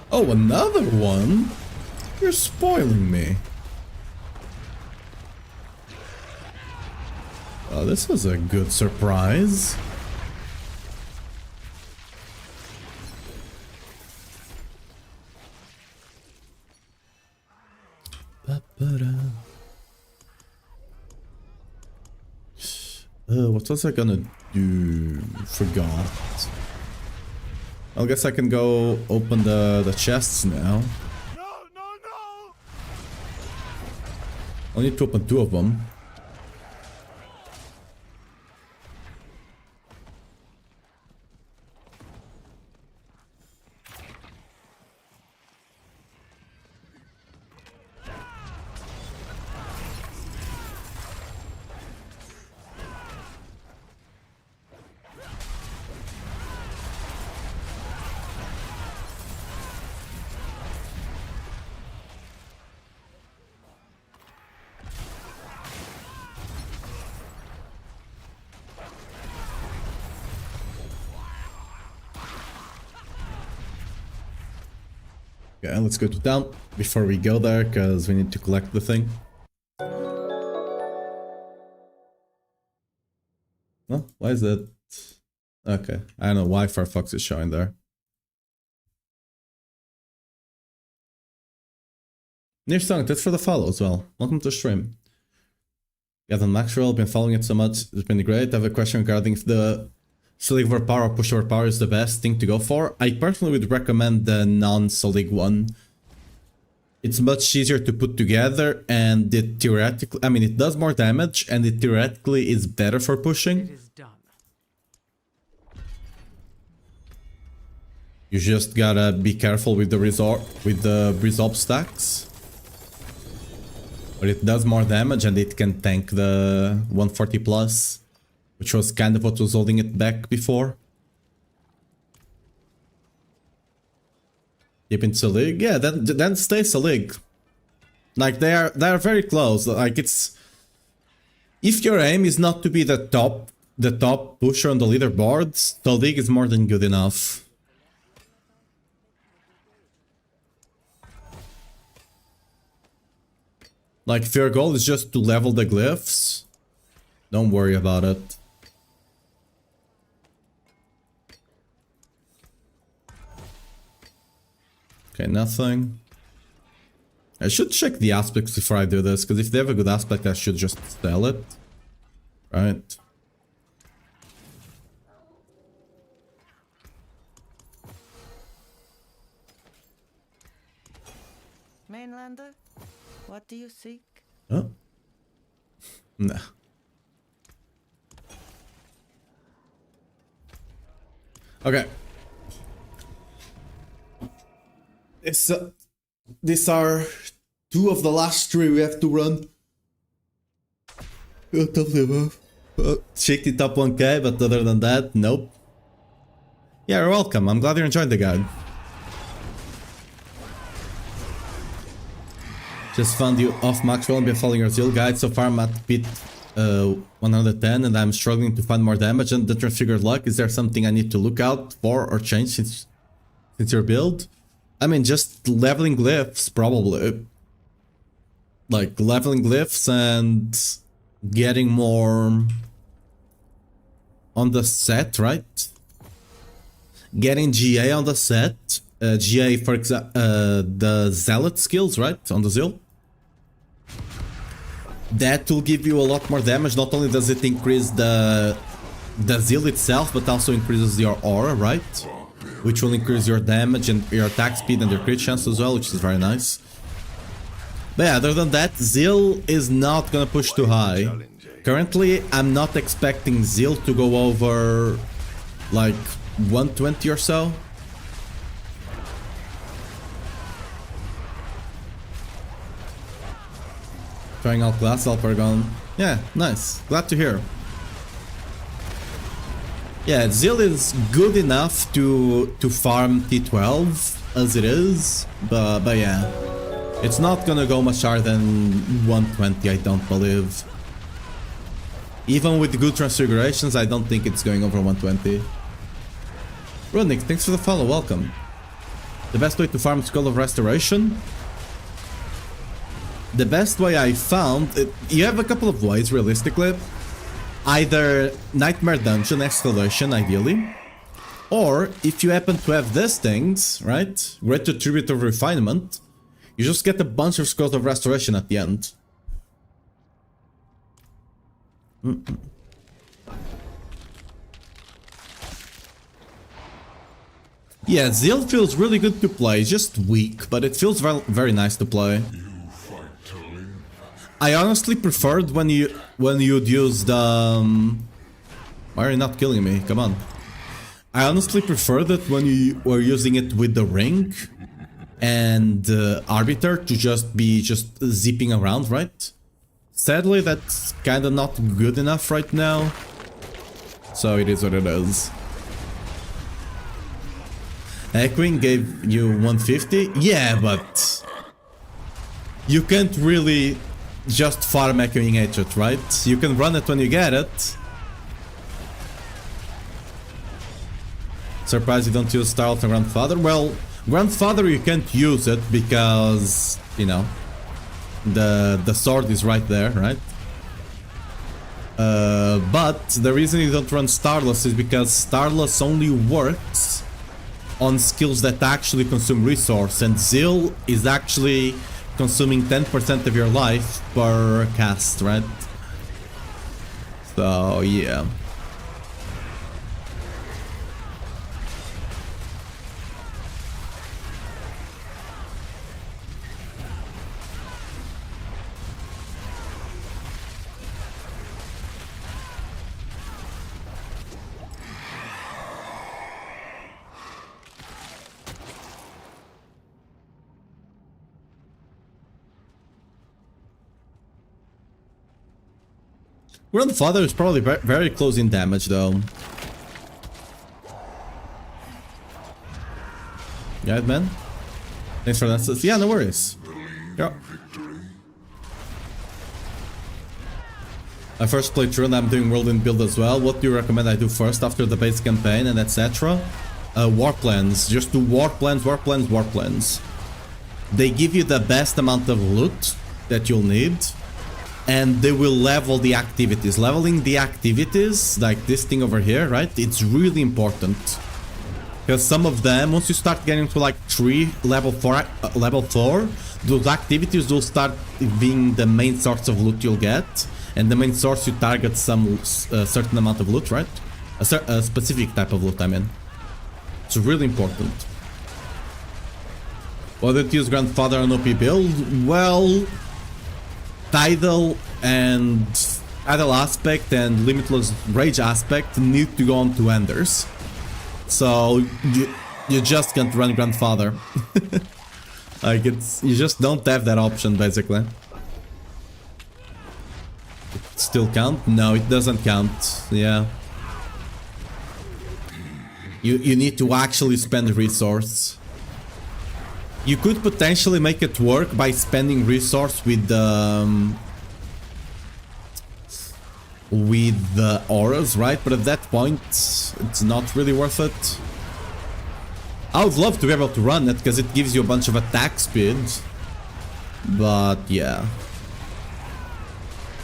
Oh, another one? You're spoiling me. Oh, this was a good surprise. What was I gonna do? Forgot. I guess I can go open the chests now. No! I'll need to open two of them. Okay, let's go to town before we go there, because we need to collect the thing. Oh, why is that? Okay, I don't know why Firefox is showing there. Near Song, that's for the follow as well. Welcome to the stream. Yeah, then Maxwell, been following it so much, it's been great. I have a question regarding if the Selig overpower or push overpower is the best thing to go for. I personally would recommend the non-Selig one. It's much easier to put together, and it theoretically, I mean, it does more damage, and it theoretically is better for It pushing. is done. You just gotta be careful with the resolve stacks. But it does more damage, and it can tank the 140 plus, which was kind of what was holding it back before. Keep in Selig? Yeah, then stay Selig. Like, they are very close. Like, it's... If your aim is not to be the top pusher on the leaderboard, Selig is more than good enough. Like, if your goal is just to level the glyphs, don't worry about it. Okay, nothing. I should check the aspects before I do this, because if they have a good aspect, I should just sell it. Right. Mainlander, what do you seek? Oh. Nah. Okay. These are two of the last three we have to run. Shake the top 1k, but other than that, nope. Yeah, you're welcome. I'm glad you enjoyed the guide. Just found you off Maxwell and been following your Zeal guide. So far I'm at pit 110 and I'm struggling to find more damage and the transfigured luck. Is there something I need to look out for or change since your build? I mean, just leveling glyphs, probably. Like, leveling glyphs and getting more on the set, right? Getting GA on the set. GA, for example, the Zealot skills, right? On the Zeal. That will give you a lot more damage. Not only does it increase the Zeal itself, but also increases your aura, right? Which will increase your damage and your attack speed and your crit chance as well, which is very nice. But yeah, other than that, Zeal is not gonna push too high. Currently, I'm not expecting Zeal to go over like 120 or so. Trying out Glass Alpergon. Yeah, nice. Glad to hear. Yeah, Zeal is good enough to farm T12 as it is, but yeah. It's not gonna go much higher than 120, I don't believe. Even with good transfigurations, I don't think it's going over 120. Rudnick, thanks for the follow, welcome. The best way to farm Skull of Restoration? The best way I found, you have a couple of ways realistically. Either Nightmare Dungeon Excavation, ideally. Or, if you happen to have these things, right? Great Attribute of Refinement. You just get a bunch of Scrolls of Restoration at the end. Yeah, Zeal feels really good to play. It's just weak, but it feels very, very nice to play. I honestly preferred when you'd use the... Why are you not killing me? Come on. I honestly preferred it when you were using it with the ring and Arbiter to just be zipping around, right? Sadly, that's kinda not good enough right now. So it is what it is. Echoing gave you 150? Yeah, but... You can't really just farm Echoing Hatred, right? You can run it when you get it. Surprised you don't use Starlet and Grandfather? Well, Grandfather you can't use it because, you know, the sword is right there, right? But the reason you don't run Starless is because Starless only works on skills that actually consume resource, and Zeal is actually consuming 10% of your life per cast, right? So, yeah. Grandfather is probably very close in damage, though. Yeah, man. Thanks for that. Yeah, no worries. Yeah. I first played through and I'm doing Whirlwind build as well. What do you recommend I do first after the base campaign and etc? Warplans. Just do warplans, warplans, warplans. They give you the best amount of loot that you'll need. And they will level the activities. Leveling the activities, like this thing over here, right? It's really important. Because some of them, once you start getting to like 3, level 4, those activities will start being the main source of loot you'll get. And the main source you target some certain amount of loot, right? A specific type of loot, I mean. It's really important. Why did you use Grandfather on OP build? Well... Tidal and Tidal aspect and Limitless Rage aspect need to go on to Enders. So you just can't run Grandfather. Like you just don't have that option basically. It still count? No, it doesn't count. Yeah. You need to actually spend resource. You could potentially make it work by spending resource with the auras, right? But at that point, it's not really worth it. I would love to be able to run it because it gives you a bunch of attack speed. But yeah.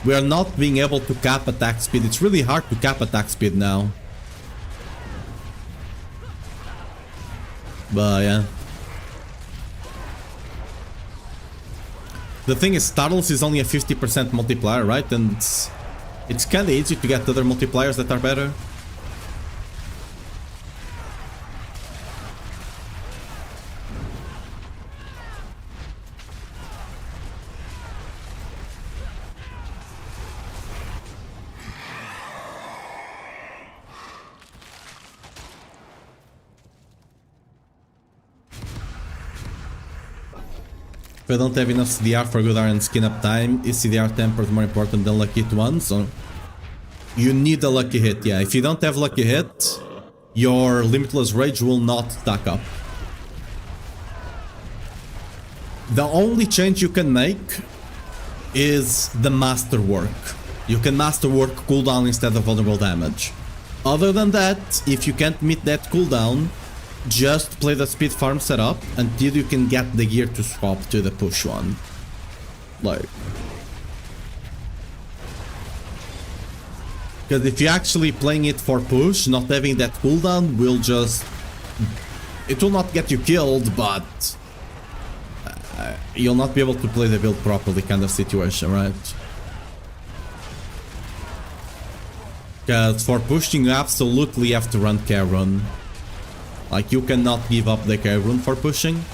We are not being able to cap attack speed. It's really hard to cap attack speed now. But yeah. The thing is, Startles is only a 50% multiplier, right? And it's kinda easy to get other multipliers that are better. If I don't have enough CDR for good iron skin uptime, is CDR tempered more important than lucky hit ones? Or you need a lucky hit, yeah. If you don't have lucky hit, your limitless rage will not stack up. The only change you can make is the masterwork. You can masterwork cooldown instead of vulnerable damage. Other than that, if you can't meet that cooldown, just play the speed farm setup until you can get the gear to swap to the push one. Like, because if you're actually playing it for push, not having that cooldown will just... It will not get you killed, but you'll not be able to play the build properly kind of situation, right? Because for pushing you absolutely have to run care run. Like, you cannot give up the care rune for pushing.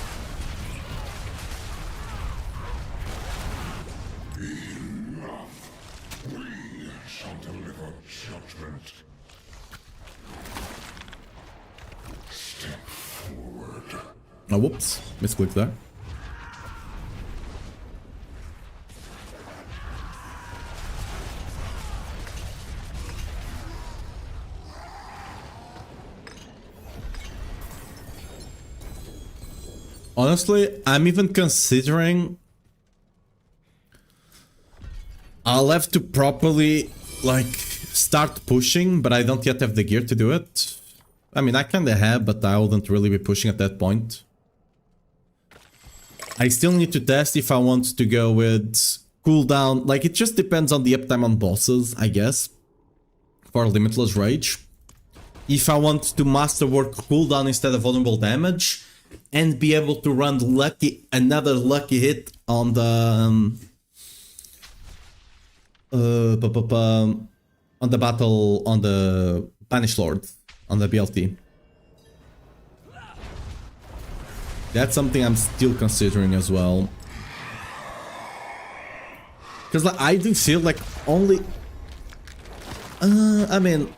Enough. We shall deliver judgment. Step forward. Oh, whoops. Misclick there. Honestly, I'm even considering I'll have to properly, like, start pushing, but I don't yet have the gear to do it. I mean, I kinda have, but I wouldn't really be pushing at that point. I still need to test if I want to go with cooldown. Like, it just depends on the uptime on bosses, I guess, for Limitless Rage. If I want to masterwork cooldown instead of vulnerable damage, and be able to run another lucky hit on the battle on the Banished Lord on the BLT. That's something I'm still considering as well. Because like, I do feel like only I mean,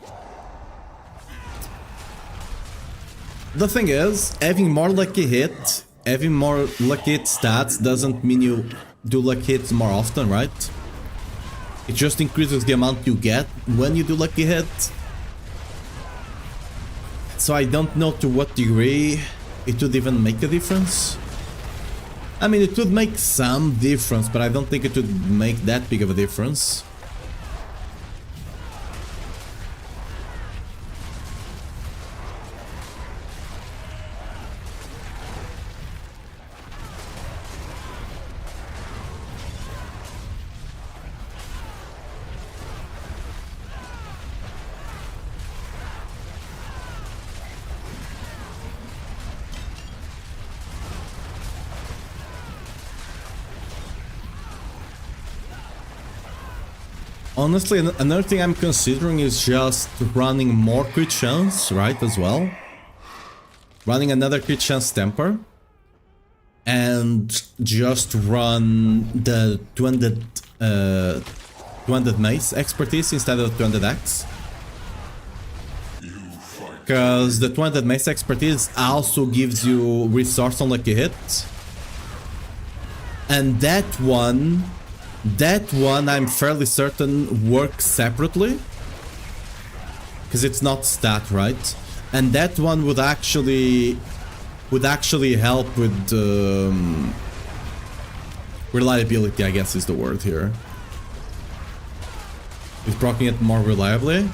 the thing is, having more lucky hit stats doesn't mean you do lucky hits more often, right? It just increases the amount you get when you do lucky hit. So I don't know to what degree it would even make a difference. I mean, it would make some difference, but I don't think it would make that big of a difference. Honestly, another thing I'm considering is just running more crit chance, right, as well. Running another crit chance temper. And just run the 200 mace expertise instead of 200 axe. Because the 200 mace expertise also gives you resource on lucky hit. And that one I'm fairly certain works separately. Because it's not stat, right? And that one would actually help with reliability, I guess is the word here. Is proccing it more reliably.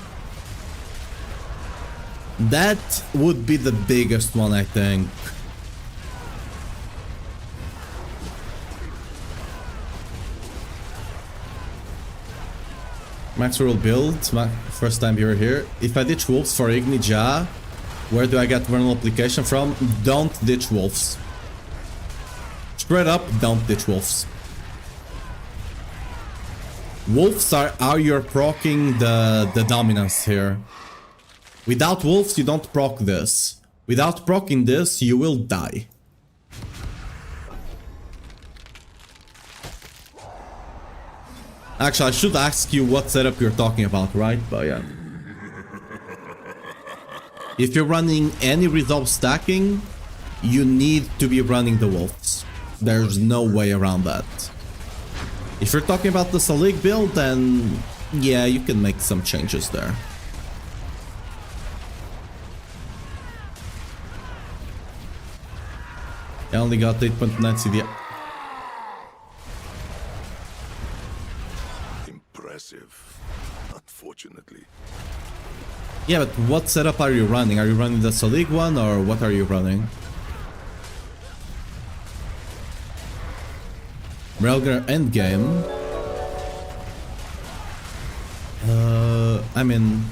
That would be the biggest one, I think. Maxwell build, my first time you're here. If I ditch wolves for Ignija, where do I get vulnerable application from? Don't ditch wolves. Straight up, don't ditch wolves. Wolves are how you're proccing the dominance here. Without wolves, you don't proc this. Without proccing this, you will die. Actually, I should ask you what setup you're talking about, right? But yeah. If you're running any resolve stacking, you need to be running the wolves. There's no way around that. If you're talking about the Selig build, then yeah, you can make some changes there. I only got 8.9 CD. Impressive. Unfortunately. Yeah, but what setup are you running? Are you running the Selig one or what are you running? Relgar endgame. I mean,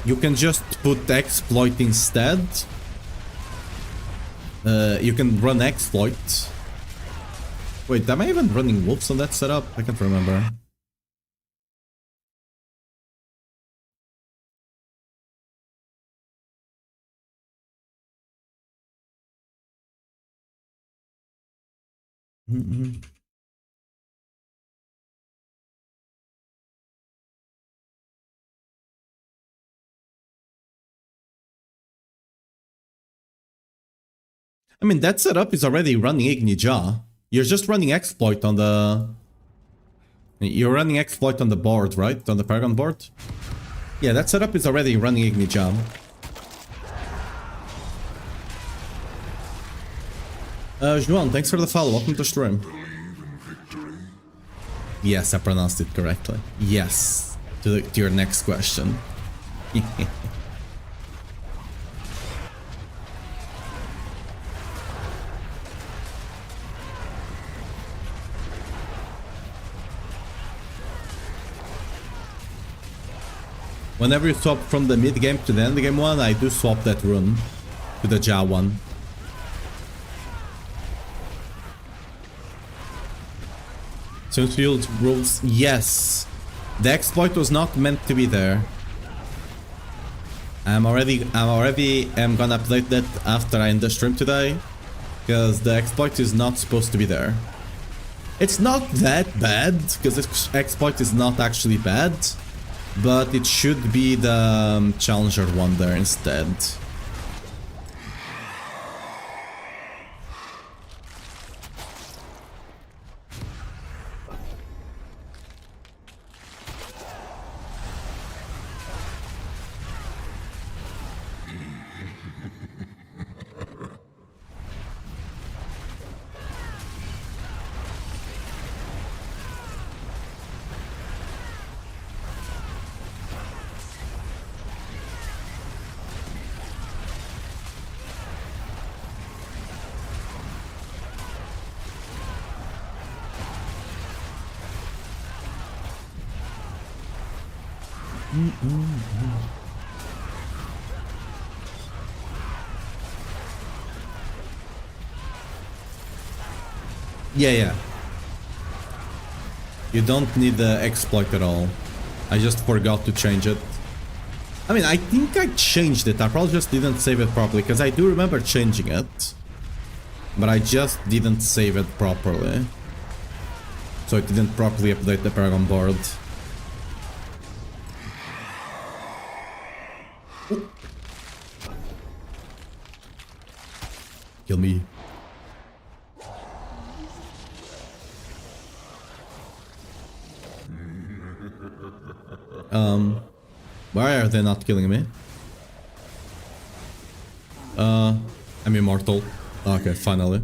you can just put exploit instead. You can run exploit. Wait, am I even running wolves on that setup? I can't remember. I mean, that setup is already running Ignija. You're just running exploit on the... You're running exploit on the board, right? On the Paragon board? Yeah, that setup is already running Ignija. Juan, thanks for the follow. Welcome to stream. Yes, I pronounced it correctly. Yes. To your next question. Whenever you swap from the mid game to the end game one, I do swap that rune to the Ja one. Sunfield rules, yes. The exploit was not meant to be there. I'm already gonna update that after I end the stream today, because the exploit is not supposed to be there. It's not that bad, because this exploit is not actually bad, but it should be the challenger one there instead. Yeah. You don't need the exploit at all. I just forgot to change it. I mean, I think I changed it. I probably just didn't save it properly, because I do remember changing it. But I just didn't save it properly. So it didn't properly update the Paragon board. Ooh. Kill me. Why are they not killing me? I'm immortal. Okay, finally.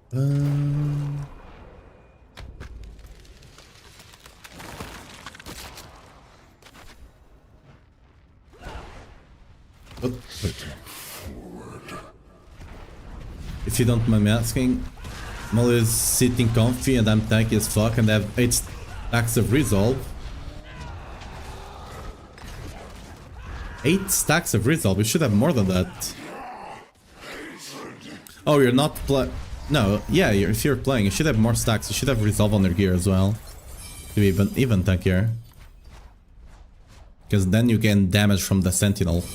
If you don't mind me asking, I'm always sitting comfy and I'm tanky as fuck and I have 8 stacks of resolve. 8 stacks of resolve, we should have more than that. Oh, you're not no, yeah, if you're playing, you should have more stacks. You should have resolve on your gear as well. To be even tankier. Because then you gain damage from the sentinel.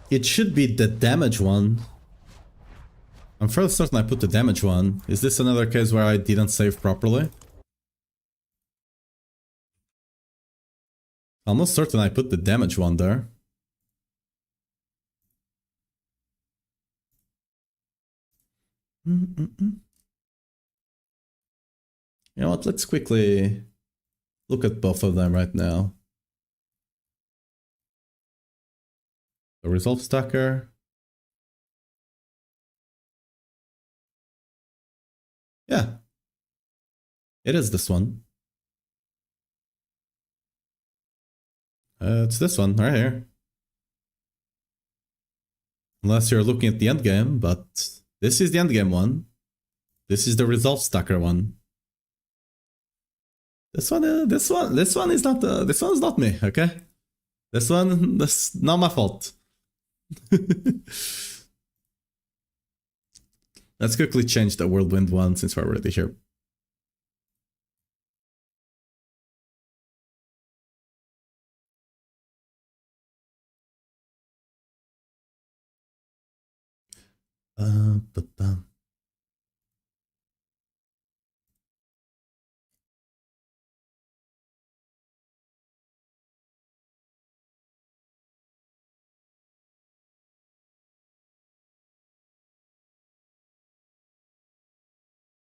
It should be the damage one. I'm fairly certain I put the damage one. Is this another case where I didn't save properly? Almost certain I put the damage one there. You know what, let's quickly look at both of them right now. The resolve stacker. Yeah. It is this one. It's this one right here. Unless you're looking at the end game, but this is the end game one. This is the resolve stacker one. This one is not this one is not me, okay? That's not my fault. Let's quickly change the Whirlwind one since we're already here.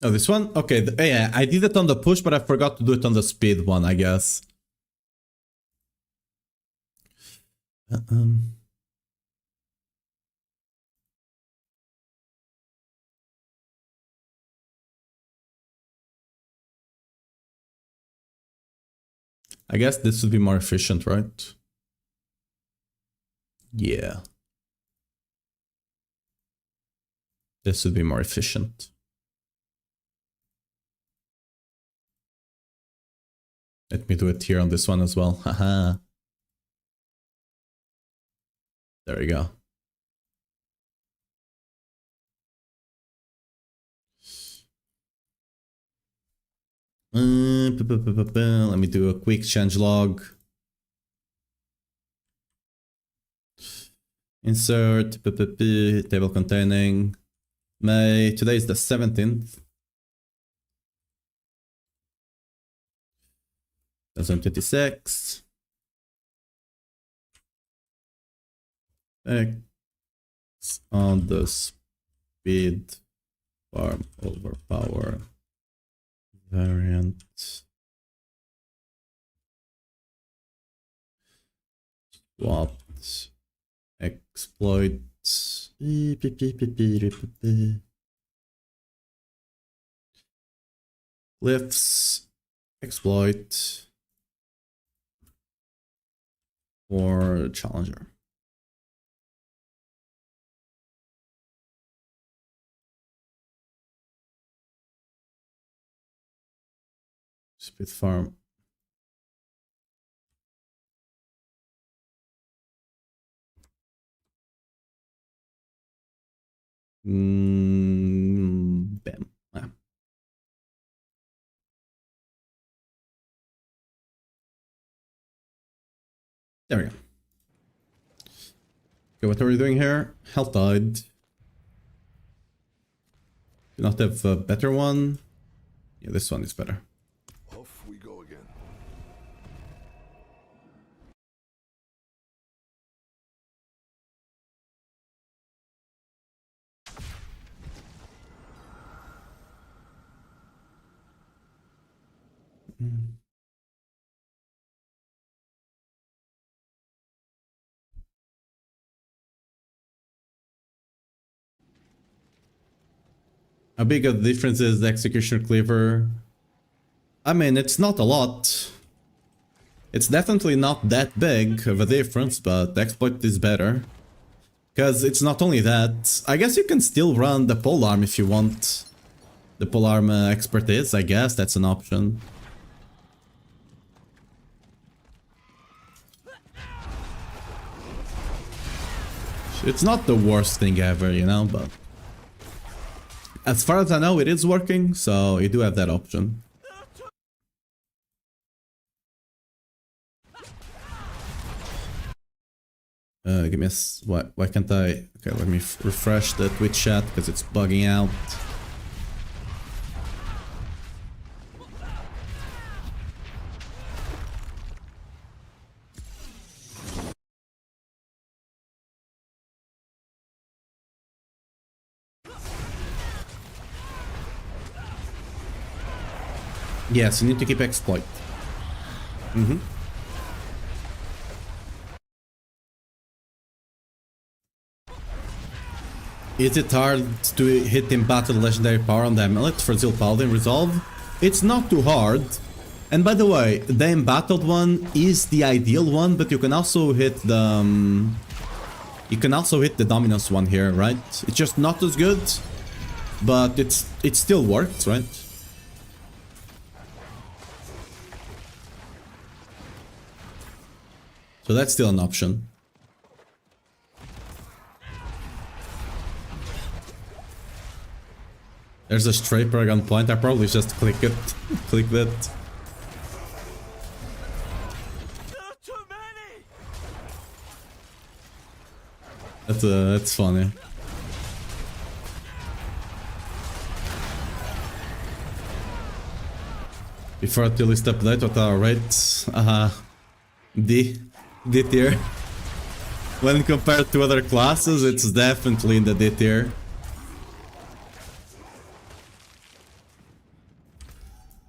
Oh, this one? Okay, yeah, I did it on the push, but I forgot to do it on the speed one, I guess. I guess this would be more efficient, right? Yeah. This would be more efficient. Let me do it here on this one as well. Haha. There we go. Let me do a quick change log. Insert table containing May. Today is the 17th. 2026. X on the speed farm overpower variant. Swapped exploit. Glyphs exploit for challenger. Speed farm. Bam. Ah. There we go. Okay, what are we doing here? Health died. Do not have a better one. Yeah, this one is better. Off we go again. How big a difference is the execution cleaver? I mean, it's not a lot. It's definitely not that big of a difference, but the exploit is better. Because it's not only that, I guess you can still run the polearm if you want. The polearm expertise, I guess, that's an option. It's not the worst thing ever, you know, but... as far as I know, it is working, so you do have that option. Give me a... why can't I... okay, let me refresh the Twitch chat, because it's bugging out. Yes, you need to keep exploit. Is it hard to hit in battle legendary power on the amulet for Zeal Paladin Resolve? It's not too hard. And by the way, the embattled one is the ideal one, but you can also hit the... you can also hit the Dominus one here, right? It's just not as good, but it still works, right? So that's still an option. There's a stray paragon point. I probably just click it. Click that. That's funny. Before the list update, what are rates? D tier. When compared to other classes, it's definitely in the D tier.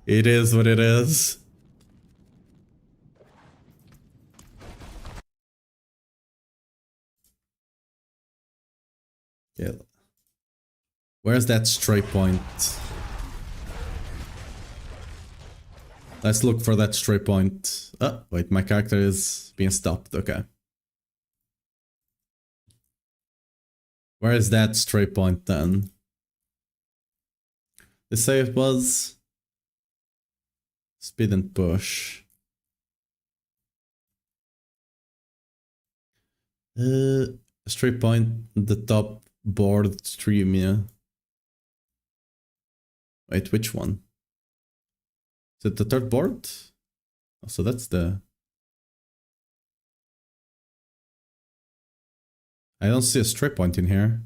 It is what it is. Yeah. Where's that stray point? Let's look for that stray point. Oh, wait, my character is being stopped. Okay. Where is that stray point then? They say it was speed and push. Stray point, the top board stream, yeah. Wait, which one? Is it the third board? Oh, so that's the... I don't see a stray point in here.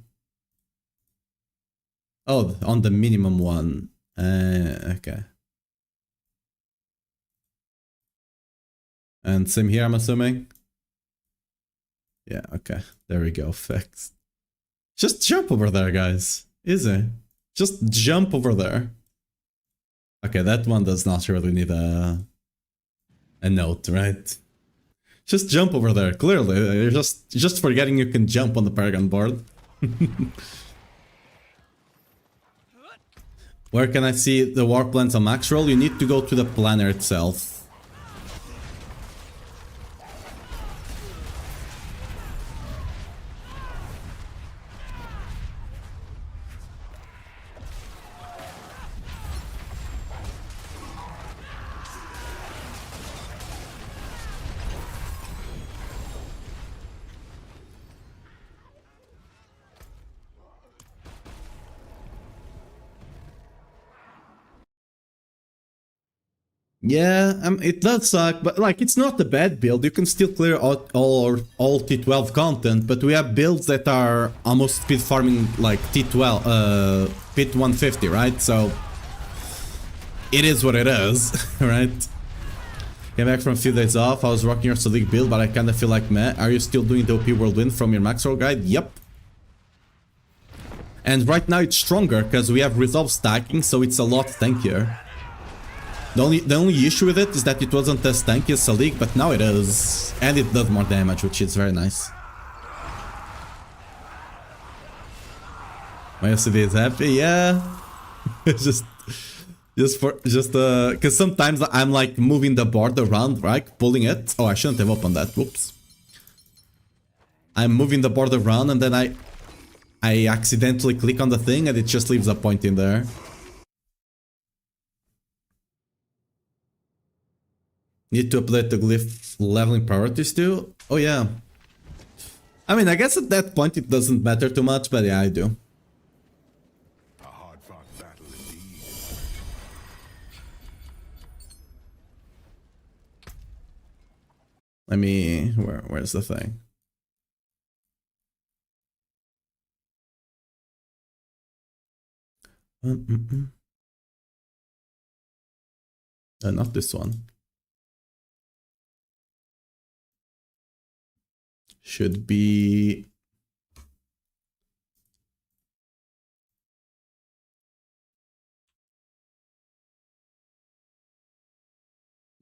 Oh, on the minimum one. Okay. And same here, I'm assuming. Yeah, okay. There we go, fixed. Just jump over there, guys. Easy. Just jump over there. Okay, that one does not really need a note, right? Just jump over there. Clearly, you're just forgetting you can jump on the Paragon board. Where can I see the warplans on max roll? You need to go to the planner itself. Yeah, it does suck, but like it's not a bad build. You can still clear out all T12 content, but we have builds that are almost speed farming like T12, Pit 150, right? So it is what it is, right? Came back from a few days off. I was rocking your Sadiq build, but I kind of feel like meh. Are you still doing the OP Whirlwind from your max roll guide? Yep. And right now it's stronger because we have resolve stacking, so it's a lot tankier. The only issue with it is that it wasn't as tanky as Salik, but now it is. And it does more damage, which is very nice. My OCD is happy, yeah. just because sometimes I'm like moving the board around, right? Pulling it. Oh, I shouldn't have opened that. Whoops. I'm moving the board around and then I accidentally click on the thing and it just leaves a point in there. Need to update the glyph leveling priorities too? Oh yeah. I mean, I guess at that point it doesn't matter too much, but yeah, I do. A hard-fought battle indeed. Let me... Where's the thing? Not this one. Should be...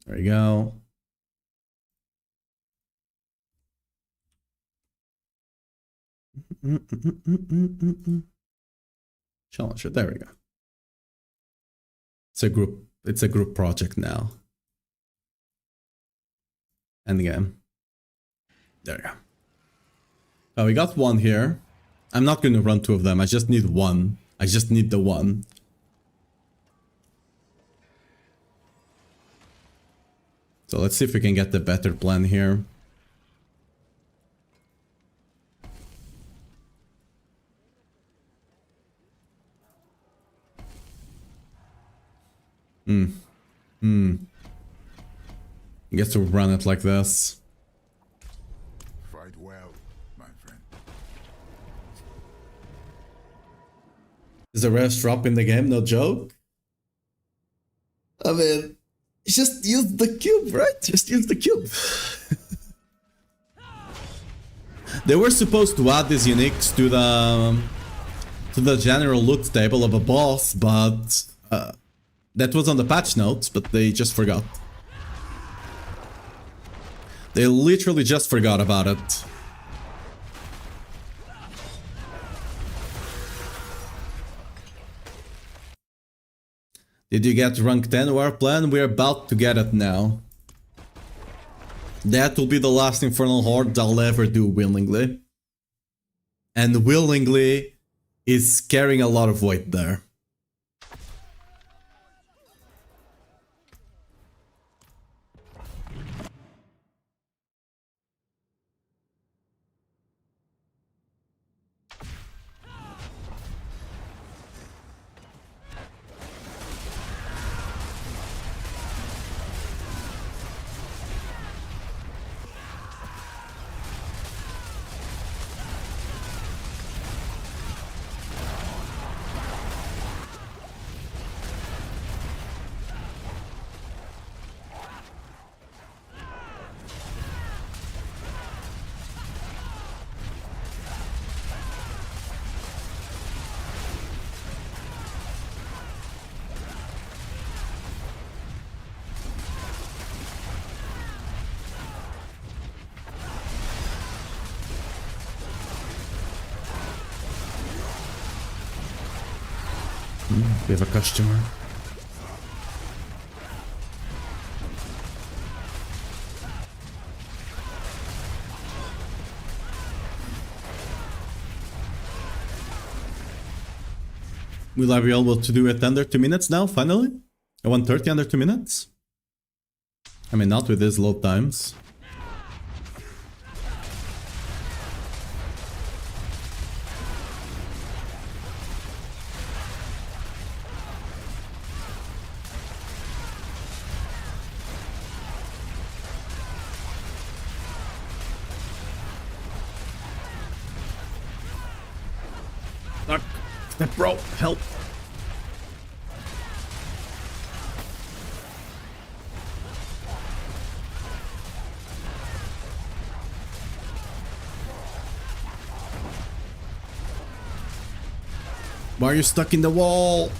There you go. Challenger, there we go. It's a group project now. Endgame. There you go. Oh, we got one here. I'm not going to run two of them. I just need one. I just need the one. So let's see if we can get the better plan here. Get to run it like this. Fight well, my friend. Is the rest drop in the game? No joke. I mean, just use the cube, right? Just use the cube. They were supposed to add these uniques to the general loot table of a boss, but that was on the patch notes, but they just forgot. They literally just forgot about it. Did you get rank 10 warplan? We're about to get it now. That will be the last Infernal Horde I'll ever do willingly. And willingly is carrying a lot of weight there. We have a customer. Will I be able to do it under 2 minutes now, finally? 1:30 under 2 minutes? I mean, not with these load times. Bro, help. Why are you stuck in the wall?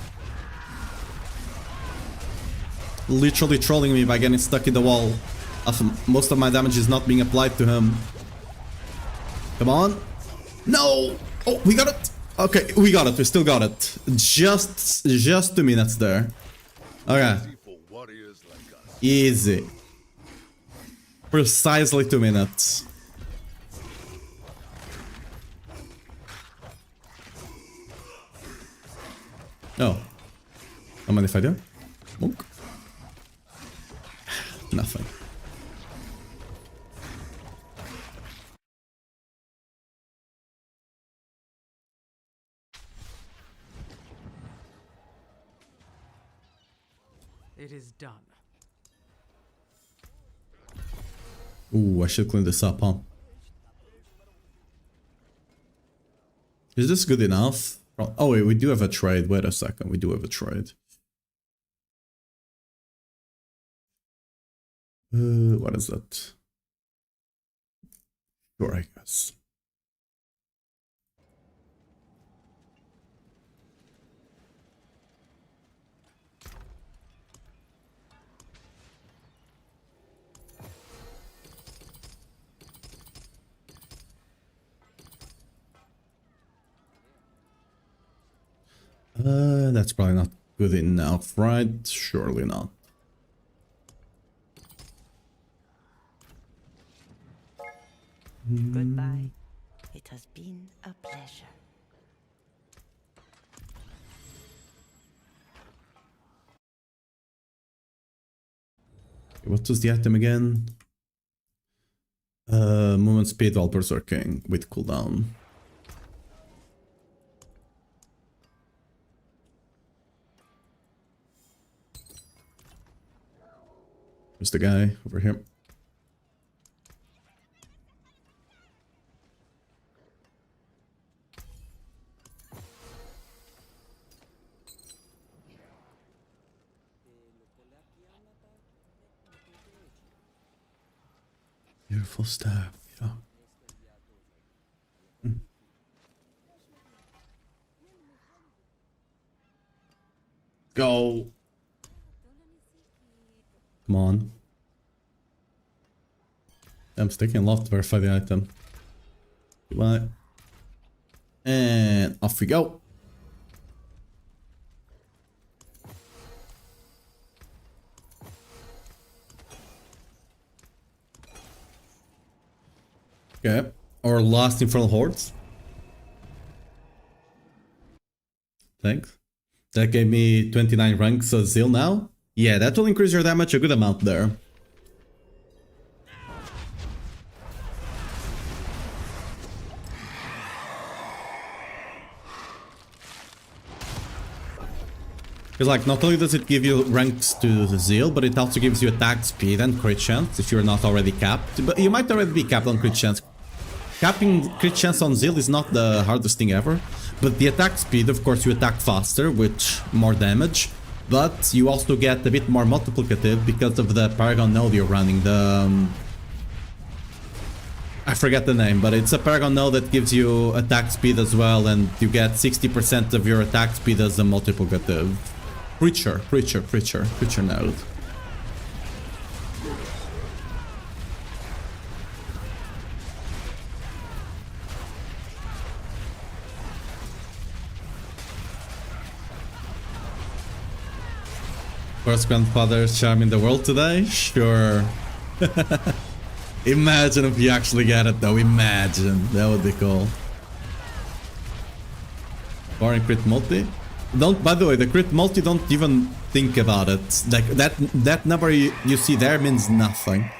literally trolling me by getting stuck in the wall. Most of my damage is not being applied to him. Come on. No! Oh, we got it! Okay, we got it. We still got it. Just 2 minutes there. Okay. Easy. Precisely 2 minutes. Oh. How many if I do? Monk? Nothing. It is done. Ooh, I should clean this up, huh? Is this good enough? Oh wait, we do have a trade. Wait a second, we do have a trade. What is that? Sure, I guess. That's probably not good enough, right? Surely not. Goodbye. It has been a pleasure. What was the item again? Movement speed while berserking with cooldown. Where's the guy over here? Beautiful stuff, yeah. Go. Come on. I'm sticking left to verify the item. Goodbye. And off we go. Okay. Our last infernal hordes. Thanks. That gave me 29 ranks of Zeal now. Yeah, that will increase your damage a good amount there. Because like, not only does it give you ranks to the Zeal, but it also gives you attack speed and crit chance if you're not already capped. But you might already be capped on crit chance. Capping crit chance on Zeal is not the hardest thing ever. But the attack speed, of course, you attack faster, which more damage. But you also get a bit more multiplicative because of the Paragon node you're running. The I forget the name, but it's a Paragon node that gives you attack speed as well, and you get 60% of your attack speed as a multiplicative. Preacher node. First grandfather's charm in the world today? Sure. Imagine if you actually get it though, imagine. That would be cool. Foreign crit multi? Don't, by the way, the crit multi, don't even think about it. Like that number you see there means nothing.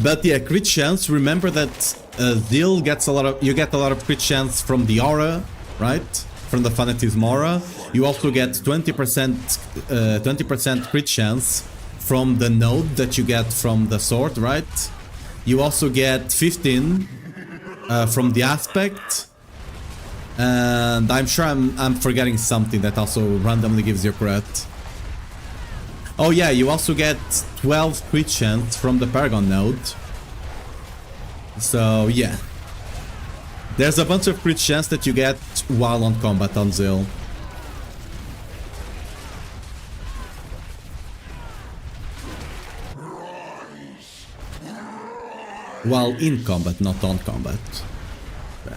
But yeah, crit chance, remember that Zeal gets a lot of, you get a lot of crit chance from the aura, right? From the Fanatism aura. You also get 20% crit chance from the node that you get from the sword, right? You also get 15 from the aspect. And I'm sure I'm forgetting something that also randomly gives you crit. Oh yeah, you also get 12 crit chance from the Paragon node. So yeah. There's a bunch of crit chance that you get while on combat on Zeal. While in combat, not on combat. Yeah.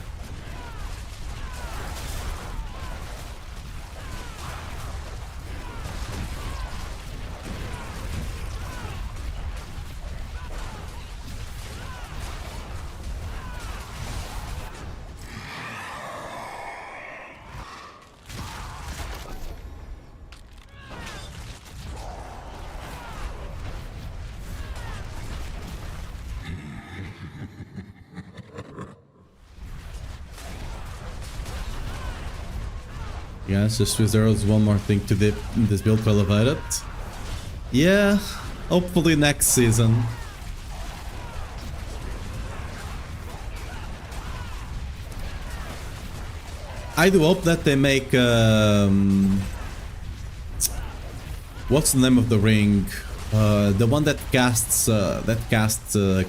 Yeah, just there's one more thing to dip in this build to elevate it. Yeah, hopefully next season. I do hope that they make what's the name of the ring? The one that casts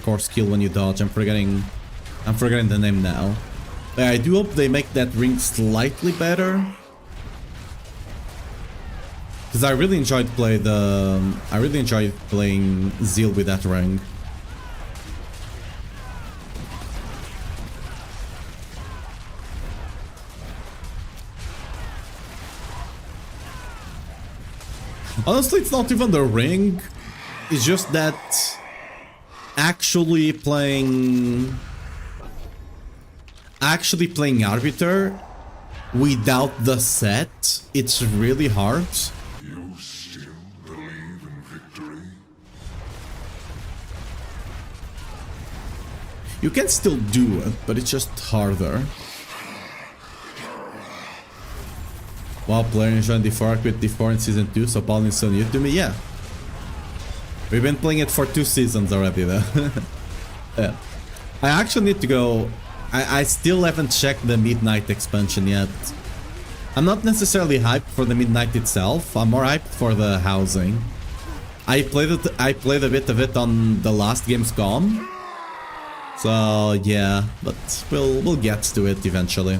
core skill when you dodge. I'm forgetting the name now. I do hope they make that ring slightly better. Because I really enjoyed playing Zeal with that ring. Honestly, it's not even the ring. It's just that actually playing Arbiter without the set, it's really hard. You still believe in victory? You can still do it, but it's just harder. While playing D4, I quit D4 in Season 2, so Paladin is so new to me, yeah. We've been playing it for 2 seasons already, though. Yeah. I actually need to go... I still haven't checked the Midnight expansion yet. I'm not necessarily hyped for the Midnight itself, I'm more hyped for the housing. I played a bit of it on the last Gamescom. So, yeah, but we'll get to it eventually.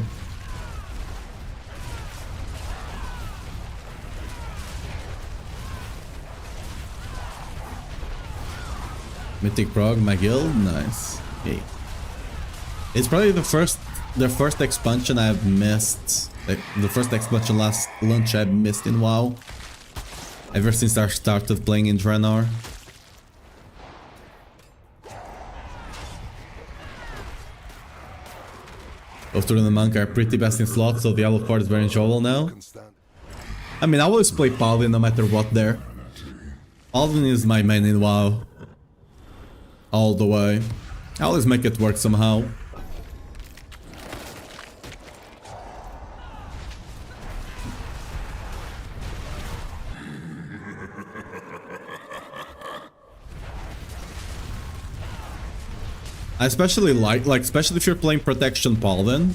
Mythic Prog, my guild, nice. Hey. It's probably the first expansion I've missed. The first expansion last launch I've missed in WoW. Ever since I started playing in Draenor. Both Turin and Monk are pretty best in slots, so Diablo 4 is very enjoyable now. I mean, I always play Paladin no matter what there. Paladin is my main in WoW. All the way. I always make it work somehow. I especially like especially if you're playing Protection Paladin.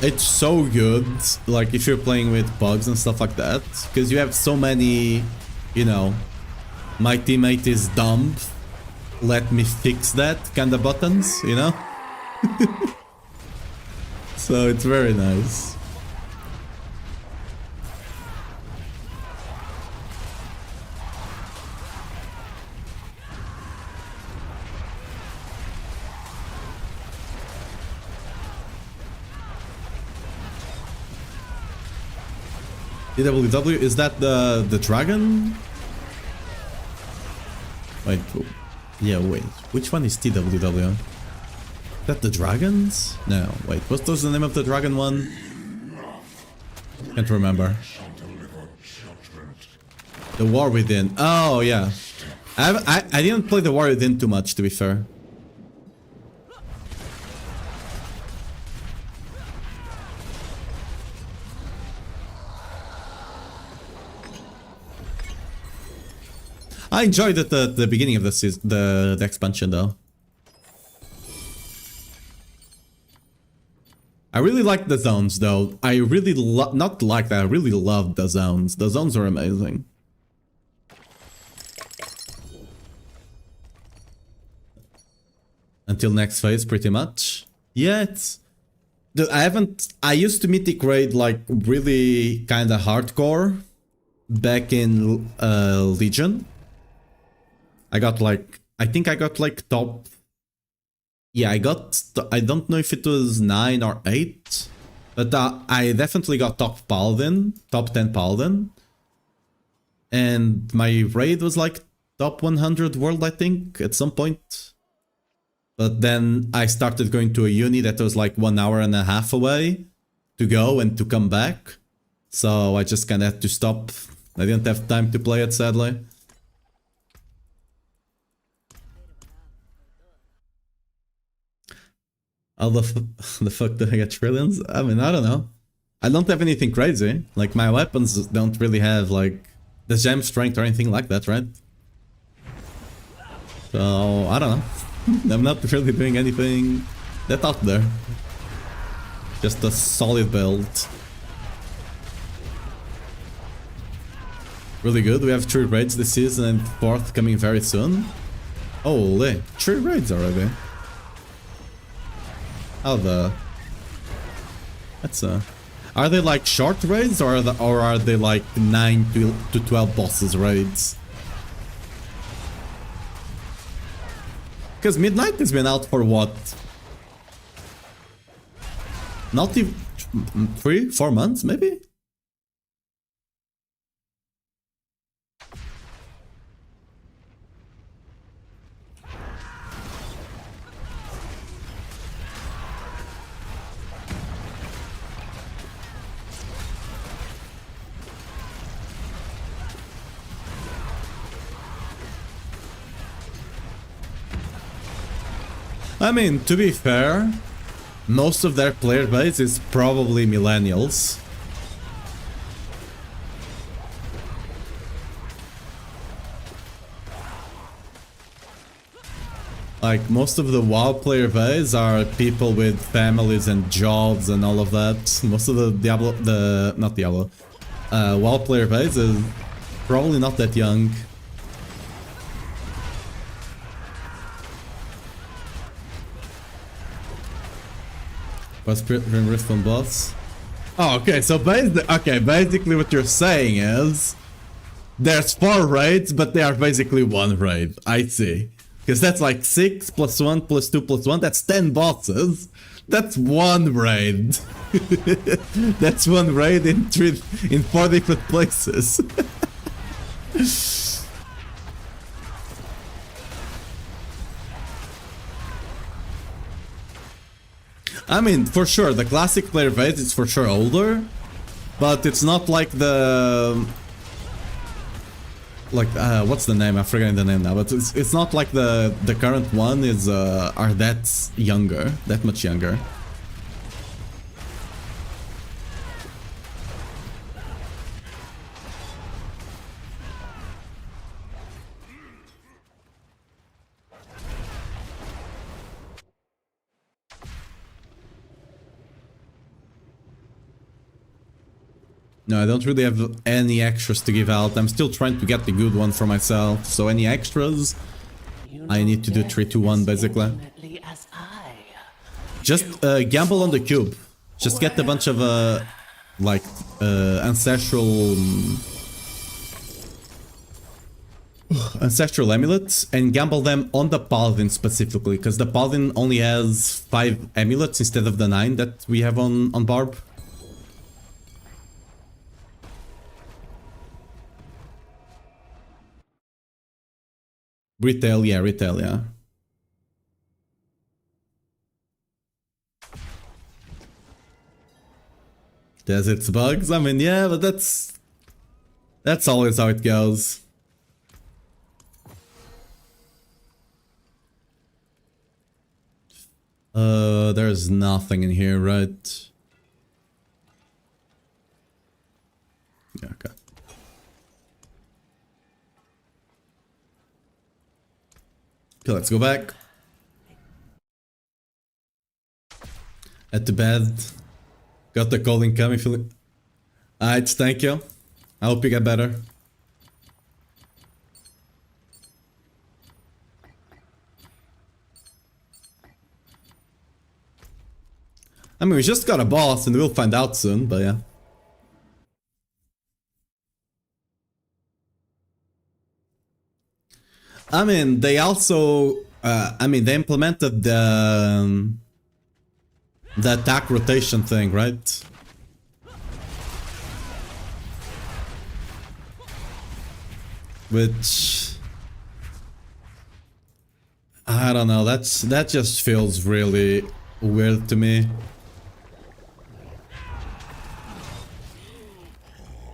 It's so good, like if you're playing with bugs and stuff like that, because you have so many, you know, my teammate is dumb, let me fix that kind of buttons, you know? So it's very nice. TWW, is that the dragon? Wait, yeah, wait. Which one is TWW? Is that the dragons? No, wait. What was the name of the dragon one? Can't remember. The War Within. Oh, yeah. I didn't play the War Within too much, to be fair. I enjoyed it at the beginning of the expansion, though. I really liked the zones, though. I really not like that. I really loved the zones. The zones are amazing. Until next phase, pretty much. Yeah, it's... I used to Mythic raid, like, really kinda hardcore back in Legion. I I think I got like top. Yeah, I don't know if it was 9 or 8, but I definitely got top Paladin, top 10 Paladin. And my raid was like top 100 world, I think, at some point. But then I started going to a uni that was like 1 hour and a half away to go and to come back. So I just kind of had to stop. I didn't have time to play it, sadly. How the fuck do I get trillions? I mean, I don't know. I don't have anything crazy. Like, my weapons don't really have, like, the gem strength or anything like that, right? So, I don't know. I'm not really doing anything that out there. Just a solid build. Really good. We have 3 raids this season and 4th coming very soon. Holy, 3 raids already. How the... That's Are they like short raids or are they like 9 to 12 bosses raids? Because Midnight has been out for what? Not even 3-4 months maybe? I mean, to be fair, most of their player base is probably millennials. Like, most of the WoW player base are people with families and jobs and all of that. Most of the WoW player base is probably not that young. What's Rift boss? Oh, okay, so basically what you're saying is there's 4 raids, but they are basically 1 raid. I see. Because that's like 6 plus 1 plus 2 plus 1, that's 10 bosses. That's 1 raid. That's 1 raid in 4 different places. I mean, for sure, the classic player base is for sure older, but it's not like the... what's the name? I'm forgetting the name now, but it's not like the current one is are that younger, that much younger. No, I don't really have any extras to give out. I'm still trying to get the good one for myself. So any extras, I need to do 3-2-1 basically. Just gamble on the cube. Just get a bunch of ancestral amulets and gamble them on the paladin specifically, because the paladin only has 5 amulets instead of the 9 that we have on Barb. Retail, yeah. Does its bugs? I mean, yeah, but that's always how it goes. There's nothing in here, right? Yeah, okay. Okay, let's go back. At the bed. Got the calling coming, feeling. Alright, thank you. I hope you get better. I mean, we just got a boss and we'll find out soon, but yeah. I mean, they also, they implemented the attack rotation thing, right? Which, I don't know, that just feels really weird to me.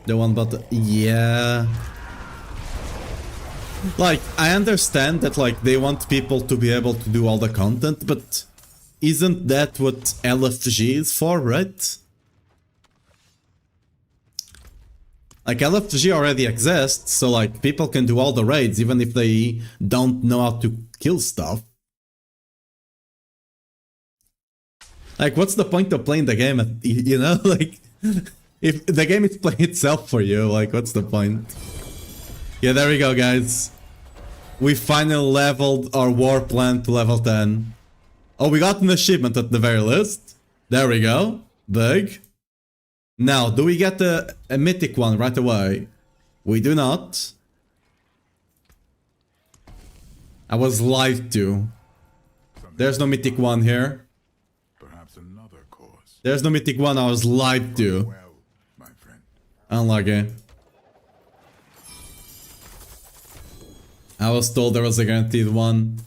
The one but yeah. Like, I understand that, like, they want people to be able to do all the content, but isn't that what LFG is for, right? Like, LFG already exists, so, like, people can do all the raids even if they don't know how to kill stuff. Like, what's the point of playing the game, you know? Like, if the game is playing itself for you, like, what's the point? Yeah, there we go, guys. We finally leveled our war plan to level 10. Oh, we got an achievement at the very least. There we go. Big. Now, do we get a mythic one right away? We do not. I was lied to. There's no mythic one here. Perhaps another course. There's no mythic one, I was lied to. Well, my friend. Unlucky. I was told there was a guaranteed one.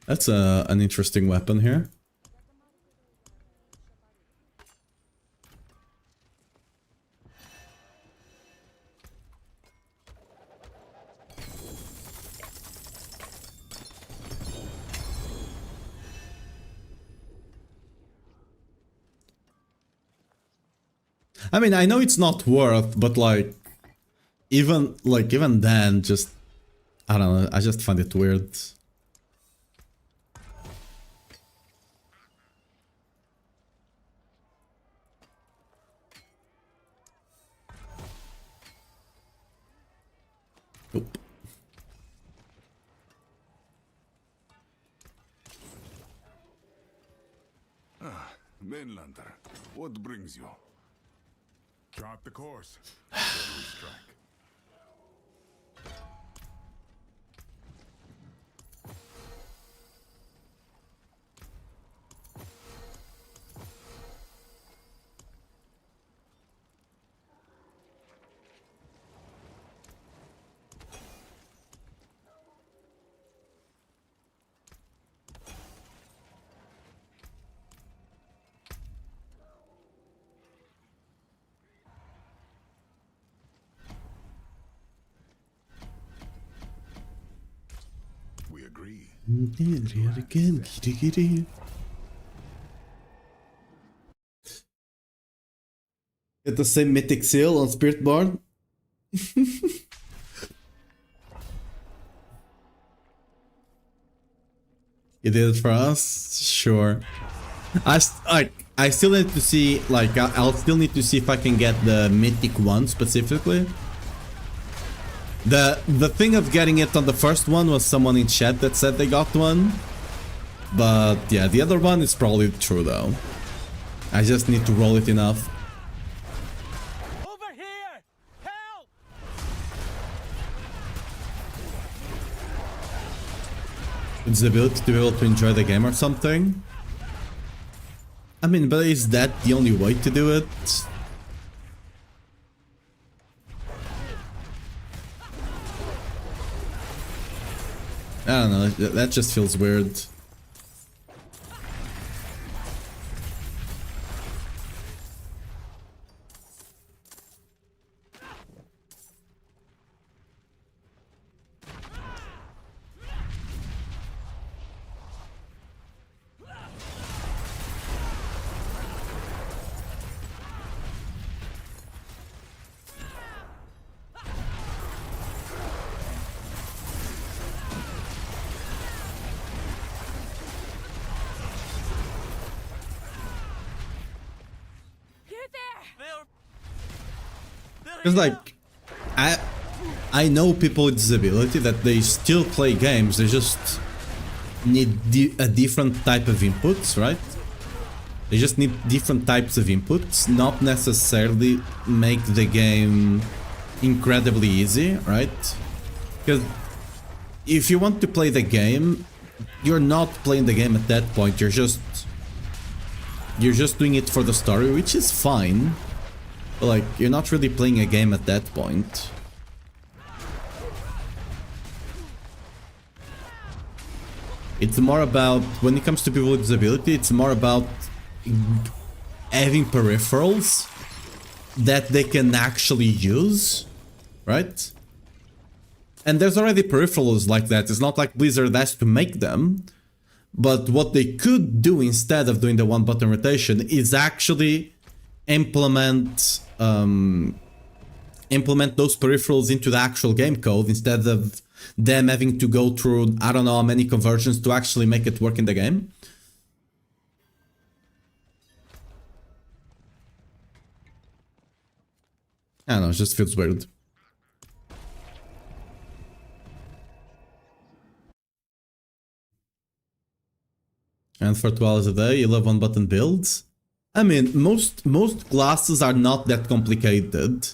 That's an interesting weapon here. I mean, I know it's not worth, but like, even then, just, I don't know, I just find it weird. Oop. Mainlander, what brings you? Chart the course. Then we strike. We agree. Get the same mythic seal on Spirit Board. You did it for us? Sure. I still need to see, like, I'll still need to see if I can get the mythic one specifically. The thing of getting it on the first one was someone in chat that said they got one. But yeah, the other one is probably true though. I just need to roll it enough. Over here! Help! It's the ability to be able to enjoy the game or something. I mean, but is that the only way to do it? I don't know, that just feels weird. Because like, I know people with disability that they still play games, they just need a different type of inputs, right? They just need different types of inputs, not necessarily make the game incredibly easy, right? Because if you want to play the game, you're not playing the game at that point, you're just doing it for the story, which is fine. But like, you're not really playing a game at that point. It's more about, when it comes to people with disability, it's more about having peripherals that they can actually use, right? And there's already peripherals like that. It's not like Blizzard has to make them. But what they could do instead of doing the one button rotation is actually implement those peripherals into the actual game code instead of them having to go through, I don't know how many conversions to actually make it work in the game. I don't know, it just feels weird. And for 2 hours a day, you love one button builds? I mean, most classes are not that complicated.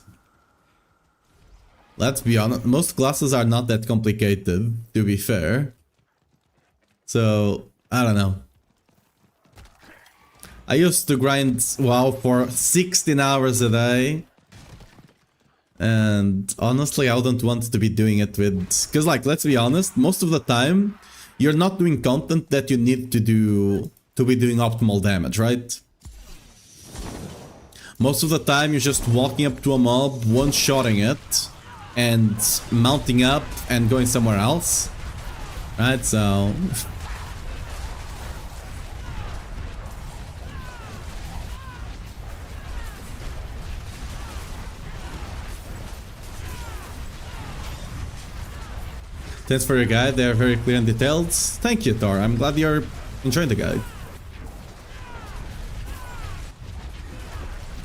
Let's be honest, most classes are not that complicated, to be fair. So, I don't know. I used to grind WoW for 16 hours a day. And honestly, I wouldn't want to be doing it with... Because like, let's be honest, most of the time, you're not doing content that you need to do to be doing optimal damage, right? Most of the time, you're just walking up to a mob, one-shotting it, and mounting up and going somewhere else, right? So... Thanks for your guide, they are very clear and detailed. Thank you, Thor, I'm glad you're enjoying the guide.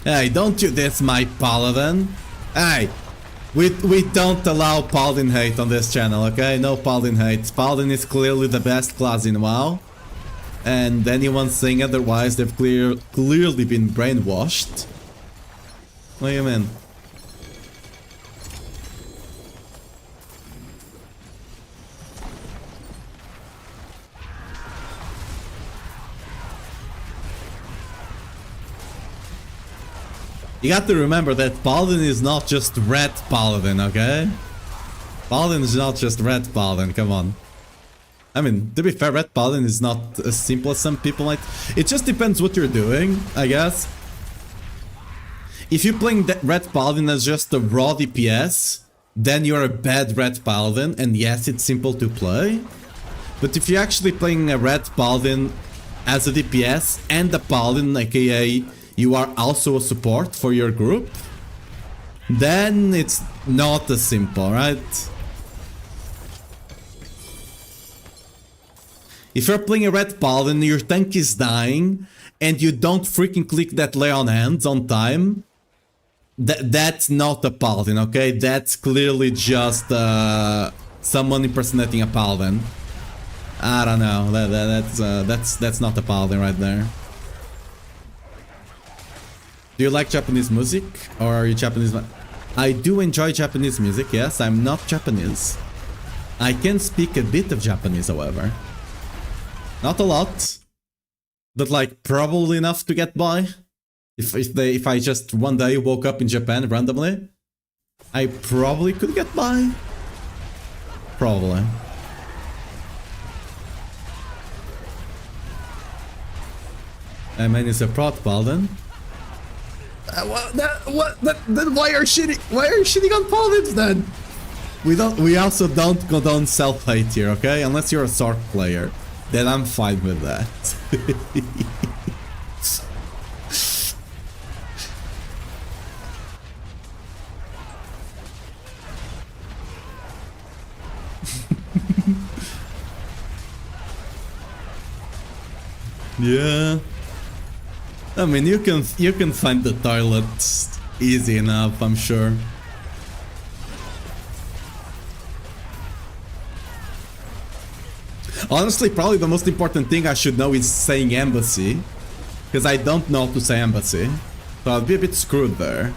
Hey, don't you diss my paladin. Hey, we don't allow paladin hate on this channel, okay? No paladin hate. Paladin is clearly the best class in WoW. And anyone saying otherwise, they've clearly been brainwashed. What do you mean? You got to remember that Paladin is not just red Paladin, okay? Paladin is not just red Paladin, come on. I mean, to be fair, red Paladin is not as simple as some people might... It just depends what you're doing, I guess. If you're playing that red Paladin as just a raw DPS, then you're a bad red Paladin, and yes, it's simple to play. But if you're actually playing a red Paladin as a DPS and a Paladin, aka... you are also a support for your group, then it's not as simple, right? If you're playing a red paladin, your tank is dying, and you don't freaking click that lay on hands on time, that's not a paladin, okay? That's clearly just someone impersonating a paladin. I don't know, that's not a paladin right there. Do you like Japanese music? Or are you Japanese? I do enjoy Japanese music, yes. I'm not Japanese. I can speak a bit of Japanese, however. Not a lot. But like, probably enough to get by. If I just one day woke up in Japan randomly, I probably could get by. Probably. I mean, it's a prot paladin. Then why are you shitting on paladins then? We also don't condone self-hate here, okay? Unless you're a Sorc player, then I'm fine with that. Yeah. I mean, you can find the toilet easy enough, I'm sure. Honestly, probably the most important thing I should know is saying embassy. Because I don't know how to say embassy. So I'll be a bit screwed there.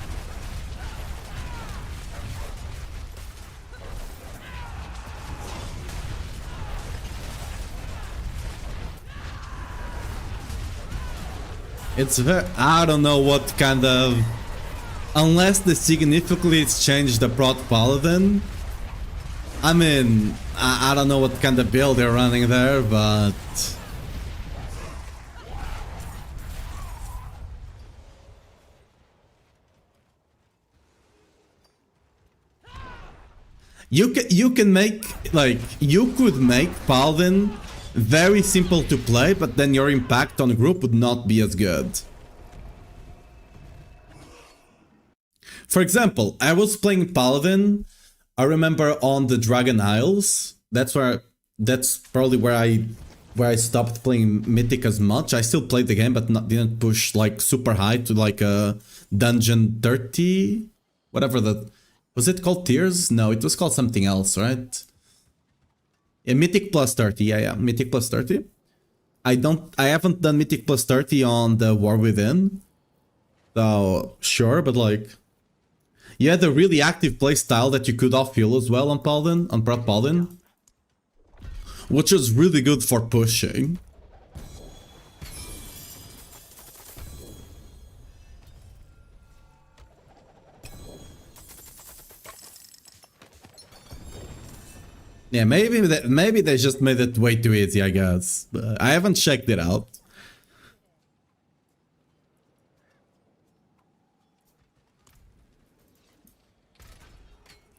It's very... I don't know what kind of... Unless they significantly change the Prot Paladin. I mean, I don't know what kind of build they're running there, but... You can make, like, you could make Paladin very simple to play, but then your impact on group would not be as good. For example, I was playing Paladin, I remember on the Dragon Isles. That's probably where I stopped playing Mythic as much. I still played the game, but didn't push like super high to like a dungeon 30, whatever that was. It called tiers? No, it was called something else, right? Yeah, Mythic plus 30. Yeah, Mythic plus 30. I haven't done Mythic plus 30 on the War Within. So sure, but like, you had a really active playstyle that you could off-heal as well on Paladin, on Prot Paladin, which is really good for pushing. Yeah, maybe they just made it way too easy, I guess. But I haven't checked it out.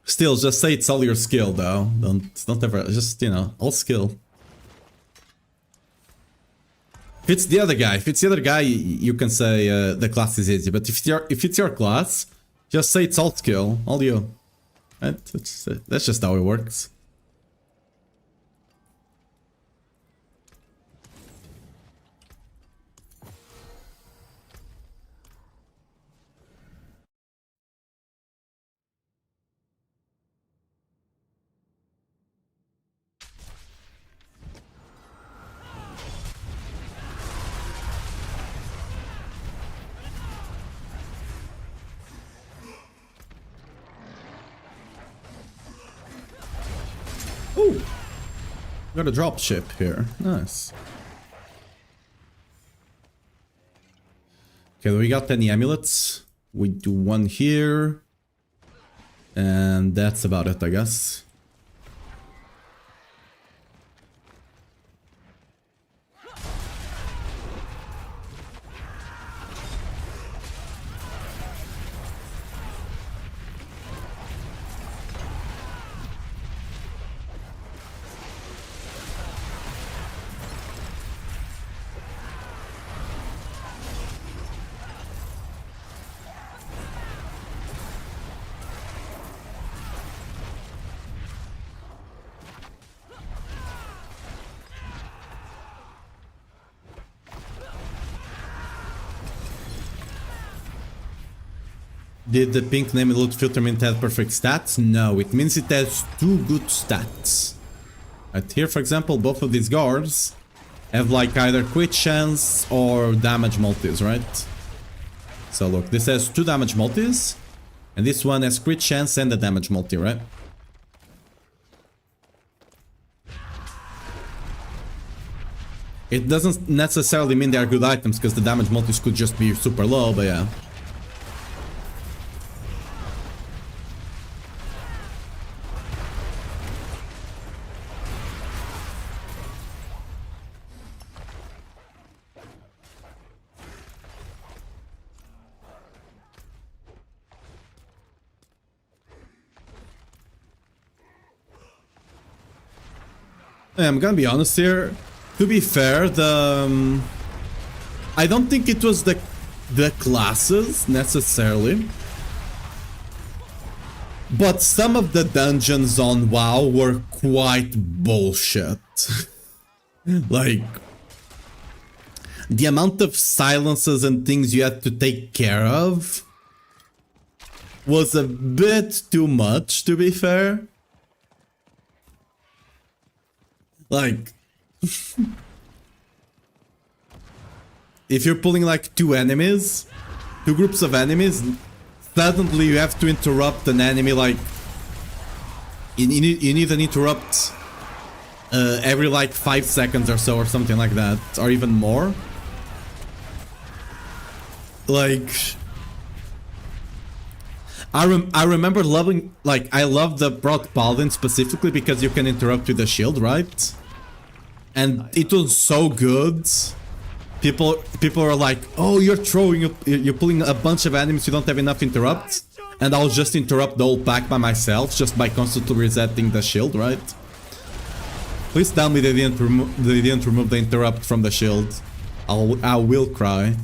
Still, just say it's all your skill, though. Don't ever, just, you know, all skill. If it's the other guy, you can say the class is easy. But if it's your class, just say it's all skill, all you. Right? That's just how it works. Ooh, got a drop ship here. Nice. Okay, we got any amulets? We do one here. And that's about it, I guess. Did the pink name loot filter mean it had perfect stats? No, it means it has two good stats. Right here, for example, both of these guards have like either crit chance or damage multis, right? So look, this has 2 damage multis, and this one has crit chance and a damage multi, right? It doesn't necessarily mean they are good items, because the damage multis could just be super low, but yeah. I'm gonna be honest here. To be fair, I don't think it was the classes necessarily, but some of the dungeons on WoW were quite bullshit. Like, the amount of silences and things you had to take care of was a bit too much, to be fair. Like, If you're pulling like two groups of enemies, suddenly you have to interrupt an enemy like you need an interrupt every like 5 seconds or so or something like that, or even more. Like I remember loving, like, I love the Broad Paladin specifically because you can interrupt with the shield, right? And it was so good. People are like, oh, you're pulling a bunch of enemies, you don't have enough interrupts. And I'll just interrupt the whole pack by myself, just by constantly resetting the shield, right? Please tell me they didn't remove the interrupt from the shield. I will cry.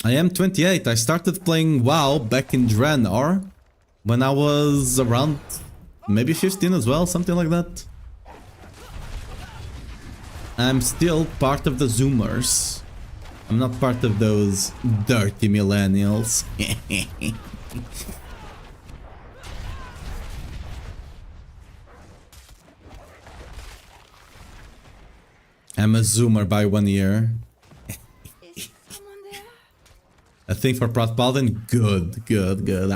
I am 28. I started playing WoW back in Draenor when I was around maybe 15 as well, something like that. I'm still part of the Zoomers. I'm not part of those dirty millennials. I'm a Zoomer by 1 year. A thing for Broad Paladin? Good.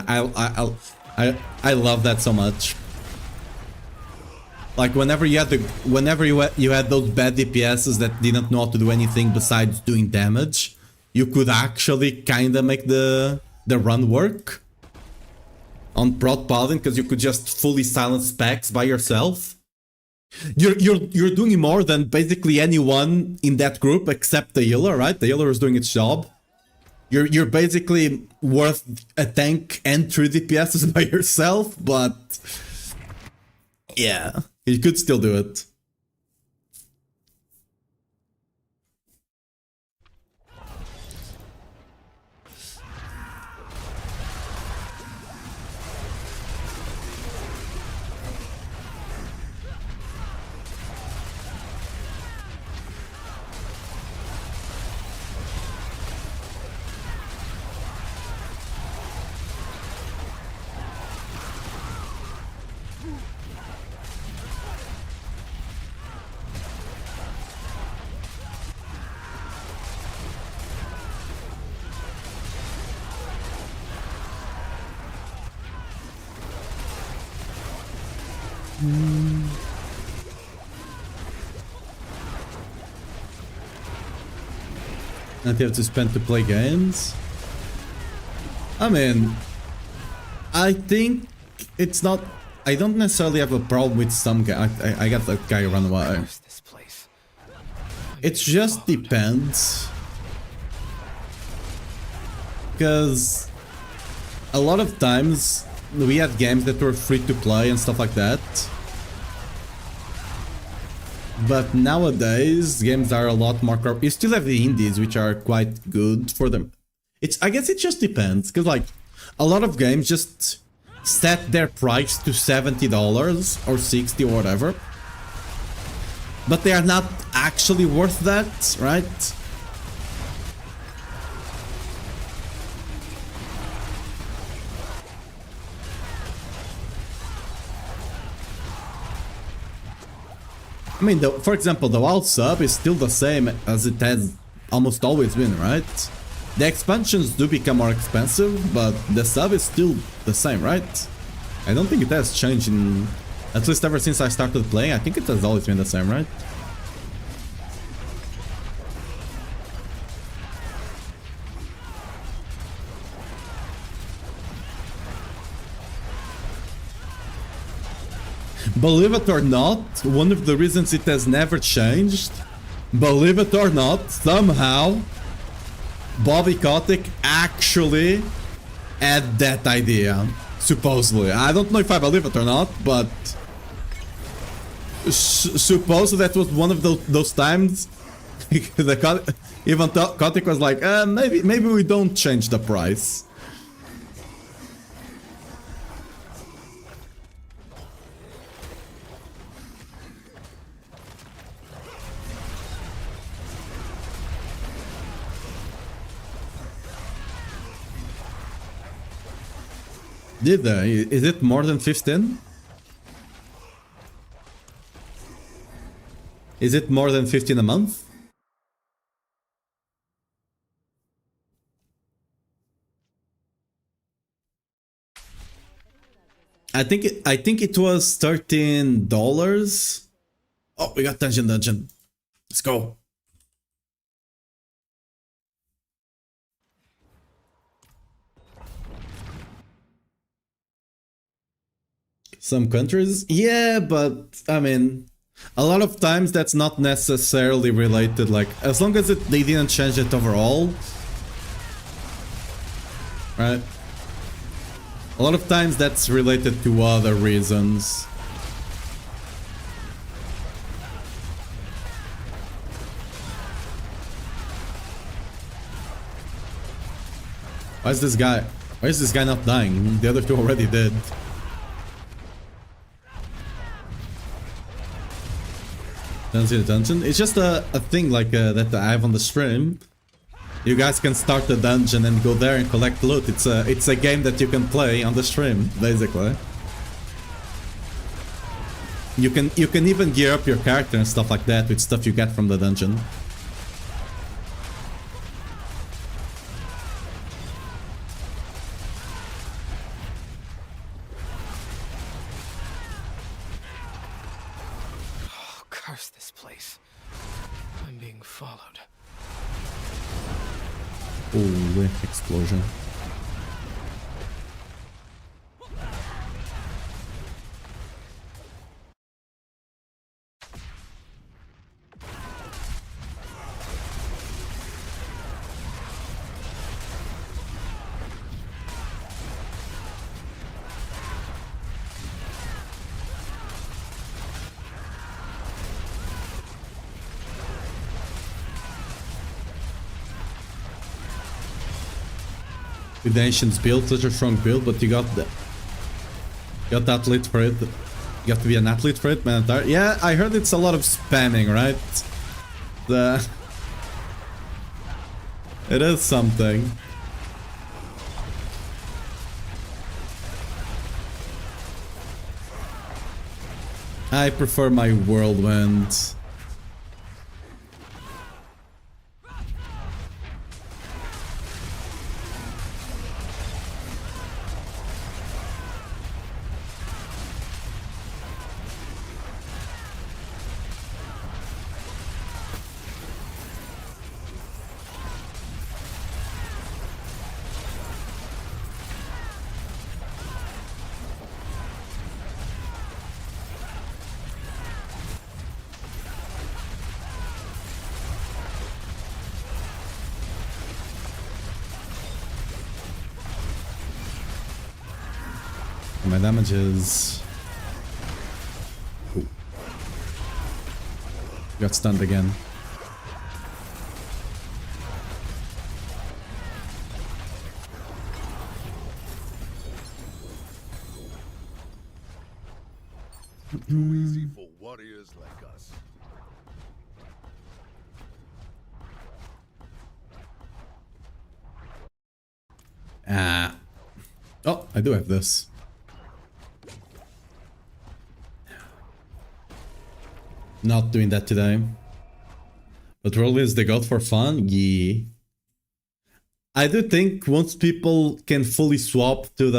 I love that so much. Like whenever you had those bad DPSs that didn't know how to do anything besides doing damage, you could actually kinda make the run work on Broad Paladin because you could just fully silence specs by yourself. You're doing more than basically anyone in that group except the healer, right? The healer is doing its job. You're basically worth a tank and 3 DPSs by yourself, but yeah, you could still do it. That you have to spend to play games? I mean, I think it's not... I don't necessarily have a problem with some guy. I got that guy run away. It just depends. Because a lot of times we had games that were free to play and stuff like that. But nowadays, games are a lot more... You still have the indies, which are quite good for them. I guess it just depends, because like, a lot of games just set their price to $70 or $60 or whatever. But they are not actually worth that, right? I mean, for example, the WoW sub is still the same as it has almost always been, right? The expansions do become more expensive, but the sub is still the same, right? I don't think it has changed in... At least ever since I started playing, I think it has always been the same, right? Believe it or not, one of the reasons it has never changed, believe it or not, somehow, Bobby Kotick actually had that idea, supposedly. I don't know if I believe it or not, but supposedly that was one of those times even Kotick was like, maybe we don't change the price. Did they? Is it more than 15? Is it more than 15 a month? I think it was $13. Oh, we got dungeon. Let's go. Some countries? Yeah, but I mean, a lot of times that's not necessarily related, like, as long as they didn't change it overall. Right? A lot of times that's related to other reasons. Why is this guy not dying? The other two already did. Dungeon. It's just a thing like that I have on the stream. You guys can start the dungeon and go there and collect loot. It's a game that you can play on the stream, basically. You can even gear up your character and stuff like that with stuff you get from the dungeon. Oh, curse this place. I'm being followed. Holy explosion. With the Ancients build, such a strong build, but you got the athlete for it. You have to be an athlete for it, man. Yeah, I heard it's a lot of spamming, right? It is something. I prefer my Whirlwind. My damage is... Ooh. Got stunned again. Too easy for warriors like us. Oh, I do have this. Not doing that today. But Whirlwinds they got for fun? Yeah. I do think once people can fully swap to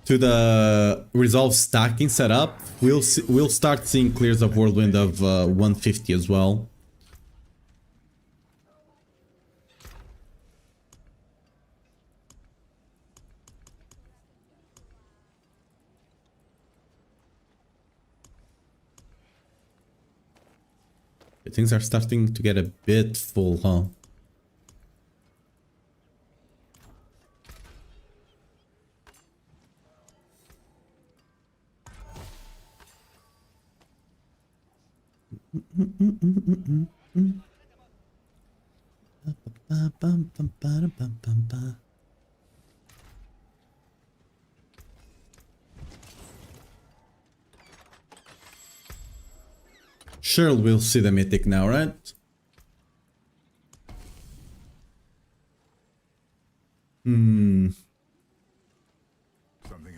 the resolve stacking setup, we'll start seeing clears of Whirlwind of 150 as well. Things are starting to get a bit full, huh? Sure, we'll see the mythic now, right? Something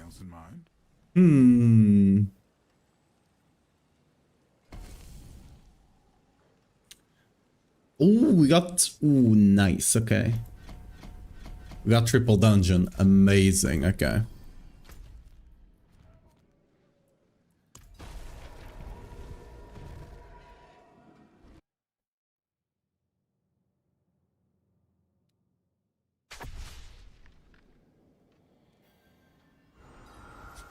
else in mind? Ooh, we got... Ooh, nice, okay. We got triple dungeon. Amazing, okay.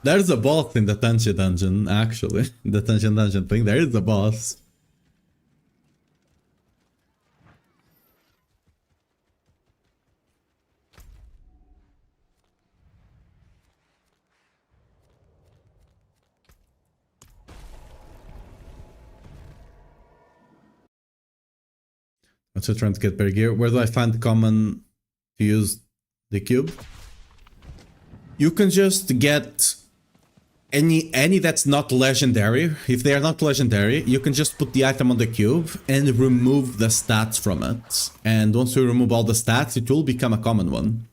There's a boss in the Tenchi dungeon, actually. The Tenchi dungeon thing, there is a boss. I'm just trying to get better gear. Where do I find common to use the cube? You can just get any that's not legendary. If they are not legendary, you can just put the item on the cube and remove the stats from it. And once you remove all the stats, it will become a common one.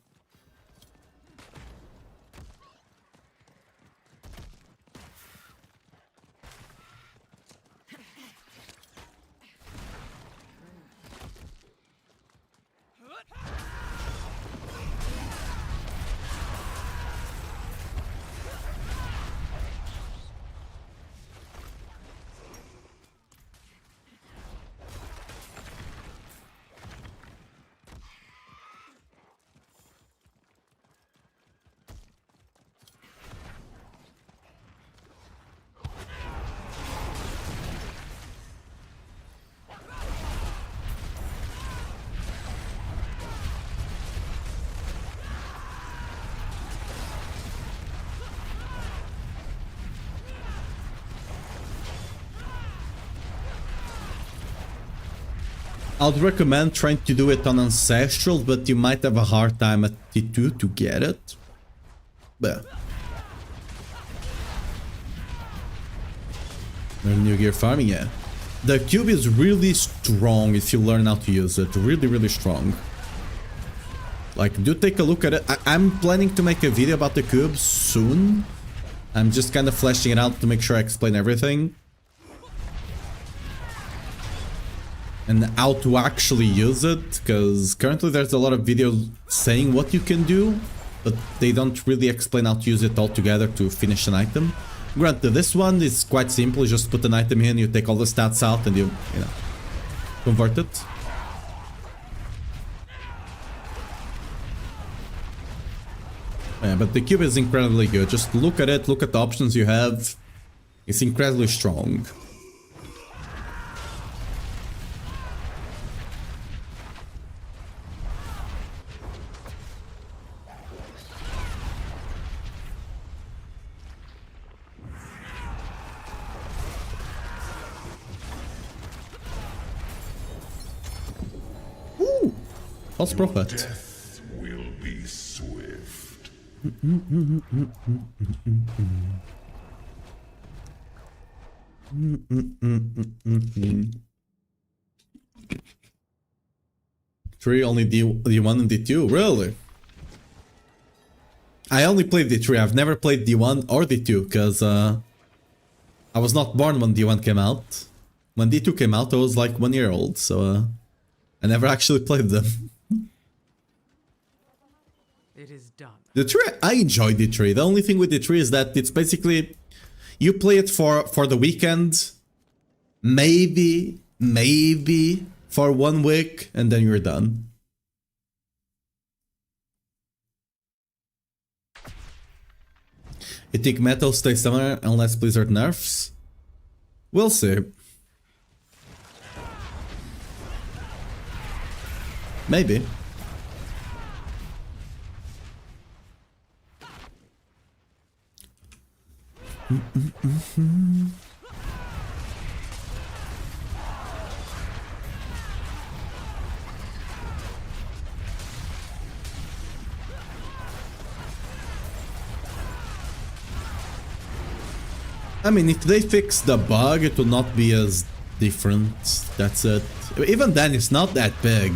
I would recommend trying to do it on Ancestral, but you might have a hard time at T2 to get it. But new gear farming, yeah. The cube is really strong if you learn how to use it. Really, really strong. Like, do take a look at it. I'm planning to make a video about the cube soon. I'm just kind of fleshing it out to make sure I explain everything. And how to actually use it, because currently there's a lot of videos saying what you can do, but they don't really explain how to use it altogether to finish an item. Granted, this one is quite simple. You just put an item in, you take all the stats out, and you know, convert it. Yeah, but the cube is incredibly good. Just look at it, look at the options you have. It's incredibly strong. False prophet. Death will be swift. 3 only D1 and D2? Really? I only played D3. I've never played D1 or D2 because I was not born when D1 came out. When D2 came out, I was like 1 year old, so I never actually played them. It is done. D3, I enjoy D3. The only thing with D3 is that it's basically you play it for the weekend, maybe for 1 week, and then you're done. You think metal stays summer unless Blizzard nerfs? We'll see. Maybe. I mean, if they fix the bug, it will not be as different. That's it. Even then, it's not that big.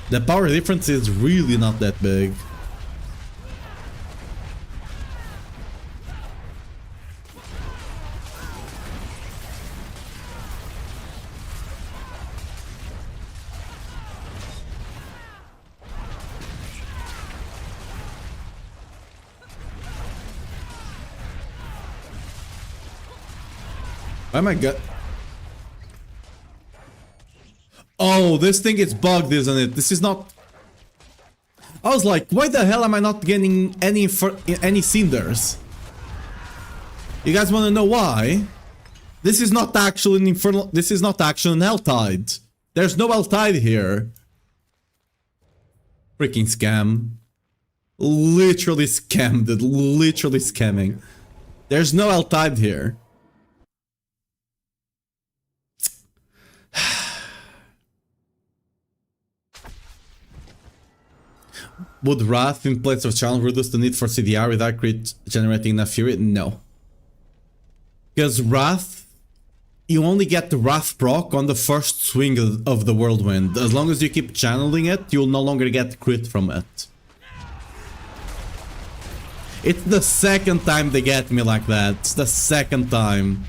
The power difference is really not that big. Oh my god. Oh, this thing is bugged, isn't it? This is not... I was like, why the hell am I not getting any cinders? You guys want to know why? This is not actually an infernal... This is not actually an Helltide. There's no Helltide here. Freaking scam. Literally scammed it. Literally scamming. There's no Helltide here. Would Wrath in place of Challenge reduce the need for CDR without crit generating enough fury? No. Because Wrath, you only get the Wrath proc on the first swing of the Whirlwind. As long as you keep channeling it, you'll no longer get crit from it. It's the second time they get me like that. It's the second time.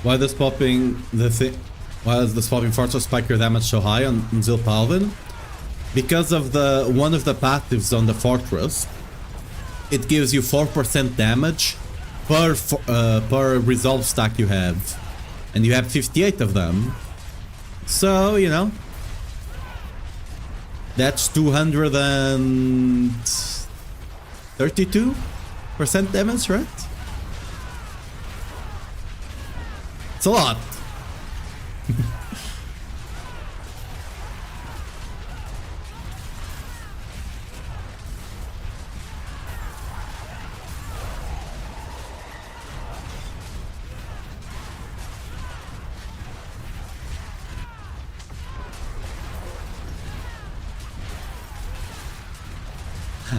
Why does popping the thing? Why does the popping fortress spike your damage so high on Zilpalvin? Because of the one of the passives on the fortress, it gives you 4% damage per resolve stack you have, and you have 58 of them. So you know that's 232% damage, right? It's a lot.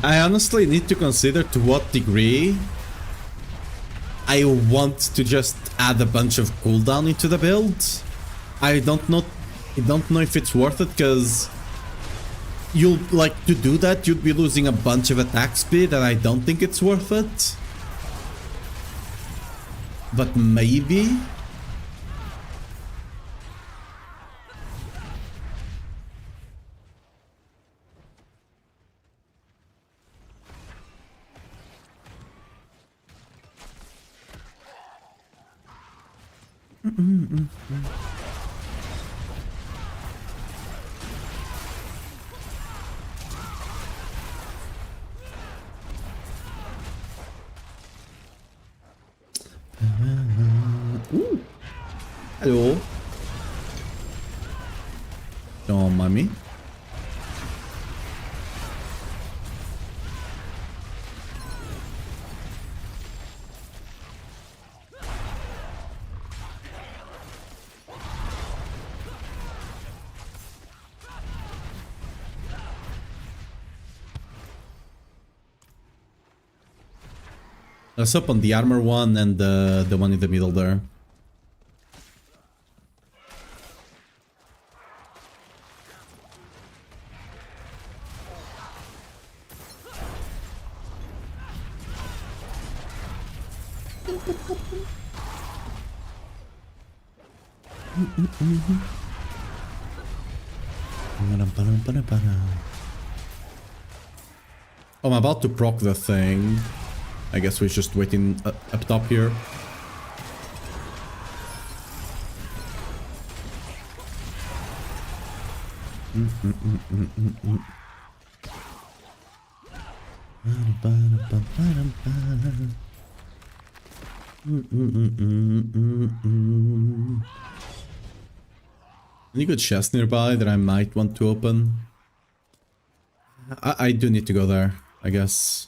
I honestly need to consider to what degree I want to just add a bunch of cooldown into the build. I don't know if it's worth it, because you'll like to do that, you'd be losing a bunch of attack speed, and I don't think it's worth it. But maybe. Hello. Don't mind me. Let's up on the armor one and the one in the middle there. Oh, I'm about to proc the thing. I guess we're just waiting up top here. Any good chests nearby that I might want to open? I do need to go there, I guess.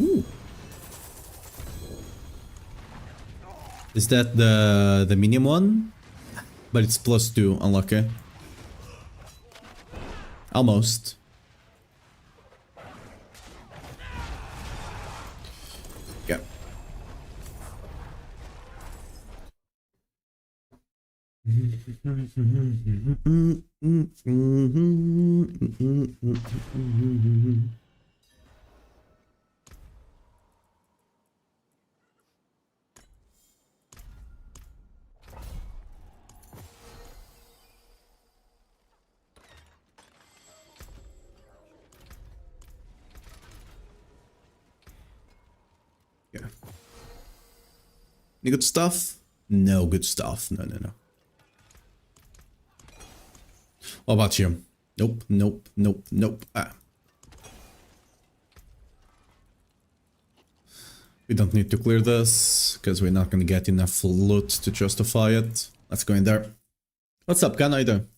Ooh. Is that the medium one? But it's +2, unlucky. Almost. Yeah. Yeah. Any good stuff? No good stuff. No, no, no. What about you? Nope, nope, nope, nope. Ah. We don't need to clear this, because we're not going to get enough loot to justify it. Let's go in there. What's up, Gun? How you doing?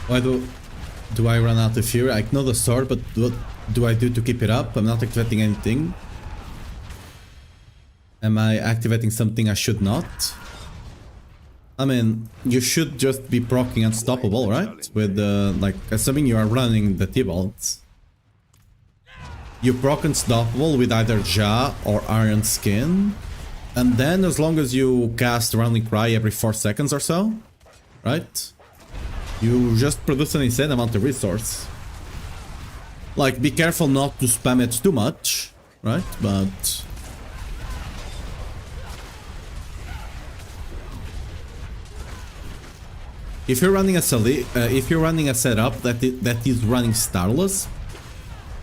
Why do I run out of fury? I know the sword, but what do I do to keep it up? I'm not activating anything. Am I activating something I should not? I mean, you should just be proccing Unstoppable, right? With, like, assuming you are running the T-Bolt. You proc Unstoppable with either Ja or Iron Skin. And then, as long as you cast Rounding Cry every 4 seconds or so, right? You just produce an insane amount of resource. Like, be careful not to spam it too much, right? But... if you're running a setup that is running Starless,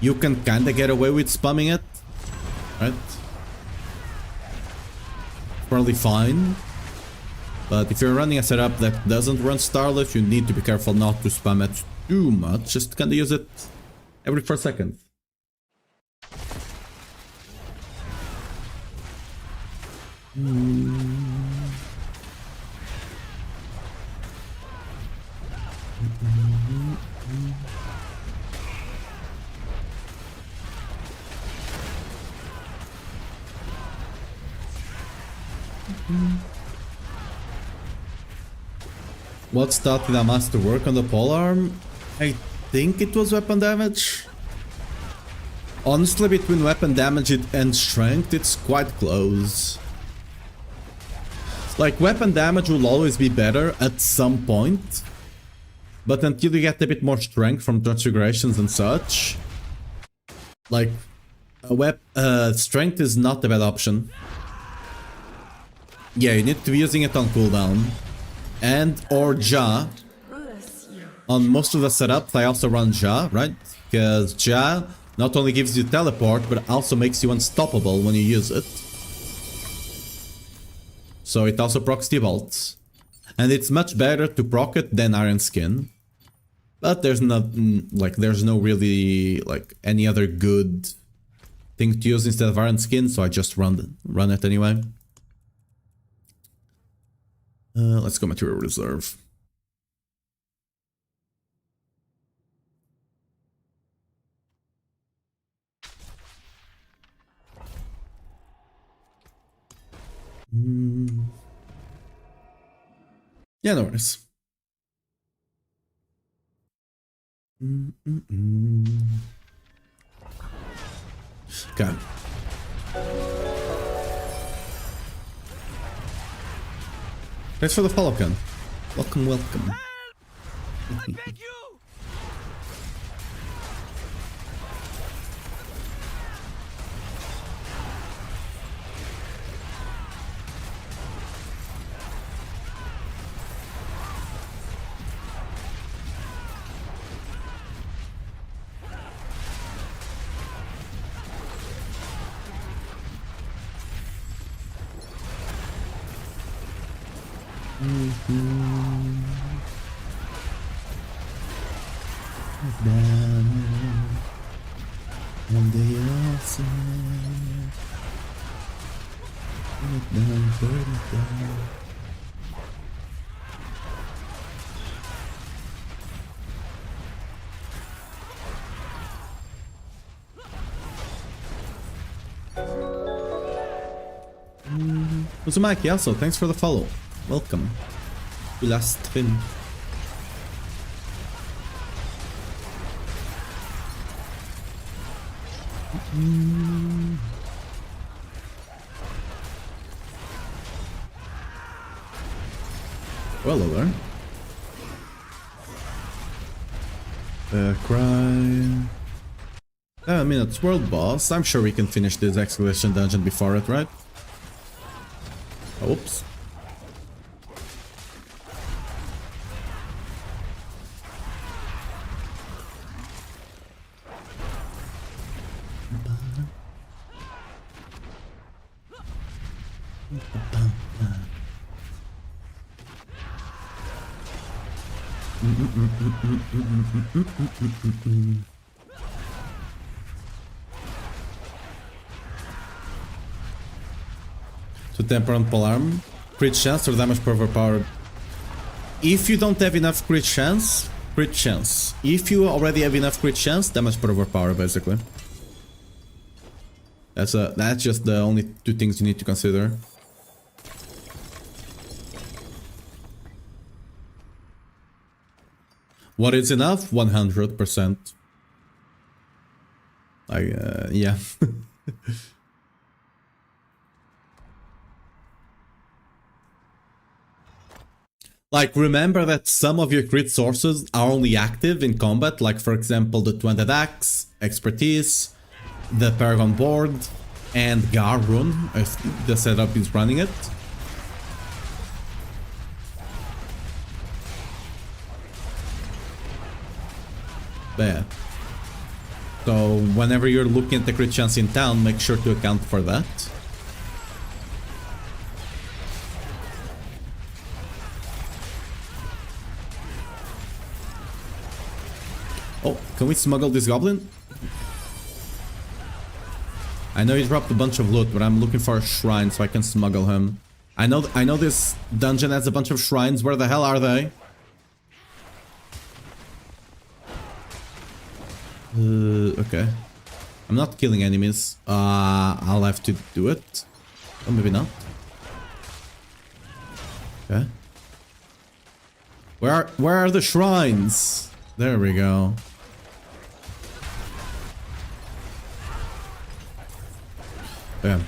you can kinda get away with spamming it, right? Probably fine. But if you're running a setup that doesn't run Starless, you need to be careful not to spam it too much. Just kinda use it every 4 seconds. What stat did I master work on the polearm? I think it was weapon damage. Honestly, between weapon damage and strength, it's quite close. Like, weapon damage will always be better at some point. But until you get a bit more strength from transfigurations and such, like, strength is not a bad option. Yeah, you need to be using it on cooldown. And or Ja. On most of the setups, I also run Ja, right? Because Ja not only gives you teleport, but also makes you unstoppable when you use it. So it also procs the bolts. And it's much better to proc it than Iron Skin. But there's not, like, there's no really, like, any other good thing to use instead of Iron Skin, so I just run it anyway. Let's go Material Reserve. Yeah, no worries. Okay. Thanks for the follow, Ken. Welcome, welcome. I beg you! And they all say, burn it down, burn it down. Uzumaki also, thanks for the follow. Welcome to last stream. Well, over. Cry. 7 minutes world boss. I'm sure we can finish this excavation dungeon before it, right? Oops. To temperament polearm, crit chance or damage per overpowered. If you don't have enough crit chance, crit chance. If you already have enough crit chance, damage per overpowered, basically. That's just the only two things you need to consider. What is enough? 100%. Yeah. Like, remember that some of your crit sources are only active in combat, like for example the 20 Axe, Expertise, the Paragon Board, and Garrun, if the setup is running it. But yeah. So whenever you're looking at the crit chance in town, make sure to account for that. Oh, can we smuggle this goblin? I know he dropped a bunch of loot, but I'm looking for a shrine so I can smuggle him. I know this dungeon has a bunch of shrines. Where the hell are they? Okay. I'm not killing enemies. I'll have to do it. Oh, maybe not. Okay. Where are the shrines? There we go. Bam.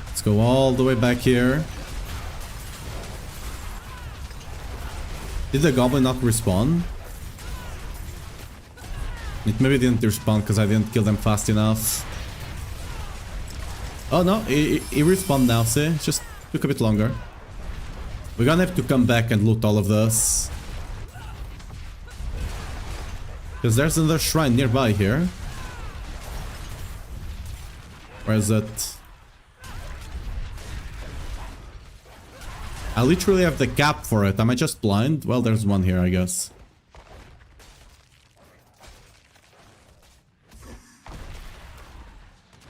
Let's go all the way back here. Did the goblin not respawn? It maybe didn't respawn because I didn't kill them fast enough. Oh no, he respawned now, see? It just took a bit longer. We're gonna have to come back and loot all of this. Because there's another shrine nearby here. Where is it? I literally have the cap for it. Am I just blind? Well, there's one here, I guess.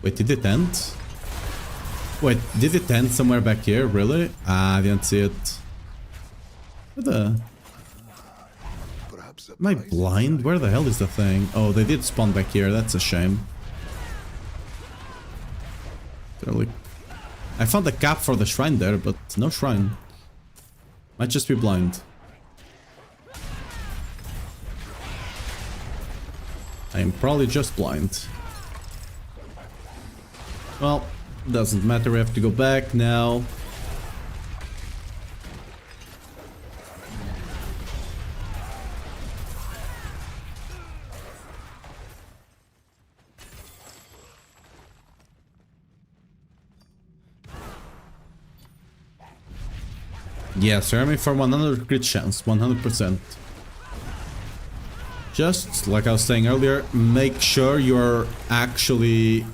Wait, did it end? Wait, did it end somewhere back here? Really? Ah, I didn't see it. Where the... Am I blind? Where the hell is the thing? Oh, they did spawn back here. That's a shame. Like... I found the cap for the shrine there, but no shrine. Might just be blind. I am probably just blind. Well, doesn't matter, we have to go back now. Yes, you're aiming for 100 crit chance, 100%. Just like I was saying earlier, make sure you're actually,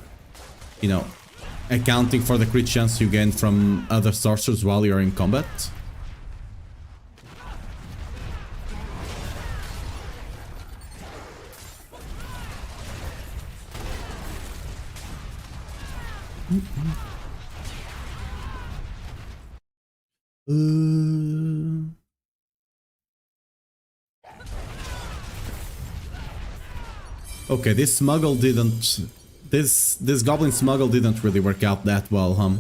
you know, accounting for the crit chance you gain from other sorcerers while you're in combat. Okay, this smuggle didn't... This goblin smuggle didn't really work out that well, huh?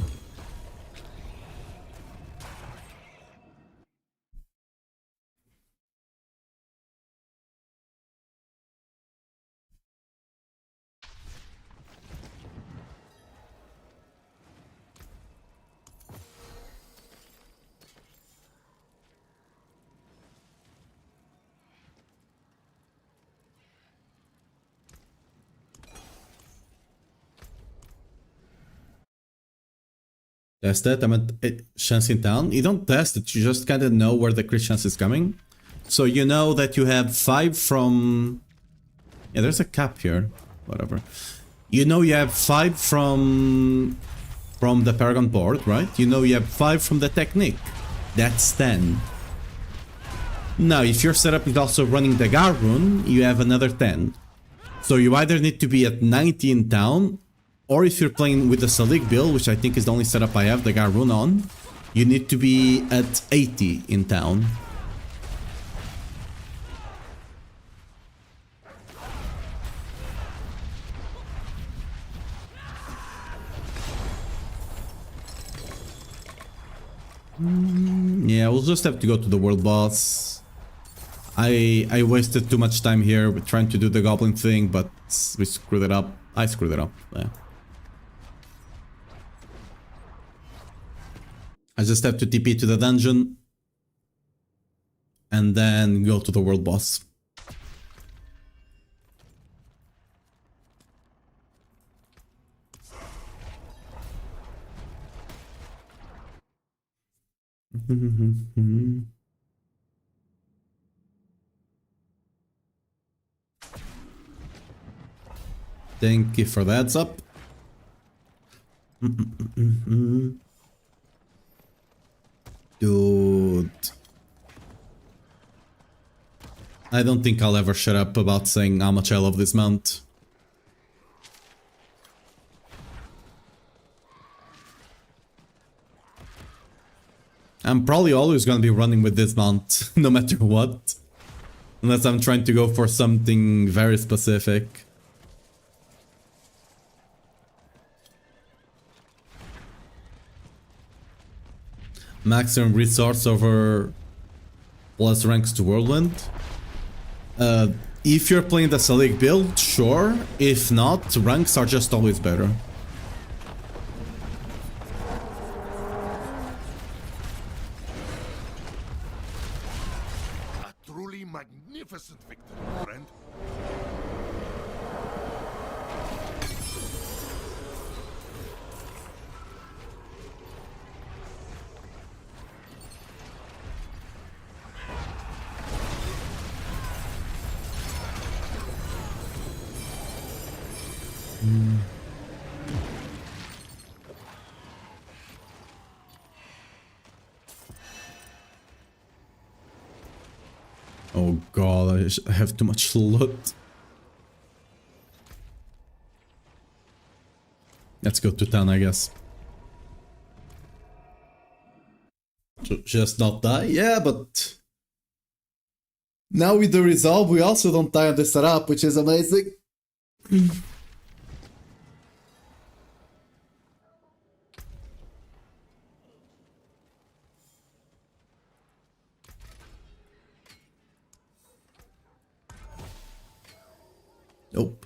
Test it. I meant chance in town. You don't test it, you just kind of know where the crit chance is coming. So you know that you have 5 from... Yeah, there's a cap here. Whatever. You know you have 5 from the Paragon board, right? You know you have 5 from the technique. That's 10. Now, if your setup is also running the Gar rune, you have another 10. So you either need to be at 90 in town, or if you're playing with the Salik build, which I think is the only setup I have the Gar rune on, you need to be at 80 in town. Yeah, we'll just have to go to the world boss. I wasted too much time here with trying to do the goblin thing, but we screwed it up. I screwed it up, yeah. I just have to TP to the dungeon and then go to the world boss. Thank you for the heads up. Dude. I don't think I'll ever shut up about saying how much I love this mount. I'm probably always gonna be running with this mount, no matter what. Unless I'm trying to go for something very specific. Maximum resource over plus ranks to Whirlwind. If you're playing the Salik build, sure. If not, ranks are just always better. A truly magnificent victory, friend. Oh god, I have too much loot. Let's go to town, I guess. Just not die? Yeah, but... Now with the resolve, we also don't die on the setup, which is amazing. Nope.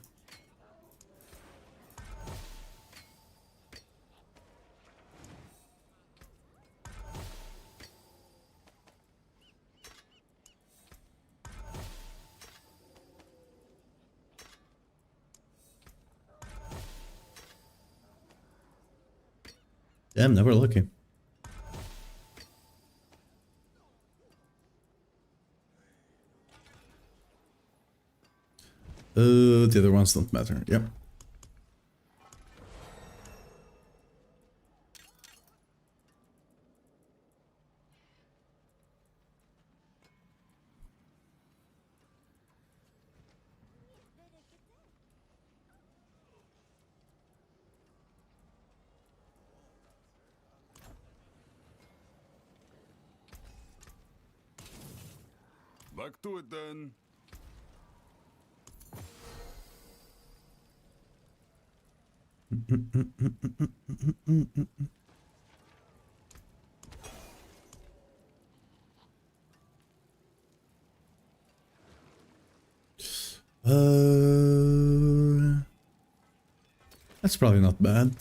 Damn, never looking. The other ones don't matter. Yep. Back to it then. That's probably not bad.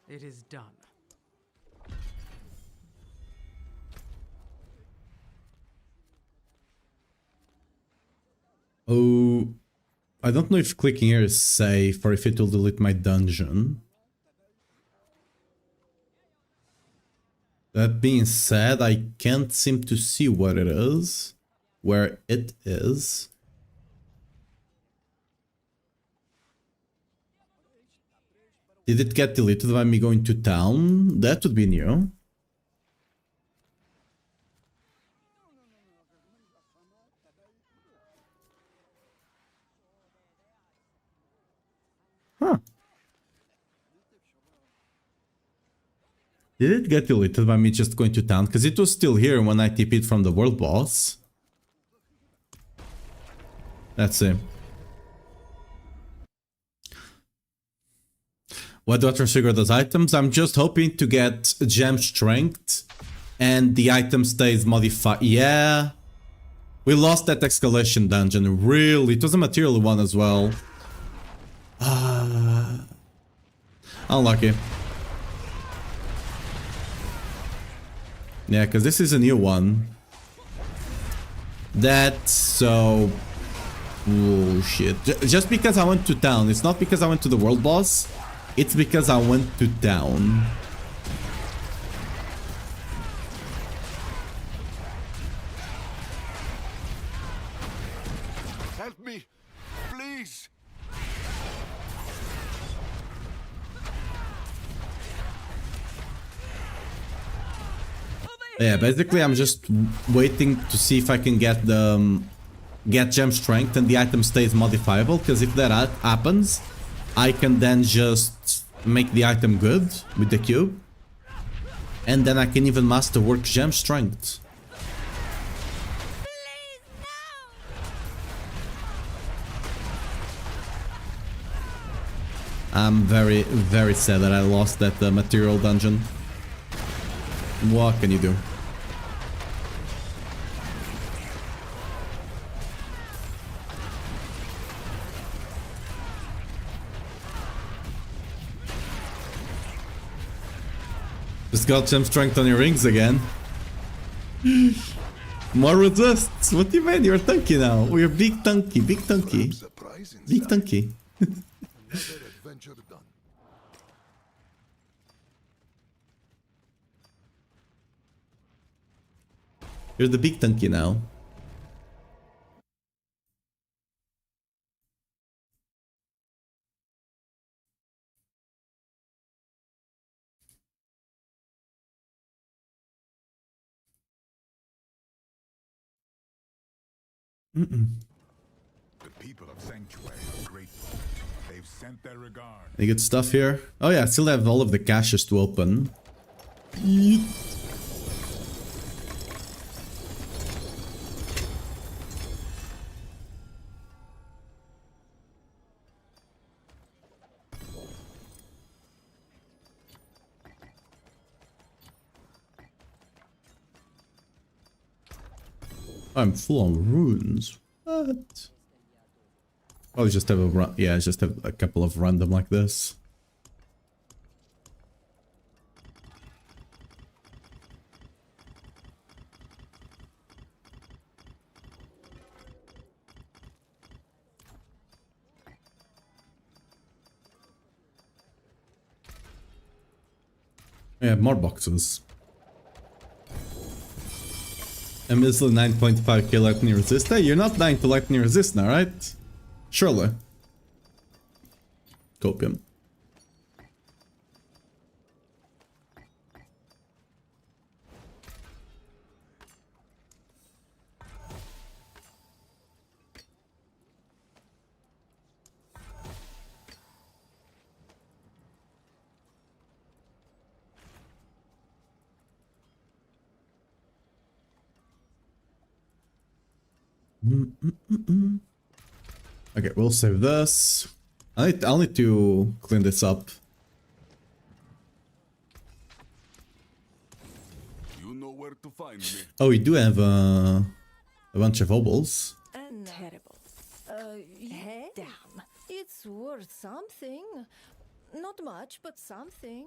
It is done. Oh, I don't know if clicking here is safe or if it will delete my dungeon. That being said, I can't seem to see what it is, where it is. Did it get deleted by me going to town? That would be new. Huh. Did it get deleted by me just going to town? Because it was still here when I TP'd from the world boss. Let's see. Why do I transfigure those items? I'm just hoping to get gem strength and the item stays modified. Yeah. We lost that escalation dungeon. Really? It was a material one as well. Unlucky. Yeah, because this is a new one. That's so... Oh shit. Just because I went to town. It's not because I went to the world boss. It's because I went to town. Help me, please. Yeah, basically I'm just waiting to see if I can get the get gem strength and the item stays modifiable, because if that happens, I can then just make the item good with the cube, and then I can even masterwork gem strength. I'm very, very sad that I lost that material dungeon. What can you do? Just got gem strength on your rings again. More resists. What do you mean? You're tanky now. We're big tanky, big tanky. Big tanky. Another adventure done. You're the big tanky now. The people of Sanctuary are grateful. They've sent their regards. Any good stuff here? Oh yeah, I still have all of the caches to open. Yeet. I'm full on runes. What? I'll just have a yeah, just have a couple of random like this. Yeah, more boxes. A missile 9.5k lightning resist. Hey, you're not dying to lightning resist now, right? Surely. Copium. Okay, we'll save this. I'll need to clean this up. You know where to find me. Oh, we do have a bunch of obols. Terrible. Hey, damn. It's worth something. Not much, but something.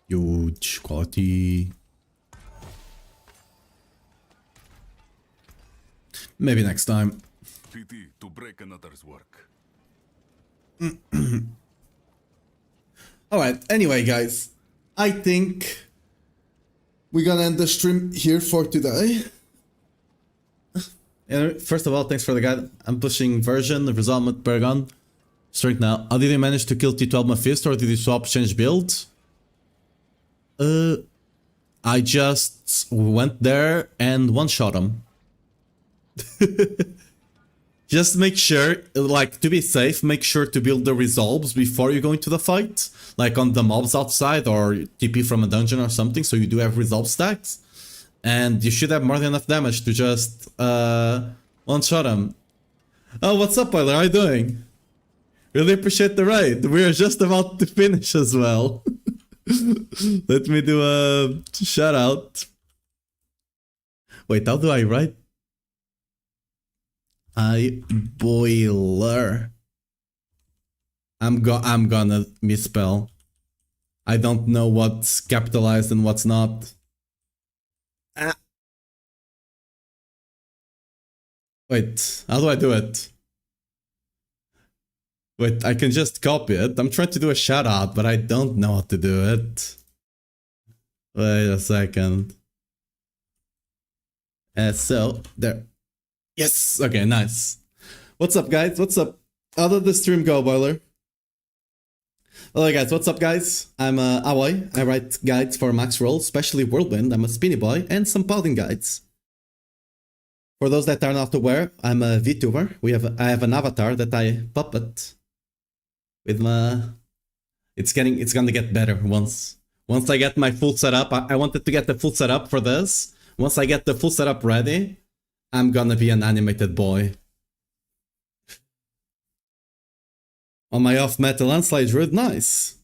Huge quality. Maybe next time. Pity to break another's work. Alright, anyway guys, I think we're gonna end the stream here for today. And first of all, thanks for the guide. I'm pushing version, the resolvement per gun. Straight now. How did you manage to kill T12 Mephisto, or did you swap change build? I just went there and one-shot him. Just make sure, like, to be safe, make sure to build the resolves before you go into the fight. Like on the mobs outside, or TP from a dungeon or something, so you do have resolve stacks. And you should have more than enough damage to just one-shot him. Oh, what's up, Euler? How you doing? Really appreciate the raid. We're just about to finish as well. Let me do a shout out. Wait, how do I write? Boiler. I'm gonna misspell. I don't know what's capitalized and what's not. Ah. Wait, how do I do it? Wait, I can just copy it. I'm trying to do a shout out, but I don't know how to do it. Wait a second. So, there. Yes! Okay, nice. What's up, guys? What's up? How did the stream go, Boiler? Hello, guys. What's up, guys? I'm Aoi. I write guides for max roll, especially Whirlwind. I'm a spinny boy, and some paladin guides. For those that are not aware, I'm a VTuber. I have an avatar that I puppet. With my, it's gonna get better once I get my full setup. I wanted to get the full setup for this. Once I get the full setup ready, I'm gonna be an animated boy. On my off metal landslide druid, nice.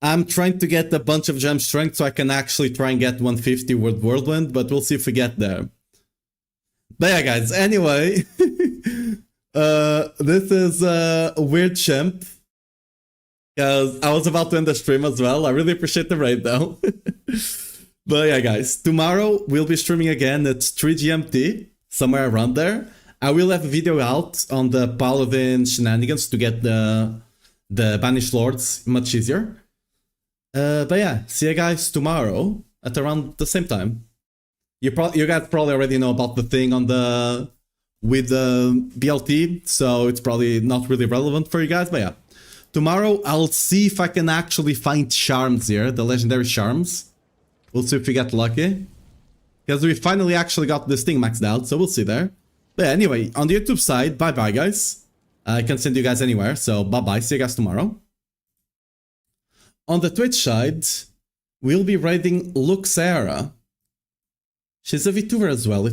I'm trying to get a bunch of gem strength so I can actually try and get 150 with Whirlwind, but we'll see if we get there. But yeah, guys, anyway. This is a weird chimp. Because I was about to end the stream as well. I really appreciate the raid though. But yeah, guys, tomorrow we'll be streaming again at 3 GMT, somewhere around there. I will have a video out on the Paladin shenanigans to get the Banished Lords much easier. But yeah, see you guys tomorrow at around the same time. You guys probably already know about the thing on the with BLT, so it's probably not really relevant for you guys, but yeah. Tomorrow, I'll see if I can actually find charms here, the legendary charms. We'll see if we get lucky. Because we finally actually got this thing maxed out, so we'll see there. But yeah, anyway, on the YouTube side, bye-bye, guys. I can send you guys anywhere, so bye-bye, see you guys tomorrow. On the Twitch side, we'll be raiding Luxera. She's a VTuber as well.